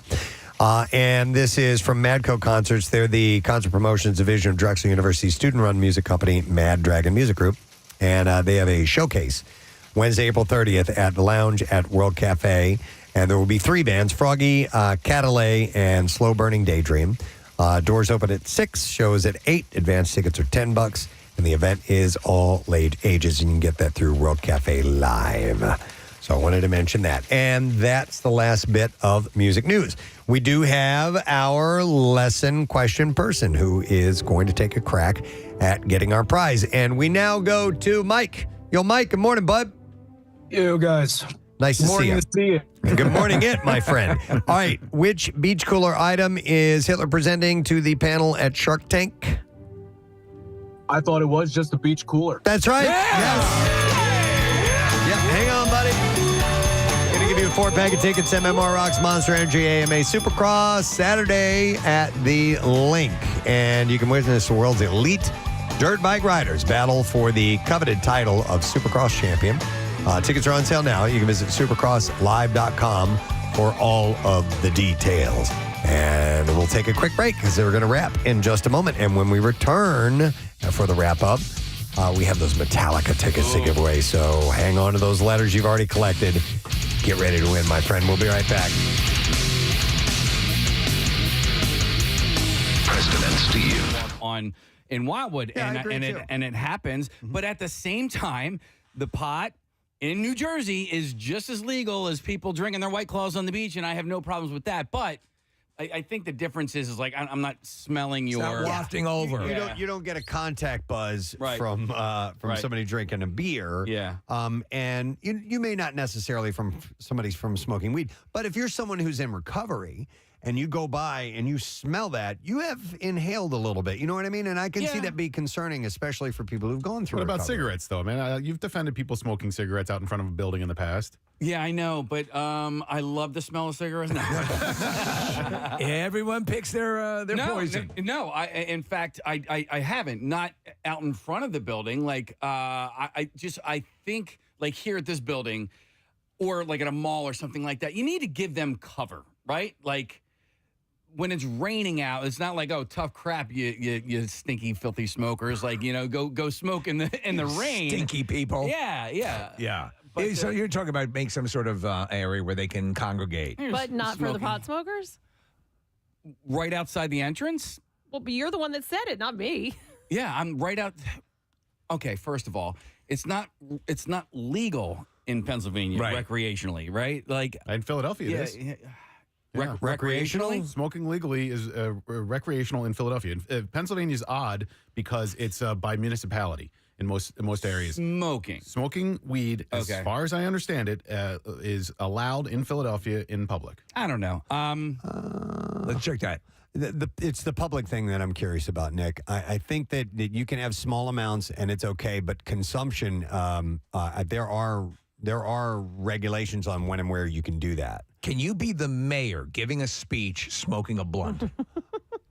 And this is from Madco Concerts. They're the concert promotions division of Drexel University student-run music company, Mad Dragon Music Group, and they have a showcase Wednesday, April 30th at the Lounge at World Cafe, and there will be 3 bands, Froggy, Catalay, and Slow Burning Daydream. Doors open at 6, shows at 8. Advanced tickets are $10, and the event is all ages, and you can get that through World Cafe Live. So I wanted to mention that. And that's the last bit of music news. We do have our lesson question person who is going to take a crack at getting our prize. And we now go to Mike. Yo, Mike, good morning, bud. Yo, guys. Nice to see you. Morning to see you. Good morning, my friend. All right, which beach cooler item is Hitler presenting to the panel at Shark Tank? I thought it was just a beach cooler. That's right. Yes. Yep, hang on, buddy. Going to give you a 4-pack of tickets, MMR Rocks Monster Energy AMA Supercross, Saturday at the Link. And you can witness the world's elite dirt bike riders battle for the coveted title of Supercross champion. Tickets are on sale now. You can visit supercrosslive.com for all of the details. And we'll take a quick break because we're going to wrap in just a moment. And when we return for the wrap-up, we have those Metallica tickets to give away. So hang on to those letters you've already collected. Get ready to win, my friend. We'll be right back. Preston and Steve. In Wildwood, Yeah, I agree too. and it happens. But at the same time, the pot in New Jersey is just as legal as people drinking their White Claws on the beach, and I have no problems with that. But I think the difference is like I'm not smelling your not wafting over. You don't get a contact buzz Right. from Right. somebody drinking a beer. Yeah. And you may not necessarily from somebody's from smoking weed, but if you're someone who's in recovery and you go by and you smell that, you have inhaled a little bit. You know what I mean? And I can see that be concerning, especially for people who've gone through What about recovery. cigarettes, though, man? You've defended people smoking cigarettes out in front of a building in the past. Yeah, I know, but I love the smell of cigarettes. No. Everyone picks their poison. No, in fact, I haven't. Not out in front of the building. Like, I think, like here at this building or like at a mall or something like that, you need to give them cover, right? Like, when it's raining out, it's not like, oh, tough crap, you stinky, filthy smokers. Like, go smoke in the rain. Stinky people. Yeah. But, so you're talking about make some sort of area where they can congregate. But not for the pot smokers? Right outside the entrance? Well, but you're the one that said it, not me. Yeah, I'm right out. Okay, first of all, it's not legal in Pennsylvania recreationally, right? Like in Philadelphia, it is. Yeah. Recreational? Smoking legally is recreational in Philadelphia. Pennsylvania is odd because it's by municipality in most areas. Smoking weed, as far as I understand it, is allowed in Philadelphia in public. I don't know. Let's check that. It's the public thing that I'm curious about, Nick. I think that you can have small amounts and it's okay, but consumption, there are regulations on when and where you can do that. Can you be the mayor giving a speech smoking a blunt?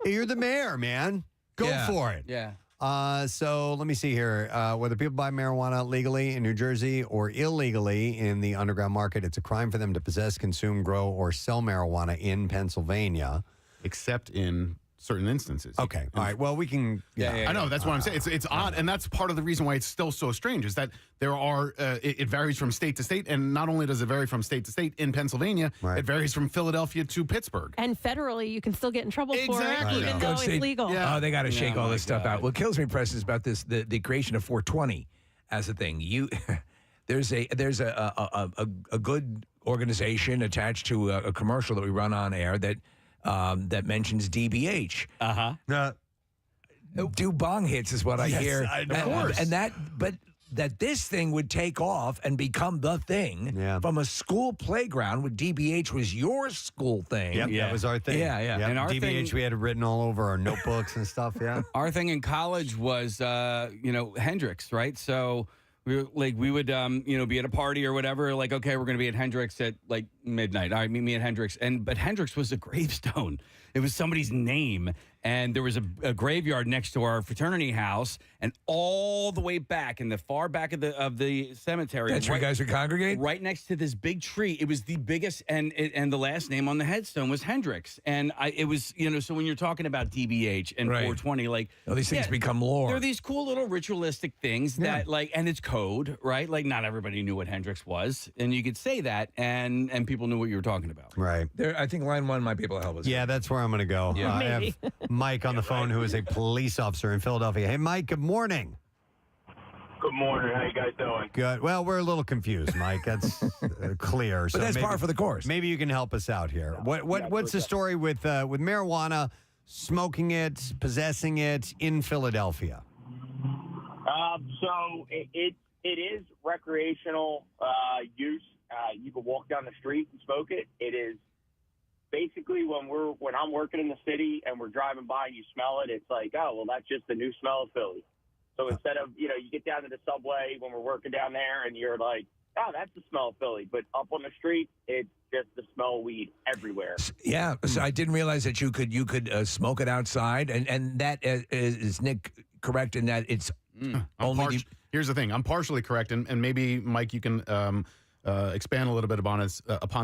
You're the mayor, man. Go for it. Yeah. So let me see here. Whether people buy marijuana legally in New Jersey or illegally in the underground market, it's a crime for them to possess, consume, grow, or sell marijuana in Pennsylvania. Except in certain instances. Okay. All right. Well, we can. I know. That's what I'm saying. It's odd. And that's part of the reason why it's still so strange is that there are, it varies from state to state. And not only does it vary from state to state in Pennsylvania, it varies from Philadelphia to Pittsburgh. And federally, you can still get in trouble for it, Exactly. even though it's legal. Oh, they got to shake all this stuff out. What kills me, Preston, is about this the creation of 420 as a thing. There's a good organization attached to a commercial that we run on air that mentions DBH. Do bong hits is what I hear. Of course. And that this thing would take off and become the thing from a school playground when DBH was your school thing. Yep, that was our thing. Yeah. Yep. And our DBH, thing- we had it written all over our notebooks and stuff, yeah. Our thing in college was, Hendrix, right? So we would, be at a party or whatever. Like, okay, we're going to be at Hendrix at like midnight. All right, meet me at Hendrix. But Hendrix was a gravestone. It was somebody's name. And there was a graveyard next to our fraternity house, and all the way back in the far back of the cemetery. That's where you guys would congregate? Right next to this big tree. It was the biggest, and the last name on the headstone was Hendrix. And it was, so when you're talking about DBH and 420, like these things become lore. They're these cool little ritualistic things that and it's code, right? Like not everybody knew what Hendrix was, and you could say that, and people knew what you were talking about. Right. I think line one might be able to help us. Yeah, that's where I'm going to go. Yeah. I have Mike on the phone, who is a police officer in Philadelphia. Hey, Mike, good morning. Good morning. How you guys doing? Good. Well, we're a little confused, Mike. That's clear. But that's par for the course. Maybe you can help us out here. What's the story with marijuana, smoking it, possessing it in Philadelphia? So it is recreational use. You can walk down the street and smoke it. It is basically when I'm working in the city and we're driving by and you smell it, it's like, oh, well, that's just the new smell of Philly. So instead of, you get down to the subway when we're working down there and you're like, oh, that's the smell of Philly. But up on the street, it's just the smell of weed everywhere. Yeah. So I didn't realize that you could smoke it outside. And that is Nick correct in that it's only. Here's the thing. I'm partially correct. And maybe, Mike, you can expand a little bit upon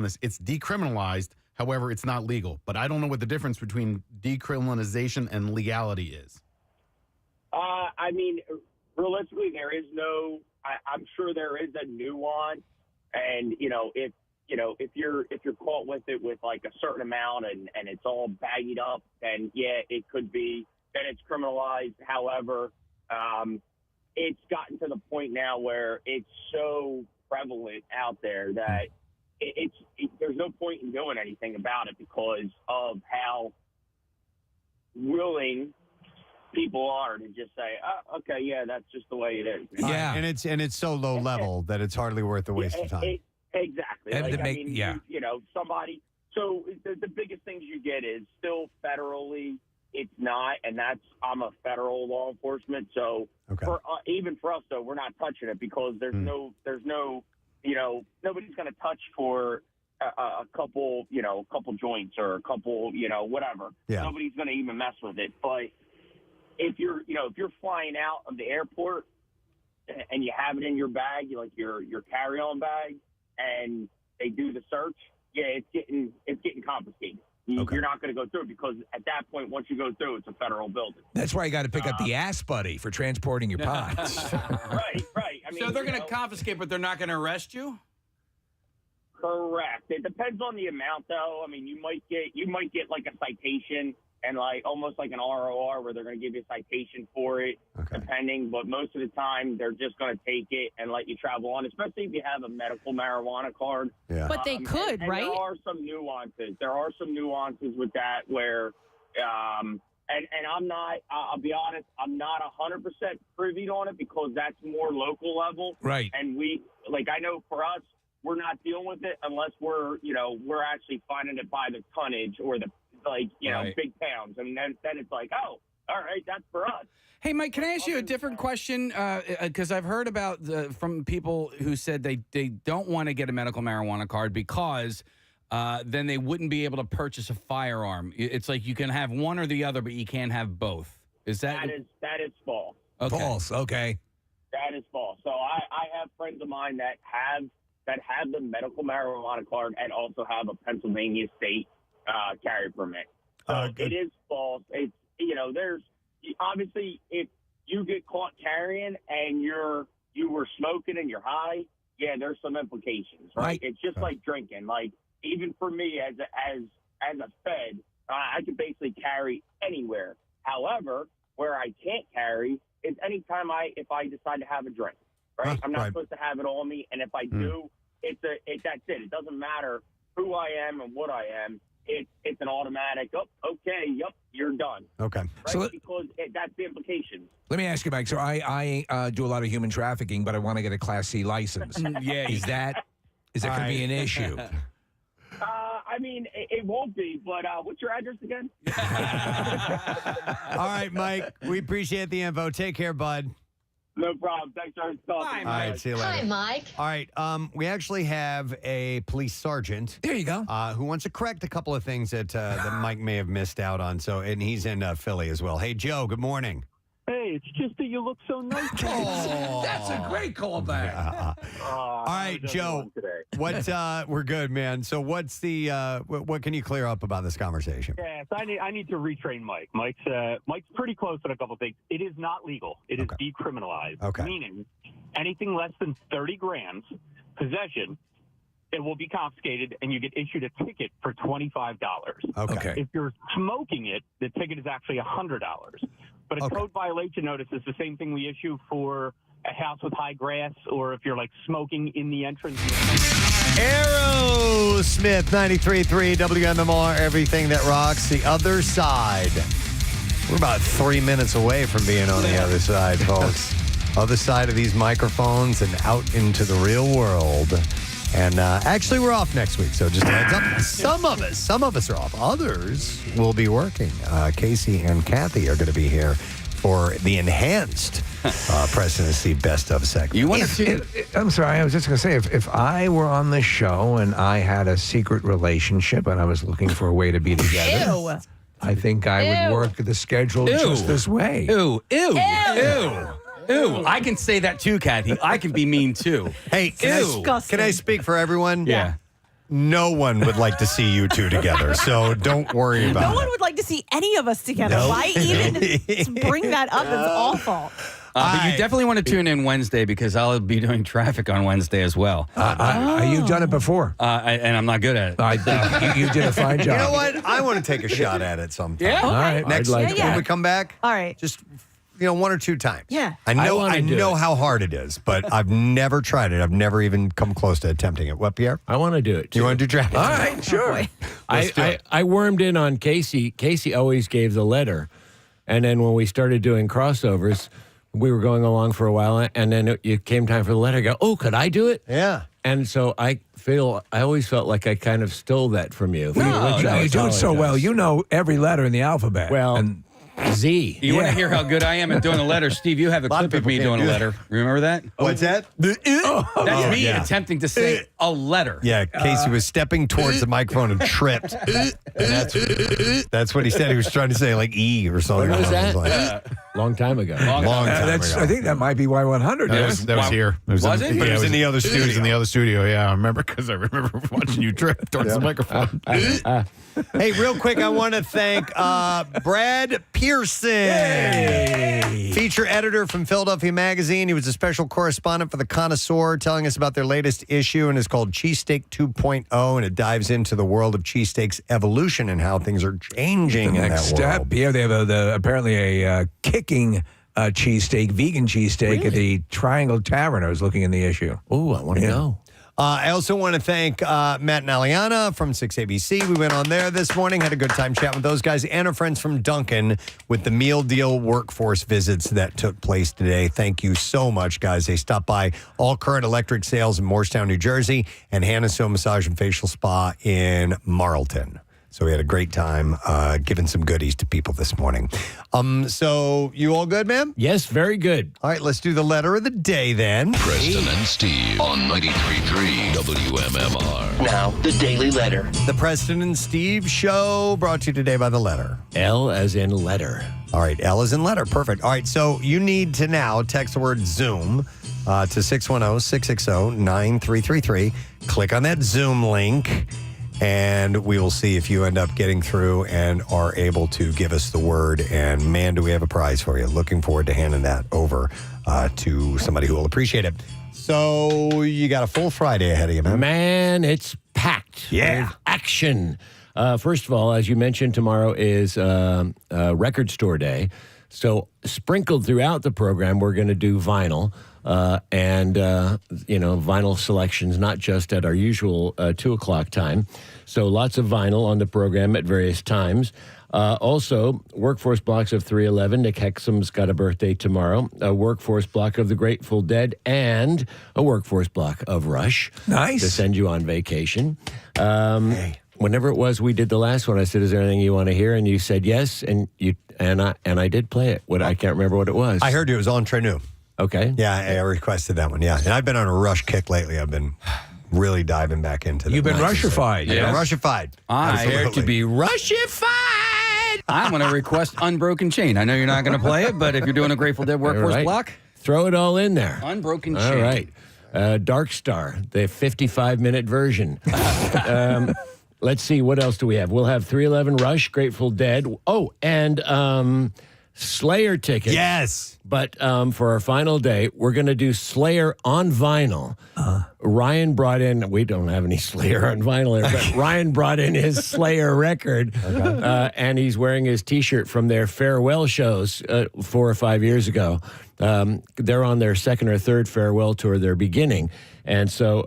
this. It's decriminalized. However, it's not legal. But I don't know what the difference between decriminalization and legality is. I mean, realistically, there is no. I'm sure there is a nuance, and if you're caught with it with like a certain amount and it's all bagged up, then yeah, it could be. Then it's criminalized. However, it's gotten to the point now where it's so prevalent out there that there's no point in doing anything about it because of how willing people are to just say, oh, okay, yeah, that's just the way it is. Yeah, and it's so low level that it's hardly worth the waste of time. Exactly. And like, to make, somebody. So the biggest things you get is still federally. It's not, and I'm a federal law enforcement. So even for us, though, we're not touching it because there's no, nobody's going to touch for a couple joints or a couple, whatever. Yeah. Nobody's going to even mess with it. But if you're flying out of the airport and you have it in your bag, your carry-on bag, and they do the search, yeah, it's getting confiscated. You're not going to go through because at that point, once you go through, it's a federal building. That's why you got to pick up the ass buddy for transporting your pot. Right. I mean, so they're going to confiscate, but they're not going to arrest you? Correct. It depends on the amount, though. I mean, you might get like a citation and like almost like an ROR where they're going to give you a citation for it, depending. But most of the time, they're just going to take it and let you travel on, especially if you have a medical marijuana card. Yeah. But they could, and right? There are some nuances with that where, and I'm not. I'll be honest. I'm not 100% privy on it because that's more local level. Right. And I know for us, we're not dealing with it unless we're actually finding it by the tonnage or the big pounds, and then it's like, oh, all right, that's for us. Hey, Mike, can I ask you a different question? Because I've heard about from people who said they don't want to get a medical marijuana card because then they wouldn't be able to purchase a firearm. It's like you can have one or the other, but you can't have both. Is that is false? Okay. False. Okay. That is false. So I have friends of mine that have the medical marijuana card and also have a Pennsylvania state carry permit. So it is false. It's there's obviously if you get caught carrying and you were smoking and you're high, yeah, there's some implications, right? It's just like drinking. Like even for me as a Fed, I can basically carry anywhere. However, where I can't carry is anytime if I decide to have a drink, right? I'm not supposed to have it on me, and if I do, that's it. It doesn't matter who I am and what I am. It's an automatic. Oh, okay, yep, you're done. Okay, right? So because that's the implications. Let me ask you, Mike. So I do a lot of human trafficking, but I want to get a Class C license. Yeah, is that going to be an issue? I mean, it won't be, but what's your address again? All right, Mike. We appreciate the info. Take care, bud. No problem. Thanks for talking. All right, see you later. Hi, Mike. All right, we actually have a police sergeant. There you go. Who wants to correct a couple of things that Mike may have missed out on. And he's in Philly as well. Hey, Joe. Good morning. Hey, it's just that you look so nice. That's a great callback. All right, Joe. We're good, man. So what's the what can you clear up about this conversation? Yes, I need to retrain Mike. Mike's pretty close on a couple things. It is not legal. It is decriminalized. Okay. Meaning anything less than 30 grams possession, it will be confiscated and you get issued a ticket for $25. Okay. If you're smoking it, the ticket is actually $100. But a code violation notice is the same thing we issue for a house with high grass or if you're like smoking in the entrance. Aerosmith 93.3 WMMR, everything that rocks. The other side. We're about 3 minutes away from being on the other side, folks. Other side of these microphones and out into the real world. And actually, we're off next week, so just a heads up. Some of us are off. Others will be working. Casey and Kathy are going to be here for the enhanced Preston and Steve Best of segment. You want to? I'm sorry. I was just going to say, if I were on the show and I had a secret relationship and I was looking for a way to be together, Ew. I think I would work the schedule just this way. Ew. I can say that too, Kathy. I can be mean too. Hey, can I speak for everyone? Yeah. No one would like to see you two together, so don't worry about it. No one would like to see any of us together. Nope. Why even bring that up? It's awful. But you definitely want to tune in Wednesday because I'll be doing traffic on Wednesday as well. You've done it before. And I'm not good at it. I think you did a fine job. You know what? I want to take a shot at it sometime. Yeah? All right. Next when we come back, All right. just one or two times. Yeah. I know how hard it is, but I've never tried it. I've never even come close to attempting it. What, Pierre? I want to do it, too. You want to do traffic? All right, sure. I wormed in on Casey. Casey always gave the letter. And then when we started doing crossovers, we were going along for a while, and then it came time for the letter. I go, oh, could I do it? Yeah. And so I always felt like I kind of stole that from you. No, you do it so well. You know every letter in the alphabet. Well, and Z. You want to hear how good I am at doing a letter? Steve, you have a clip of me doing a letter. Remember that? What's that? That's me attempting to say a letter. Yeah, Casey was stepping towards the microphone and tripped. And that's what he said. He was trying to say like E or something. What was that? Like, long time ago. long time ago. I think that might be Y100. That was here. Was it? But it was in the other studio. It was in the other studio, yeah. I remember because I remember watching you trip towards the microphone. Hey, real quick, I want to thank Brad Pearson, feature editor from Philadelphia Magazine. He was a special correspondent for The Connoisseur, telling us about their latest issue, and it's called Cheesesteak 2.0, and it dives into the world of cheesesteaks evolution and how things are changing in that Next step. world. Yeah, they have apparently a kicking cheesesteak, vegan cheesesteak at the Triangle Tavern. I was looking in the issue. Oh, I want to go. I also want to thank Matt and Aliana from 6ABC. We went on there this morning, had a good time chatting with those guys, and our friends from Duncan with the meal deal workforce visits that took place today. Thank you so much, guys. They stopped by All Current Electric Sales in Morristown, New Jersey, and Hannah's Massage and Facial Spa in Marlton. So we had a great time giving some goodies to people this morning. So you all good, man? Yes, very good. All right, let's do the letter of the day then. Preston and Steve on 93.3 WMMR. Now, the Daily Letter. The Preston and Steve Show brought to you today by the letter. L as in letter. All right, L as in letter. Perfect. All right, so you need to now text the word Zoom to 610-660-9333. Click on that Zoom link, and we will see if you end up getting through and are able to give us the word. And man, do we have a prize for you. Looking forward to handing that over to somebody who will appreciate it. So you got a full Friday ahead of you, man. Man, it's packed. Yeah. With action. First of all, as you mentioned, tomorrow is Record Store Day. So sprinkled throughout the program, we're going to do vinyl. And vinyl selections, not just at our usual 2 o'clock time. So lots of vinyl on the program at various times. Also, workforce blocks of 311. Nick Hexum's got a birthday tomorrow. A workforce block of the Grateful Dead and a workforce block of Rush. Nice. To send you on vacation. Whenever it was we did the last one, I said, "Is there anything you want to hear?" And you said yes, and I did play it. I can't remember what it was. I heard it was Entre Nous. Okay. Yeah, I requested that one. Yeah, and I've been on a Rush kick lately. I've been really diving back into that. You've been Rushified. Yeah, Rushified. I to be Rushified. I'm going to request Unbroken Chain. I know you're not going to play it, but if you're doing a Grateful Dead workforce block, throw it all in there. Unbroken All Chain. right. Dark Star, the 55-minute version. Let's see, what else do we have? We'll have 311 Rush, Grateful Dead. Oh, and Slayer tickets. Yes. But for our final day, we're going to do Slayer on vinyl. Ryan brought in, we don't have any Slayer on vinyl here, but Ryan brought in his Slayer record, and he's wearing his T-shirt from their farewell shows 4 or 5 years ago. They're on their second or third farewell tour they're beginning. And so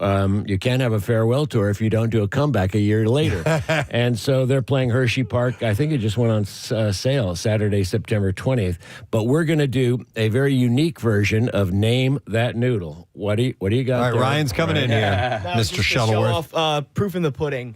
you can't have a farewell tour if you don't do a comeback a year later. And so they're playing Hershey Park. I think it just went on sale Saturday, September 20th. But we're going to do a very unique version of Name That Noodle. What do you got? All right, there? Ryan's coming in here, Mr. Shuttleworth. Show off Proof in the Pudding.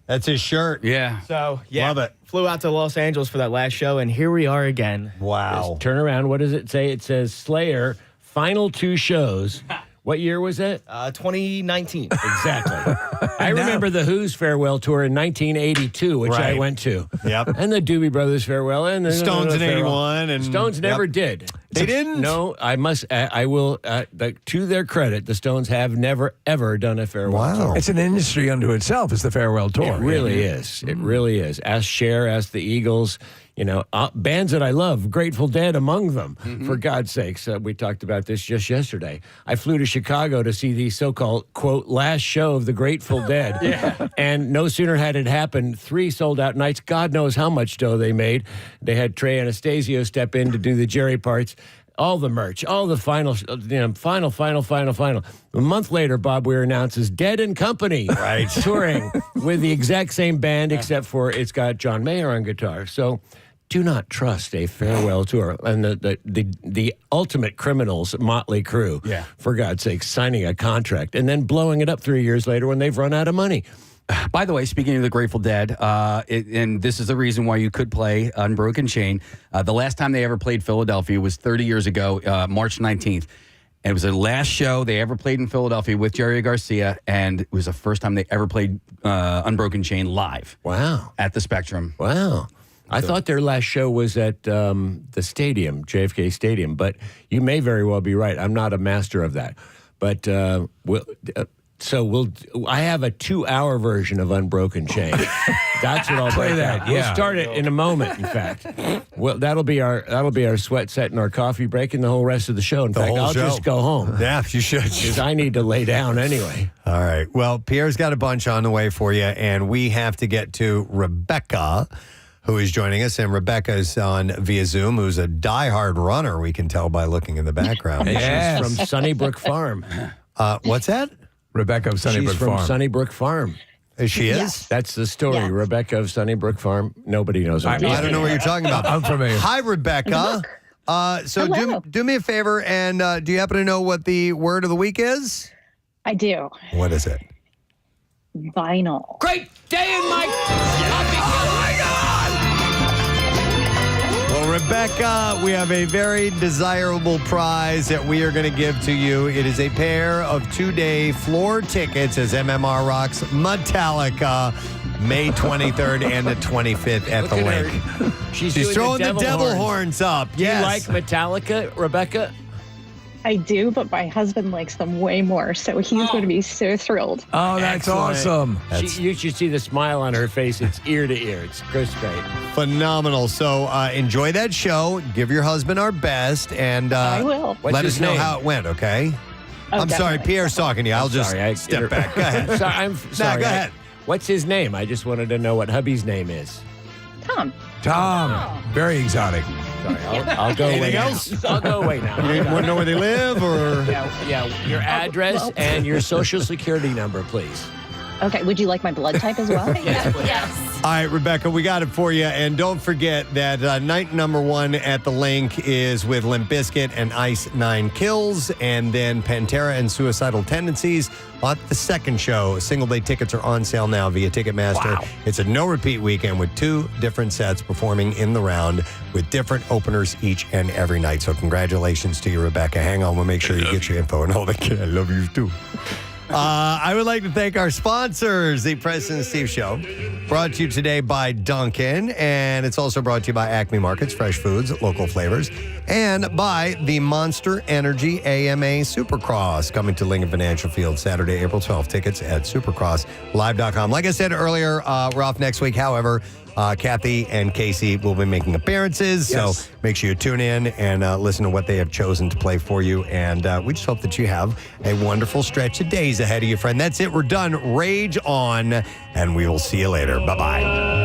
That's his shirt. Yeah. So, yeah. Love it. Flew out to Los Angeles for that last show, and here we are again. Wow. Just turn around. What does it say? It says Slayer, final 2 shows. What year was it? 2019. Exactly. I remember the Who's farewell tour in 1982, which I went to. Yep. And the Doobie Brothers farewell, and the Stones in farewell. 81. And Stones never did. They didn't? No, I will, to their credit, the Stones have never, ever done a farewell tour. It's an industry unto itself, is the farewell tour. It really is. It really is. Ask Cher, ask the Eagles. Bands that I love, Grateful Dead among them, for God's sakes. We talked about this just yesterday. I flew to Chicago to see the so-called, quote, last show of the Grateful Dead. Yeah. And no sooner had it happened, 3 sold-out nights. God knows how much dough they made. They had Trey Anastasio step in to do the Jerry parts. All the merch, all the final. A month later, Bob Weir announces Dead and Company touring with the exact same band, except for it's got John Mayer on guitar. So do not trust a farewell tour. And the ultimate criminals, Motley Crue, for God's sake, signing a contract and then blowing it up 3 years later when they've run out of money. By the way, speaking of the Grateful Dead, and this is the reason why you could play Unbroken Chain, the last time they ever played Philadelphia was 30 years ago, March 19th. And it was the last show they ever played in Philadelphia with Jerry Garcia, and it was the first time they ever played Unbroken Chain live. Wow. At the Spectrum. Wow. I thought their last show was at the stadium, JFK Stadium, but you may very well be right. I'm not a master of that. But I have a 2-hour version of Unbroken Chain. That's what I'll play that. We'll start it in a moment, in fact. Well, that'll be our sweat set and our coffee break and the whole rest of the show. In fact, I'll just go home. Yeah, you should. Because I need to lay down anyway. All right. Well, Pierre's got a bunch on the way for you, and we have to get to Rebecca, who is joining us. And Rebecca is on via Zoom, who's a diehard runner, we can tell by looking in the background. And she's from Sunnybrook Farm. What's that? Rebecca of Sunnybrook She's from Farm. Sunnybrook Farm. She is? Yes. That's the story. Yes. Rebecca of Sunnybrook Farm. Nobody knows. I don't know what you're talking about. I'm familiar. Hi, Rebecca. So do me a favor, and do you happen to know what the word of the week is? I do. What is it? Vinyl. Great day in my coffee Rebecca, we have a very desirable prize that we are going to give to you. It is a pair of 2-day floor tickets as MMR rocks Metallica May 23rd and the 25th at the link. She's She's doing throwing the devil horns up. Do Yes. you like Metallica, Rebecca? I do, but my husband likes them way more, so he's going to be so thrilled. Oh, that's awesome. You should see the smile on her face. It's ear to ear. It's just great. Phenomenal. So enjoy that show. Give your husband our best, and I will. What's let his us know name? how it went, okay? Oh, I'm sorry, definitely. Pierre's talking to you. I'll just step back. Go ahead. I'm sorry. go ahead. What's his name? I just wanted to know what hubby's name is. Tom. Tom. Very exotic. Sorry, I'll go away. Anything now. else? I'll go away now. You want to know where they live, or? Yeah. Your address and your social security number, please. Okay, would you like my blood type as well? Yes. All right, Rebecca, we got it for you. And don't forget that night number 1 at the link is with Limp Bizkit and Ice 9 Kills, and then Pantera and Suicidal Tendencies. On the second show, single-day tickets are on sale now via Ticketmaster. Wow. It's a no-repeat weekend with 2 different sets performing in the round with different openers each and every night. So congratulations to you, Rebecca. Hang on, we'll make sure you get your info and all that. I love you, too. I would like to thank our sponsors, the Preston and Steve Show, brought to you today by Dunkin', and it's also brought to you by Acme Markets, fresh foods, local flavors, and by the Monster Energy AMA Supercross, coming to Lincoln Financial Field Saturday, April 12th. Tickets at supercrosslive.com. Like I said earlier, we're off next week. However, Kathy and Casey will be making appearances, Yes. so make sure you tune in and listen to what they have chosen to play for you. And we just hope that you have a wonderful stretch of days ahead of you, friend. That's it. We're done. Rage on, and we will see you later. Bye-bye.